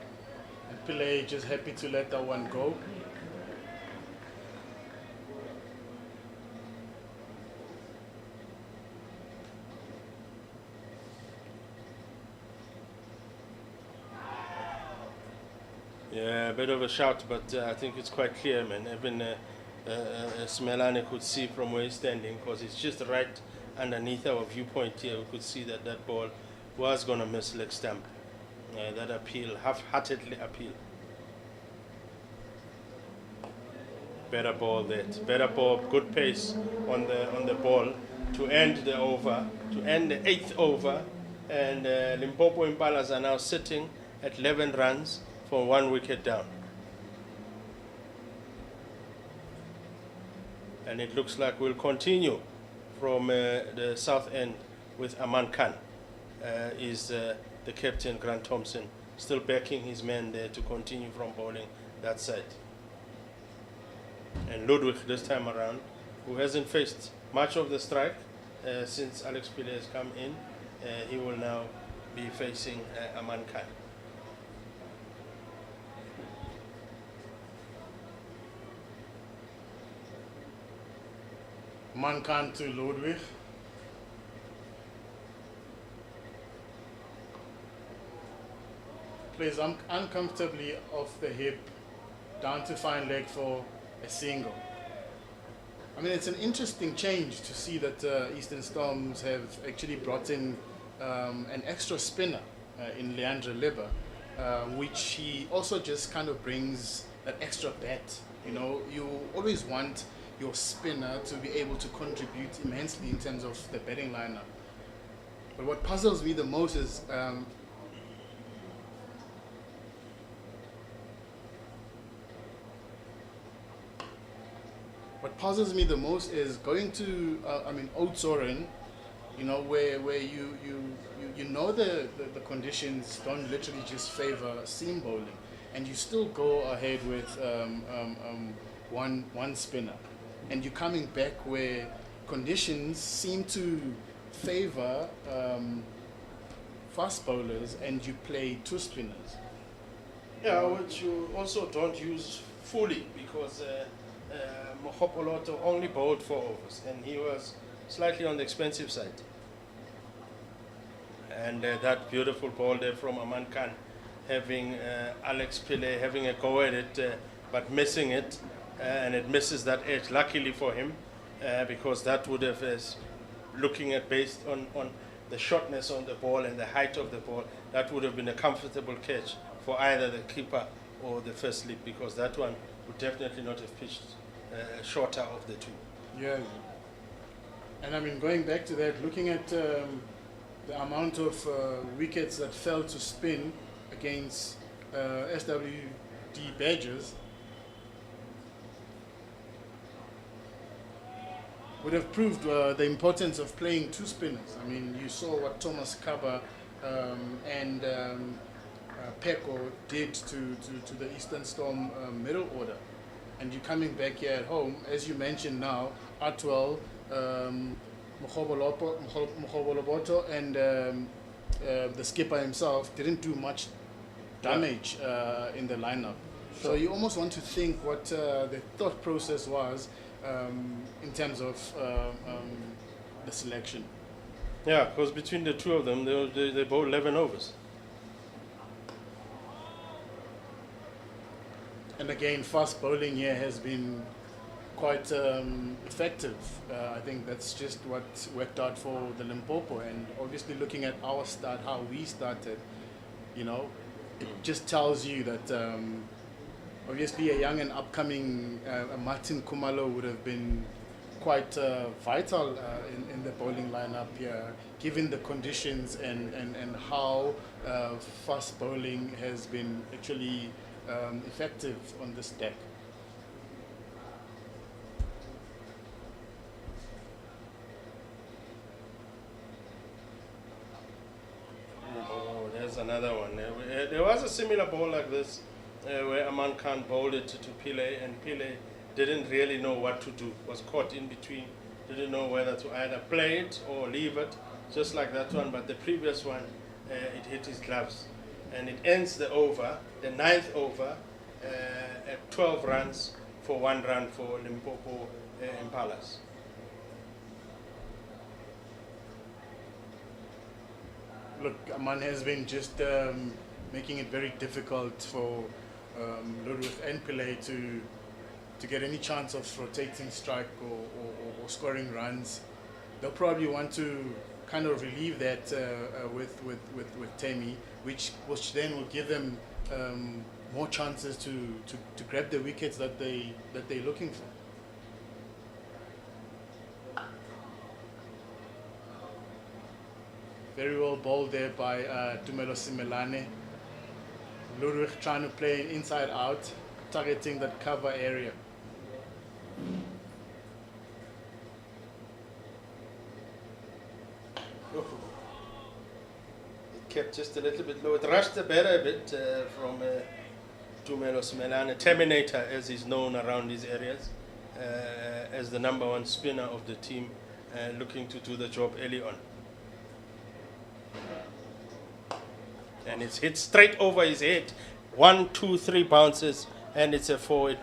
and Pillay just happy to let that one go. Yeah, a bit of a shout, but I think it's quite clear, man. Even Simelane could see from where he's standing, because it's just right underneath our viewpoint here. We could see that that ball was going to miss leg stump. That appeal, half-heartedly appeal. Better ball that. Better ball, good pace on the ball to end the over, to end the 8th over. And Limpopo Impalas are now sitting at 11 runs for 1 wicket down. And it looks like we'll continue from the south end with Aman Khan. Is the captain, Grant Thompson, still backing his men there to continue from bowling that side. And Ludwig this time around, who hasn't faced much of the strike since Alex Pillay has come in, he will now be facing Aman Khan. Aman Khan to Ludwig. Plays uncomfortably off the hip, down to fine leg for a single. I mean, it's an interesting change to see that Eastern Storms have actually brought in an extra spinner in Leandre Libba, which he also just kind of brings that extra bat. You know, you always want your spinner to be able to contribute immensely in terms of the batting lineup. But what puzzles me the most is going to, I mean, Oudtshoorn, you know, where you know the conditions don't literally just favor seam bowling, and you still go ahead with one spinner, and you're coming back where conditions seem to favor fast bowlers, and you play two spinners. Yeah, which you also don't use fully, because Mohopoloto only bowled 4 overs, and he was slightly on the expensive side. And that beautiful ball there from Aman Khan, having Alex Pillay having a go at it, but missing it, and it misses that edge, luckily for him, because that would have, looking at based on the shortness on the ball and the height of the ball, that would have been a comfortable catch for either the keeper or the first slip, because that one would definitely not have pitched shorter of the two. Yeah. And I mean, going back to that, looking at the amount of wickets that fell to spin against SWD Badgers, would have proved the importance of playing two spinners. I mean, you saw what Thomas Kaba and Peko did to the Eastern Storm middle order. And you're coming back here at home, as you mentioned now, Atwell, Mohoboloboto, and the skipper himself didn't do much damage in the lineup. Sure. So you almost want to think what the thought process was in terms of the selection. Yeah, because between the two of them, they bowled 11 overs. And again, fast bowling here has been quite effective. I think that's just what worked out for the Limpopo. And obviously looking at our start, how we started, you know, it just tells you that obviously a young and upcoming Martin Kumalo would have been quite vital in the bowling lineup here, given the conditions and how fast bowling has been actually effective on this deck. another one. There was a similar ball like this where Aman Khan bowled it to Pillay, and Pillay didn't really know what to do, was caught in between, didn't know whether to either play it or leave it, just like that one. But the previous one, it hit his gloves. And it ends the over, the ninth over, at 12 runs for 1 run for Limpopo Impalas. Look, Aman has been just making it very difficult for Ludwig and Pillay to get any chance of rotating strike or scoring runs. They'll probably want to kind of relieve that with Temi, which then will give them more chances to grab the wickets that they're looking for. Very well bowled there by Tumelo Simelane. Ludwig trying to play an inside out, targeting that cover area. It kept just a little bit low. It rushed the batter a bit from Tumelo Simelane, Terminator as he's known around these areas, as the #1 spinner of the team, looking to do the job early on. And it's hit straight over his head. 1, 2, 3 bounces, and it's a 4. It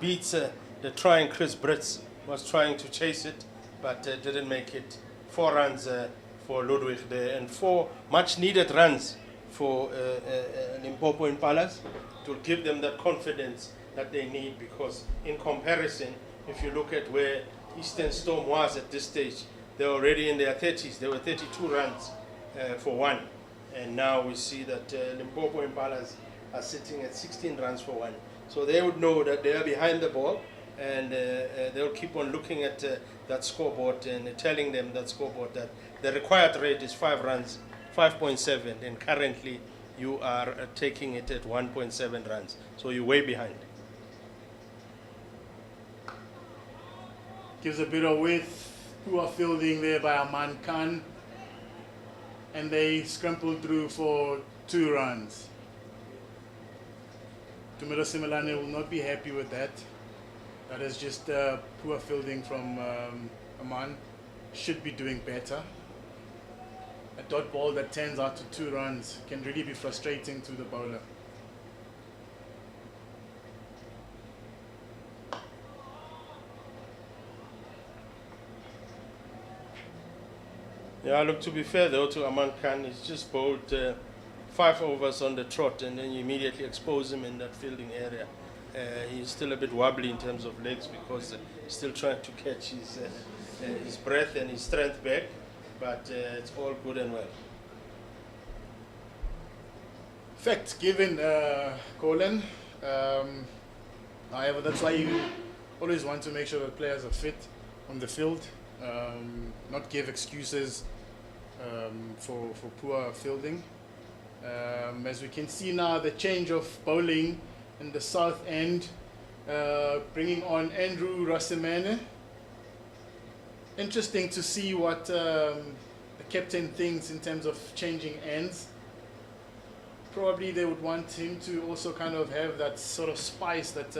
beats the trying Chris Brits, was trying to chase it, but didn't make it. 4 runs for Ludwig there, and 4 much needed runs for Limpopo Impalas to give them that confidence that they need, because in comparison, if you look at where Eastern Storm was at this stage, they're already in their 30s. They were 32 runs for 1. And now we see that Limpopo Impalas are sitting at 16 runs for 1. So they would know that they are behind the ball, and they'll keep on looking at that scoreboard and telling them that scoreboard that the required rate is 5 runs, 5.7, and currently you are taking it at 1.7 runs. So you're way behind. Gives a bit of width. Poor fielding there by Aman Khan. And they scrambled through for 2 runs. Tumelo Simelane will not be happy with that. That is just poor fielding from Aman. Should be doing better. A dot ball that turns out to 2 runs can really be frustrating to the bowler. Yeah, look, to be fair though to Aman Khan, he's just bowled 5 overs on the trot, and then you immediately expose him in that fielding area. He's still a bit wobbly in terms of legs, because he's still trying to catch his breath and his strength back, but it's all good and well. Fact given, Colin. However, that's why you always want to make sure that players are fit on the field, not give excuses for poor fielding. As we can see now, the change of bowling in the south end, bringing on Andrew Rasimene. Interesting to see what the captain thinks in terms of changing ends. Probably they would want him to also kind of have that sort of spice that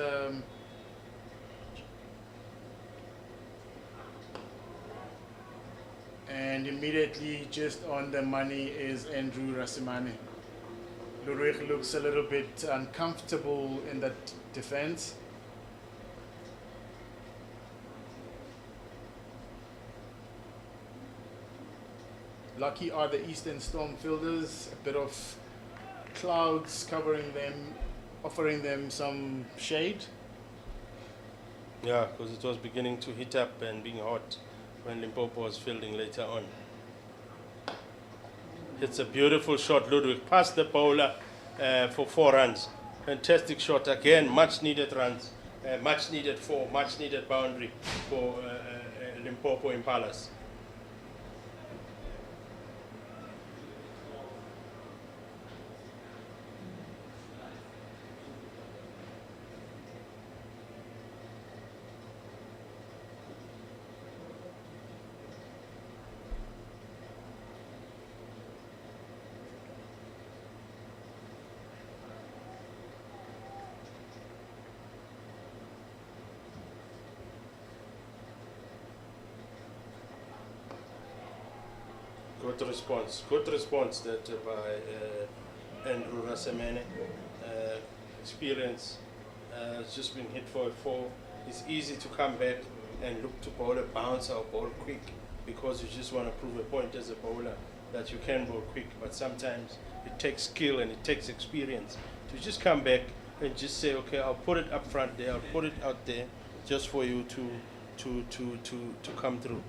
and immediately just on the money is Andrew Rasimane. Ludwig looks a little bit uncomfortable in that defense. Lucky are the Eastern Storm fielders, a bit of clouds covering them, offering them some shade. Yeah, because it was beginning to heat up and being hot when Limpopo was fielding later on. It's a beautiful shot, Ludwig, past the bowler for 4 runs. Fantastic shot again, much needed runs, much needed 4, much needed boundary for Limpopo Impalas. Good response that by Andrew Rasemene. Experience. It's just been hit for a 4. It's easy to come back and look to bowl a bounce or bowl quick because you just want to prove a point as a bowler that you can bowl quick. But sometimes it takes skill and it takes experience to just come back and just say, okay, I'll put it up front there, I'll put it out there, just for you to come through.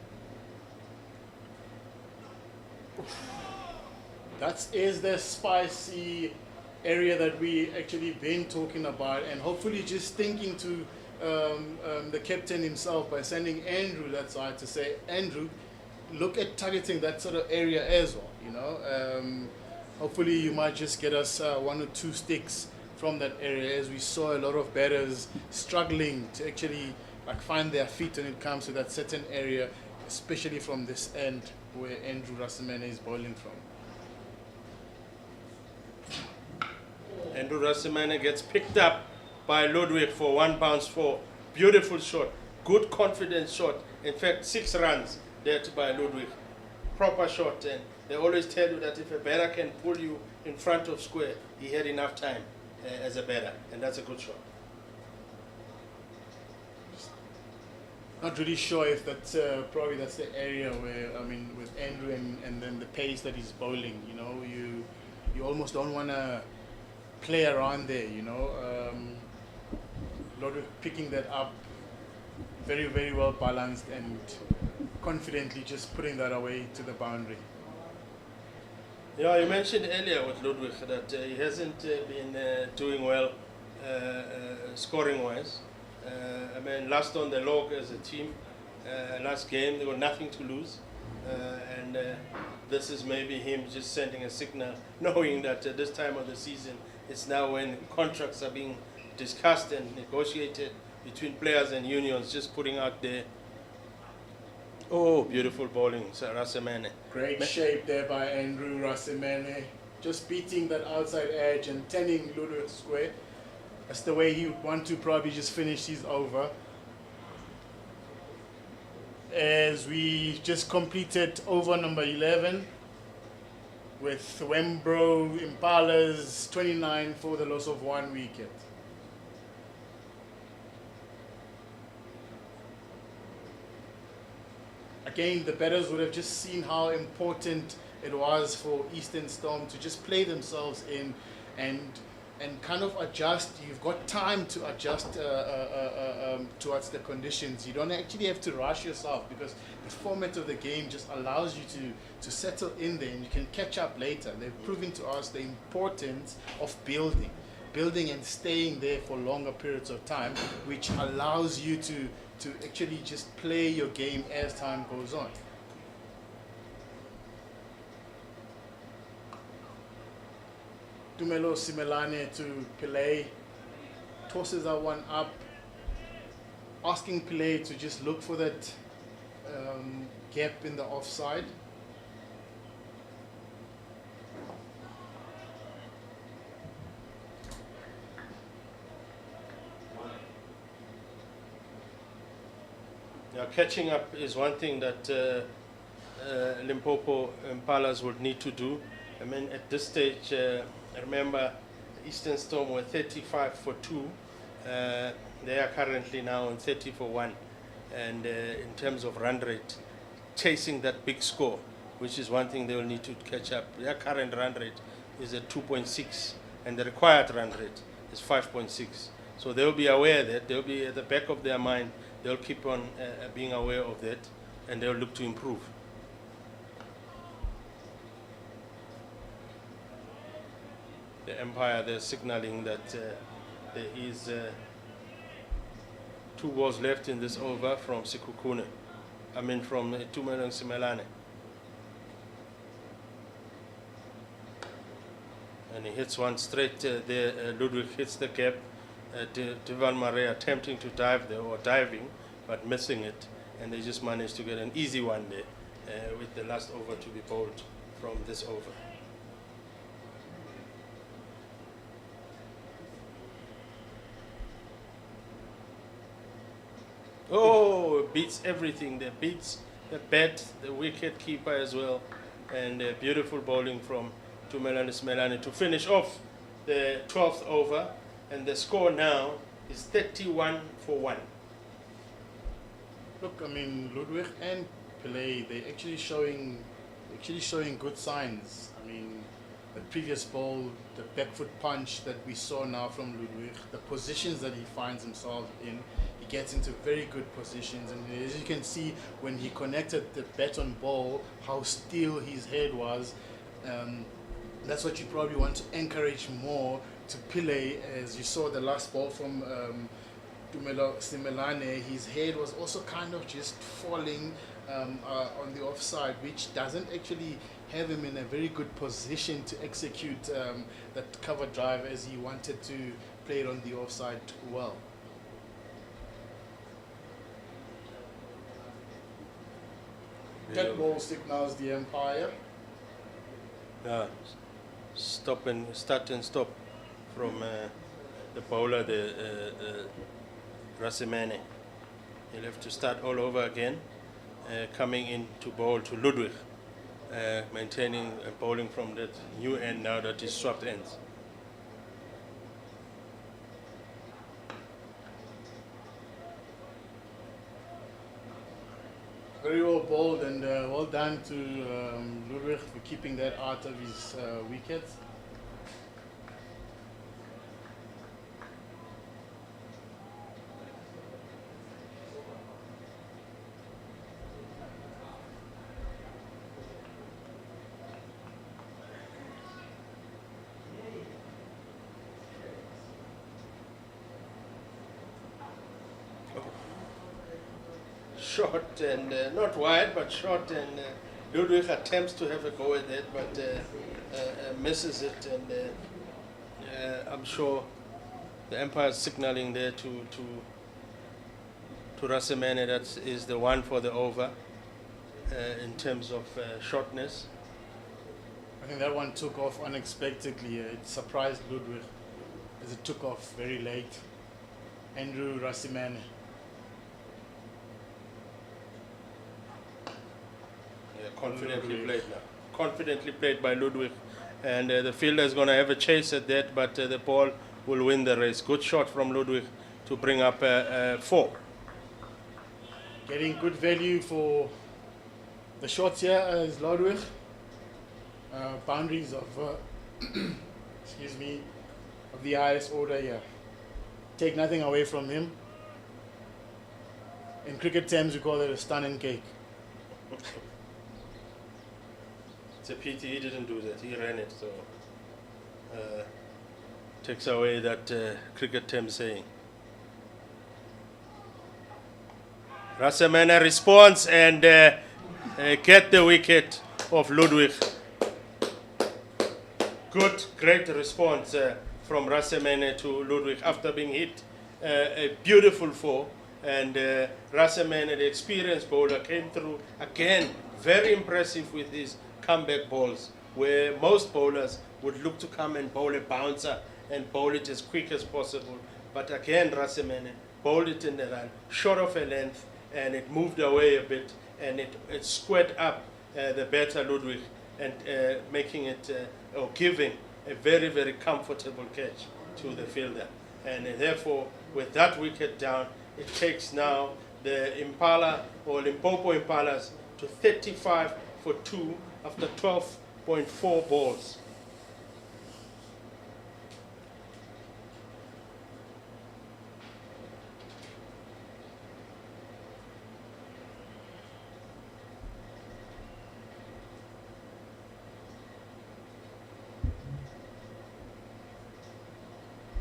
That is the spicy area that we actually been talking about, and hopefully just thinking to the captain himself by sending Andrew that side to say, Andrew, look at targeting that sort of area as well, you know. Hopefully you might just get us 1 or 2 sticks from that area, as we saw a lot of batters struggling to actually like find their feet when it comes to that certain area, especially from this end where Andrew Rasemene is bowling from. Andrew Rasemene gets picked up by Ludwig for 1 bounce 4. Beautiful shot, good confidence shot. In fact, 6 runs there by Ludwig. Proper shot, and they always tell you that if a batter can pull you in front of square, he had enough time as a batter, and that's a good shot. Not really sure if that's probably that's the area where, I mean, with Andrew and then the pace that he's bowling, you know, you almost don't want to play around there, you know. Ludwig picking that up, very, very well balanced and confidently just putting that away to the boundary. Yeah, you mentioned earlier with Ludwig that he hasn't been doing well scoring-wise. I mean, last on the log as a team, last game, they got nothing to lose. And this is maybe him just sending a signal, knowing that at this time of the season, it's now when contracts are being discussed and negotiated between players and unions, just putting out there. Oh, beautiful bowling, Rasemene. Great shape there by Andrew Rasemene, just beating that outside edge and turning Ludwig square. That's the way he would want to probably just finish his over. As we just completed over number 11 with Wembro Impalas 29 for the loss of 1 wicket. Again, the batters would have just seen how important it was for Eastern Storm to just play themselves in and kind of adjust. You've got time to adjust towards the conditions. You don't actually have to rush yourself because the format of the game just allows you to settle in there and you can catch up later. They've proven to us the importance of building and staying there for longer periods of time, which allows you to actually just play your game as time goes on. Tumelo Simelane to Pillay, tosses that one up, asking Pillay to just look for that gap in the offside. Now, catching up is one thing that Limpopo Impalas would need to do. I mean, at this stage, I remember Eastern Storm were 35 for 2. They are currently now on 30 for 1. And in terms of run rate, chasing that big score, which is one thing they will need to catch up. Their current run rate is at 2.6, and the required run rate is 5.6. So they'll be aware that they'll be at the back of their mind. They'll keep on being aware of that, and they'll look to improve. The Empire, they're signaling that there is 2 balls left in this over from Sikukune. I mean from Tumelo Simelane. And he hits one straight there. Ludwig hits the gap. Deval Mare attempting to dive there, or diving, but missing it. And they just managed to get an easy one there with the last over to be bowled from this over. Oh, beats everything. There beats the bat, the wicket keeper as well. and beautiful bowling from Tumelani to finish off the 12th over, and the score now is 31 for 1. Look, I mean, Ludwig and Pele, they're actually showing good signs. I mean, the previous ball, the back foot punch that we saw now from Ludwig, the positions that he finds himself in, he gets into very good positions. And as you can see, when he connected the bat on ball, how still his head was. That's what you probably want to encourage more to Pele. As you saw the last ball from Simelane, his head was also kind of just falling on the offside, which doesn't actually have him in a very good position to execute that cover drive as he wanted to play it on the offside well. That ball signals the umpire. Stop and start and stop from the bowler, the Rasimene. He'll have to start all over again, coming in to bowl to Ludwig, maintaining bowling from that new end now that is swapped ends. Very well bowled, and well done to Ludwig for keeping that out of his wickets. Short and not wide, but short, and Ludwig attempts to have a go at that, but misses it, and I'm sure the umpire is signaling there to Rasimene that is the one for the over in terms of shortness. I think that one took off unexpectedly. It surprised Ludwig as it took off very late. Andrew Rasimene. Confidently played now. Confidently played by Ludwig, and the fielder is going to have a chase at that, but the ball will win the race. Good shot from Ludwig to bring up 4. Getting good value for the shots here is Ludwig. Boundaries of excuse me, of the highest order here. Take nothing away from him. In cricket terms, we call it a stun and cake. It's a pity he didn't do that. He ran it, so takes away that cricket term saying. Rasimene responds and get the wicket of Ludwig. Good, great response from Rasimene to Ludwig after being hit a beautiful 4. And Rasimene, the experienced bowler, came through again, very impressive with his comeback balls, where most bowlers would look to come and bowl a bouncer and bowl it as quick as possible. But again, Rasimene bowled it in the run, short of a length, and it moved away a bit, and it squared up the batter Ludwig, and making it, or giving a very, very comfortable catch to the fielder. And therefore, with that wicket down, it takes now the Impala or Limpopo Impalas to 35 for 2 after 12.4 balls.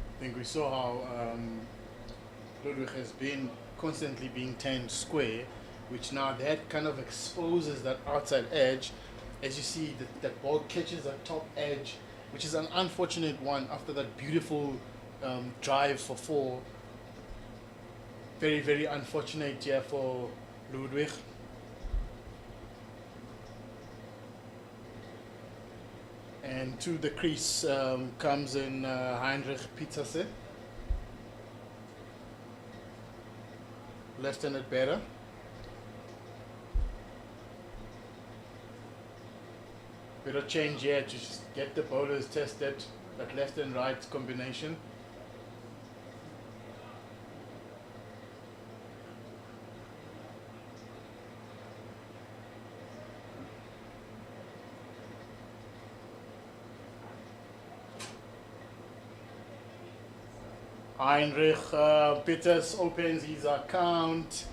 I think we saw how Ludwig has been constantly being turned square, which now that kind of exposes that outside edge. As you see, that ball catches that top edge, which is an unfortunate one after that beautiful drive for 4. Very, very unfortunate here for Ludwig. And to the crease comes in Heinrich Pieterse, left-handed batter. Bit of change here to just get the bowlers tested, that left and right combination. Heinrich Peters opens his account.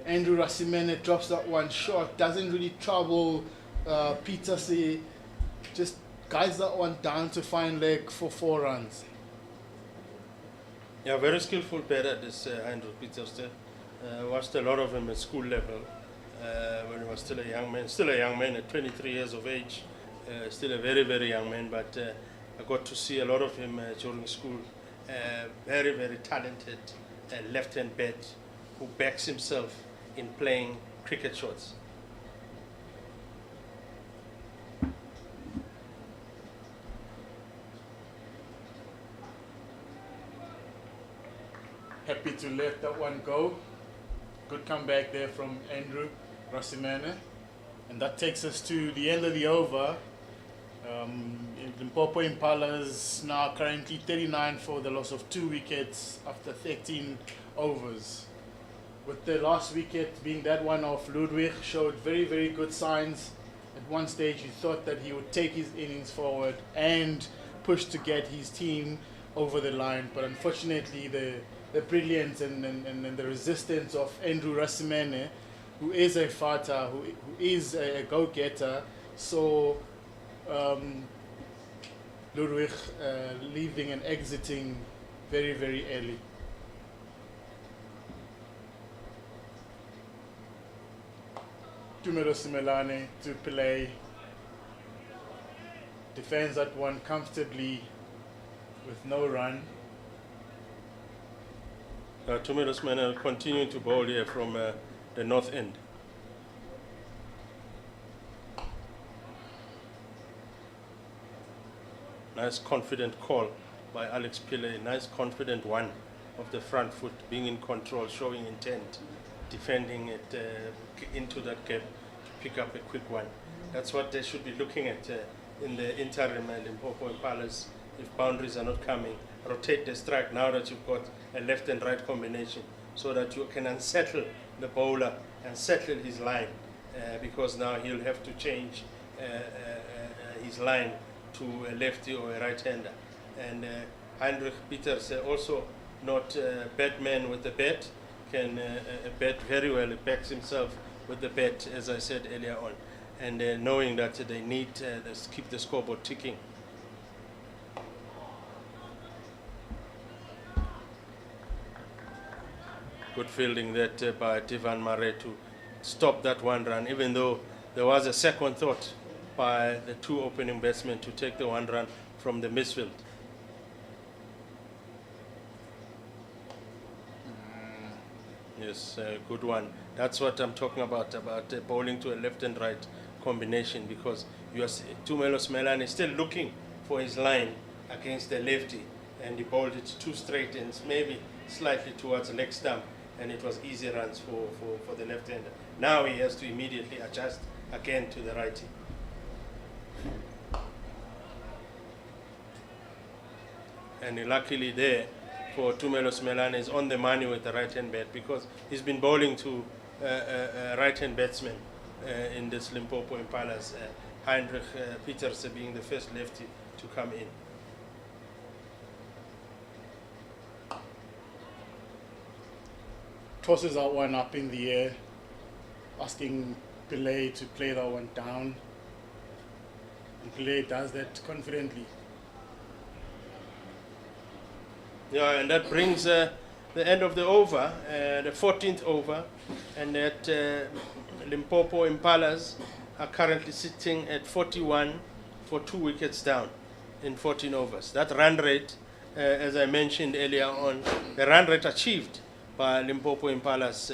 Andrew Rasimene drops that one short. Doesn't really trouble Peters. Just guides that one down to fine leg for 4 runs. Yeah, very skillful batter, this Andrew Peters. Watched a lot of him at school level when he was still a young man. Still a young man at 23 years of age. Still a very, very young man, but I got to see a lot of him during school. Very, very talented left-hand bat who backs himself in playing cricket shots. Happy to let that one go. Good comeback there from Andrew Rasimene. And that takes us to the end of the over. Limpopo Impalas now currently 39 for the loss of 2 wickets after 13 overs. With the last wicket being that one of Ludwig, showed very, very good signs. At one stage you thought that he would take his innings forward and push to get his team over the line, but unfortunately the brilliance and the resistance of Andrew Rasimene, who is a fighter, who is a go-getter, so Ludwig leaving and exiting very, very early. Tumelo Simelane to play. Defends that one comfortably with no run. Tumelo Simelane continuing to bowl here from the north end. Nice confident call by Alex Pillay. Nice confident one of the front foot, being in control, showing intent, defending it into that gap to pick up a quick one. That's what they should be looking at in the interim Limpopo Impalas. If boundaries are not coming, rotate the strike now that you've got a left and right combination, so that you can unsettle the bowler and settle his line, because now he'll have to change his line to a lefty or a right-hander. And Heinrich Peters, also not a bad man with the bat, can bat very well. He backs himself with the bat, as I said earlier on, and knowing that they need to keep the scoreboard ticking. Good fielding that by Divan Mare to stop that one run, even though there was a second thought by the 2 opening batsmen to take the 1 run from the midfield. Yes, good one. That's what I'm talking about bowling to a left and right combination, because Tumelo Simelane is still looking for his line against the lefty, and he bowled it 2 straight ends, maybe slightly towards the leg stump, and it was easy runs for the left-hander. Now he has to immediately adjust again to the righty. And luckily there for Tumelo Simelane is on the money with the right-hand bat, because he's been bowling to right-hand batsmen in this Limpopo Impalas, Heinrich Peters being the first lefty to come in. Tosses that one up in the air, asking Pillay to play that one down. And Pillay does that confidently. Yeah, and that brings the end of the over, the 14th over, and that Limpopo Impalas are currently sitting at 41 for 2 wickets down in 14 overs. That run rate, as I mentioned earlier on, the run rate achieved by Limpopo Impalas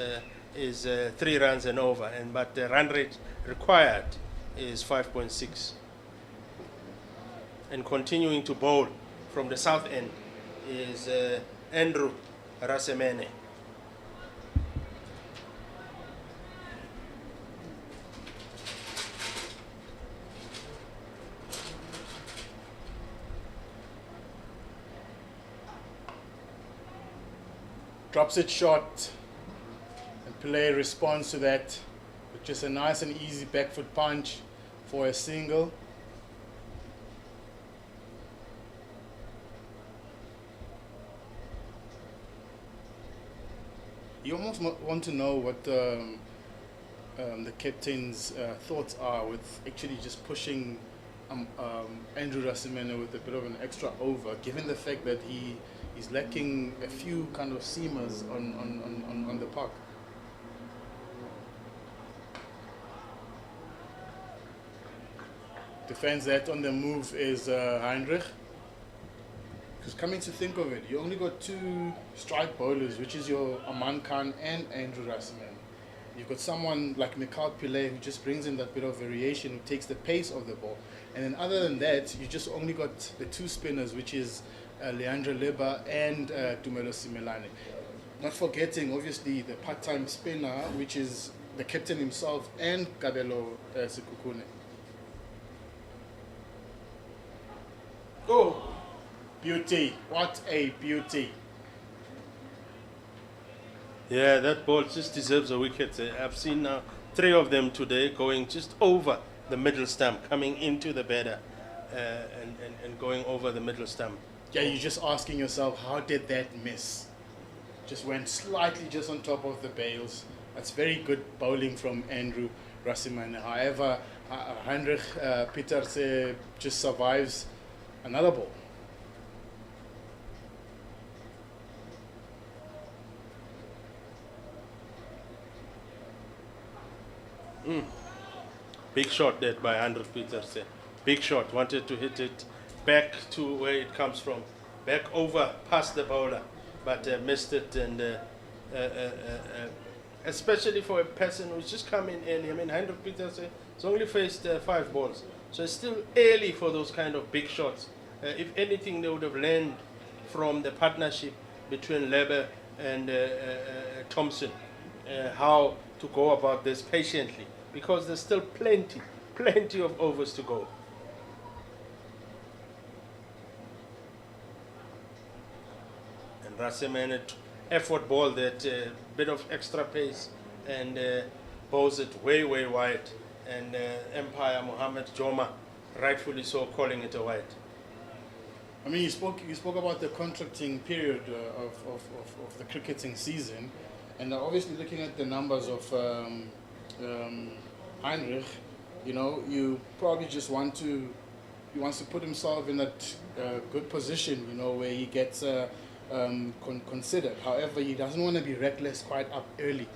is 3 runs and over, but the run rate required is 5.6. And continuing to bowl from the south end is Andrew Rasimene. drops it short, and Pillay responds to that with just a nice and easy back foot punch for a single. You almost want to know what the captain's thoughts are with actually just pushing Andrew Rasimene with a bit of an extra over, given the fact that he's lacking a few kind of seamers on the park. Defends that on the move is Heinrich. Because coming to think of it, you only got two strike bowlers, which is your Aman Khan and Andrew Rasimene. You've got someone like Mikhail Pillay who just brings in that bit of variation, who takes the pace of the ball. And then other than that, you just only got the two spinners, which is Leandro Leba and Tumelo Simelane. Not forgetting, obviously, the part-time spinner, which is the captain himself and Kabelo Sekhukhune. Oh, beauty. What a beauty. Yeah, that ball just deserves a wicket. I've seen now 3 of them today going just over the middle stump, coming into the batter and going over the middle stump. Yeah, you're just asking yourself, how did that miss? Just went slightly just on top of the bails. That's very good bowling from Andrew Rasimene. However, Heinrich Pieterse just survives another ball. Big shot there by Heinrich Pieterse. Big shot. Wanted to hit it back to where it comes from. Back over past the bowler. But missed it. And especially for a person who's just come in early. I mean, Heinrich Pieterse has only faced 5 balls. So it's still early for those kind of big shots. If anything, they would have learned from the partnership between Leber and Thompson how to go about this patiently, because there's still plenty of overs to go. And Rasimene effort ball that bit of extra pace and bowls it way wide, and Empire Mohammed Joma rightfully so calling it a wide. I mean, you spoke about the contracting period of the cricketing season, and obviously looking at the numbers of Heinrich, you know, you probably just he wants to put himself in that good position, you know, where he gets considered. However, he doesn't want to be reckless quite up early.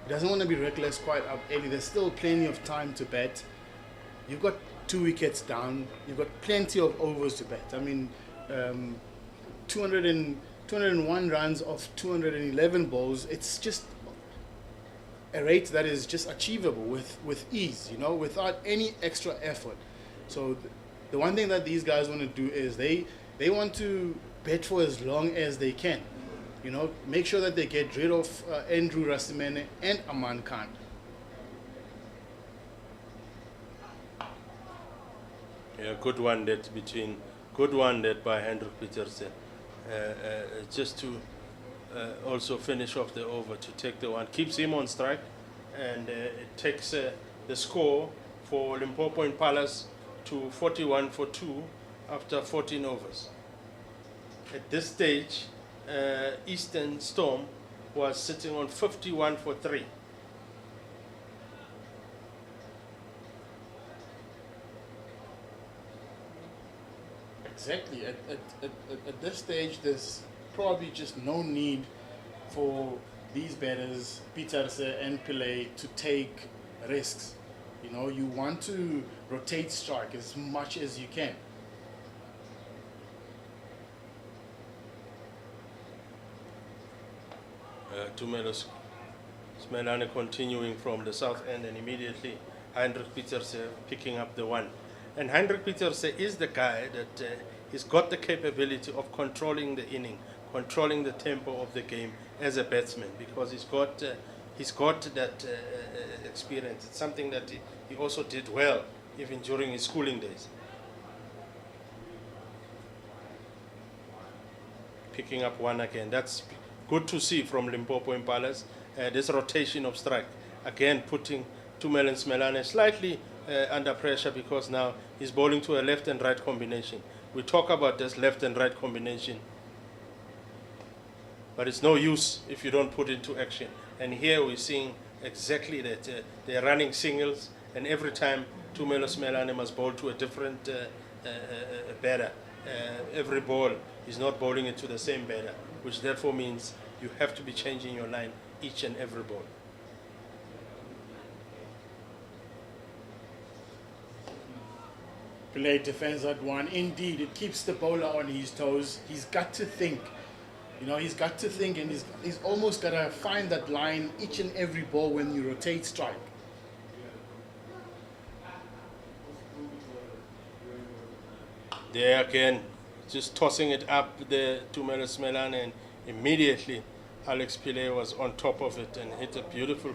He doesn't want to be reckless quite up early. There's still plenty of time to bat. You've got 2 wickets down. You've got plenty of overs to bat. I mean, 201 runs off 211 balls. It's just a rate that is just achievable with ease, you know, without any extra effort. So the one thing that these guys want to do is they want to bat for as long as they can. You know, make sure that they get rid of Andrew Rasimene and Aman Khan. Yeah, good one that by Hendrik Pieterse. Just to also finish off the over, to take the one, keeps him on strike, and it takes the score for Limpopo Impalas to 41 for 2 after 14 overs. At this stage, Eastern Storm was sitting on 51 for 3. Exactly. At this stage, there's probably just no need for these batters, Pieterse and Pillay, to take risks. You know, you want to rotate strike as much as you can. Tumelo Simelane continuing from the south end, and immediately Heinrich Pieterse picking up the one. And Heinrich Pieterse is the guy that he's got the capability of controlling the inning, controlling the tempo of the game as a batsman, because he's got that experience. It's something that he also did well even during his schooling days. picking up one again. That's good to see from Limpopo Impalas. This rotation of strike, again putting Tumelo Smelane slightly under pressure because now he's bowling to a left and right combination. We talk about this left and right combination, but it's no use if you don't put it into action. And here we're seeing exactly that. They're running singles, and every time Tumelo Smelane must bowl to a different batter. Every ball is not bowling it to the same batter, which therefore means you have to be changing your line each and every ball. Pillay defends that one. Indeed, it keeps the bowler on his toes. He's got to think. He's got to think, and he's almost got to find that line each and every ball when you rotate strike. There again, just tossing it up there to Tumelo Smelane, and immediately Alex Pillay was on top of it and hit a beautiful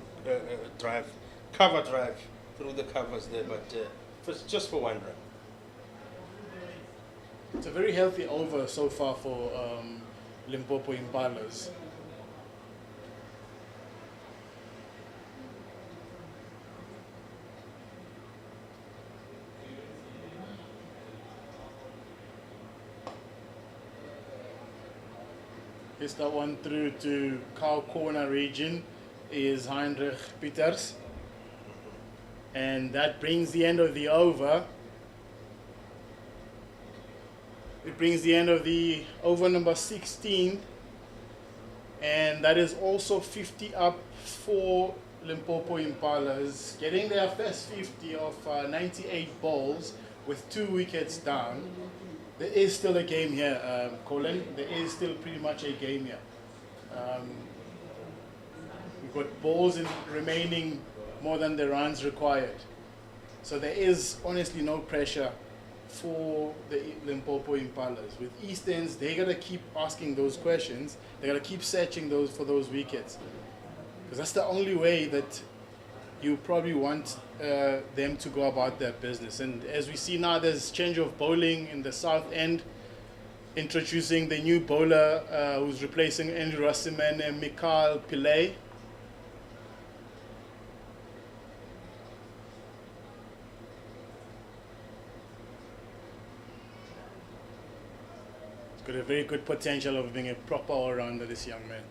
drive, cover drive through the covers there, but just for one run. It's a very healthy over so far for Limpopo Impalas. Gets that one through to Cow Corner region is Heinrich Peters. And that brings the end of the over. It brings the end of the over number 16. And that is also 50 up for Limpopo Impalas, getting their first 50 of 98 balls with 2 wickets down. There is still a game here, Colin. There is still pretty much a game here. We've got balls in remaining more than the runs required. So there is honestly no pressure for the Limpopo Impalas. With Easterns, they got to keep asking those questions. They got to keep searching for those wickets. Because that's the only way that you probably want them to go about their business. And as we see now, there's change of bowling in the south end, introducing the new bowler who's replacing Andrew Russiman and Mikhail Pillay. He's got a very good potential of being a proper all-rounder, this young man.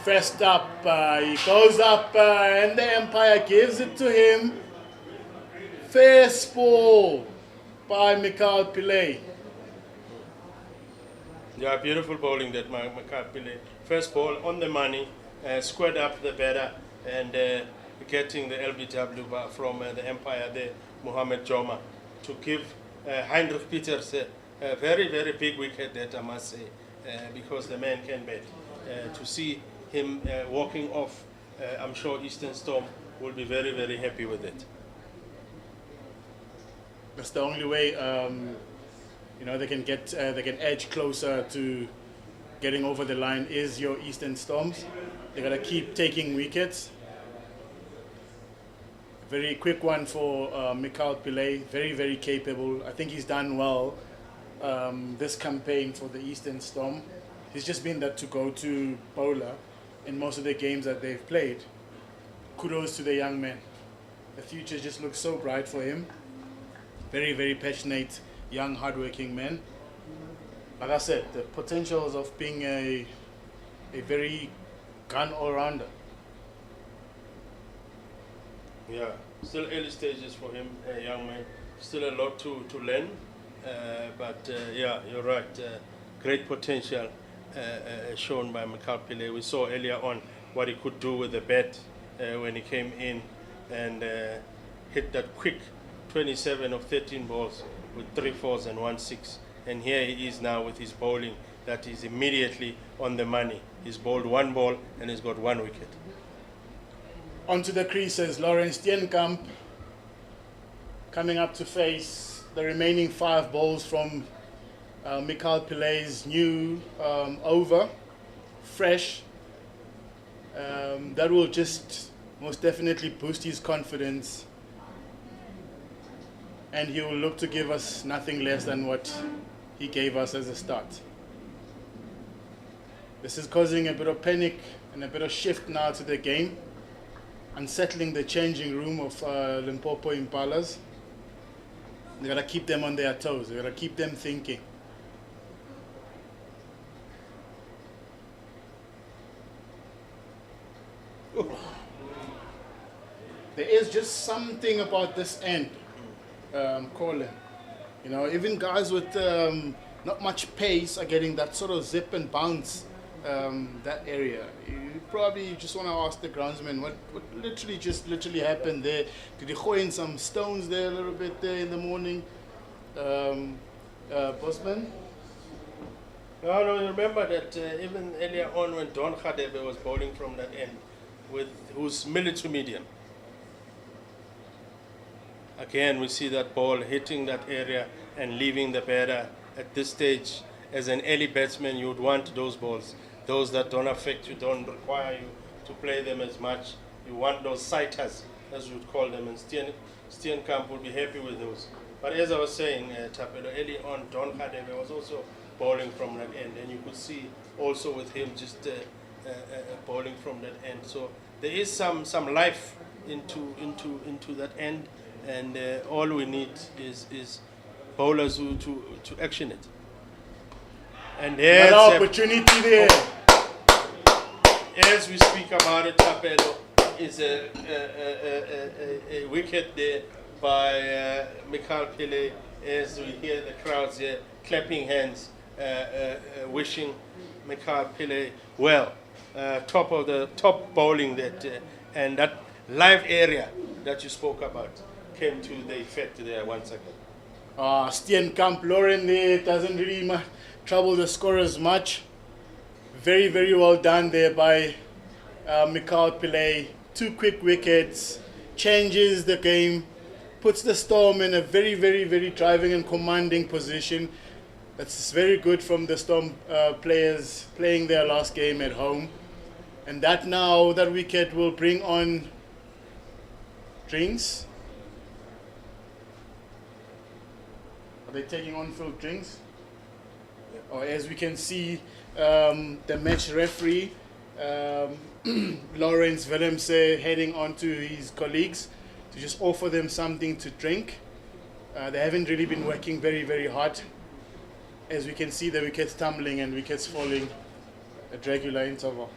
First up, he goes up and the umpire gives it to him. First ball by Mikhail Pillay. Yeah, beautiful bowling that Mikhail Pillay. First ball on the money, squared up the batter, and getting the LBW from the umpire there, Mohammed Joma, to give Heinrich Peters a very, very big wicket that I must say, because the man can bat. To see him walking off, I'm sure Eastern Storm will be very, very happy with it. That's the only way, they can get, they can edge closer to getting over the line is your Eastern Storms. They gotta keep taking wickets. Very quick one for Mikhail Pillay, very, very capable. I think he's done well this campaign for the Eastern Storm. He's just been that to-go-to bowler in most of the games that they've played. Kudos to the young man. The future just looks so bright for him. Very, very passionate, young, hardworking man. Like I said, the potentials of being a very gun all-rounder. Yeah, still early stages for him, a young man. Still a lot to learn, but yeah, you're right. Great potential shown by Mikhail Pillay. We saw earlier on what he could do with the bat when he came in and hit that quick 27 of 13 balls with 3 fours and 1 6. And here he is now with his bowling that is immediately on the money. He's bowled 1 ball and he's got 1 wicket. Onto the creases, Lawrence Steenkamp coming up to face the remaining 5 balls from Mikhail Pillay's new over, fresh. That will just most definitely boost his confidence and he will look to give us nothing less than what he gave us as a start. This is causing a bit of panic and a bit of shift now to the game, unsettling the changing room of Limpopo Impalas. They gotta keep them on their toes. They gotta keep them thinking. There is just something about this end, Colin. You know, even guys with not much pace are getting that sort of zip and bounce that area. You probably just want to ask the groundsman what literally happened there. Did he throw in some stones there a little bit there in the morning, Bosman? No, remember that even earlier on when Don Khadebe was bowling from that end, who's military medium. Again, we see that ball hitting that area and leaving the batter. At this stage, as an early batsman, you would want those balls. Those that don't affect you, don't require you to play them as much. You want those sighters, as you would call them, and Steenkamp would be happy with those. But as I was saying, Tapelo, early on, Don Khadebe was also bowling from that end, and you could see also with him just bowling from that end. So there is some life into that end, and all we need is bowlers to action it. And here's Another opportunity there. As we speak about it, Tapelo is a wicket there by Mikhail Pillay, as we hear the crowds here clapping hands, wishing Mikhail Pillay well. Top bowling that and that live area that you spoke about came to the effect there once again. Steenkamp Lauren there doesn't really trouble the scorers much. Very, very well done there by Mikhail Pillay. 2 quick wickets, changes the game, puts the Storm in a very, very, very driving and commanding position. That's very good from the Storm players playing their last game at home. And that wicket will bring on drinks. Are they taking on field drinks? Or as we can see, the match referee, Lawrence Willemse, heading on to his colleagues to just offer them something to drink. They haven't really been working very, very hard. As we can see, the wickets tumbling and wickets falling at regular interval.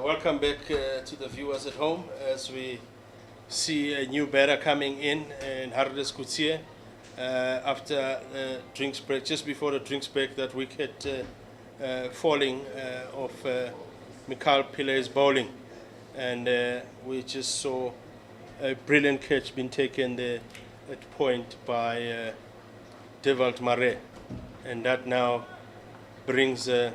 Welcome back to the viewers at home as we see a new batter coming in Hardes Kutsie after the drinks break, just before the drinks break, that wicket falling of Mikhail Pile's bowling. And we just saw a brilliant catch being taken there at point by Devalt Mare. And that now brings Hardes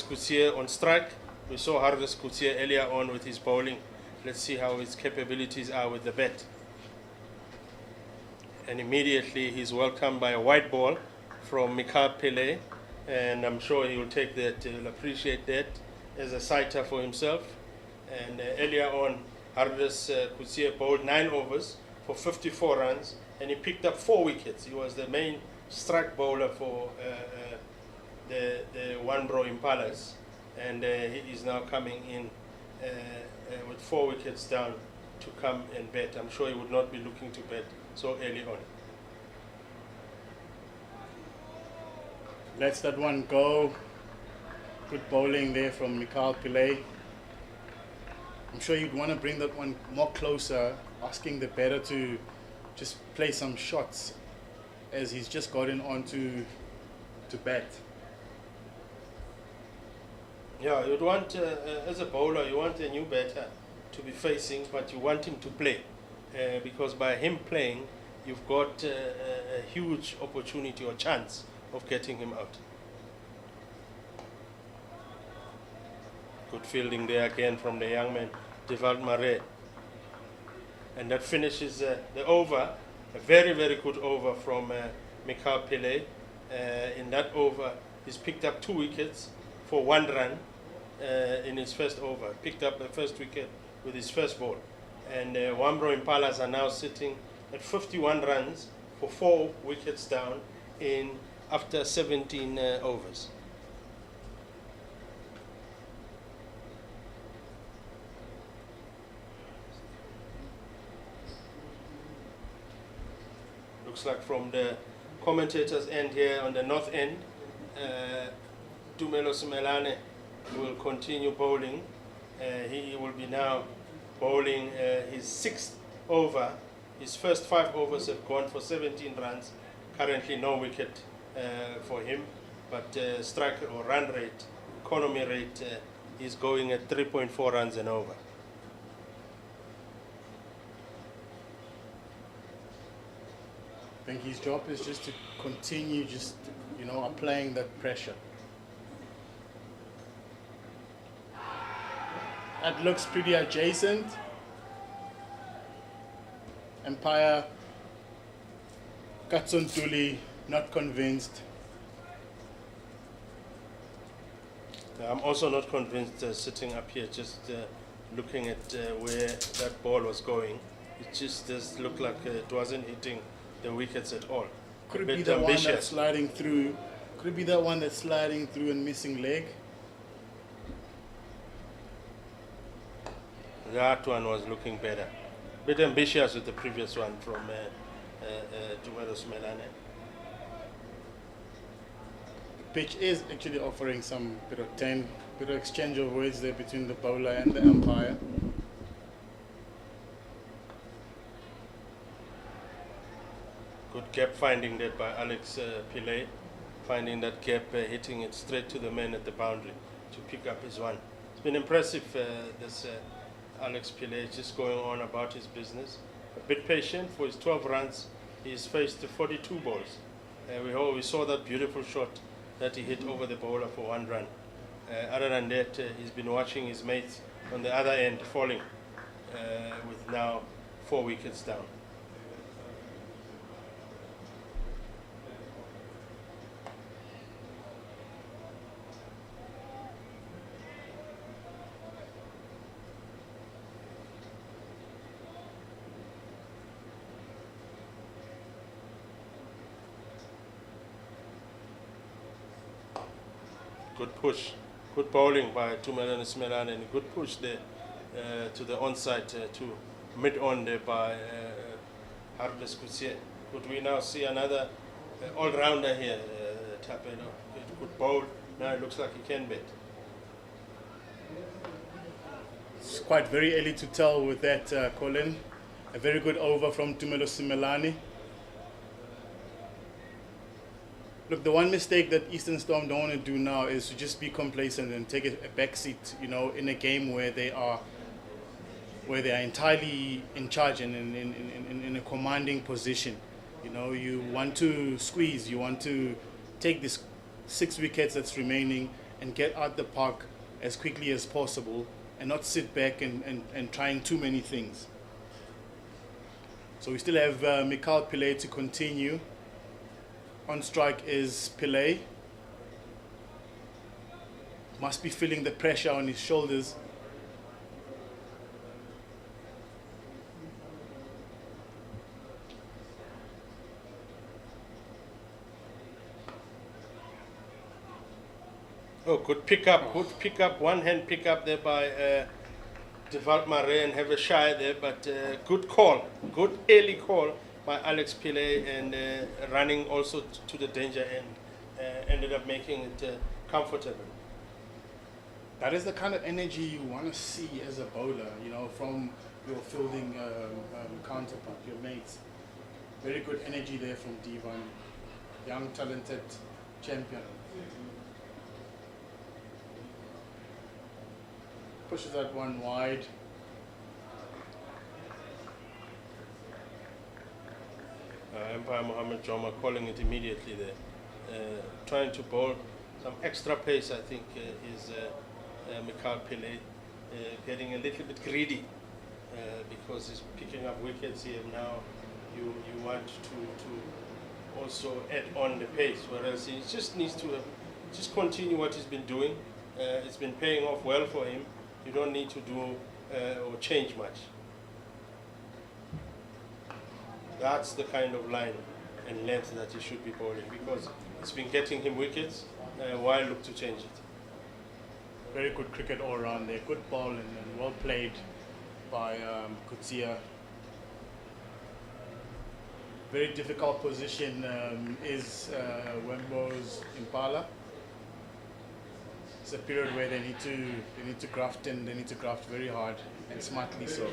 Kutsie on strike. We saw Hardes Kutsie earlier on with his bowling. Let's see how his capabilities are with the bat. And immediately he's welcomed by a white ball from Mikhail Pile, and I'm sure he will take that, he'll appreciate that as a sighter for himself. And earlier on, Hardes Kutsie bowled 9 overs for 54 runs, and he picked up 4 wickets. He was the main strike bowler for the Willowmoore Impalas, and he is now coming in with 4 wickets down to come and bat. I'm sure he would not be looking to bat so early on. Lets that one go. Good bowling there from Mikhail Pile. I'm sure you'd want to bring that one more closer, asking the batter to just play some shots as he's just gotten on to bat. Yeah, you'd want, as a bowler, you want a new batter to be facing, but you want him to play. Because by him playing, you've got a huge opportunity or chance of getting him out. Good fielding there again from the young man, Devalt Mare. And that finishes the over, a very, very good over from Mikhail Pile. In that over, he's picked up 2 wickets for 1 run in his first over. Picked up the first wicket with his first ball. And Willowmoore Impalas are now sitting at 51 runs for 4 wickets down after 17 overs. Looks like from the commentators' end here on the north end, Tumelo Simelane will continue bowling. He will be now bowling his 6th over. His first 5 overs have gone for 17 runs. Currently no wicket for him, but strike or run rate, economy rate, is going at 3.4 runs and over. I think his job is just to continue applying that pressure. That looks pretty adjacent. Empire Katsuntuli, not convinced. I'm also not convinced sitting up here, just looking at where that ball was going. It just does look like it wasn't hitting the wickets at all. Could it be the one that's sliding through? Could it be that one that's sliding through and missing leg? That one was looking better. Bit ambitious with the previous one from Tumelo Simelane. The pitch is actually offering some bit of exchange of words there between the bowler and the umpire. Good gap finding there by Alex Pile, finding that gap, hitting it straight to the man at the boundary to pick up his one. It's been impressive, this Alex Pile just going on about his business. A bit patient for his 12 runs. He's faced 42 balls. We saw that beautiful shot that he hit over the bowler for 1 run. Other than that, he's been watching his mates on the other end falling with now 4 wickets down. Good push, good bowling by Tumelo Simelane, and a good push there to the onside to mid-on there by Hardes Kutsie. Could we now see another all-rounder here, Tapelo? Good bowl. Now it looks like he can bat. It's quite very early to tell with that, Colin. A very good over from Tumelo Simelani. Look, the one mistake that Eastern Storm don't want to do now is to just be complacent and take a back seat, in a game where they are entirely in charge and in a commanding position. You want to squeeze, you want to take this 6 wickets that's remaining and get out the park as quickly as possible and not sit back and trying too many things. So we still have Mikhail Pillay to continue. On strike is Pillay. Must be feeling the pressure on his shoulders. Oh, good pick up, one hand pick up there by Willowmoore and have a shy there, but good call, good early call by Alex Pillay, and running also to the danger end, ended up making it comfortable. That is the kind of energy you want to see as a bowler, from your fielding counterpart, your mates. Very good energy there from Devon, young, talented champion. Pushes that one wide. Empire Mohammed Joma calling it immediately there. Trying to bowl some extra pace, I think, is Mikhail Pillay. Getting a little bit greedy because he's picking up wickets here now. You want to also add on the pace, whereas he just needs to just continue what he's been doing. It's been paying off well for him. You don't need to do or change much. That's the kind of line and length that he should be bowling, because it's been getting him wickets. Why look to change it? Very good cricket all round there. Good ball and well played by Kutsia. Very difficult position is Wemboo's Impala. It's a period where they need to graft, and they need to graft very hard and smartly so.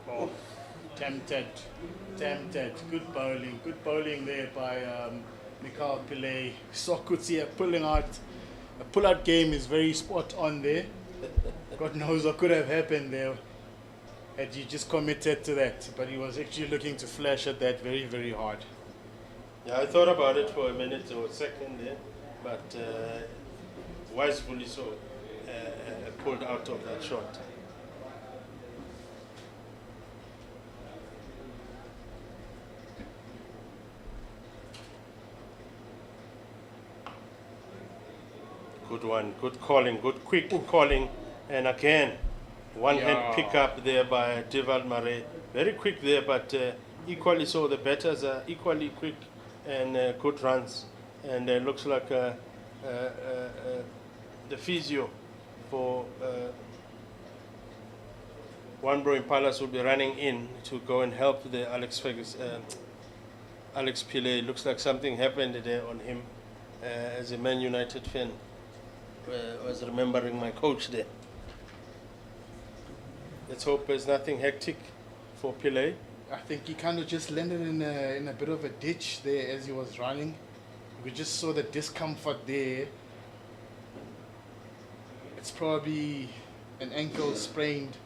Oh, tempted. Good bowling there by Mikhail Pillay. Saw Kutsia pulling out. A pull-out game is very spot on there. God knows what could have happened there had he just committed to that. But he was actually looking to flash at that very, very hard. Yeah, I thought about it for a minute or a second there, but wisely so, pulled out of that shot. Good one, good calling, good quick calling, and again, one hand pick up there by Willowmoore. Very quick there, but equally so. The batters are equally quick and good runs, and looks like the physio for Willowmoore Impalas will be running in to go and help the Alex Pillay. Looks like something happened there on him as a Man United fan. I was remembering my coach there. Let's hope there's nothing hectic for Pillay. I think he kind of just landed in a bit of a ditch there as he was running. We just saw the discomfort there. It's probably an ankle sprained.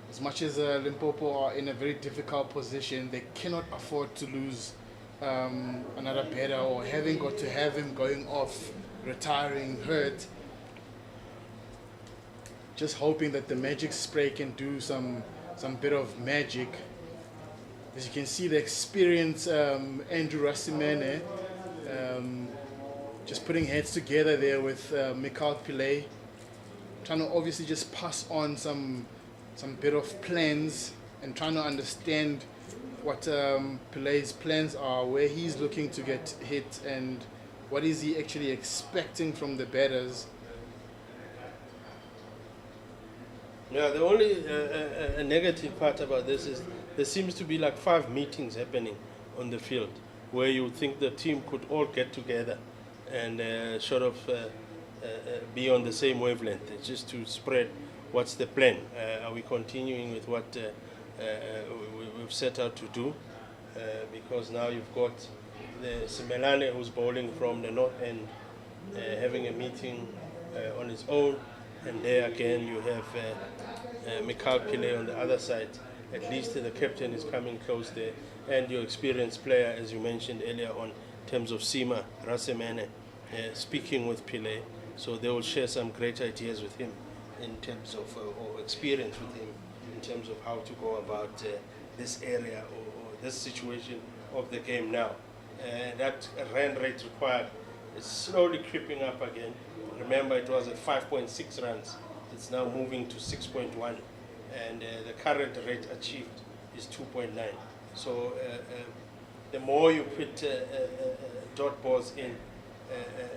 As much as Limpopo are in a very difficult position, they cannot afford to lose another batter, or having got to have him going off, retiring, hurt. just hoping that the magic spray can do some bit of magic. As you can see, the experienced Andrew Rasimene just putting heads together there with Mikhail Pillay, trying to obviously just pass on some bit of plans and trying to understand what Pillay's plans are, where he's looking to get hit, and what is he actually expecting from the batters. Yeah, the only negative part about this is there seems to be like 5 meetings happening on the field where you think the team could all get together and sort of be on the same wavelength. It's just to spread what's the plan. Are we continuing with what we've set out to do? Because now you've got the Simelane who's bowling from the north end having a meeting on his own, and there again you have Mikhail Pillay on the other side. At least the captain is coming close there, and your experienced player, as you mentioned earlier on, in terms of Sima Rasemene, speaking with Pillay, so they will share some great ideas with him in terms of, or experience with him in terms of how to go about this area or this situation of the game now. That run rate required is slowly creeping up again. Remember, it was at 5.6 runs. It's now moving to 6.1, and the current rate achieved is 2.9. So the more you put dot balls in,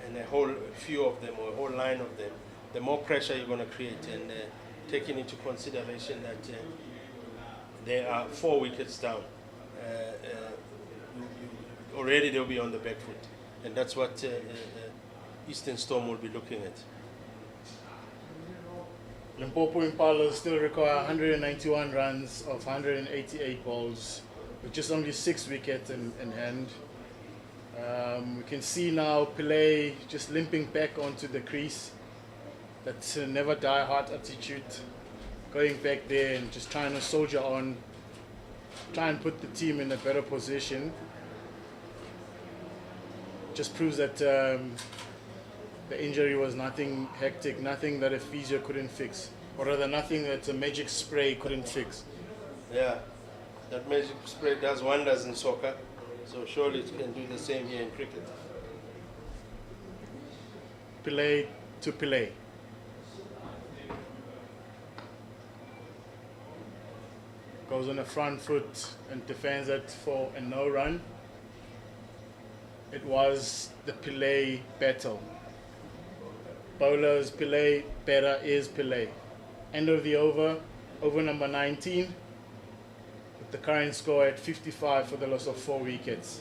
and a whole few of them, or a whole line of them, the more pressure you're going to create. And taking into consideration that there are 4 wickets down, already they'll be on the back foot, and that's what Eastern Storm will be looking at. Limpopo Impalas still require 191 runs of 188 balls, with just only 6 wickets in hand. We can see now Pillay just limping back onto the crease. That's a never die hard attitude, going back there and just trying to soldier on, try and put the team in a better position. Just proves that the injury was nothing hectic, nothing that a physio couldn't fix, or rather nothing that a magic spray couldn't fix. Yeah, that magic spray does wonders in soccer, so surely it can do the same here in cricket. Pillay to Pillay. Goes on the front foot and defends it for a no run. It was the Pillay battle. Bowlers Pillay, batter is Pillay. End of the over number 19, with the current score at 55 for the loss of 4 wickets.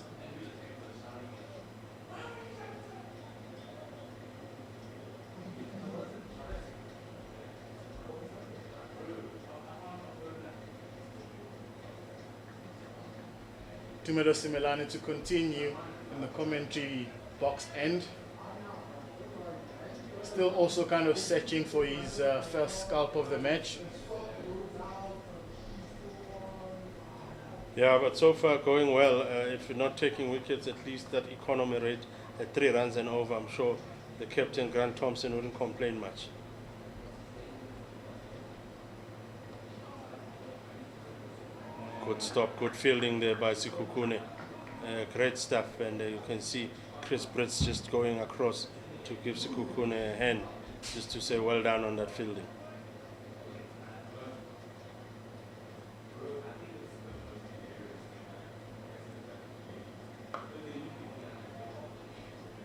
Tumelo Simelane to continue in the commentary box end. Still also kind of searching for his first scalp of the match. Yeah, but so far going well. If you're not taking wickets, at least that economy rate at 3 runs and over, I'm sure the captain, Grant Thompson, wouldn't complain much. Good stop, good fielding there by Sikukune. Great stuff, and you can see Chris Britz just going across to give Sikukune a hand, just to say well done on that fielding.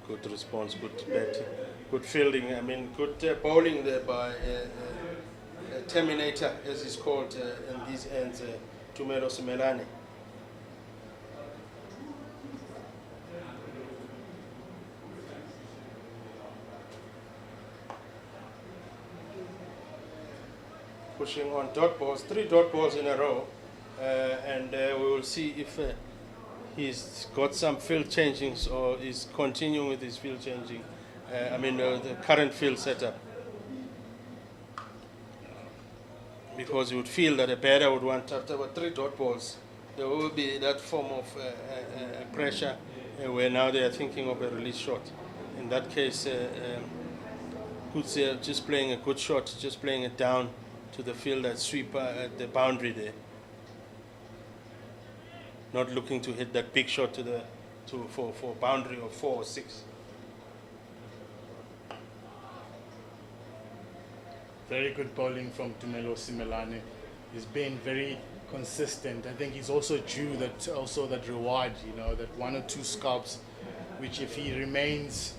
Good response, good batting, good fielding. I mean, good bowling there by Terminator, as he's called in these ends, Tumelo Simelane. Pushing on dot balls, 3 dot balls in a row, and we will see if he's got some field changings or is continuing with his field changing. The current field setup. Because you would feel that a batter would want, after about 3 dot balls, there will be that form of pressure where now they are thinking of a release shot. In that case, Kutsia just playing a good shot, just playing it down to the fielder sweeper at the boundary there. Not looking to hit that big shot for boundary of 4 or 6. Very good bowling from Tumelo Simelane. He's been very consistent. I think he's also due that reward, that 1 or 2 scalps, which if he remains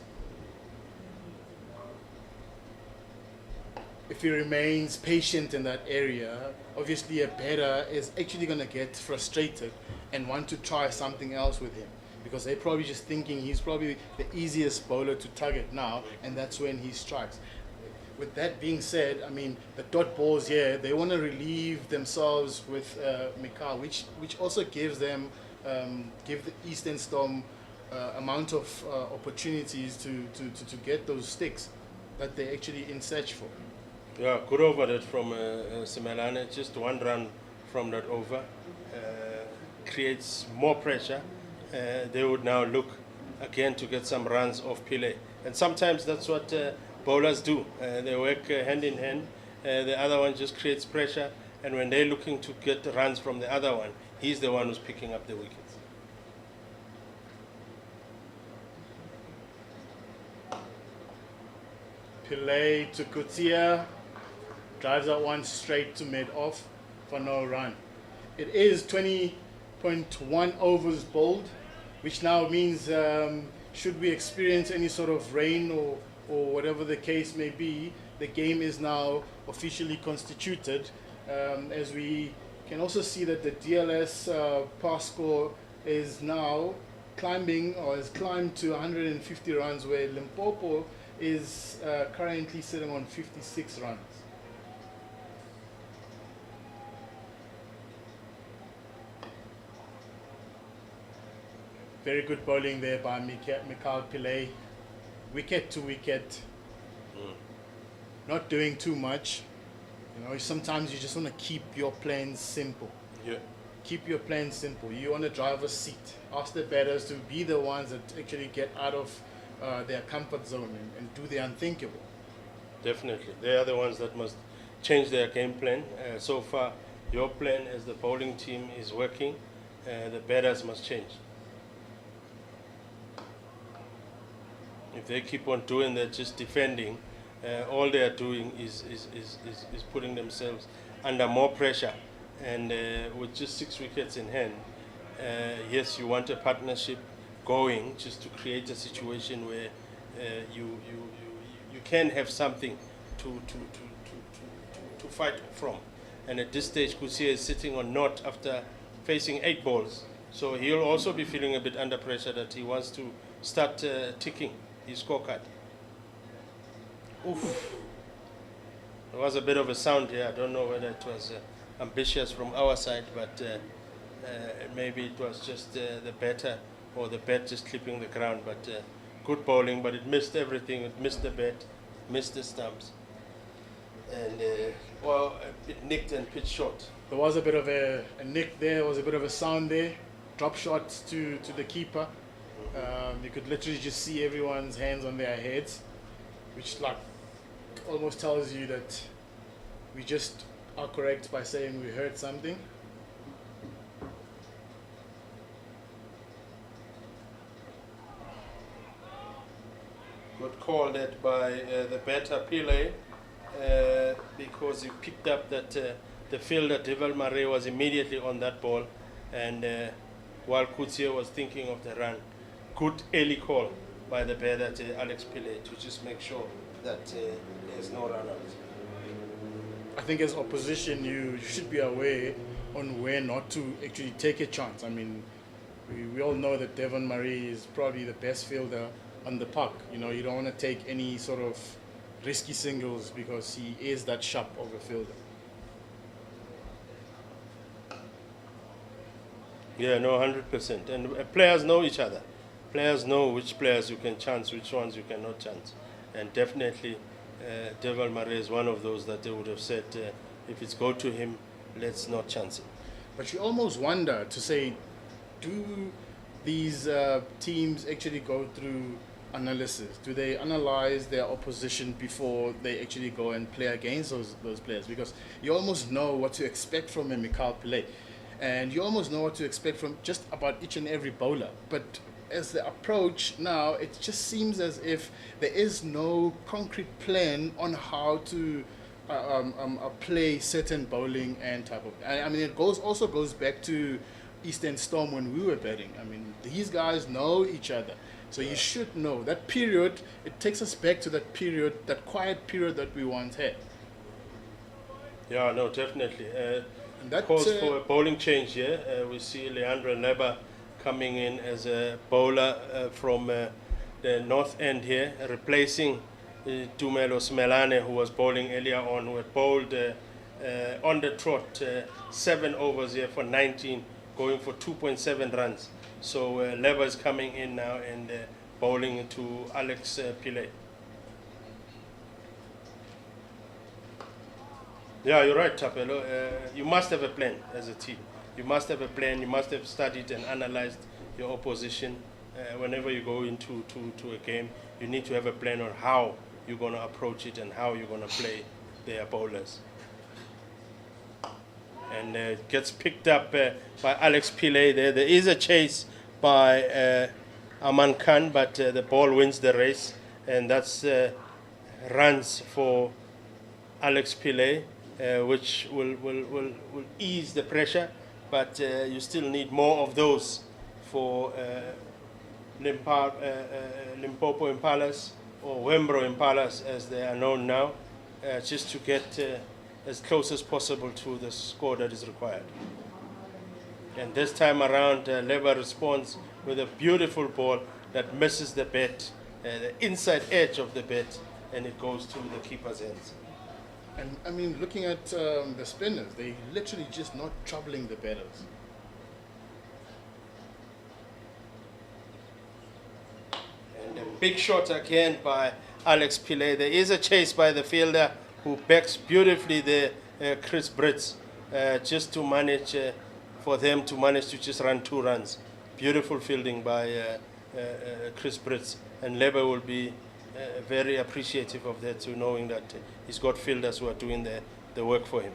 patient in that area, obviously a batter is actually going to get frustrated and want to try something else with him, because they're probably just thinking he's probably the easiest bowler to target now, and that's when he strikes. With that being said, I mean, the dot balls here, they want to relieve themselves with Mikal, which also gives them, give the Eastern Storm amount of opportunities to get those sticks that they're actually in search for. Yeah, good over that from Simelane. Just 1 run from that over creates more pressure. They would now look again to get some runs off Pile. And sometimes that's what bowlers do. They work hand in hand. The other one just creates pressure. And when they're looking to get the runs from the other one, he's the one who's picking up the wickets. Pillay to Kutia, drives that one straight to mid-off for no run. It is 20.1 overs bowled, which now means should we experience any sort of rain or whatever the case may be, the game is now officially constituted. As we can also see that the DLS pass score is now climbing, or has climbed to 150 runs, where Limpopo is currently sitting on 56 runs. Very good bowling there by Mikal Pillay. Wicket to wicket. Not doing too much. Sometimes you just want to keep your plans simple. Yeah. Keep your plans simple. You want to driver's seat. Ask the batters to be the ones that actually get out of their comfort zone and do the unthinkable. Definitely. They are the ones that must change their game plan. So far, your plan as the bowling team is working. The batters must change. If they keep on doing that, just defending, all they are doing is putting themselves under more pressure. And with just 6 wickets in hand, yes, you want a partnership going just to create a situation where you can have something to fight from. And at this stage, Kusia is sitting on naught after facing 8 balls. So he'll also be feeling a bit under pressure that he wants to start ticking his scorecard. Oof. There was a bit of a sound here. I don't know whether it was ambitious from our side, but maybe it was just the batter or the bat just clipping the ground. But good bowling, but it missed everything. It missed the bat, missed the stumps. And, it nicked and pitched short. There was a bit of a nick there, there was a bit of a sound there. Drop shots to the keeper. You could literally just see everyone's hands on their heads, which almost tells you that we just are correct by saying we heard something. Good call that by the batter Pile, because he picked up that the fielder Willowmoore was immediately on that ball, and while Kutia was thinking of the run, good early call by the batter Alex Pile to just make sure that there's no run out. I think as opposition, you should be aware on where not to actually take a chance. I mean, we all know that Willowmoore is probably the best fielder on the park. You don't want to take any sort of risky singles because he is that sharp of a fielder. Yeah, no, 100%. And players know each other. Players know which players you can chance, which ones you cannot chance. And definitely, Willowmoore is one of those that they would have said, if it's go to him, let's not chance it. But you almost wonder to say, do these teams actually go through analysis? Do they analyze their opposition before they actually go and play against those players? Because you almost know what to expect from a Mikhail Pillay, and you almost know what to expect from just about each and every bowler. But as the approach now, it just seems as if there is no concrete plan on how to play certain bowling and type of. I mean, it also goes back to Eastern Storm when we were batting. I mean, these guys know each other. So you should know that period. It takes us back to that period, that quiet period that we once had. Yeah, no, definitely. And that calls for a bowling change here. We see Leandro Leba coming in as a bowler from the north end here, replacing Tumelo Smelane, who was bowling earlier on, who had bowled on the trot 7 overs here for 19, going for 2.7 runs. So Leba is coming in now and bowling to Alex Pillay. Yeah, you're right, Tapelo. You must have a plan as a team. You must have a plan. You must have studied and analyzed your opposition. Whenever you go into to a game, you need to have a plan on how you're going to approach it and how you're going to play their bowlers. And it gets picked up by Alex Pillay there. There is a chase by Aman Khan, but the ball wins the race, and that's runs for Alex Pillay, which will ease the pressure, but you still need more of those for Limpopo Impalas, or Wembro Impalas as they are known now, just to get as close as possible to the score that is required. And this time around, Leba responds with a beautiful ball that misses the bat, the inside edge of the bat, and it goes to the keeper's hands. And I mean, looking at the spinners, they literally just not troubling the batters. And a big shot again by Alex Pillay. There is a chase by the fielder who backs beautifully the Chris Brits, just to manage for them to manage to just run 2 runs. Beautiful fielding by Chris Brits, and Leba will be very appreciative of that, to knowing that he's got fielders who are doing the work for him.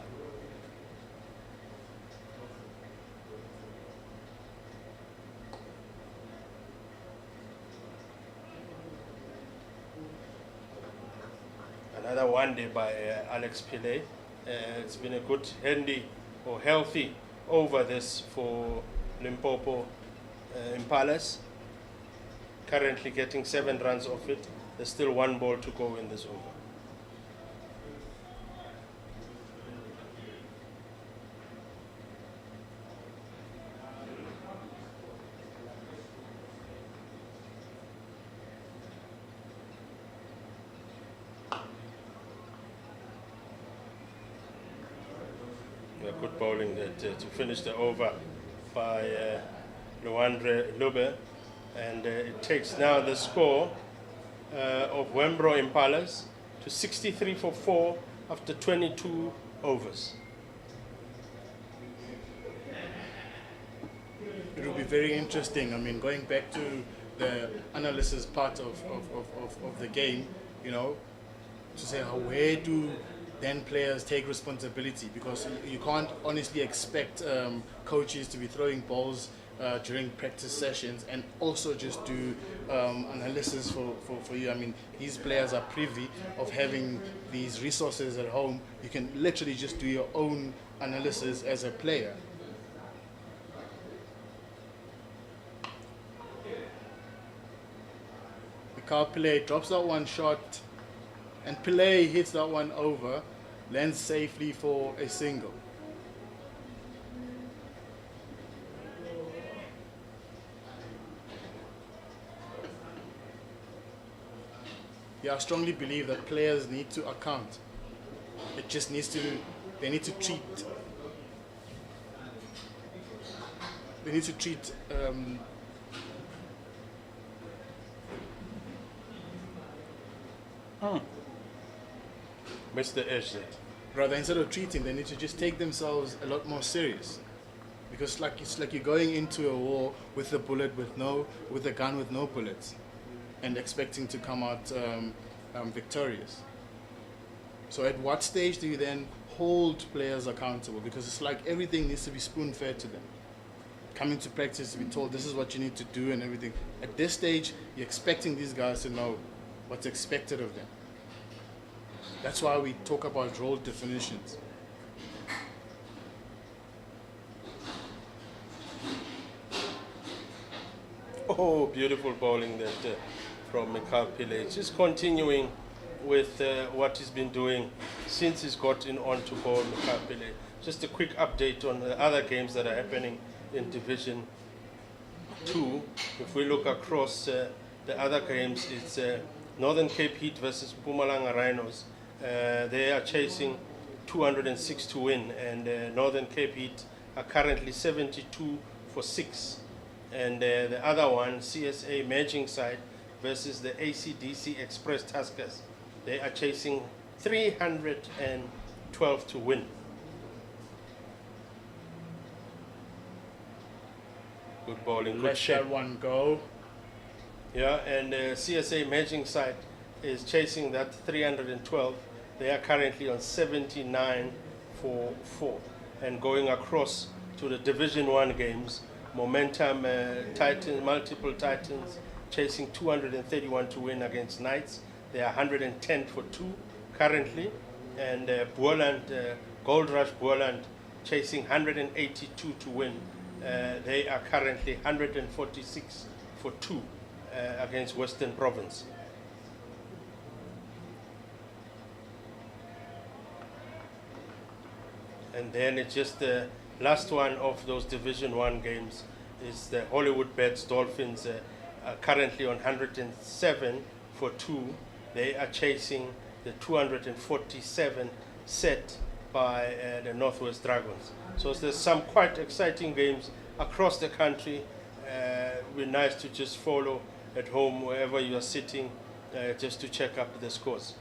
Another one day by Alex Pillay. It's been a good, handy or healthy over this for Limpopo Impalas. Currently getting 7 runs off it. There's still 1 ball to go in this over. Good bowling that, to finish the over by Luandre Lube, and it takes now the score of Wembro Impalas to 63 for 4 after 22 overs. It will be very interesting. I mean, going back to the analysis part of the game, you know, to say where do then players take responsibility, because you can't honestly expect coaches to be throwing balls during practice sessions and also just do analysis for you. I mean, these players are privy of having these resources at home. You can literally just do your own analysis as a player. Mikhail Pillay drops that one shot, and Pillay hits that one over, lands safely for a single. Yeah, I strongly believe that players need to account. It just needs to, they need to treat Missed the edge there. rather, instead of treating, they need to just take themselves a lot more serious. Because it's like you're going into a war with a bullet with a gun with no bullets. and expecting to come out victorious. So at what stage do you then hold players accountable? Because it's like everything needs to be spoon-fed to them. Coming to practice to be told this is what you need to do and everything. At this stage, you're expecting these guys to know what's expected of them. That's why we talk about role definitions. Oh, beautiful bowling that from Mikhail Pillay. Just continuing with what he's been doing since he's gotten on to bowl, Mikhail Pillay. Just a quick update on the other games that are happening in Division 2. If we look across the other games, it's Northern Cape Heat versus Mpumalanga Rhinos. They are chasing 206 to win, and Northern Cape Heat are currently 72 for 6. And the other one, CSA Merging Side versus the ACDC Express Tuskers. They are chasing 312 to win. Good bowling, good Let shape. that one go. Yeah, and CSA Merging Side is chasing that 312. They are currently on 79 for 4. And going across to the Division 1 games, Momentum Titans, multiple Titans chasing 231 to win against Knights. They are 110 for 2 currently. And Boland, Gold Rush Boland chasing 182 to win. They are currently 146 for 2 against Western Province. And then it's just the last one of those Division 1 games is the Hollywood Bets Dolphins are currently on 107 for 2. They are chasing the 247 set by the Northwest Dragons. So there's some quite exciting games across the country. It would be nice to just follow at home wherever you are sitting just to check up the scores.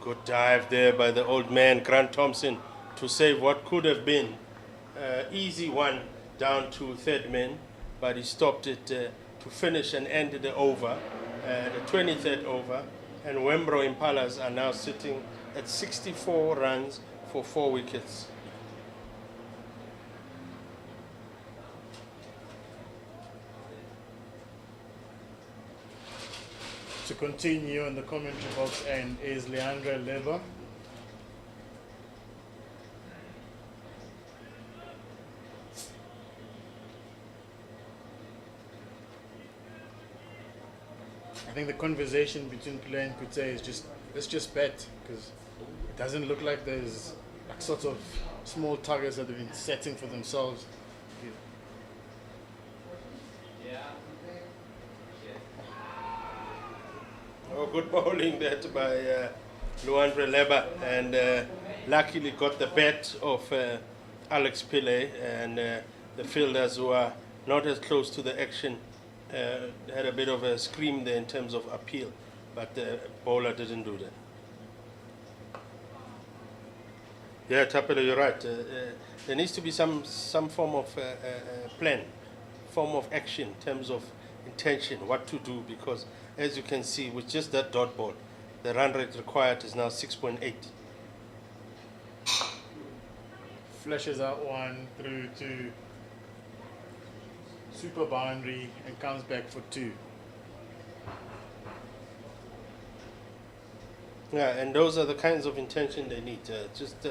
Good dive there by the old man, Grant Thompson, to save what could have been easy one down to third man, but he stopped it to finish and end the over, the 23rd over, and Wembro Impalas are now sitting at 64 runs for 4 wickets. To continue in the commentary box end is Leandra Lever. I think the conversation between Pillay and Kute is let's just bet, because it doesn't look like there's like sort of small targets that they've been setting for themselves. Oh, good bowling that by Luandre Leba, and luckily got the bat of Alex Pillay, and the fielders who are not as close to the action had a bit of a scream there in terms of appeal, but the bowler didn't do that. Yeah, Tapelo, you're right. There needs to be some form of plan, form of action in terms of intention, what to do, because as you can see, with just that dot ball, the run rate required is now 6.8. Flushes out one through to super boundary and comes back for 2. Yeah, and those are the kinds of intention they need. Just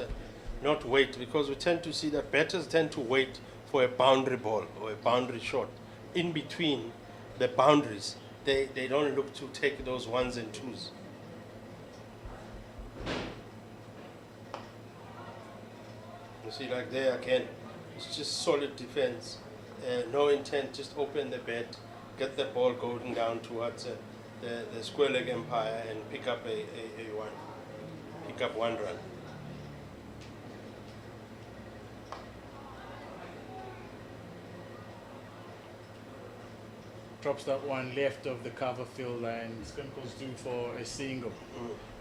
not wait, because we tend to see that batters tend to wait for a boundary ball or a boundary shot in between the boundaries. They don't look to take those ones and twos. You see, like there again, it's just solid defense. No intent, just open the bat, get the ball going down towards the square leg umpire and pick up one run. drops that one left of the cover field and sprinkles through for a single.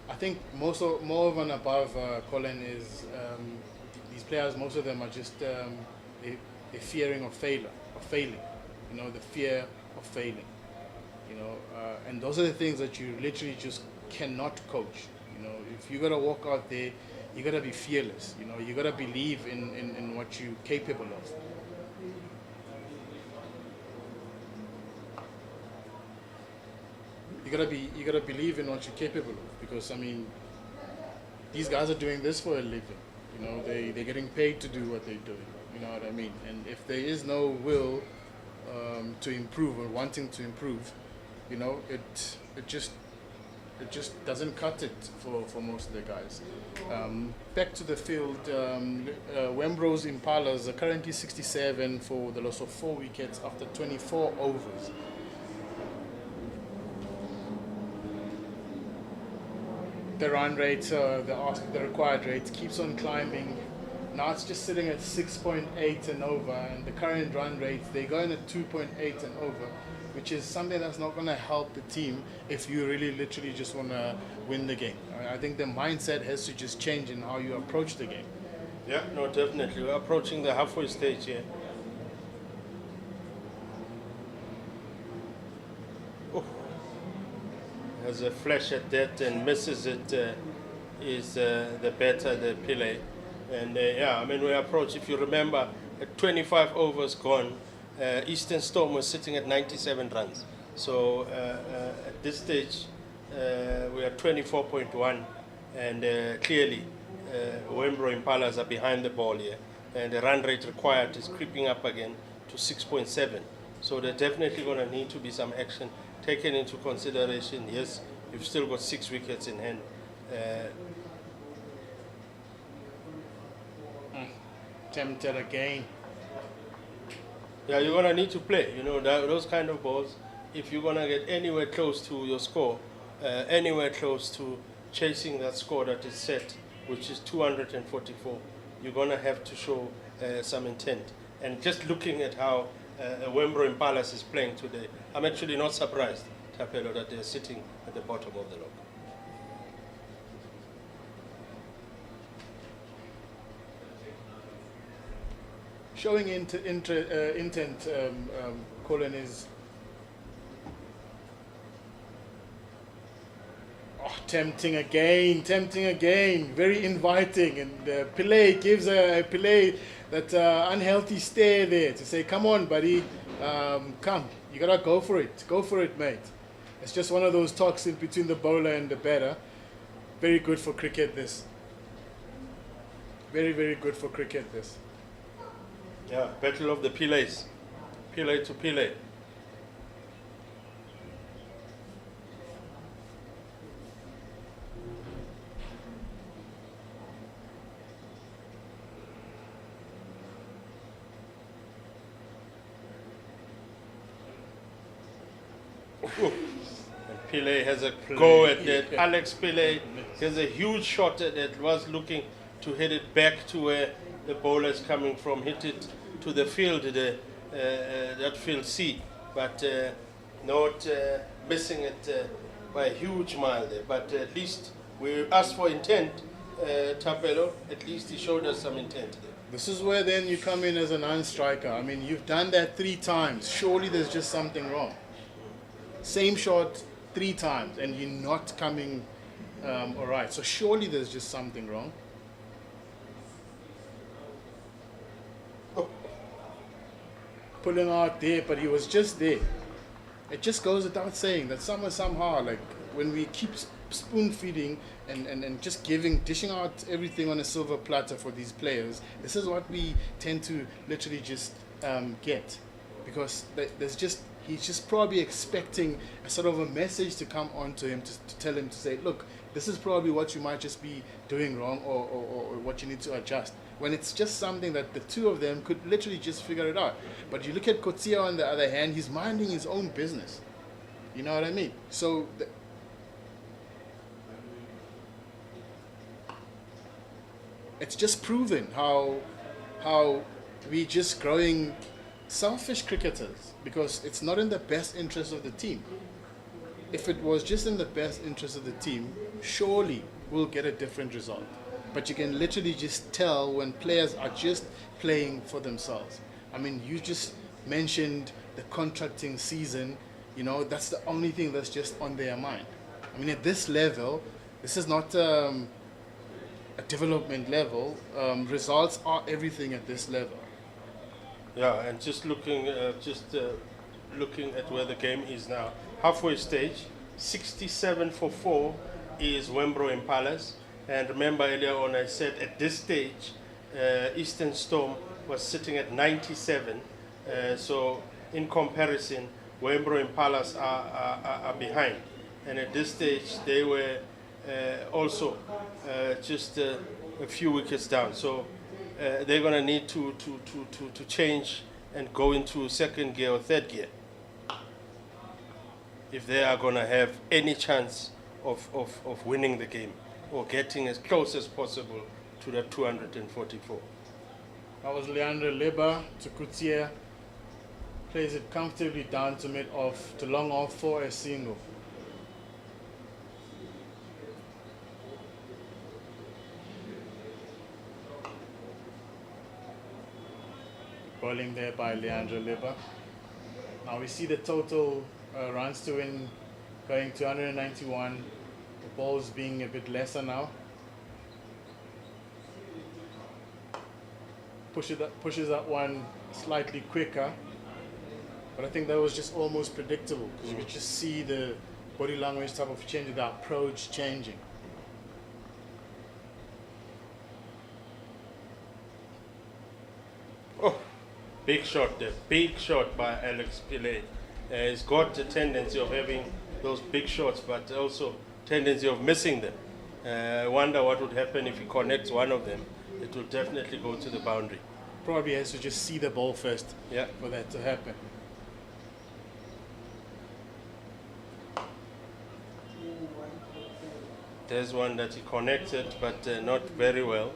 I think more of and above Colin is these players. Most of them are just a fearing of failing. You know, the fear of failing. You know, and those are the things that you literally just cannot coach. You know, if you gotta walk out there, you gotta be fearless. You know, you gotta believe in what you're capable of. You gotta believe in what you're capable of, because I mean, these guys are doing this for a living. You know, they're getting paid to do what they're doing. You know what I mean? And if there is no will to improve or wanting to improve, you know, it just doesn't cut it for most of the guys. Back to the field, Wembro's Impalas are currently 67 for the loss of 4 wickets after 24 overs. The run rate, the required rate, keeps on climbing. Now it's just sitting at 6.8 and over, and the current run rate, they're going at 2.8 and over, which is something that's not going to help the team if you really literally just want to win the game. I think the mindset has to just change in how you approach the game. Yeah, no, definitely. We're approaching the halfway stage here. Oh. Has a flash at that and misses it, is the better, the Pile. And yeah, I mean, we approach, if you remember, at 25 overs gone, Eastern Storm was sitting at 97 runs. So at this stage, we are 24.1, and clearly, Willowmoore Impalas are behind the ball here, and the run rate required is creeping up again to 6.7. So there's definitely going to need to be some action taken into consideration. Yes, you've still got 6 wickets in hand. Tempted again. Yeah, you're going to need to play, you know, those kind of balls. If you're going to get anywhere close to your score, anywhere close to chasing that score that is set, which is 244, you're going to have to show some intent. And just looking at how Willowmoore Impalas is playing today, I'm actually not surprised, Tapelo, that they're sitting at the bottom of the log. Showing intent, Colin, is tempting again, very inviting, and Pillay gives a Pillay that unhealthy stare there to say, come on, buddy, come, you gotta go for it, mate. It's just one of those talks in between the bowler and the batter. Very good for cricket, this. Very, very good for cricket, this. Yeah, battle of the Pilays. Pillay to Pillay. And Pillay has a go at that. Alex Pillay has a huge shot at it. Was looking to hit it back to where the bowler is coming from. Hit it to the field, that field C, but not missing it by a huge mile there. But at least we asked for intent, Tapelo. At least he showed us some intent there. This is where then you come in as a non-striker. I mean, you've done that 3 times. Surely there's just something wrong. Same shot 3 times, and you're not coming all right. So surely there's just something wrong. Pulling out there, but he was just there. It just goes without saying that somehow, like, when we keep spoon feeding and just dishing out everything on a silver platter for these players, this is what we tend to literally just get, because he's just probably expecting a sort of a message to come onto him to tell him to say, look, this is probably what you might just be doing wrong, or what you need to adjust, when it's just something that the two of them could literally just figure it out. But you look at Coetzee on the other hand, he's minding his own business. You know what I mean? So it's just proven how we just growing selfish cricketers, because it's not in the best interest of the team. If it was just in the best interest of the team, surely we'll get a different result. But you can literally just tell when players are just playing for themselves. I mean, you just mentioned the contracting season, you know, that's the only thing that's just on their mind. I mean, at this level, this is not a development level. Results are everything at this level. Yeah, and looking at where the game is now, halfway stage, 67 for 4 is Willowmoore Impalas. And remember earlier on I said at this stage, Eastern Storm was sitting at 97. So in comparison, Willowmoore Impalas are behind. And at this stage, they were also just a few wickets down. So they're going to need to change and go into second gear or third gear if they are going to have any chance of winning the game or getting as close as possible to the 244. That was Leandro Leba to Coutier. Plays it comfortably down to mid-off, to long off for a single. Bowling there by Leandro Leba. Now we see the total runs to win going to 191. The balls being a bit lesser now. Pushes that one slightly quicker. But I think that was just almost predictable because you could just see the body language type of change, the approach changing. Oh, big shot there. Big shot by Alex Pillay. He's got the tendency of having those big shots, but also tendency of missing them. I wonder what would happen if he connects one of them. It will definitely go to the boundary. Probably has to just see the ball first for that to happen. There's one that he connected, but not very well.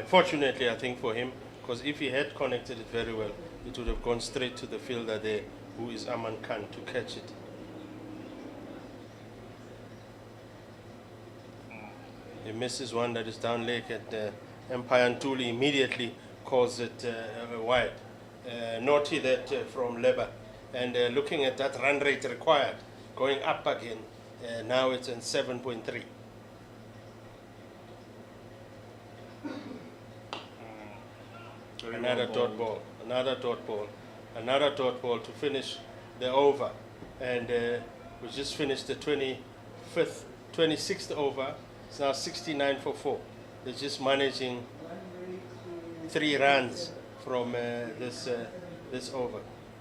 Fortunately, I think for him, because if he had connected it very well, it would have gone straight to the fielder there, who is Aman Khan, to catch it. He misses one that is down leg at Empire Ntuli, immediately calls it wide. Naughty that from Leba. And looking at that run rate required, going up again, now it's in 7.3. Another dot ball, another dot ball, another dot ball to finish the over. And we just finished the 26th over. It's now 69 for 4. They're just managing 3 runs from this over.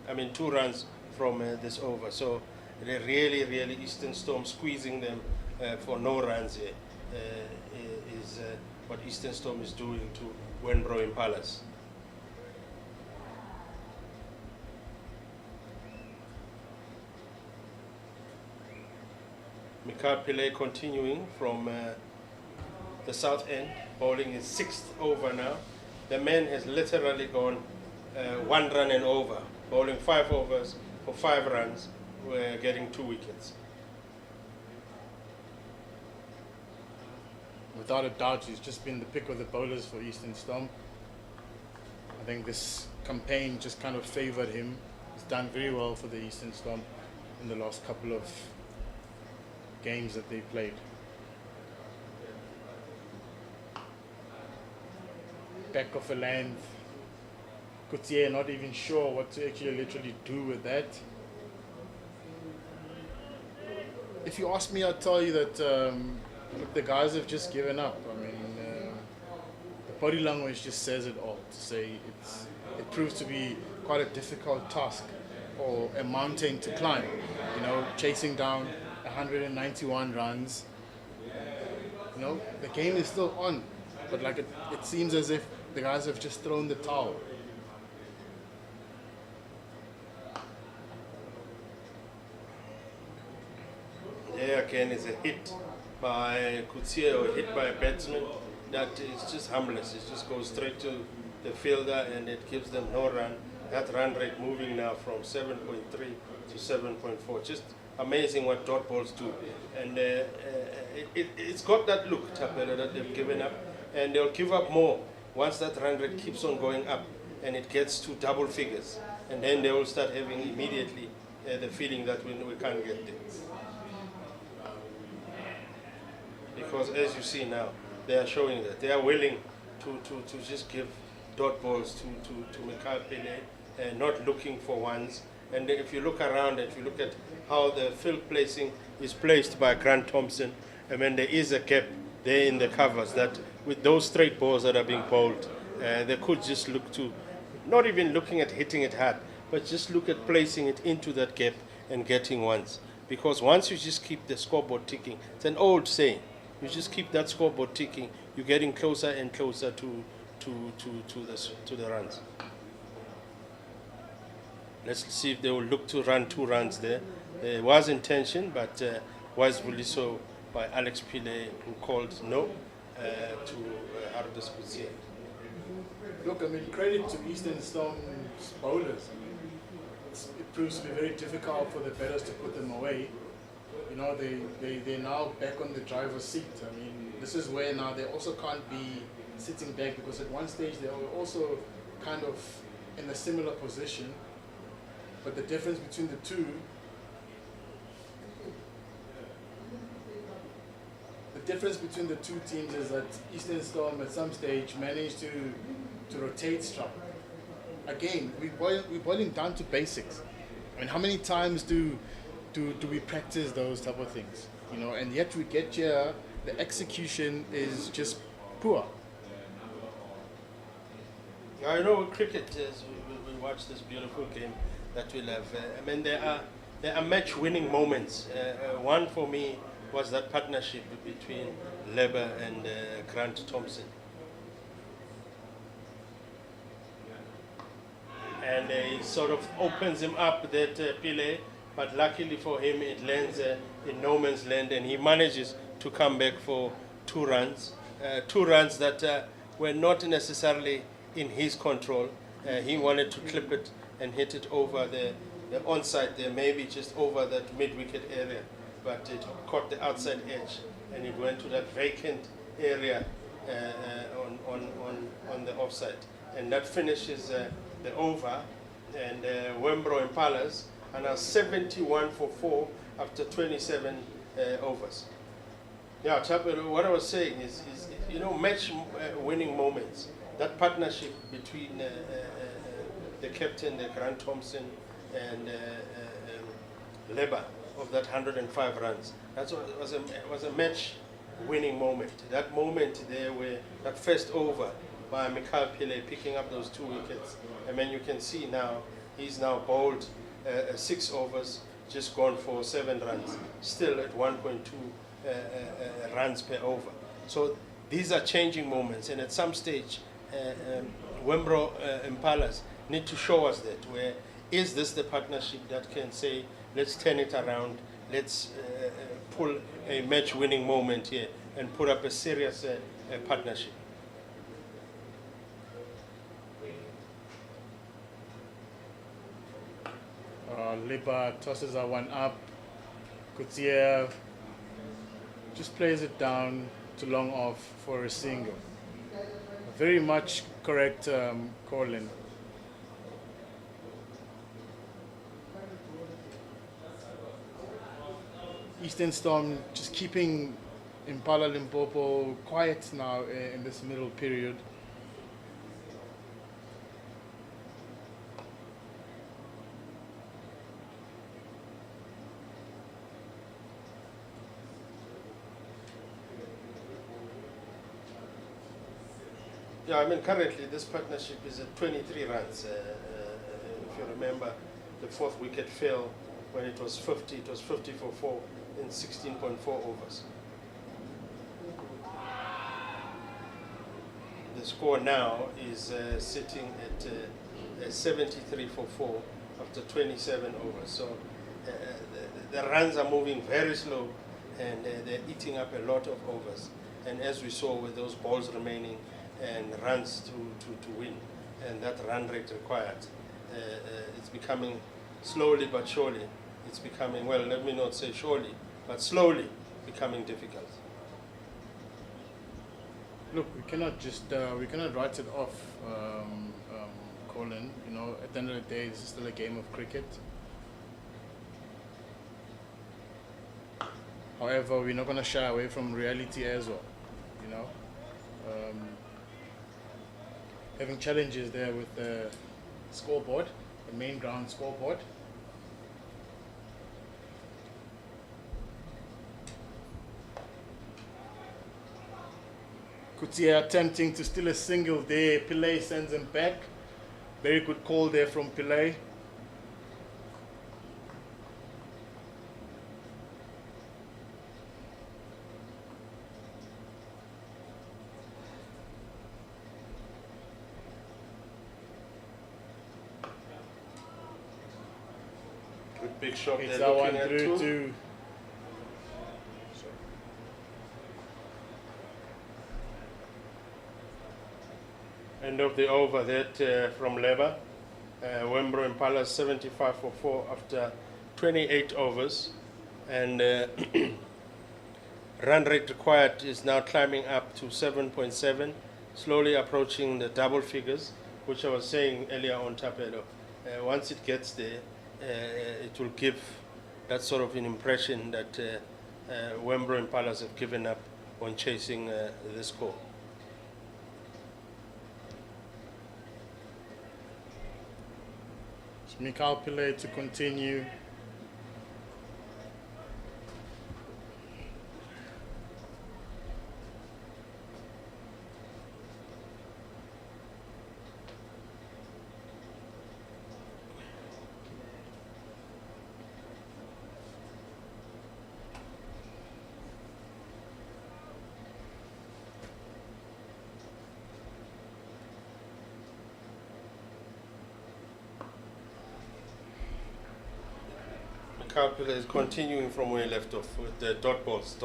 I mean 2 runs from this over. So they're really Eastern Storm squeezing them for no runs here is what Eastern Storm is doing to Willowmoore Impalas. Mikael Pillay continuing from the south end, bowling his 6th over now. The man has literally gone 1 run and over, bowling 5 overs for 5 runs, we're getting 2 wickets. Without a doubt, he's just been the pick of the bowlers for Eastern Storm. I think this campaign just kind of favored him. He's done very well for the Eastern Storm in the last couple of games that they played. Back of a length. Coutier not even sure what to actually literally do with that. If you ask me, I'll tell you that look, the guys have just given up. I mean, the body language just says it all. To say it proves to be quite a difficult task or a mountain to climb. You know, chasing down 191 runs. You know, the game is still on, but like it seems as if the guys have just thrown the towel. There again is a hit by Coutier or a hit by a batsman that is just harmless. It just goes straight to the fielder and it gives them no run. That run rate moving now from 7.3 to 7.4. Just amazing what dot balls do. And it's got that look, Tapela, that they've given up. And they'll give up more once that run rate keeps on going up and it gets to double figures. And then they will start having immediately the feeling that we can't get there. Because as you see now, they are showing that they are willing to just give dot balls to Mikhail Pele, not looking for ones. And if you look around, if you look at how the field placing is placed by Grant Thompson, I mean, there is a gap there in the covers that with those straight balls that are being bowled, they could just look to, not even looking at hitting it hard, but just look at placing it into that gap and getting ones. Because once you just keep the scoreboard ticking, it's an old saying, you just keep that scoreboard ticking, you're getting closer and closer to the runs. Let's see if they will look to run 2 runs there. There was intention, but wisely so by Alex Pile, who called no to Hardus Kutsia. Look, I mean, credit to Eastern Storm's bowlers. I mean, it proves to be very difficult for the batters to put them away. You know, they're now back on the driver's seat. I mean, this is where now they also can't be sitting back, because at one stage they were also kind of in a similar position. But the difference between the two, teams is that Eastern Storm at some stage managed to rotate strong. Again, we're boiling down to basics. I mean, how many times do we practice those type of things? You know, and yet we get here, the execution is just poor. I know cricket, as we watch this beautiful game that we'll have. I mean, there are match-winning moments. One for me was that partnership between Leber and Grant Thompson. And it sort of opens him up, that Pile, but luckily for him it lands in no man's land, and he manages to come back for 2 runs. 2 runs that were not necessarily in his control. He wanted to clip it and hit it over the onside there, maybe just over that mid-wicket area, but it caught the outside edge and it went to that vacant area on the offside. And that finishes the over, and Willowmoore Impalas are now 71 for 4 after 27 overs. Yeah, what I was saying is you know, match winning moments. That partnership between the captain, the Grant Thompson, and Leber of that 105 runs. That was a match-winning moment. That moment there, where that first over by Mikhail Pile picking up those 2 wickets. And then you can see now he's now bowled 6 overs, just gone for 7 runs, still at 1.2 runs per over. So these are changing moments, and at some stage, Willowmoore Impalas need to show us that. Where is this the partnership that can say, let's turn it around, let's pull a match-winning moment here and put up a serious partnership. Lipa tosses that one up. Kutsia just plays it down to long off for a single. Very much correct calling. Eastern Storm just keeping Impala Limpopo quiet now in this middle period. Yeah, I mean, currently this partnership is at 23 runs. If you remember, the 4th wicket fell when it was 50. It was 50 for 4 in 16.4 overs. The score now is sitting at 73 for 4 after 27 overs. So the runs are moving very slow, and they're eating up a lot of overs. And as we saw with those balls remaining and runs to win, and that run rate required, it's becoming slowly but surely. It's becoming, well, let me not say surely, but slowly becoming difficult. Look, we cannot write it off, Colin. You know, at the end of the day, this is still a game of cricket. However, we're not going to shy away from reality as well. You know, having challenges there with the scoreboard, the main ground scoreboard. Kutia attempting to steal a single there. Pillay sends him back. Very good call there from Pillay. Good big shot It's there that looking one at through too. to End of the over that from Labour. Willowmoore Impalas 75 for 4 after 28 overs. And run rate required is now climbing up to 7.7, slowly approaching the double figures, which I was saying earlier on Tapelo. Once it gets there, it will give that sort of an impression that Willowmoore Impalas have given up on chasing the score. Mikhail Pillay to continue. Carpenter is continuing from where he left off with the dot balls,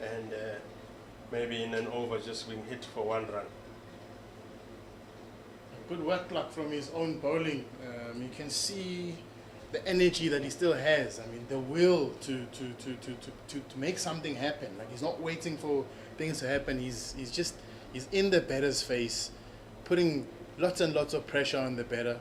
and maybe in an over just being hit for 1 run. Good work luck from his own bowling. You can see the energy that he still has. I mean, the will to make something happen. Like, he's not waiting for things to happen. He's in the batter's face, putting lots and lots of pressure on the batter.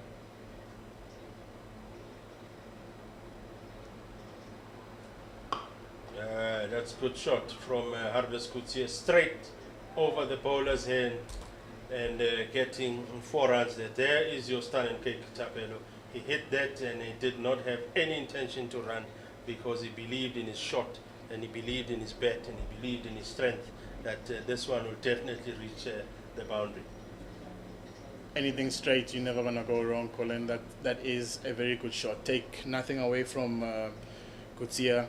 That's a good shot from Harvest Kutia, straight over the bowler's hand and getting 4 runs there. There is your stunning kick, Tapelo. He hit that and he did not have any intention to run because he believed in his shot and he believed in his bat and he believed in his strength that this one will definitely reach the boundary. Anything straight, you're never gonna go wrong, Colin. That is a very good shot. Take nothing away from Kutia.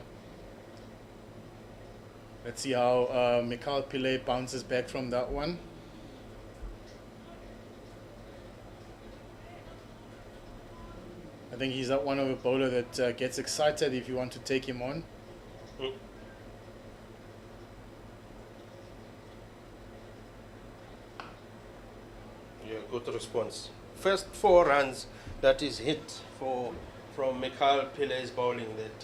Let's see how Mikhail Pillay bounces back from that one. I think he's that one of a bowler that gets excited if you want to take him on. Yeah, good response. First 4 runs that is hit from Mikhail Pillay's bowling that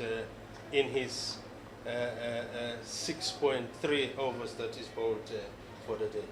in his 6.3 overs that is bowled for the day.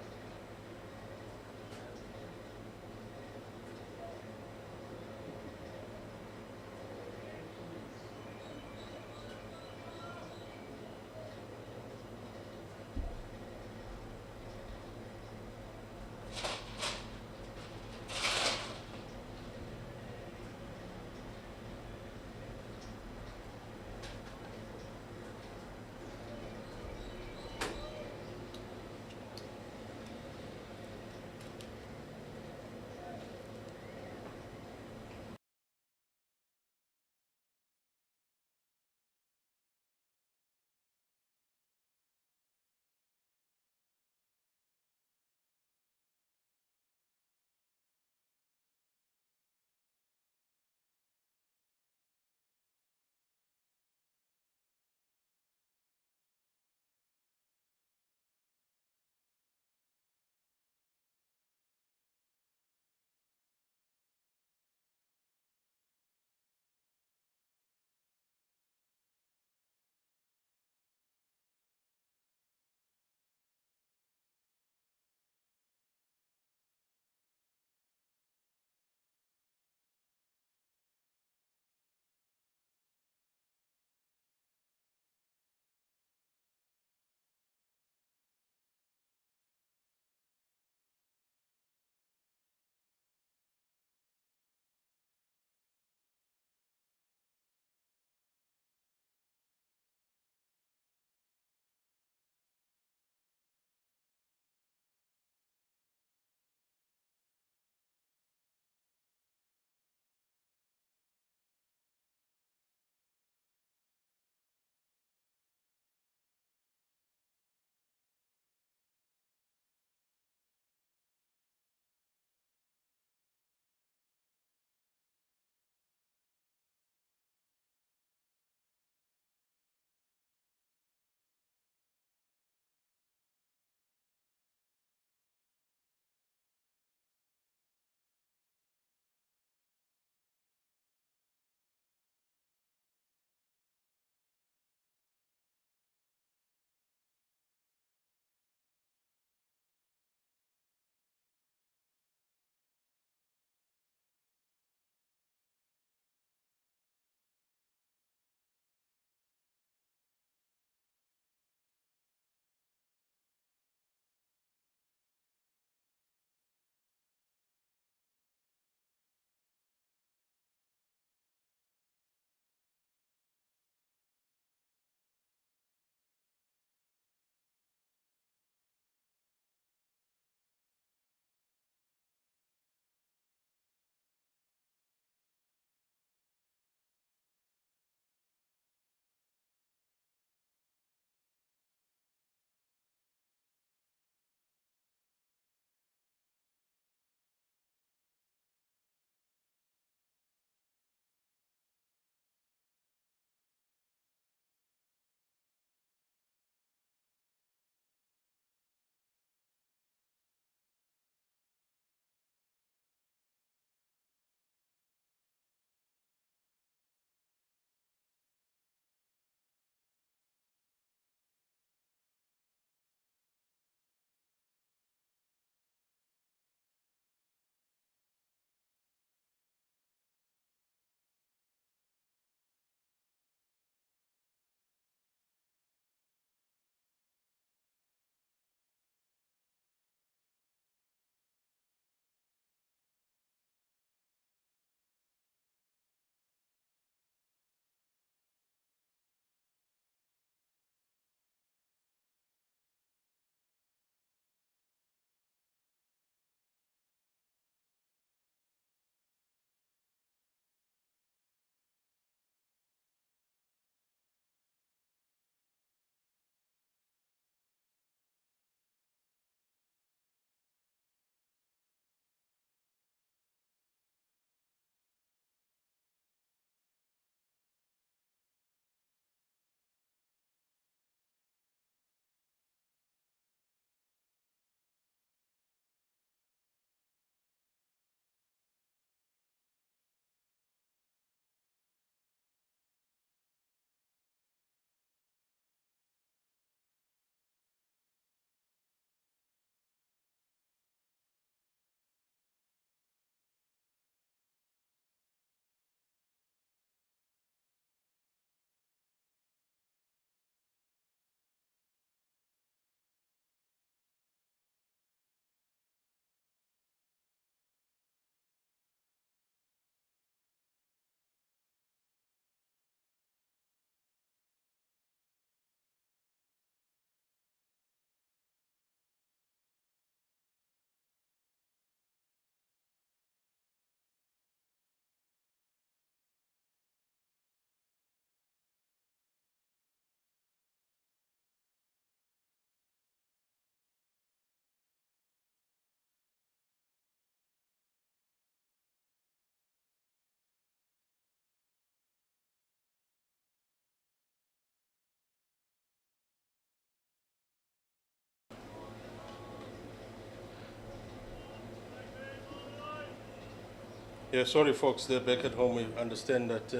Yeah, sorry, folks. They're back at home. We understand that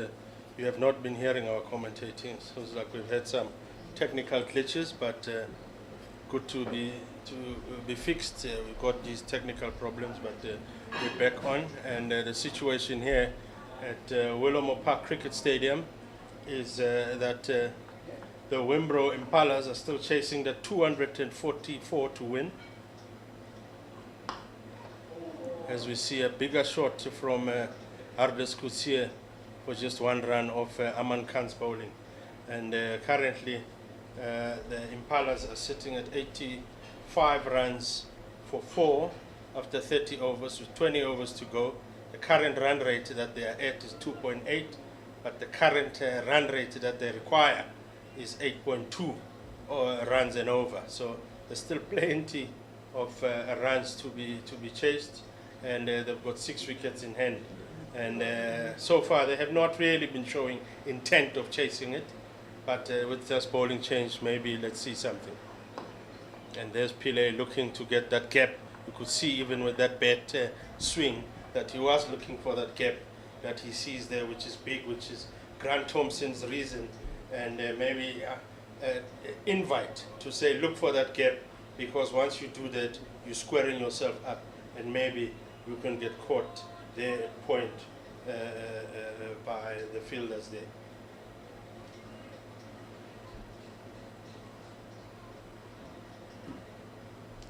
you have not been hearing our commentating. Sounds like we've had some technical glitches, but good to be fixed. We've got these technical problems, but we're back on. And the situation here at Willowmoore Park Cricket Stadium is that the Wimbro Impalas are still chasing the 244 to win. As we see a bigger shot from Hardes Kutsie for just one run of Aman Khan's bowling. And currently the Impalas are sitting at 85 runs for 4 after 30 overs with 20 overs to go. The current run rate that they are at is 2.8, but the current run rate that they require is 8.2 runs and over. So there's still plenty of runs to be chased, and they've got 6 wickets in hand. And so far they have not really been showing intent of chasing it, but with just bowling change, maybe let's see something. And there's Pillay looking to get that gap. You could see even with that bat swing that he was looking for that gap that he sees there, which is big, which is Grant Thompson's reason, and maybe invite to say look for that gap, because once you do that, you're squaring yourself up, and maybe you can get caught there at point by the fielders there.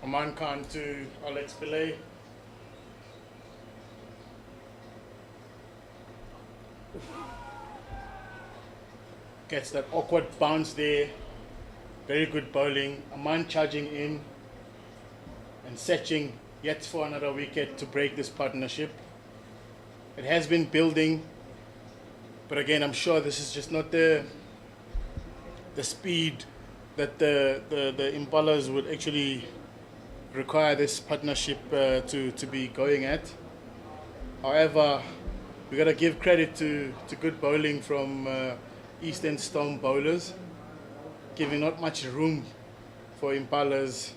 Aman Khan to Alex Pillay. Gets that awkward bounce there. Very good bowling. Aman charging in and searching yet for another wicket to break this partnership. It has been building, but again, I'm sure this is just not the speed that the Impalas would actually require this partnership to be going at. However, we got to give credit to good bowling from Eastern Storm bowlers, giving not much room for Impalas.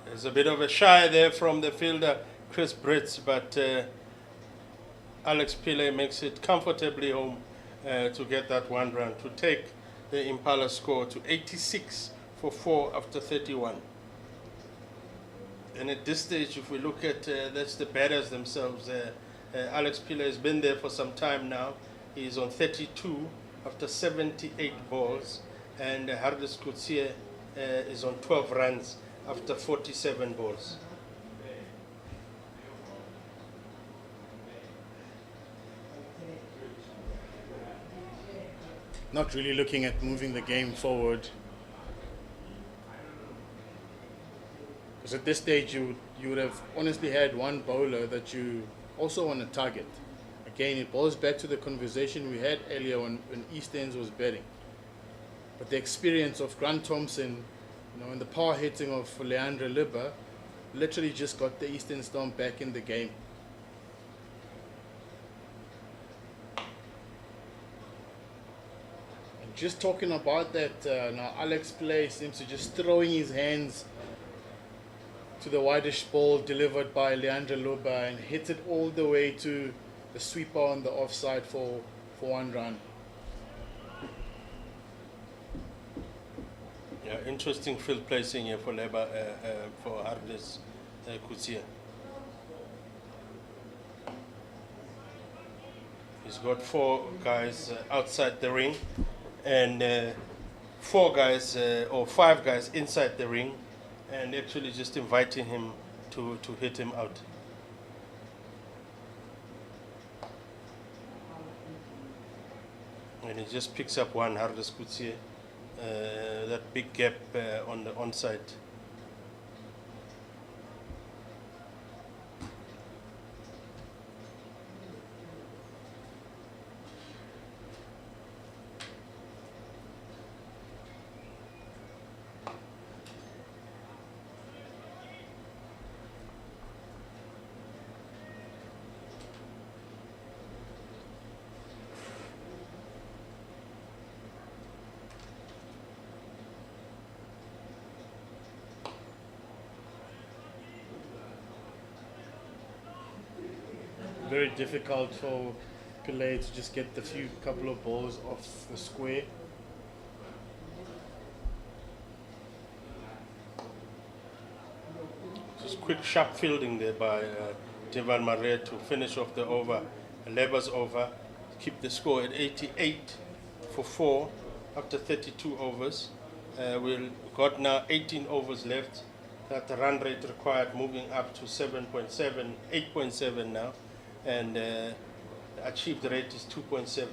There's a bit of a shy there from the fielder, Chris Britz, but Alex Pillay makes it comfortably home to get that one run, to take the Impala score to 86 for 4 after 31. And at this stage, if we look at that's the batters themselves, Alex Pillay has been there for some time now. He's on 32 after 78 balls, and Hardes Kutsie is on 12 runs after 47 balls. Not really looking at moving the game forward, because at this stage you would have honestly had one bowler that you also want to target. Again, it boils back to the conversation we had earlier when East Ends was batting. But the experience of Grant Thompson, and the power hitting of Leandra Libba literally just got the Eastern Storm back in the game. And just talking about that, now Alex Pillay seems to just throwing his hands to the wideish ball delivered by Leandra Libba and hit it all the way to the sweeper on the offside for one run. Yeah, interesting field placing here for for Hardes Kutsie. He's got 4 guys outside the ring, and 4 guys or 5 guys inside the ring, and actually just inviting him to hit him out. And he just picks up one, Hardes Kutsie. That big gap on the onside. very difficult for Pillay to just get the couple of balls off the square. Just quick sharp fielding there by Devan Marais to finish off the over, Labour's over, keep the score at 88 for 4 after 32 overs. We've got now 18 overs left. That the run rate required moving up to 7.7, 8.7 now, and achieved rate is 2.7.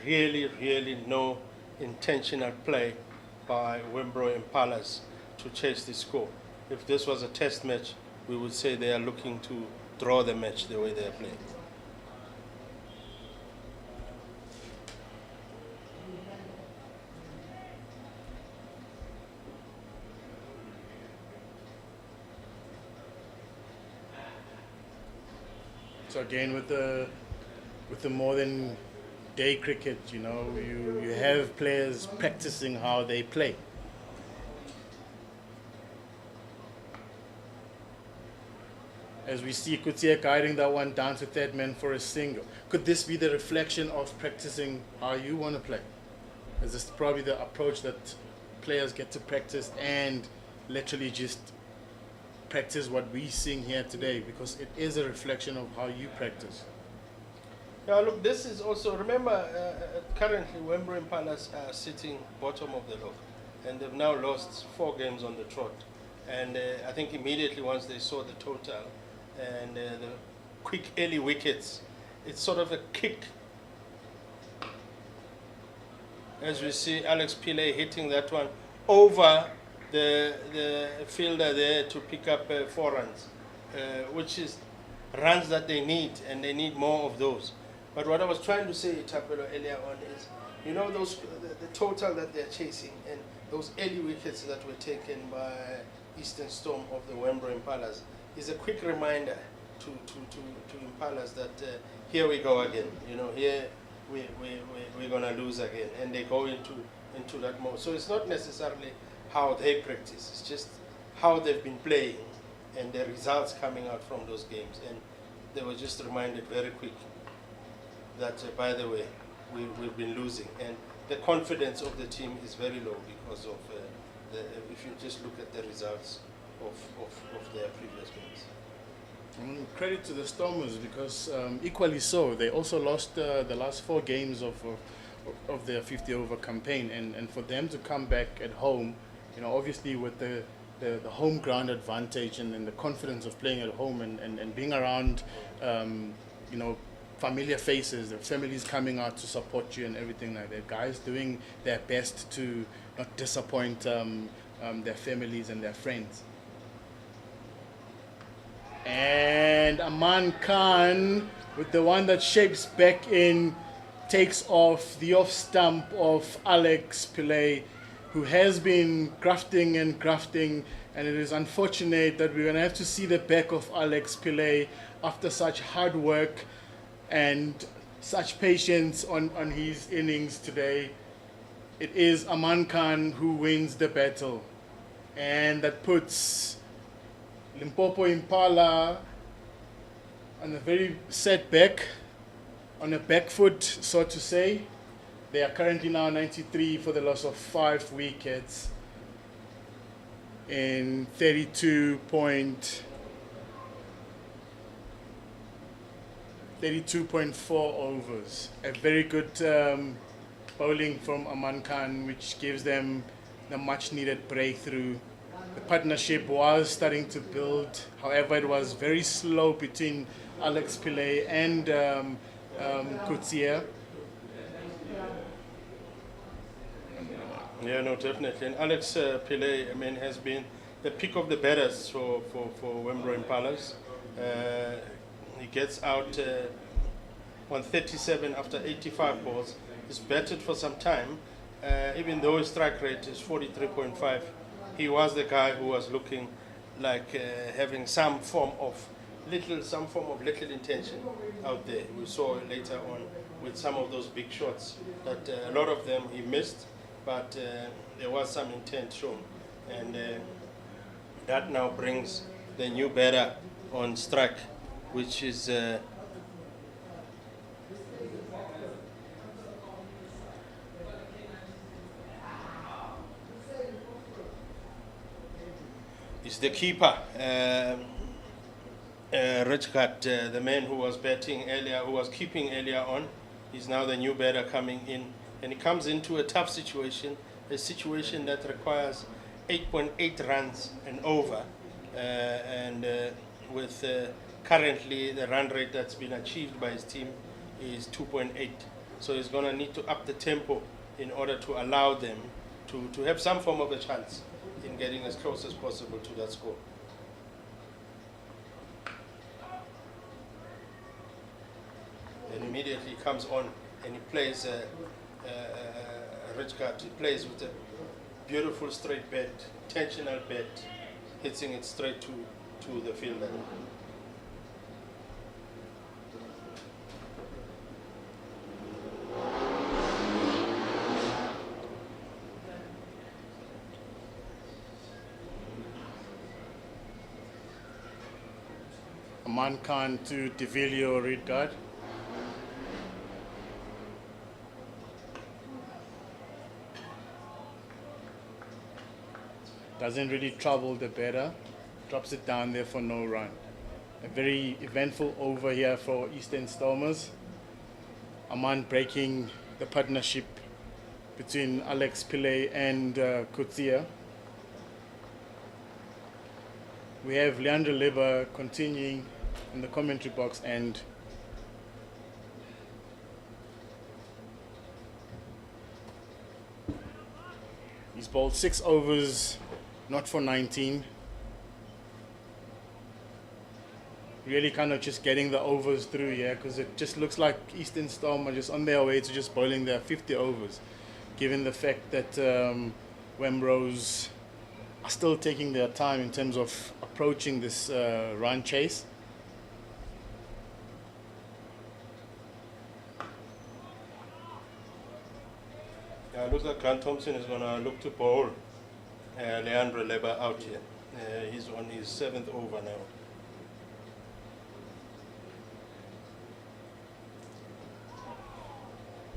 Really no intentional play by Willowmoore Impalas to chase the score. If this was a test match, we would say they are looking to draw the match the way they are playing. So again, with the more than day cricket, you know, you have players practicing how they play. As we see Kutia guiding that one down to third man for a single. Could this be the reflection of practicing how you want to play? Is this probably the approach that players get to practice and literally just practice what we're seeing here today, because it is a reflection of how you practice? Yeah, look, this is also, remember, currently Willowmoore Impalas are sitting bottom of the log, and they've now lost 4 games on the trot. And I think immediately once they saw the total and the quick early wickets, it's sort of a kick. As we see Alex Pillay hitting that one over the fielder there to pick up 4 runs, which is runs that they need, and they need more of those. But what I was trying to say, Tapelo, earlier on is, you know, those the total that they're chasing and those early wickets that were taken by Eastern Storm of the Willowmoore Impalas is a quick reminder to Impalas that here we go again. You know, here we're gonna lose again, and they go into that mode. So it's not necessarily how they practice; it's just how they've been playing and the results coming out from those games. And they were just reminded very quick that, by the way, we've been losing, and the confidence of the team is very low because of if you just look at the results of their previous games. Credit to the Stormers, because equally so, they also lost the last 4 games of their 50 over campaign, and for them to come back at home, you know, obviously with the home ground advantage and the confidence of playing at home and being around, you know, familiar faces, the families coming out to support you and everything like that, guys doing their best to not disappoint their families and their friends. And Aman Khan with the one that shapes back in, takes off the off stump of Alex Pillay, who has been grafting, and it is unfortunate that we're going to have to see the back of Alex Pillay after such hard work and such patience on his innings today. It is Aman Khan who wins the battle, and that puts Limpopo Impala on a very setback, on a back foot, so to say. They are currently now 93 for the loss of 5 wickets in 32.4 overs. A very good bowling from Aman Khan, which gives them the much needed breakthrough. The partnership was starting to build, however it was very slow between Alex Pillay and Kutia. Yeah, no, definitely. And Alex Pillay, I mean, has been the pick of the batters for Willowmoore Impalas. He gets out 137 after 85 balls. He's batted for some time, even though his strike rate is 43.5. He was the guy who was looking like having some form of little intention out there. We saw later on with some of those big shots that a lot of them he missed, but there was some intent shown, and that now brings the new batter on strike, which is is the keeper. Richard, the man who was batting earlier, who was keeping earlier on, is now the new batter coming in, and he comes into a tough situation, a situation that requires 8.8 runs and over, and with currently the run rate that's been achieved by his team is 2.8. So he's going to need to up the tempo in order to allow them to have some form of a chance in getting as close as possible to that score. And immediately comes on and he plays Richard. He plays with a beautiful straight bat, intentional bat, hitting it straight to the fielder. Aman Khan to De Villiers, read guard. Doesn't really trouble the batter, drops it down there for no run. A very eventful over here for Eastern Stormers. Aman breaking the partnership between Alex Pillay and Kutia. We have Leandro Leber continuing in the commentary box, and he's bowled 6 overs, not for 19. Really kind of just getting the overs through here, because it just looks like Eastern Storm are just on their way to just bowling their 50 overs, given the fact that Wemrose are still taking their time in terms of approaching this run chase. Yeah, it looks like Grant Thompson is going to look to bowl Leandro Leber out here. He's on his 7th over now.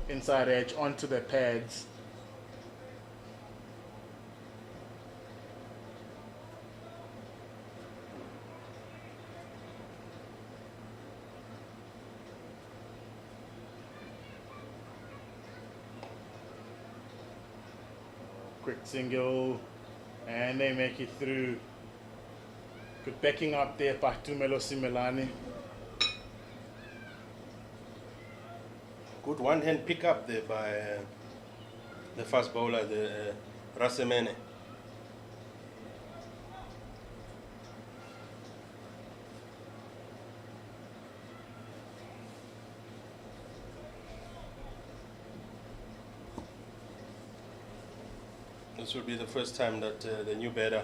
Inside edge onto the pads. Quick single, and they make it through. Good backing up there by Tumelo Simelane. Good one-hand pick up there by the fast bowler, the Rasemene. This will be the first time that the new batter,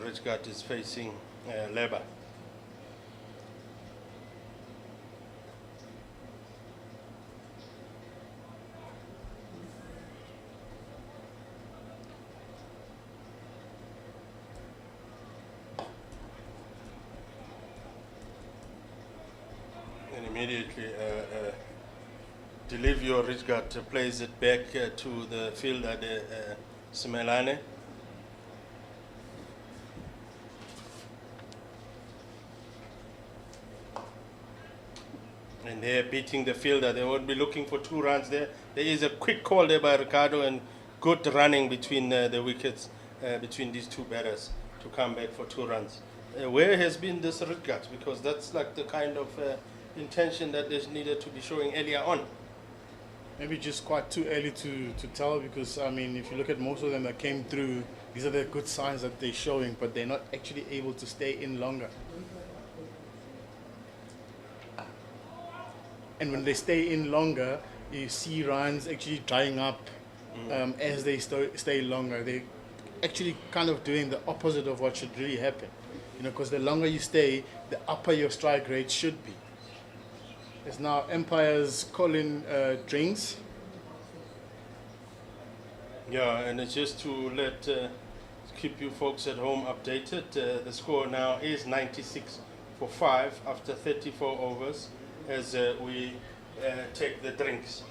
Richard, is facing Leber. And immediately Delivio Richard plays it back to the fielder, Simelane. And they're beating the fielder. They won't be looking for 2 runs there. There is a quick call there by Ricardo, and good running between the wickets, between these 2 batters to come back for 2 runs. Where has been this Richard? Because that's like the kind of intention that is needed to be showing earlier on. Maybe just quite too early to tell, because I mean, if you look at most of them that came through, these are the good signs that they're showing, but they're not actually able to stay in longer. And when they stay in longer, you see runs actually drying up as they stay longer. They're actually kind of doing the opposite of what should really happen. You know, because the longer you stay, the upper your strike rate should be. There's now umpires calling drinks. Yeah, and it's just to let keep you folks at home updated. The score now is 96 for 5 after 34 overs as we take the drinks.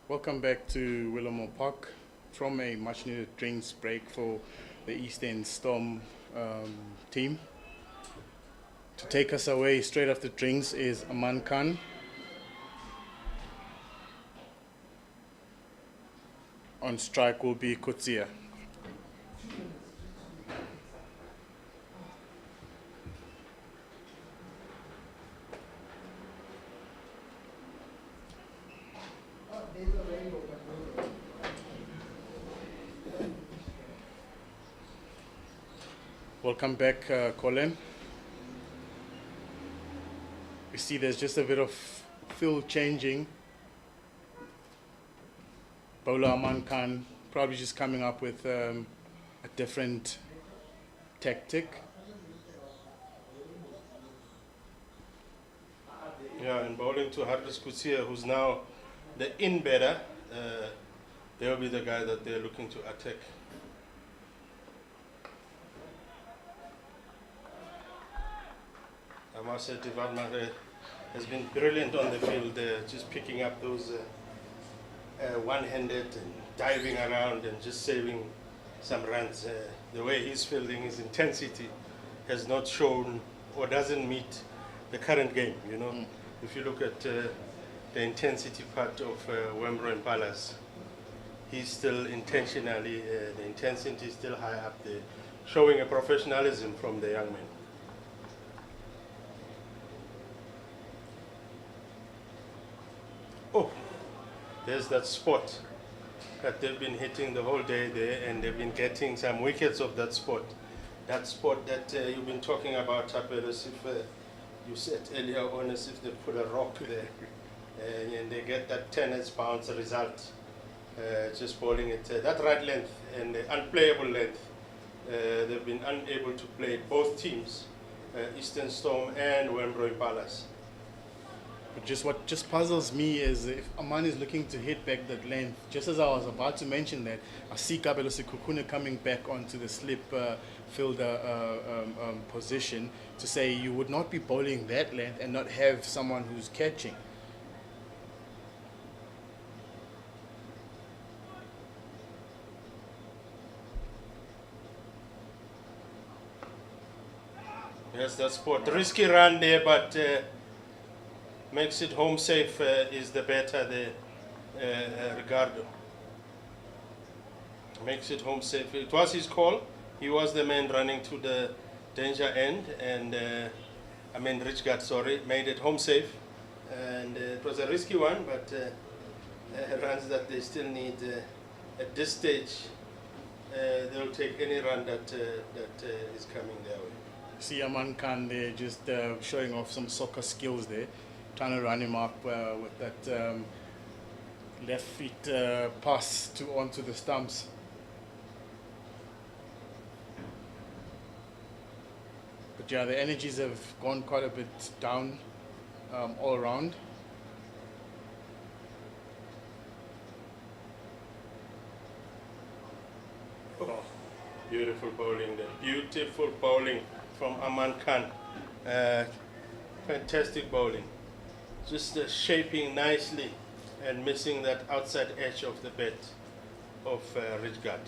Welcome back to Willowmoore Park from a much needed drinks break for the East End Storm team. To take us away straight after drinks is Aman Khan. On strike will be Kutsia. Welcome back, Colin. You see there's just a bit of field changing. Bowler Aman Khan probably just coming up with a different tactic. Yeah, and bowling to Harris Kutsia, who's now the in-batter. They'll be the guy that they're looking to attack. I must say, Tivan Mahe has been brilliant on the field, just picking up those one-handed and diving around and just saving some runs. The way he's fielding, his intensity has not shown or doesn't meet the current game, you know. If you look at the intensity part of Willowmoore Impalas. He's still intentionally, the intensity is still high up there, showing a professionalism from the young men. Oh, there's that spot that they've been hitting the whole day there, and they've been getting some wickets of that spot. That spot that you've been talking about, Tapel, as if you said earlier on, as if they put a rock there, and they get that tennis bounce result, just bowling it. That right length and the unplayable length, they've been unable to play both teams, Eastern Storm and Willowmoore Impalas. But just what just puzzles me is if Aman is looking to hit back that length, just as I was about to mention that, I see Kabelo Sekhukhune coming back onto the slip fielder position to say you would not be bowling that length and not have someone who's catching. Yes, that's spot. Risky run there, but makes it home safe is the better there, Ricardo. Makes it home safe. It was his call. He was the man running to the danger end, and Richgard, sorry, made it home safe. And it was a risky one, but runs that they still need at this stage. They'll take any run that is coming their way. See Aman Khan there just showing off some soccer skills there, trying to run him up with that left feet pass onto the stumps. But yeah, the energies have gone quite a bit down all around. Oh, beautiful bowling there. Beautiful bowling from Aman Khan. Fantastic bowling. Just shaping nicely and missing that outside edge of the bat of Richgard.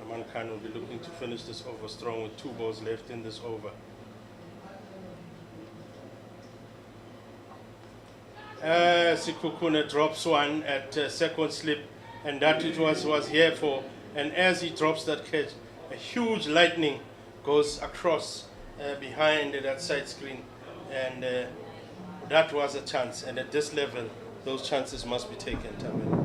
Aman Khan will be looking to finish this over strong with 2 balls left in this over. Sekhukhune drops one at second slip, and that it was here for. And as he drops that catch, a huge lightning goes across behind that side screen, and that was a chance. And at this level, those chances must be taken, Tavel.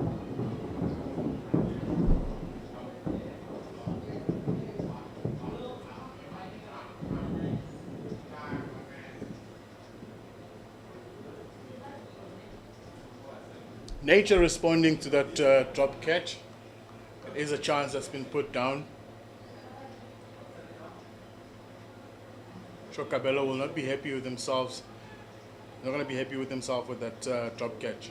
Nature responding to that drop catch. It is a chance that's been put down. Sure, Kabelo will not be happy with themselves. They're not going to be happy with themselves with that drop catch.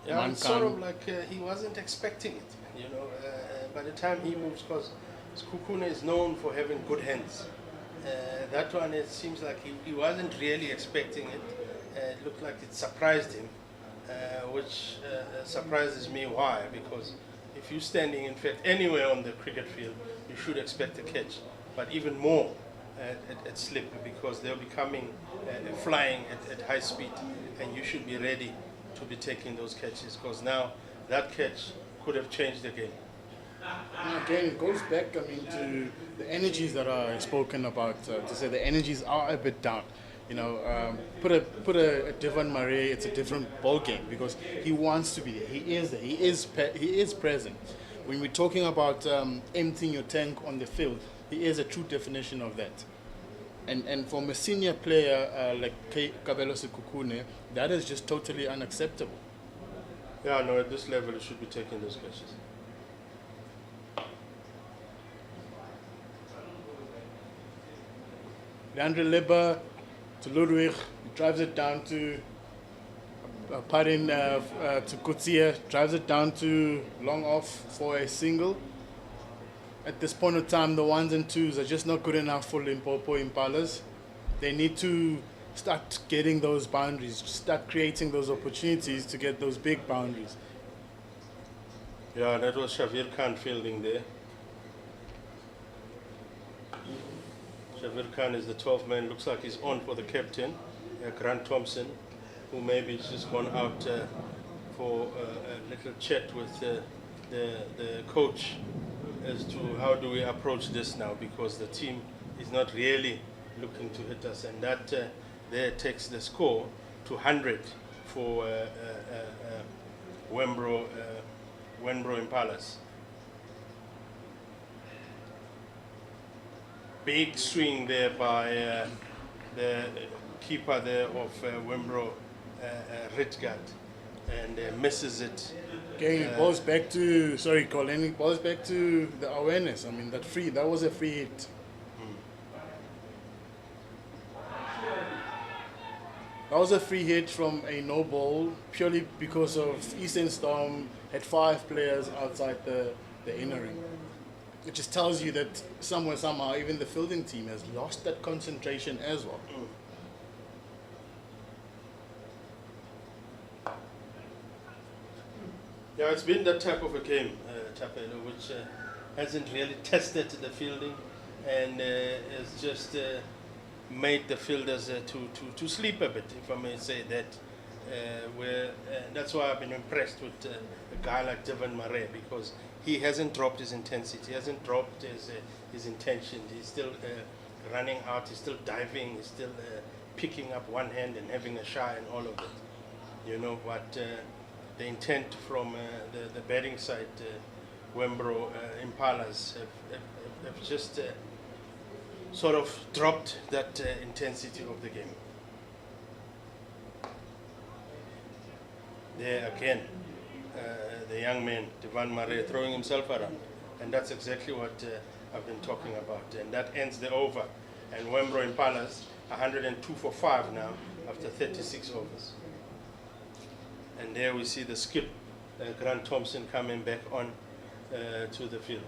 Yeah, it's sort of like he wasn't expecting it, you know. By the time he moves, because Sekhukhune is known for having good hands. That one, it seems like he wasn't really expecting it. It looked like it surprised him, which surprises me. Why? Because if you're standing, in fact, anywhere on the cricket field, you should expect a catch, but even more at slip, because they'll be coming, flying at high speed, and you should be ready to be taking those catches, because now that catch could have changed the game. And again, it goes back, to the energies that are spoken about. To say the energies are a bit down. You know, put a Devon Murray, it's a different ball game because he wants to be there. He is there. He is present. When we're talking about emptying your tank on the field, he is a true definition of that. And from a senior player like Kabelo Sekhukhune, that is just totally unacceptable. Yeah, no, at this level, you should be taking those catches. Leandre Libba to Ludwig, he drives it down to putt in to Kutia, drives it down to long off for a single. At this point of time, the ones and twos are just not good enough for Limpopo Impalas. They need to start getting those boundaries, start creating those opportunities to get those big boundaries. Yeah, that was Shavir Khan fielding there. Shavir Khan is the 12th man. Looks like he's on for the captain, Grant Thompson, who maybe has just gone out for a little chat with the coach as to how do we approach this now, because the team is not really looking to hit us, and that there takes the score to 100 for Willowmoore Impalas. Big swing there by the keeper there of Willowmoore, Ritgard, and misses it. Again, it balls back to, sorry Colin, it balls back to the awareness. I mean, that was a free hit. That was a free hit from a no ball, purely because of Eastern Storm had 5 players outside the inner ring. It just tells you that somewhere, somehow, even the fielding team has lost that concentration as well. Yeah, it's been that type of a game, Tapelo, which hasn't really tested the fielding, and has just made the fielders to sleep a bit, if I may say that. That's why I've been impressed with a guy like Devon Murray, because he hasn't dropped his intensity, he hasn't dropped his intention. He's still running out, he's still diving, he's still picking up one hand and having a shy and all of it. You know, but the intent from the batting side, Willowmoore Impalas, have just sort of dropped that intensity of the game. There again, the young man, Devon Murray, throwing himself around. And that's exactly what I've been talking about. And that ends the over. And Willowmoore Impalas, 102 for 5 now, after 36 overs. And there we see the skip, Grant Thompson, coming back on to the field.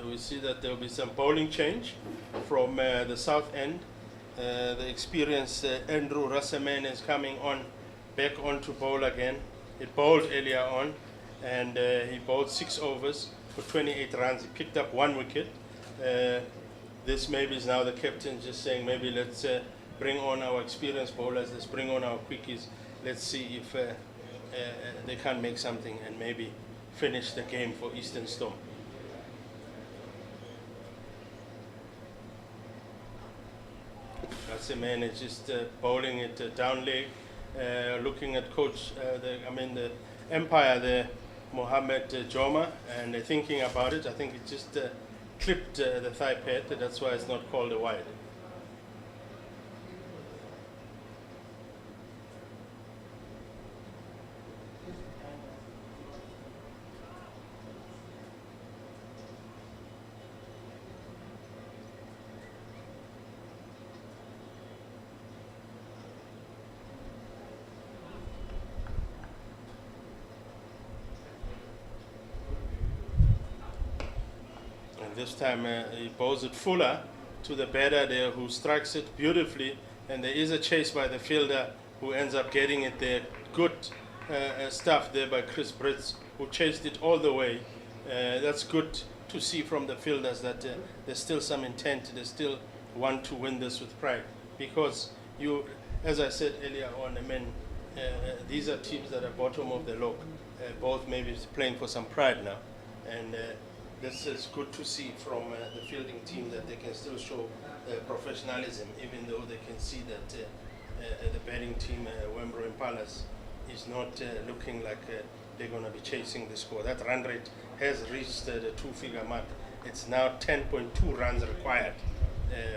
We see that there will be some bowling change from the south end. The experienced Andrew Rassaman is coming on, back on to bowl again. He bowled earlier on, and he bowled 6 overs for 28 runs. He picked up 1 wicket. This maybe is now the captain just saying, maybe let's bring on our experienced bowlers, let's bring on our quickies, let's see if they can make something and maybe finish the game for Eastern Storm. Man is just bowling it down leg, looking at coach, the umpire there, Mohammed Joma, and thinking about it. I think it just clipped the thigh pad. That's why it's not called a wide. This time he bowls it fuller to the batter there, who strikes it beautifully, and there is a chase by the fielder who ends up getting it there. Good stuff there by Chris Brits, who chased it all the way. That's good to see from the fielders that there's still some intent, they still want to win this with pride, because you, as I said earlier on, these are teams that are bottom of the log, both maybe playing for some pride now, and this is good to see from the fielding team that they can still show professionalism, even though they can see that the batting team, Willowmoore Impalas, is not looking like they're going to be chasing the score. That run rate has reached the two-figure mark. It's now 10.2 runs required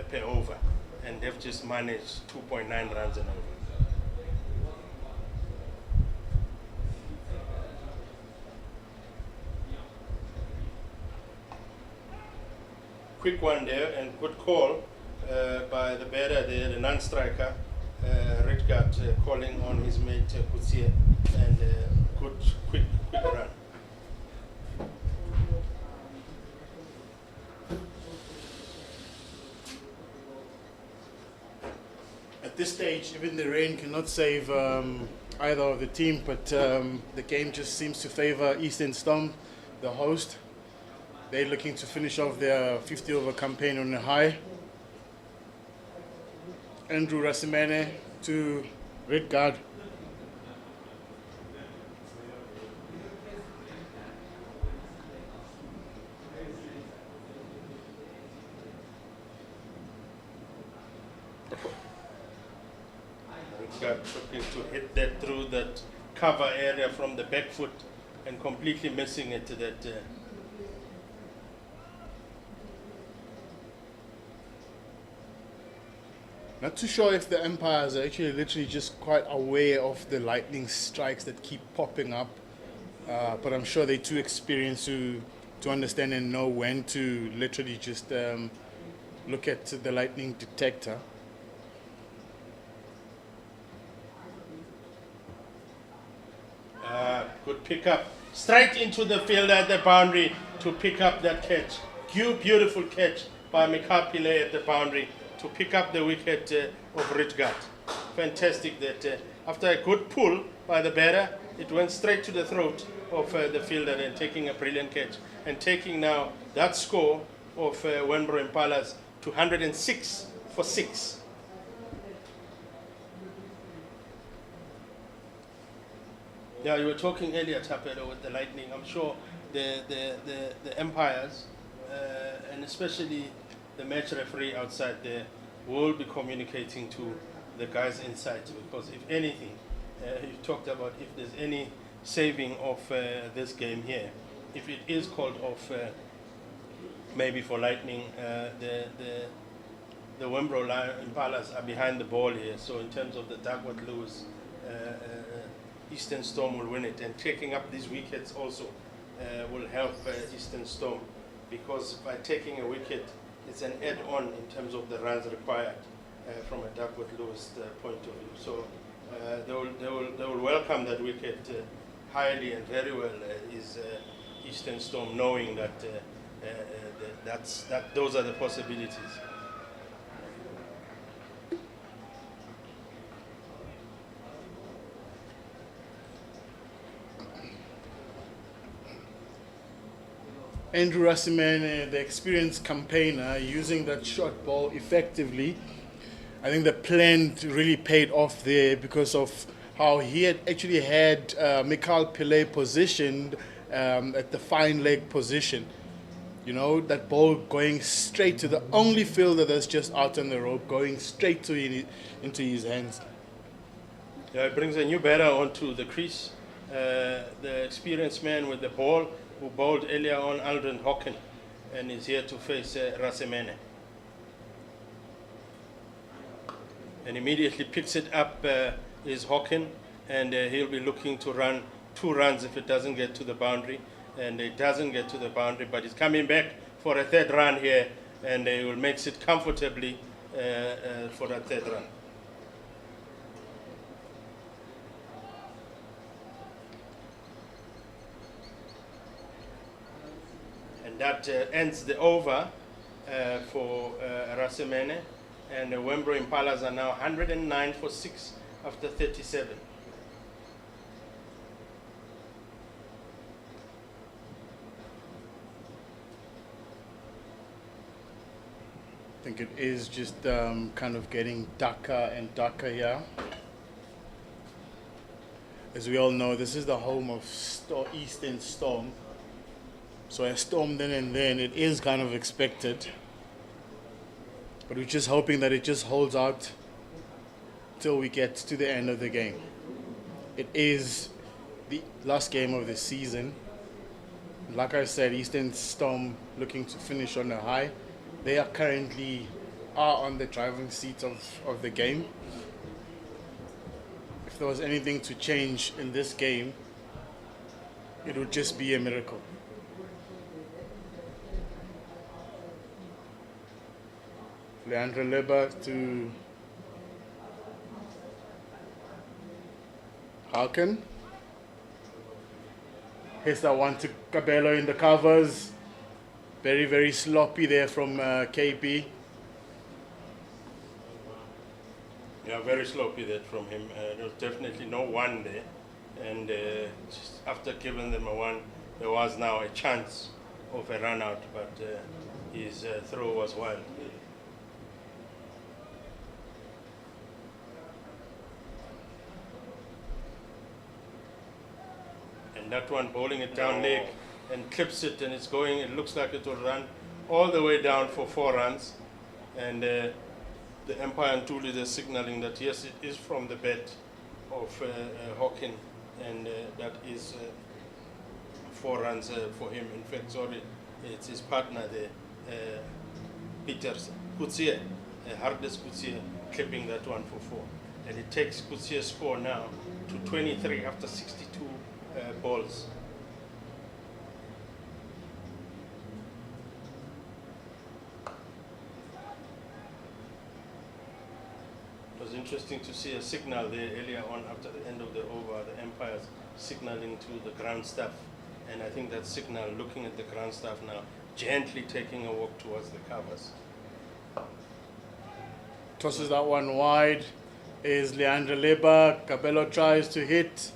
per over, and they've just managed 2.9 runs an over. Quick one there, and good call by the batter there, the non-striker, Redgard, calling on his mate Kutsie, and good, quick run. At this stage, even the rain cannot save either of the team, but the game just seems to favor Eastern Storm, the host. They're looking to finish off their 50-over campaign on a high. Andrew Rasimene to Redgard. Looking to hit that through that cover area from the back foot and completely missing it to that. Not too sure if the umpires are actually literally just quite aware of the lightning strikes that keep popping up, but I'm sure they're too experienced to understand and know when to literally just look at the lightning detector. Good pick up, straight into the field at the boundary to pick up that catch. Beautiful catch by Mikhail Pillay at the boundary to pick up the wicket of Redgard. Fantastic that after a good pull by the batter, it went straight to the throat of the fielder and taking a brilliant catch and taking now that score of Willowmoore Impalas to 106 for 6. Yeah, you were talking earlier, Tapelo, with the lightning. I'm sure the umpires, and especially the match referee outside there, will be communicating to the guys inside, because if anything, you talked about if there's any saving of this game here, if it is called off, maybe for lightning, the Willowmoore Impalas are behind the ball here. So in terms of the Duckworth Lewis, Eastern Storm will win it, and taking up these wickets also will help Eastern Storm, because by taking a wicket, it's an add-on in terms of the runs required from a Duckworth Lewis point of view. So they will welcome that wicket highly and very well. Is Eastern Storm, knowing that those are the possibilities. Andrew Rasimene, the experienced campaigner, using that short ball effectively. I think the plan really paid off there because of how he had actually had Mikhail Pillay positioned at the fine leg position. You know, that ball going straight to the only fielder that's just out on the rope, going straight to into his hands. Yeah, it brings a new batter onto the crease. The experienced man with the ball, who bowled earlier on, Aldrin Hawken, and is here to face Rasimene. And immediately picks it up is Hawken, and he'll be looking to run 2 runs if it doesn't get to the boundary. And it doesn't get to the boundary, but he's coming back for a 3rd run here, and he will make it comfortably for that 3rd run. And that ends the over for Rasimene, and the Willowmoore Impalas are now 109 for 6 after 37. I think it is just kind of getting darker and darker here. As we all know, this is the home of Eastern Storm. So a storm then and then, it is kind of expected. But we're just hoping that it just holds out till we get to the end of the game. It is the last game of the season. Like I said, Eastern Storm looking to finish on a high. They are currently on the driving seat of the game. If there was anything to change in this game, it would just be a miracle. Leandro Leber to Harkin. Here's that one to Cabello in the covers. Very, very sloppy there from KB. Yeah, very sloppy that from him. There was definitely no one there. And just after giving them a one, there was now a chance of a run out, but his throw was wild. And that one bowling it down leg and clips it, and it's going, it looks like it will run all the way down for 4 runs. And the umpire and Tuli, they're signaling that yes, it is from the bat of Hawkin, and that is 4 runs for him. In fact, sorry, it's his partner there, Peters, Kutsie, Hardes Kutsie, clipping that one for 4. And it takes Kutsie's score now to 23 after 62 balls. It was interesting to see a signal there earlier on after the end of the over, the umpires signaling to the ground staff. And I think that signal, looking at the ground staff now, gently taking a walk towards the covers. Tosses that one wide. Is Leandro Leber. Cabello tries to hit.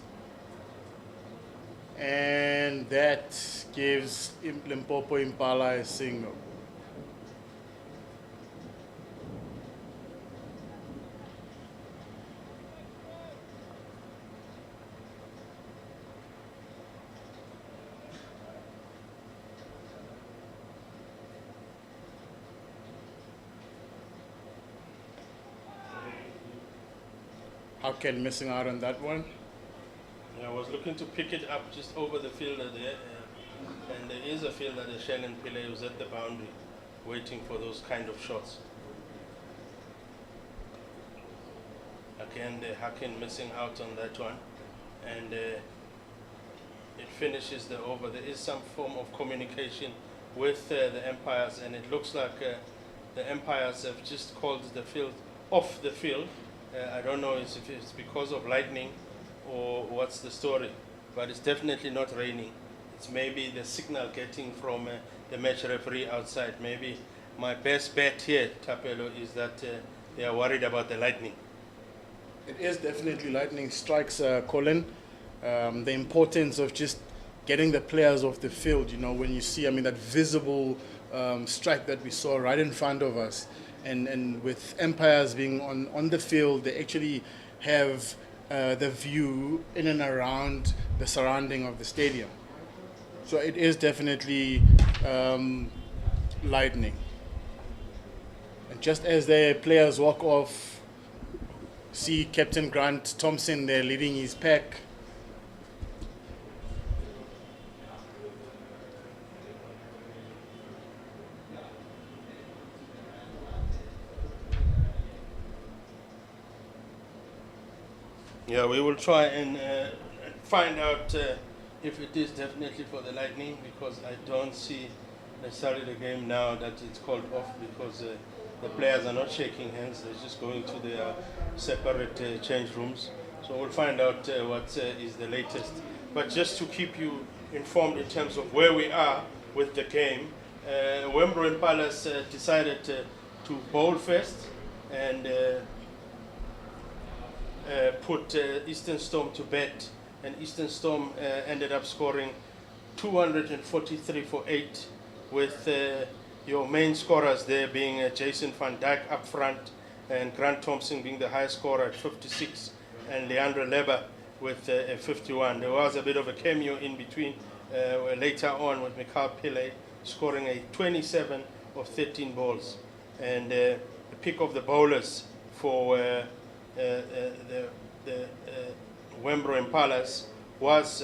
And that gives Limpopo Impala a single. Hawken missing out on that one. I was looking to pick it up just over the fielder there, and there is a fielder, the Shannon Pillay, who's at the boundary, waiting for those kind of shots. Again, the Haken missing out on that one, and it finishes the over. There is some form of communication with the umpires, and it looks like the umpires have just called the field off the field. I don't know if it's because of lightning or what's the story, but it's definitely not raining. It's maybe the signal getting from the match referee outside. Maybe my best bet here, Tapelo, is that they are worried about the lightning. It is definitely lightning strikes, Colin. The importance of just getting the players off the field, you know, when you see, I mean, that visible strike that we saw right in front of us. And with umpires being on the field, they actually have the view in and around the surrounding of the stadium. So it is definitely lightning. And just as the players walk off, see Captain Grant Thompson there leading his pack. Yeah, we will try and find out if it is definitely for the Lightning, because I don't see necessarily the game now that it's called off, because the players are not shaking hands, they're just going to their separate change rooms. So we'll find out what is the latest. But just to keep you informed in terms of where we are with the game, Willowmoore Impalas decided to bowl first and put Eastern Storm to bed, and Eastern Storm ended up scoring 243 for 8, with your main scorers there being Jason van Dijk up front, and Grant Thompson being the highest scorer at 56, and Leandro Leber with 51. There was a bit of a cameo in between later on with Mikhail Pillay scoring a 27 of 13 balls. And the pick of the bowlers for the Wembro Impalas was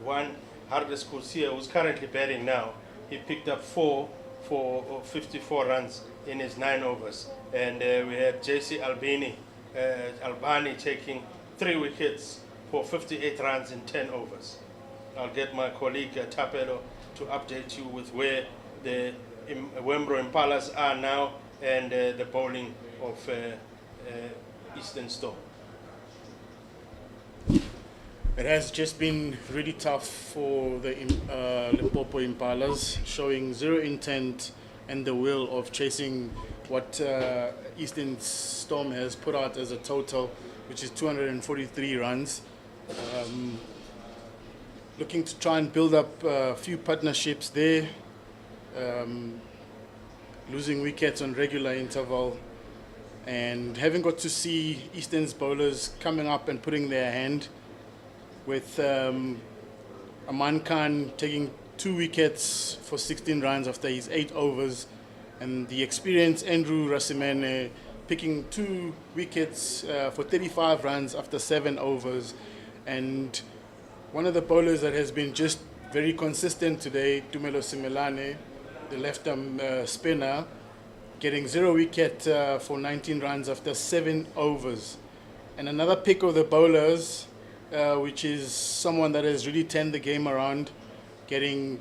one Hardes Kursia, who's currently batting now. He picked up 4 for 54 runs in his 9 overs. And we had JC Albani taking 3 wickets for 58 runs in 10 overs. I'll get my colleague Tapelo to update you with where the Wembro Impalas are now and the bowling of Eastern Storm. It has just been really tough for the Limpopo Impalas, showing zero intent and the will of chasing what Eastern Storm has put out as a total, which is 243 runs. Looking to try and build up a few partnerships there, losing wickets on regular interval, and having got to see Eastern's bowlers coming up and putting their hand, with Aman Khan taking 2 wickets for 16 runs after his 8 overs, and the experienced Andrew Rasimene picking 2 wickets for 35 runs after 7 overs. And one of the bowlers that has been just very consistent today, Tumelo Simelane, the left-arm spinner, getting 0 wicket for 19 runs after 7 overs. And another pick of the bowlers, which is someone that has really turned the game around, getting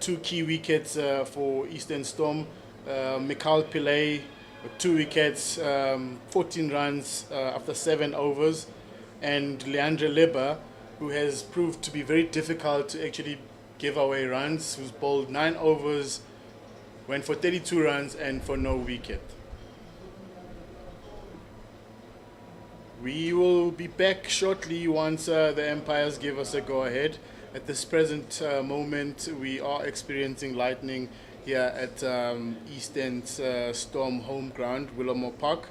2 key wickets for Eastern Storm. Mikhail Pillay with 2 wickets, 14 runs after 7 overs. And Leandre Leber, who has proved to be very difficult to actually give away runs, who's bowled 9 overs, went for 32 runs and for no wicket. We will be back shortly once the Empires give us a go-ahead. At this present moment, we are experiencing lightning here at Eastern Storm home ground, Willowmoore Park.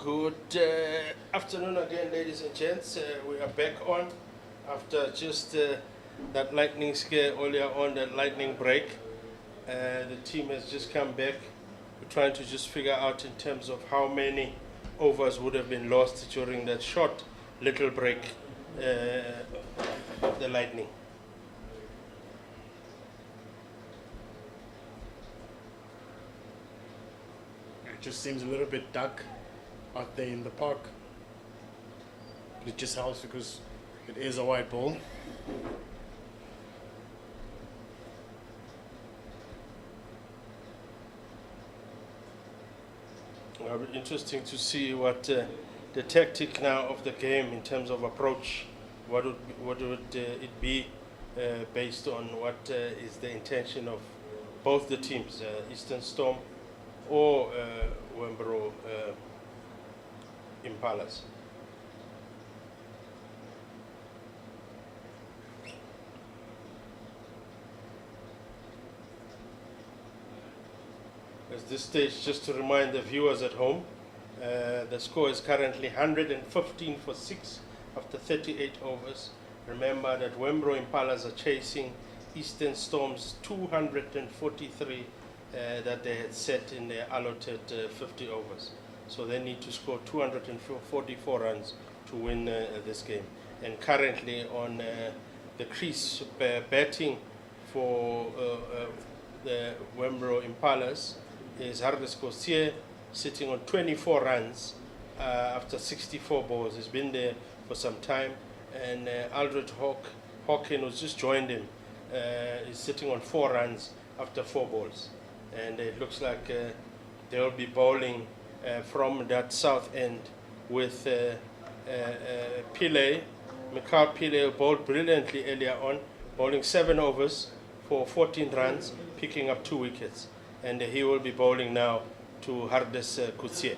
Good afternoon again, ladies and gents. We are back on after just that lightning scare earlier on, that lightning break. The team has just come back. We're trying to just figure out in terms of how many overs would have been lost during that short little break of the lightning. It just seems a little bit dark out there in the park. But it just helps because it is a white ball. It'll be interesting to see what the tactic now of the game in terms of approach. What would it be based on what is the intention of both the teams, Eastern Storm or Willowmoore Impalas. At this stage, just to remind the viewers at home, the score is currently 115 for 6 after 38 overs. Remember that Willowmoore Impalas are chasing Eastern Storm's 243 that they had set in their allotted 50 overs. So they need to score 244 runs to win this game. And currently on the crease batting for the Willowmoore Impalas is Hardes Cossier, sitting on 24 runs after 64 balls. He's been there for some time. And Aldred Hawkin, who's just joined him, is sitting on 4 runs after 4 balls. And it looks like they'll be bowling from that south end with Pillay. Mikhail Pillay bowled brilliantly earlier on, bowling 7 overs for 14 runs, picking up 2 wickets. And he will be bowling now to Hardes Cossier.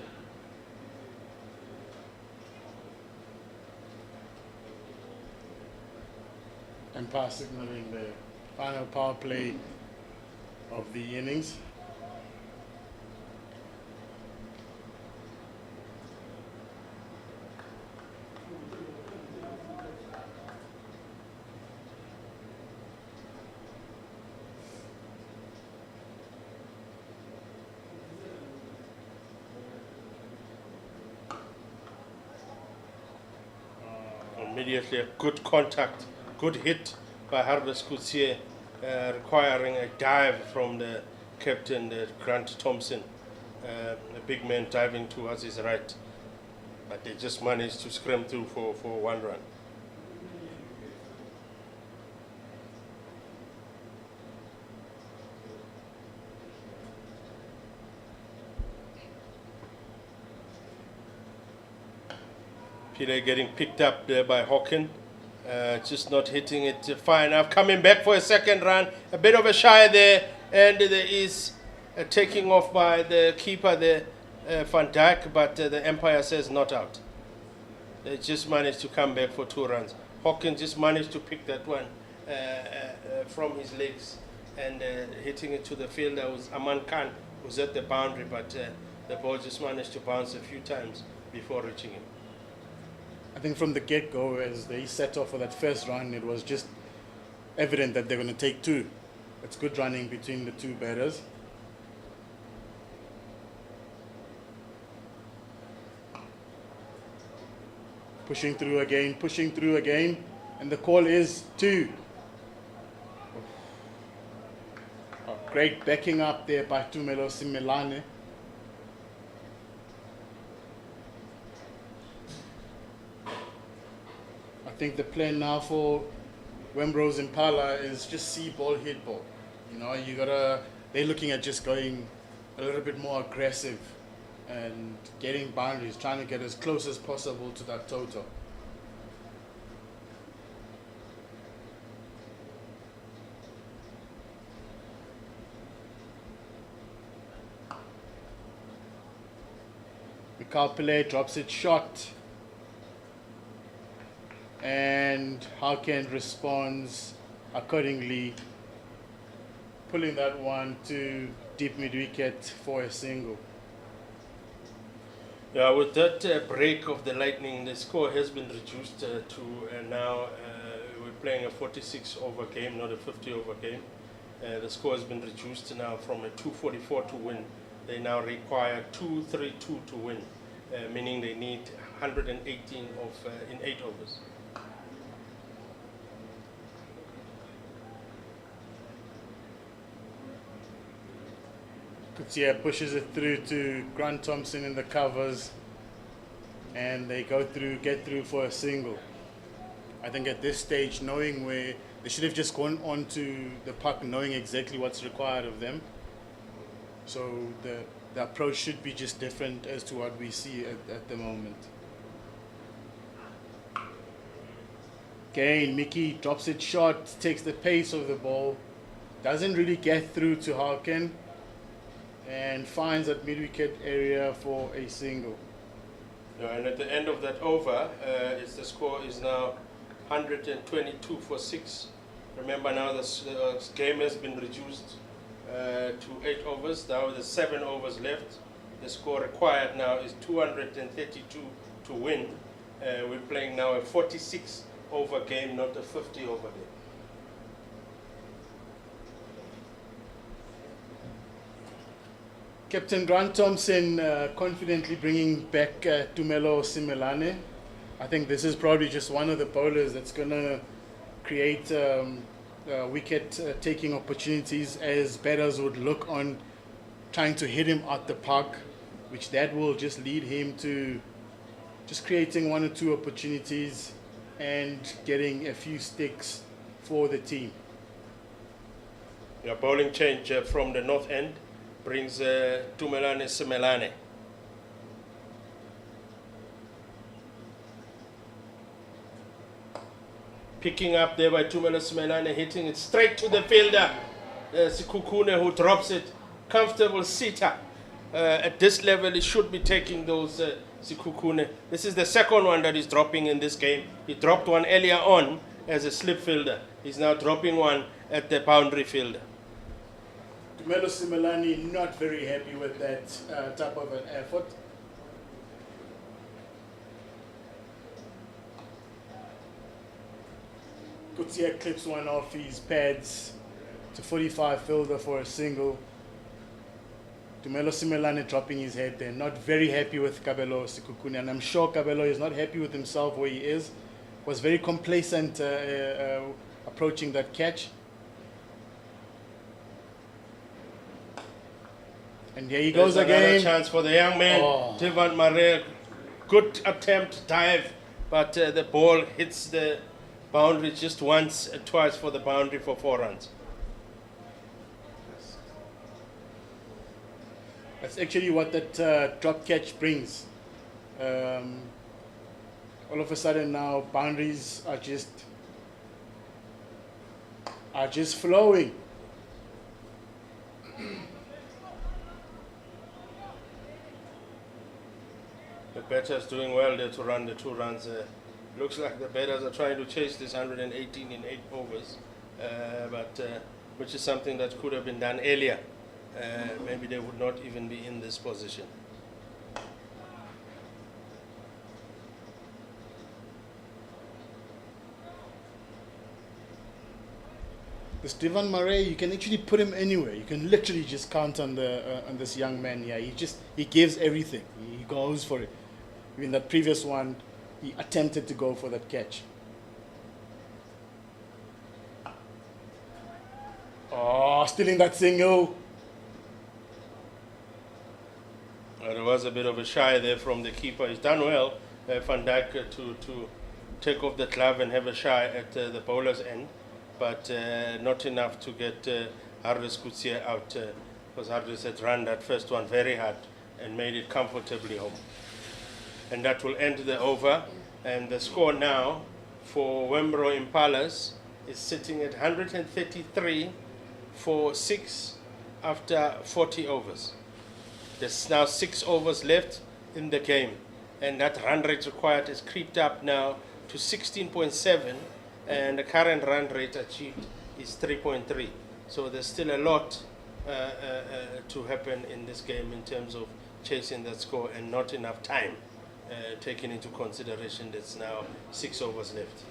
Empire signaling the final power play of the innings. Immediately a good contact, good hit by Hardes Cossier, requiring a dive from the captain, Grant Thompson. A big man diving towards his right, but they just managed to scram through for 1 run. Peter getting picked up there by Hawkin. Just not hitting it far enough. Coming back for a second run. A bit of a shy there. And there is a taking off by the keeper there, Van Dijk. But the umpire says not out. They just managed to come back for 2 runs. Hawkin just managed to pick that one from his legs. And hitting it to the fielder was Aman Khan, who's at the boundary. But the ball just managed to bounce a few times before reaching him. I think from the get-go, as they set off for that first run, it was just evident that they're going to take 2. It's good running between the 2 batters. Pushing through again, and the call is 2. Oh, great backing up there by Tumelo Simelane. I think the plan now for Willowmoore Impala is just see ball, hit ball. You know, they're looking at just going a little bit more aggressive and getting boundaries, trying to get as close as possible to that total. Mikhail Pillay drops it short. And Hawkin responds accordingly, pulling that one to deep mid-wicket for a single. Yeah, with that break of the Lightning, the score has been reduced to now we're playing a 46 over game, not a 50 over game. The score has been reduced now from a 244 to win. They now require 232 to win, meaning they need 118 of in 8 overs. Kutsia pushes it through to Grant Thompson in the covers, and they get through for a single. I think at this stage, knowing where they should have just gone onto the puck, knowing exactly what's required of them. So the approach should be just different as to what we see at the moment. Again, Mickey drops it short, takes the pace of the ball, doesn't really get through to Harkin, and finds that mid-wicket area for a single. Yeah, and at the end of that over, the score is now 122 for 6. Remember now the game has been reduced to 8 overs. Now there's 7 overs left. The score required now is 232 to win. We're playing now a 46 over game, not a 50 over game. Captain Grant Thompson confidently bringing back Tumelo Simelane. I think this is probably just one of the bowlers that's going to create wicket-taking opportunities, as batters would look on trying to hit him at the park, which that will just lead him to just creating 1 or 2 opportunities and getting a few sticks for the team. Yeah, bowling change from the north end brings Tumelane Simelane. Picking up there by Tumelo Simelane, hitting it straight to the fielder, Sikukune, who drops it. Comfortable sitter. At this level, he should be taking those Sikukune. This is the second one that he's dropping in this game. He dropped one earlier on as a slip fielder. He's now dropping one at the boundary fielder. Tumelo Simelane not very happy with that type of an effort. Kutsia clips one off his pads to 45 fielder for a single. Tumelo Simelane dropping his head there, not very happy with Kabelo Sikukune, and I'm sure Kabelo is not happy with himself where he is. Was very complacent approaching that catch. And here he goes again. Another chance for the young man, Tivan Mare. Good attempt, dive, but the ball hits the boundary just once, twice for the boundary for 4 runs. That's actually what that drop catch brings. All of a sudden now boundaries are just flowing. The batter's doing well there to run the 2 runs. Looks like the batters are trying to chase this 118 in 8 overs, which is something that could have been done earlier. Maybe they would not even be in this position. The Stevan Murray, you can actually put him anywhere. You can literally just count on this young man here. He gives everything. He goes for it. In that previous one, he attempted to go for that catch. Oh, stealing that single. There was a bit of a shy there from the keeper. He's done well, Van Dijk, to take off the glove and have a shy at the bowler's end, but not enough to get Harris Kutsia out, because Harris had run that first one very hard and made it comfortably home. And that will end the over, and the score now for Willowmoore Impalas is sitting at 133 for 6 after 40 overs. There's now 6 overs left in the game, and that run rate required has creeped up now to 16.7, and the current run rate achieved is 3.3. So there's still a lot to happen in this game in terms of chasing that score and not enough time, taking into consideration that's now 6 overs left.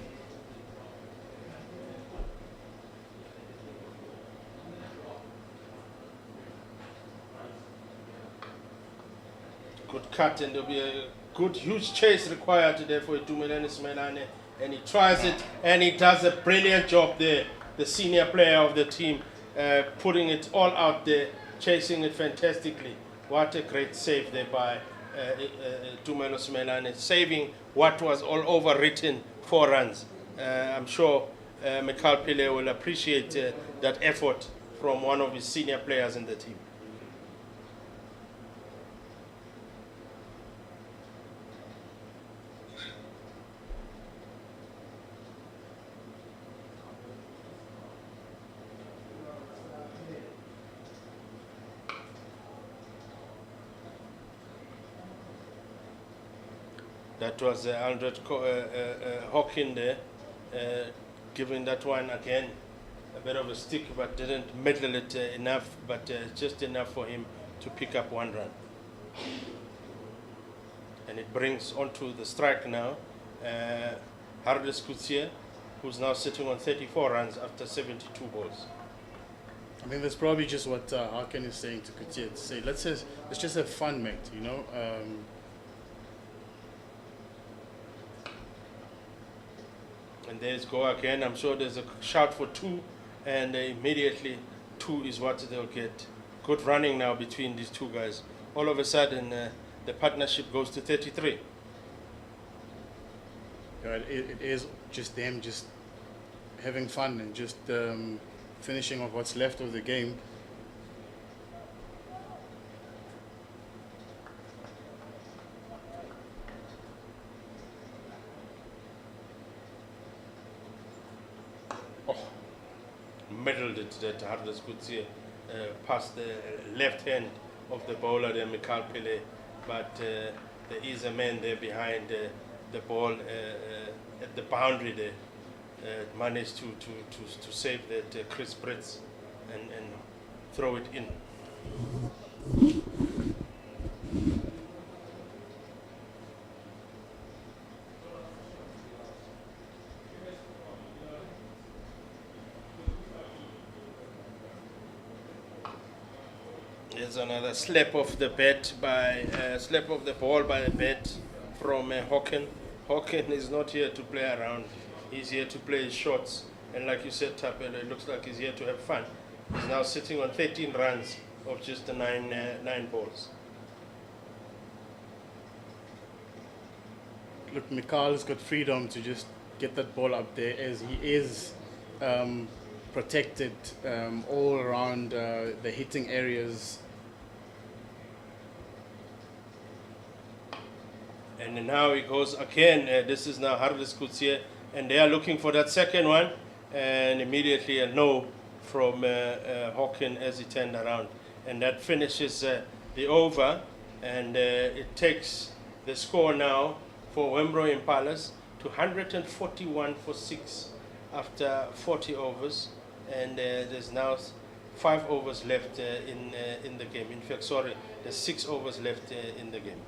Good cut, and there'll be a good huge chase required today for Itumelane Simelane, and he tries it and he does a brilliant job there, the senior player of the team, putting it all out there, chasing it fantastically. What a great save there by Itumelane Simelane, saving what was all overwritten 4 runs. I'm sure Mikhail Pile will appreciate that effort from one of his senior players in the team. That was Aldred Hawkin there, giving that one again a bit of a stick, but didn't middle it enough, but just enough for him to pick up 1 run. And it brings onto the strike now Hardes Kutsie, who's now sitting on 34 runs after 72 balls. I think that's probably just what Harkin is saying to Kutsie, to say, let's just have fun, mate, you know. And there's go again. I'm sure there's a shout for 2, and immediately 2 is what they'll get. Good running now between these 2 guys. All of a sudden, the partnership goes to 33. It is just them just having fun and just finishing off what's left of the game. Middled it that Hardes Kutsie past the left hand of the bowler there, Mikhail Pile, but there is a man there behind the ball at the boundary there, managed to save that Chris Brits and throw it in. There's another slap of the bat by slap of the ball by the bat from Hawkin. Hawkin is not here to play around. He's here to play his shots. And like you said, Tapel, it looks like he's here to have fun. He's now sitting on 13 runs of just the nine balls. Look, Mikhail's got freedom to just get that ball up there, as he is protected all around the hitting areas. And now he goes again. This is now Hardes Kutsie, and they are looking for that second one. And immediately a no from Hawkin as he turned around. And that finishes the over. And it takes the score now for Willowmoore Impalas to 141 for 6 after 40 overs. And there's now 5 overs left in the game. In fact, sorry, there's 6 overs left in the game.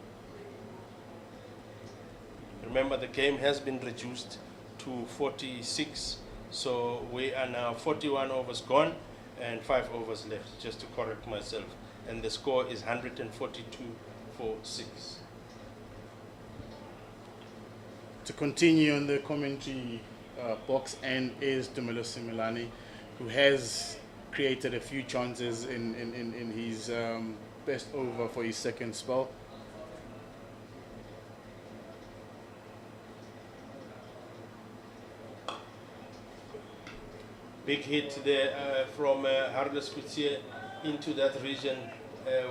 Remember, the game has been reduced to 46, so we are now 41 overs gone and 5 overs left, just to correct myself. And the score is 142 for 6. To continue on the commentary box end is Itumelane Simelane, who has created a few chances in his best over for his second spell. Big hit there from Hardes Kutsie into that region,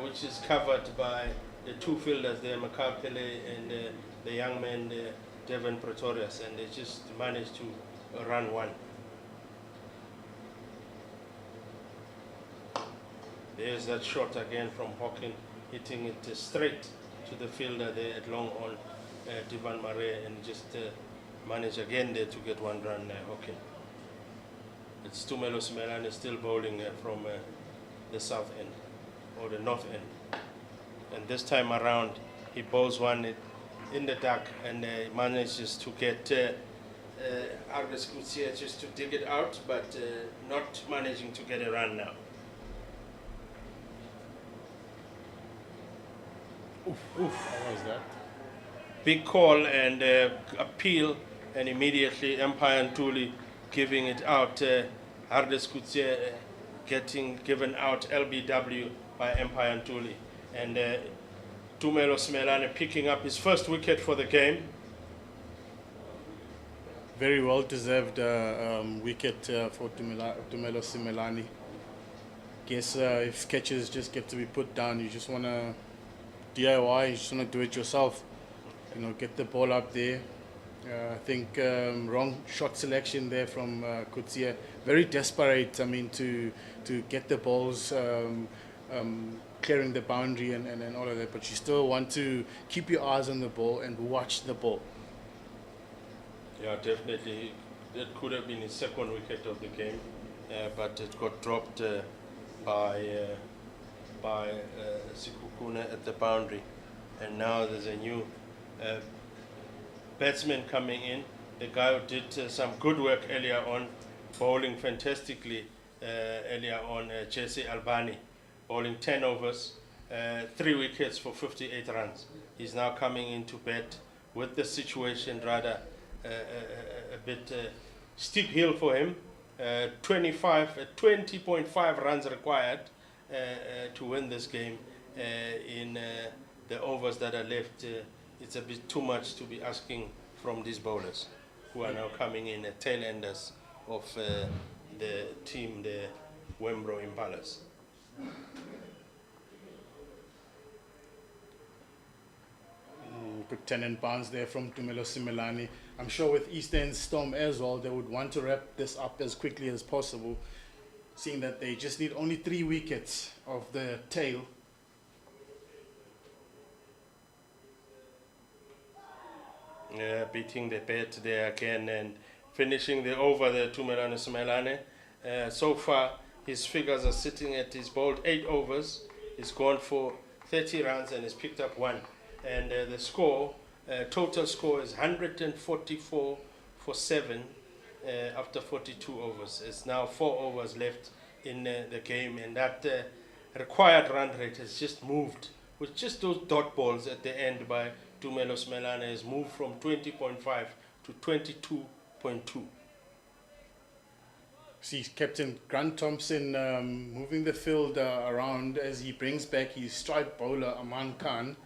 which is covered by the 2 fielders there, Mikhail Pile and the young man Devon Pretorius, and they just managed to run 1. There's that shot again from Hawkin, hitting it straight to the fielder there at long on, Devon Murray, and just managed again there to get 1 run, Hawkin. It's Itumelane Simelane still bowling from the south end, or the north end. And this time around, he bowls one in the dark and manages to get Argus Gutierrez just to dig it out, but not managing to get a run now. Oof. How was that? Big call and appeal, and immediately Empire Ntuli giving it out. Hardes Gutierrez getting given out LBW by Empire Ntuli. And Tumelo Simelane picking up his first wicket for the game. Very well deserved wicket for Tumelo Simelane. Guess if catches just get to be put down, you just want to DIY, you just want to do it yourself. You know, get the ball up there. I think wrong shot selection there from Coetzee. Very desperate, I mean, to get the balls clearing the boundary and all of that. But you still want to keep your eyes on the ball and watch the ball. Yeah, definitely. That could have been his second wicket of the game, but it got dropped by Sikukune at the boundary. And now there's a new batsman coming in. The guy who did some good work earlier on, bowling fantastically earlier on, CSA Albani, bowling 10 overs, 3 wickets for 58 runs. He's now coming into bat with the situation rather a bit steep hill for him. 20.5 runs required to win this game in the overs that are left. It's a bit too much to be asking from these bowlers who are now coming in at tail enders of the team, the Willowmoore Impalas. Good 10 and bounce there from Tumelo Simelane. I'm sure with Eastern Storm as well, they would want to wrap this up as quickly as possible, seeing that they just need only 3 wickets of the tail. Yeah, beating the bat there again and finishing the over there to Tumelo Simelane. So far, his figures are sitting at, he's bowled 8 overs, he's gone for 30 runs and he's picked up 1. And the score, total score is 144 for 7 after 42 overs. It's now 4 overs left in the game, and that required run rate has just moved with just those dot balls at the end by Tumelo Simelane has moved from 20.5 to 22.2. See Captain Grant Thompson moving the field around as he brings back his strike bowler Aman Khan.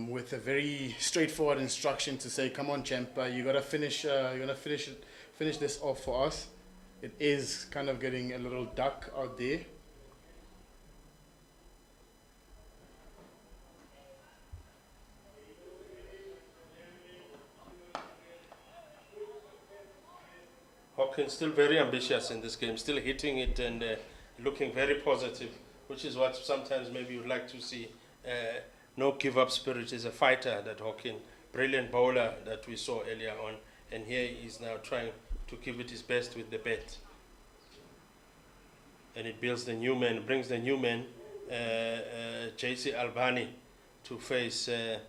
With a very straightforward instruction to say, "Come on, champ, you gotta finish. You gotta finish this off for us." It is kind of getting a little dark out there. Hawkins still very ambitious in this game, still hitting it and looking very positive, which is what sometimes maybe you'd like to see. No give-up spirit. Is a fighter, that Hawkins, brilliant bowler that we saw earlier on, and here he's now trying to give it his best with the bat. And it builds the new man, brings the new man, JC Albani, to face the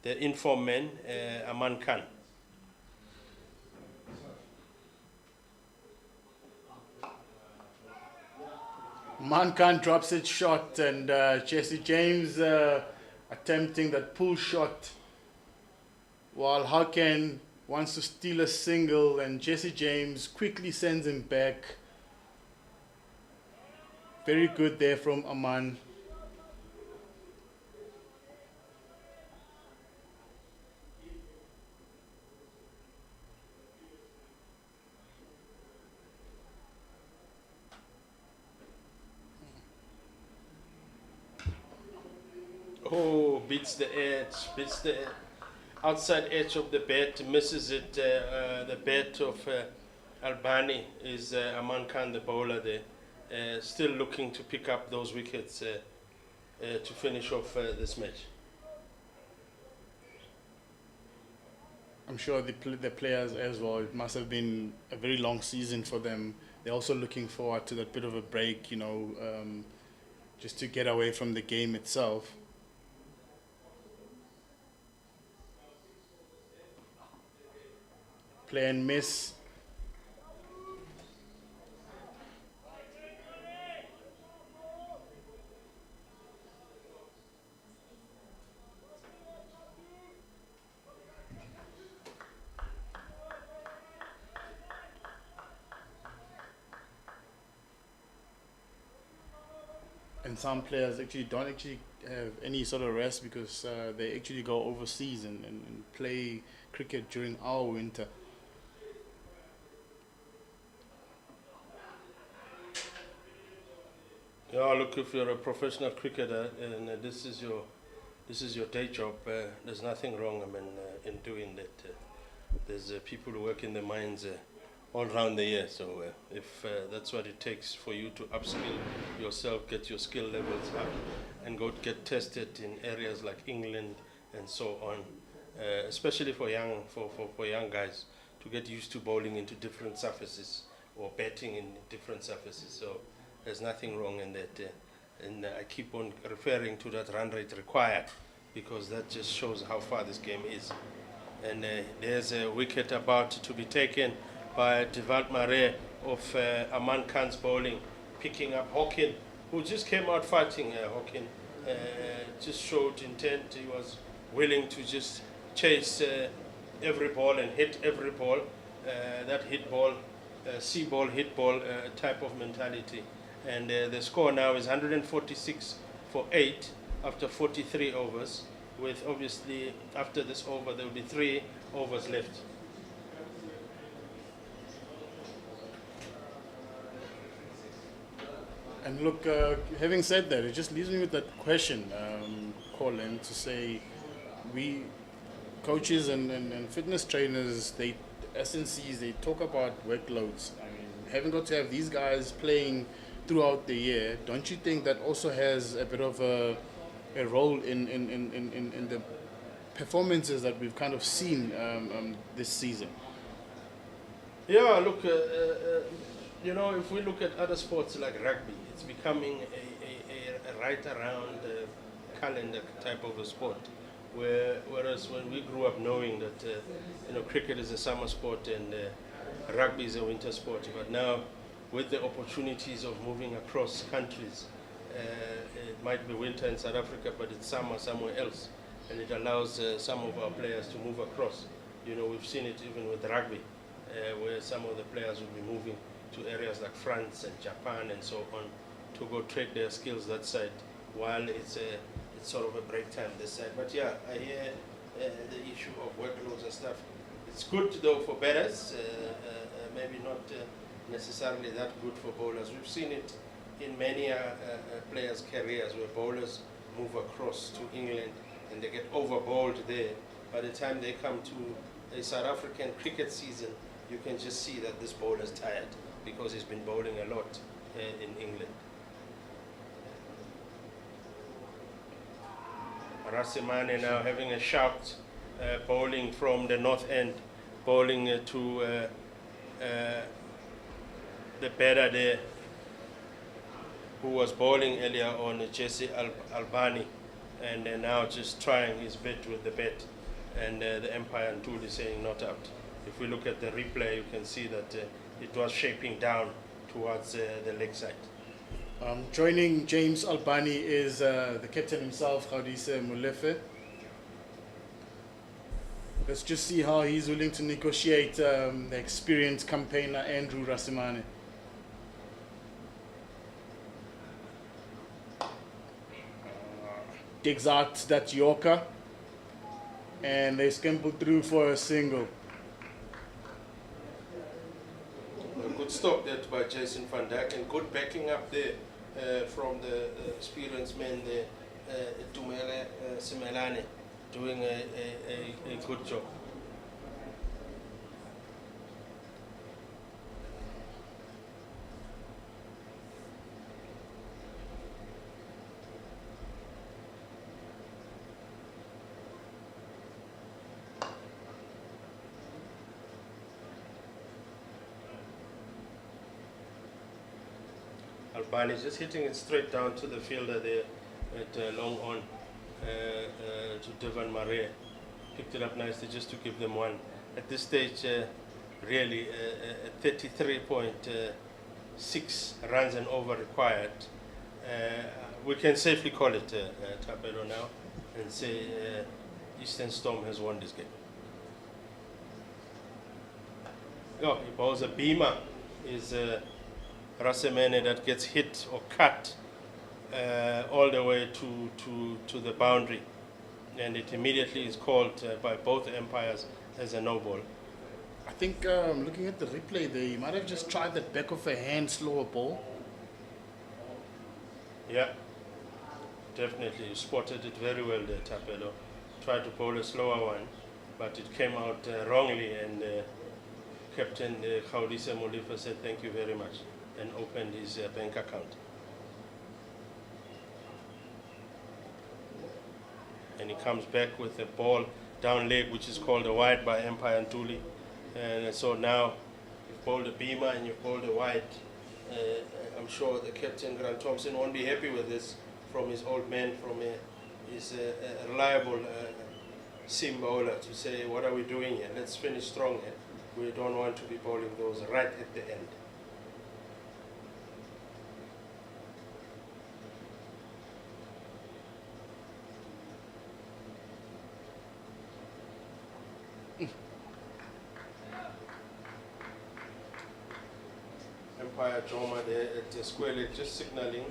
informed man, Aman Khan. Aman Khan drops his shot, and Jesse James attempting that pull shot, while Haken wants to steal a single, and Jesse James quickly sends him back. Very good there from Aman. Oh, beats the edge, beats the outside edge of the bat, misses it. The bat of Albani is Aman Khan, the bowler there, still looking to pick up those wickets to finish off this match. I'm sure the players as well, it must have been a very long season for them. They're also looking forward to that bit of a break, you know, just to get away from the game itself. play and miss. And some players actually don't actually have any sort of rest because they actually go overseas and play cricket during our winter. Yeah, look, if you're a professional cricketer and this is your day job, there's nothing wrong, I mean, in doing that. There's people who work in the mines all around the year, so if that's what it takes for you to upskill yourself, get your skill levels up, and go get tested in areas like England and so on, especially for young guys to get used to bowling into different surfaces or batting in different surfaces. So there's nothing wrong in that. And I keep on referring to that run rate required because that just shows how far this game is. And there's a wicket about to be taken by Devant Mare of Aman Khan's bowling, picking up Hawkin, who just came out fighting. Hawkin just showed intent. He was willing to just chase every ball and hit every ball. That hit ball, see ball, hit ball type of mentality. And the score now is 146 for 8 after 43 overs, with obviously after this over there will be 3 overs left. And look, having said that, it just leaves me with that question, Colin, to say we coaches and fitness trainers, they SNCs, they talk about workloads. I mean, having got to have these guys playing throughout the year, don't you think that also has a bit of a role in the performances that we've kind of seen this season? Yeah, look, you know, if we look at other sports like rugby, it's becoming a right around calendar type of a sport. Whereas when we grew up knowing that you know, cricket is a summer sport and rugby is a winter sport, but now with the opportunities of moving across countries, it might be winter in South Africa, but it's summer somewhere else, and it allows some of our players to move across. You know, we've seen it even with rugby, where some of the players will be moving to areas like France and Japan and so on to go trade their skills that side, while it's sort of a break time this side. But yeah, I hear the issue of workloads and stuff. It's good though for batters, maybe not necessarily that good for bowlers. We've seen it in many players' careers where bowlers move across to England and they get over bowled there. By the time they come to a South African cricket season, you can just see that this bowler's tired because he's been bowling a lot in England. Rasimane now having a shout, bowling from the north end, bowling to the batter there, who was bowling earlier on, Jesse Albani, and now just trying his bit with the bat, and the umpire and Tool is saying not out. If we look at the replay, you can see that it was shaping down towards the leg side. Joining James Albani is the captain himself, Khadise Molefe. Let's just see how he's willing to negotiate the experienced campaigner Andrew Rasimane. Digs out that Yorker, and they scamper through for a single. A good stop there by Jason van Dijk, and good backing up there from the experienced men there, Tumele Simelane, doing a good job. Albani just hitting it straight down to the fielder there at long on to Devant Mare. Picked it up nicely just to give them one. At this stage, really 33.6 runs and over required. We can safely call it Tapelo now and say Eastern Storm has won this game. Oh, he bowls a beamer. Is Rasemene that gets hit or cut all the way to the boundary, and it immediately is called by both umpires as a no ball. I think looking at the replay there, he might have just tried the back of a hand slower ball. Yeah, definitely. You spotted it very well there, Tapelo. Tried to bowl a slower one, but it came out wrongly, and Captain Gaudise Molifa said thank you very much and opened his bank account. And he comes back with a ball down leg, which is called a wide by Empire Ntuli. And so now you've bowled a beamer and you've bowled a wide. I'm sure the captain, Grant Thompson, won't be happy with this from his old man, from his reliable seam bowler, to say, what are we doing here? Let's finish strong here. We don't want to be bowling those right at the end. Empire Joma there at the square leg, just signaling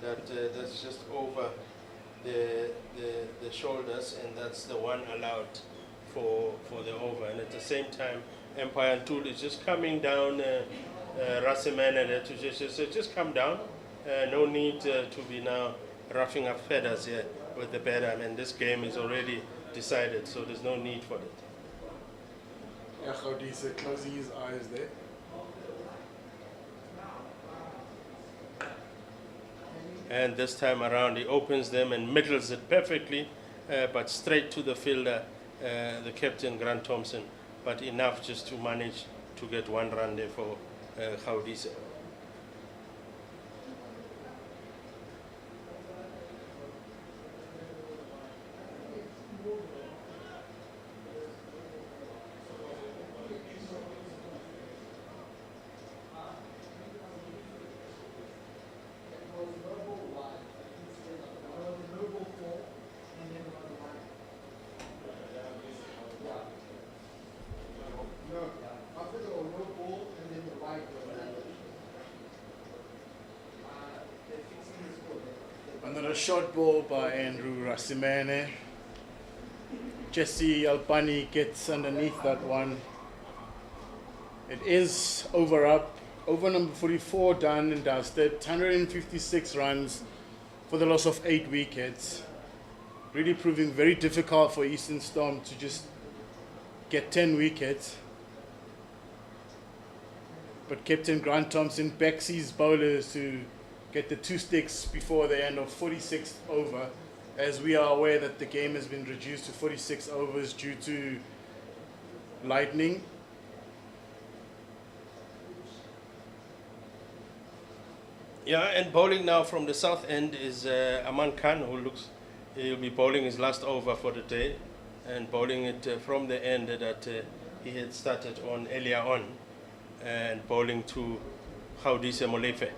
that that's just over the shoulders, and that's the one allowed for the over. And at the same time, Empire Tool is just coming down Rasemene to just come down. No need to be now roughing up feathers here with the batter. I mean, this game is already decided, so there's no need for it. Yeah, Gaudise closing his eyes there. And this time around he opens them and middles it perfectly, but straight to the fielder, the captain Grant Thompson, but enough just to manage to get one run there for Gaudise. Another short ball by Andrew Rasemene. Jesse Alpani gets underneath that one. It is over up. Over number 44 done and dusted. 156 runs for the loss of 8 wickets. Really proving very difficult for Eastern Storm to just get 10 wickets. But Captain Grant Thompson backs his bowlers to get the 2 sticks before the end of 46th over, as we are aware that the game has been reduced to 46 overs due to lightning. Yeah, and bowling now from the south end is Aman Khan, who looks, he'll be bowling his last over for the day, and bowling it from the end that he had started on earlier on, and bowling to Gaudise Molefe.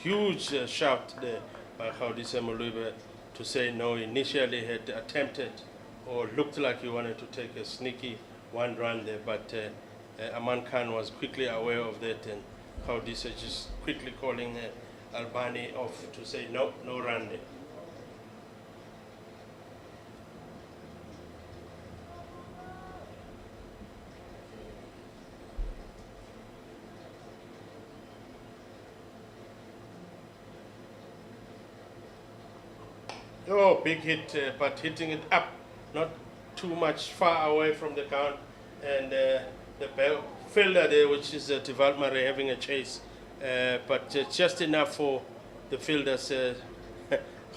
Huge shout there by Gaudise Molefe to say no. Initially had attempted or looked like he wanted to take a sneaky one run there, but Aman Khan was quickly aware of that, and Gaudise just quickly calling Albani off to say no, no run there. Oh, big hit, but hitting it up, not too much far away from the ground. And the fielder there, which is Tival Murray, having a chase, but just enough for the fielders,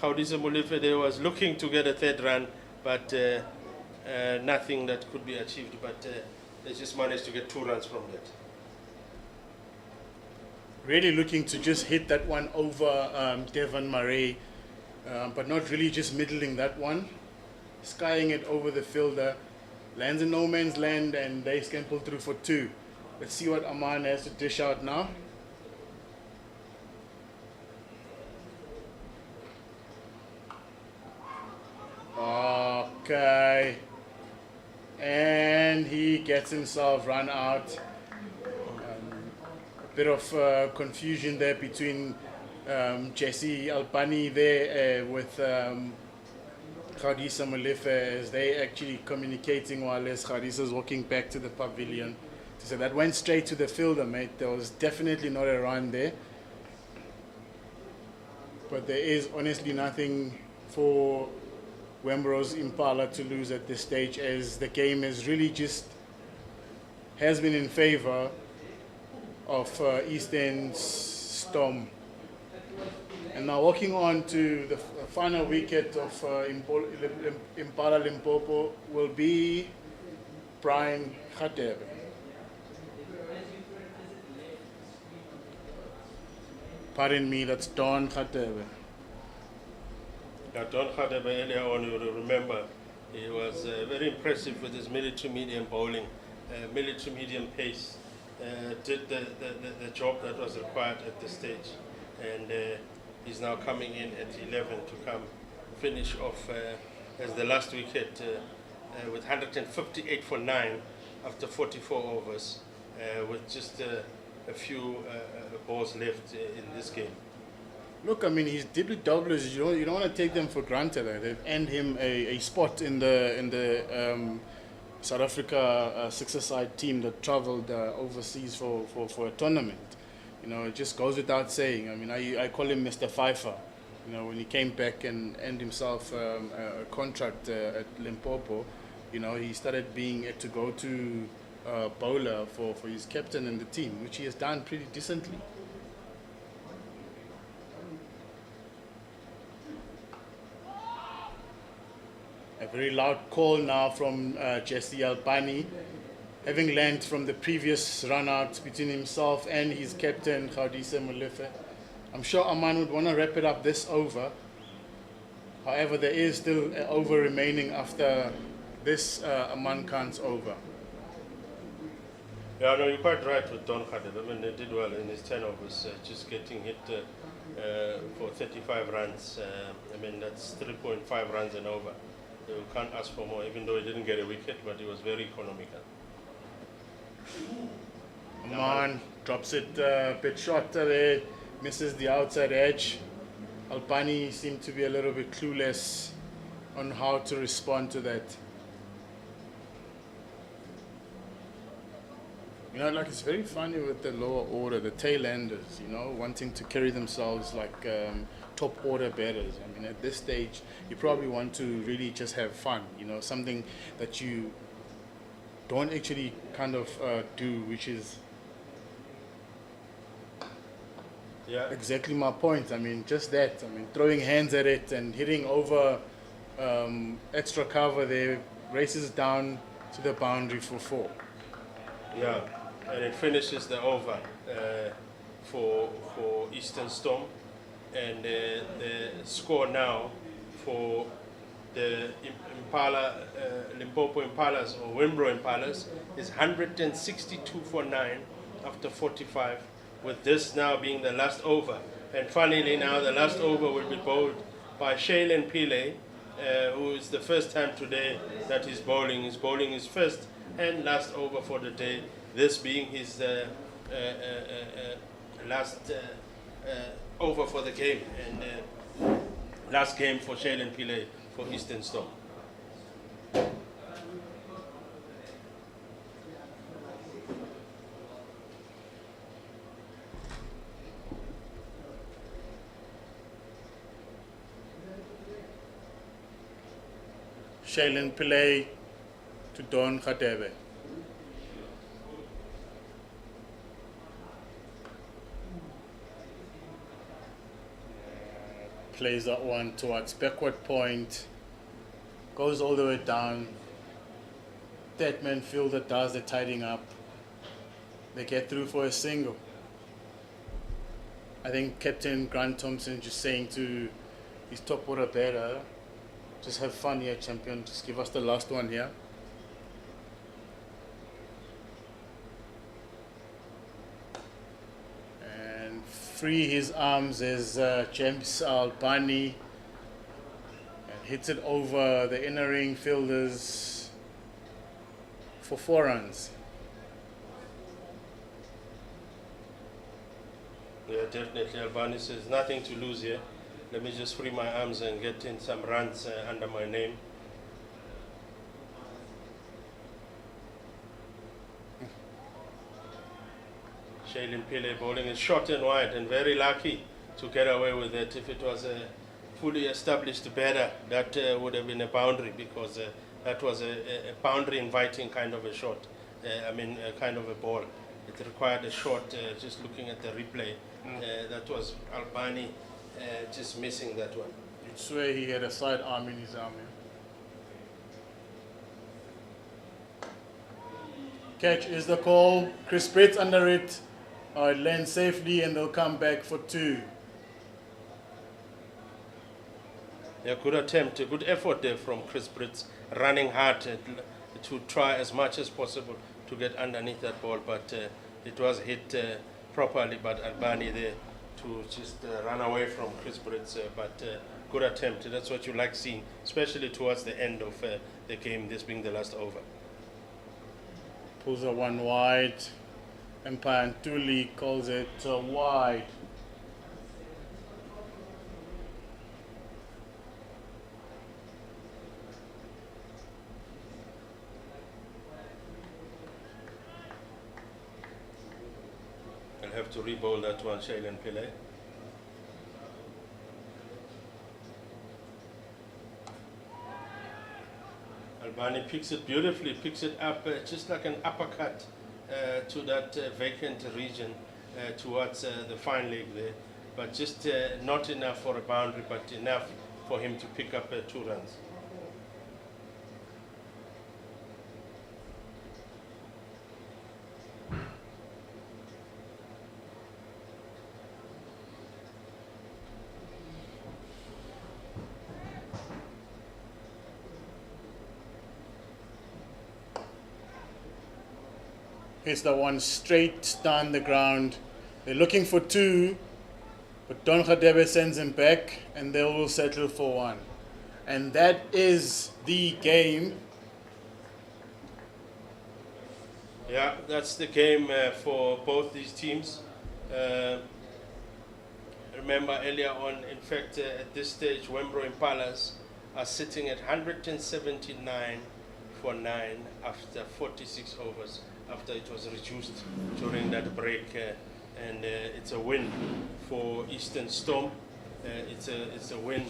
Gaudisa Molefe was looking to get a third run, but nothing that could be achieved. But they just managed to get 2 runs from that. Really looking to just hit that one over Devon Murray, but not really just middling that one. Skying it over the fielder, lands in no man's land, and they can pull through for 2. Let's see what Aman has to dish out now. Okay. And he gets himself run out. A bit of confusion there between Jesse Alpani there with Gaudisa Molefe as they actually communicating while Gaudisa is walking back to the pavilion. So that went straight to the fielder, mate. There was definitely not a run there. But there is honestly nothing for Wembrow's Impala to lose at this stage, as the game has really just has been in favor of Eastern's Storm. And now walking on to the final wicket of Impala Limpopo will be Brian Khatebe. Pardon me, that's Don Khatebe. Now, Don Khatebe, earlier on, you will remember, he was very impressive with his military medium bowling, military medium pace. Did the job that was required at this stage. And he's now coming in at 11 to come finish off as the last wicket with 158 for 9 after 44 overs, with just a few balls left in this game. Look, I mean, his doublers, you don't want to take them for granted. They've earned him a spot in the South Africa CSA team that traveled overseas for a tournament. You know, it just goes without saying. I mean, I call him Mr. Pfeiffer. You know, when he came back and earned himself a contract at Limpopo, you know, he started being to go to bowler for his captain and the team, which he has done pretty decently. A very loud call now from Jesse Albani, having learned from the previous run-out between himself and his captain, Gaudisa Molefe. I'm sure Aman would want to wrap it up this over. However, there is still an over remaining after this Aman Khan's over. Yeah, no, you're quite right with Don Khatebe. I mean, he did well in his 10 overs, just getting hit for 35 runs. I mean, that's 3.5 runs and over. You can't ask for more, even though he didn't get a wicket, but he was very economical. Aman drops it a bit short there, misses the outside edge. Albani seemed to be a little bit clueless on how to respond to that. You know, like, it's very funny with the lower order, the tail-enders, you know, wanting to carry themselves like top order batters. I mean, at this stage, you probably want to really just have fun, you know, something that you don't actually kind of do, which is exactly my point. I mean, just that. I mean, throwing hands at it and hitting over extra cover there, races down to the boundary for 4. Yeah, and it finishes the over for Eastern Storm, and the score now for the Impala, Limpopo Impalas or Wimbro Impalas is 162 for 9 after 45, with this now being the last over. And funnily now, the last over will be bowled by Shailen Pillay, who is the first time today that he's bowling. He's bowling his first and last over for the day, this being his last over for the game, and last game for Shailen Pillay for Eastern Storm. Shailen Pillay to Don Khatebe. plays that one towards backward point, goes all the way down. Third man fielder does the tidying up. They get through for a single. I think Captain Grant Thompson just saying to his top order batter, just have fun here, champion. Just give us the last one here. And free his arms is James Albani. And hits it over the inner ring fielders for 4 runs. Yeah, definitely. Albani says nothing to lose here. Let me just free my arms and get in some runs under my name. Shaylin Pile bowling is short and wide and very lucky to get away with it. If it was a fully established batter, that would have been a boundary, because that was a boundary inviting kind of a shot. Kind of a ball. It required a shot, just looking at the replay. That was Albani just missing that one. You'd swear he had a side arm in his arm. Yeah. Catch is the call. Chris Brits under it. It lands safely and they'll come back for 2. Yeah, good attempt, a good effort there from Chris Brits, running hard to try as much as possible to get underneath that ball, but it was hit properly, but Albani there to just run away from Chris Brits, but good attempt. That's what you like seeing, especially towards the end of the game, this being the last over. Pulls a 1 wide. Empire Ntuli calls it wide. I'll have to re-bowl that one, Shaylin Pillay. Albani picks it beautifully, picks it up just like an uppercut to that vacant region towards the fine leg there, but just not enough for a boundary, but enough for him to pick up 2 runs. Hits the one straight down the ground. They're looking for 2, but Don Khadebe sends him back, and they will settle for 1. And that is the game. Yeah, that's the game for both these teams. Remember earlier on, in fact, at this stage, Willowmoore Impalas are sitting at 179 for 9 after 46 overs. After it was reduced during that break, and it's a win for Eastern Storm. It's a win.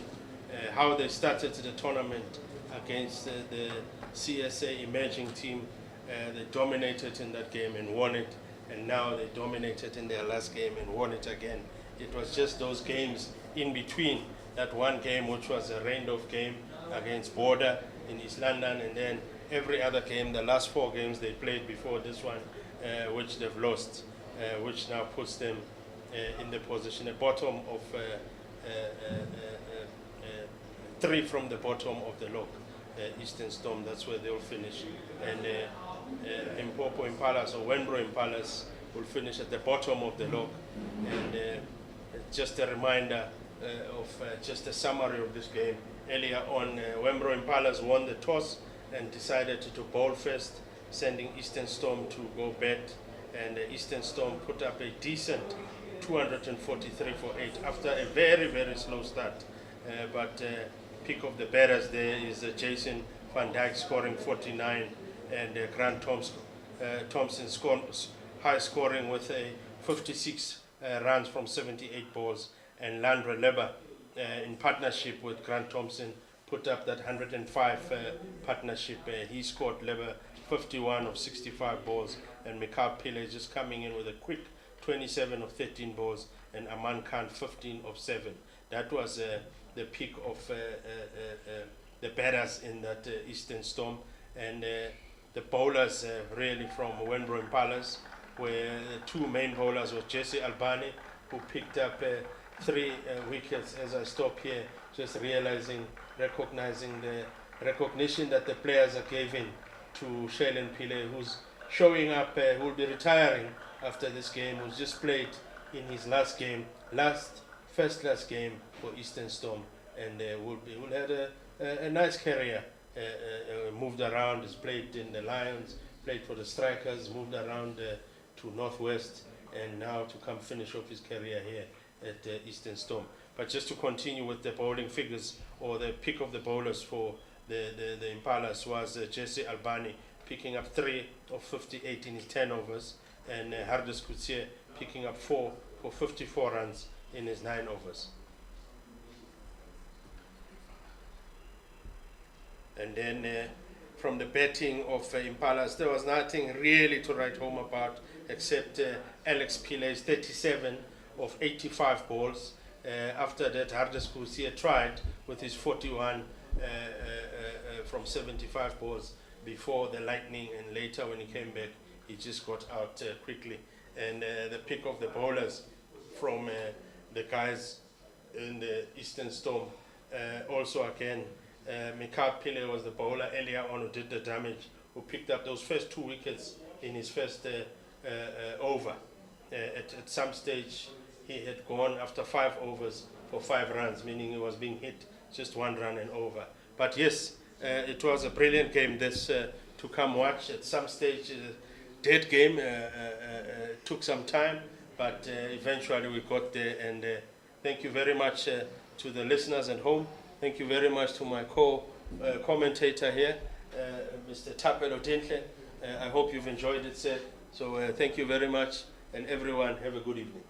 How they started the tournament against the CSA emerging team, they dominated in that game and won it, and now they dominated in their last game and won it again. It was just those games in between, that one game which was a rained-off game against Border in East London, and then every other game, the last 4 games they played before this one, which they've lost, which now puts them in the position, the bottom of 3 from the bottom of the log. Eastern Storm, that's where they'll finish. And Limpopo Impalas or Willowmoore Impalas will finish at the bottom of the log. And just a reminder of just a summary of this game. Earlier on, Willowmoore Impalas won the toss and decided to bowl first, sending Eastern Storm to go bat, and Eastern Storm put up a decent 243 for 8 after a very, very slow start. But pick of the batters there is Jason Van Dyke scoring 49, and Grant Thompson high scoring with a 56 runs from 78 balls, and Landra Leber in partnership with Grant Thompson put up that 105 partnership. He scored Leber 51 of 65 balls, and Mikhail Pile just coming in with a quick 27 of 13 balls, and Aman Khan 15 of 7. that was the peak of the batters in that Eastern Storm. And the bowlers really from Willowmoore Impalas, where the two main bowlers were Jesse Albani, who picked up 3 wickets. As I stop here, just recognizing the recognition that the players are giving to Shailen Pillay, who's showing up, who will be retiring after this game, who's just played in his last game, first class game for Eastern Storm, and will have a nice career. Moved around, has played in the Lions, played for the Strikers, moved around to Northwest, and now to come finish off his career here at Eastern Storm. But just to continue with the bowling figures, or the pick of the bowlers for the Impalas was Jesse Albani, picking up 3 of 58 in his 10 overs, and Hardus Kutsie picking up 4 for 54 runs in his 9 overs. And then from the batting of Impalas, there was nothing really to write home about, except Alex Pillay's 37 of 85 balls. After that, Hardus Kutsie tried with his 41 from 75 balls before the lightning, and later when he came back, he just got out quickly. And the pick of the bowlers from the guys in the Eastern Storm, also again, Mikhail Pillay was the bowler earlier on who did the damage, who picked up those first 2 wickets in his first over. At some stage, he had gone after 5 overs for 5 runs, meaning he was being hit just 1 run and over. But yes, it was a brilliant game this to come watch. At some stage, dead game, took some time, but eventually we got there. And thank you very much to the listeners at home. Thank you very much to my co-commentator here, Mr. Tapelo Dintle. I hope you've enjoyed it, sir. So thank you very much, and everyone have a good evening.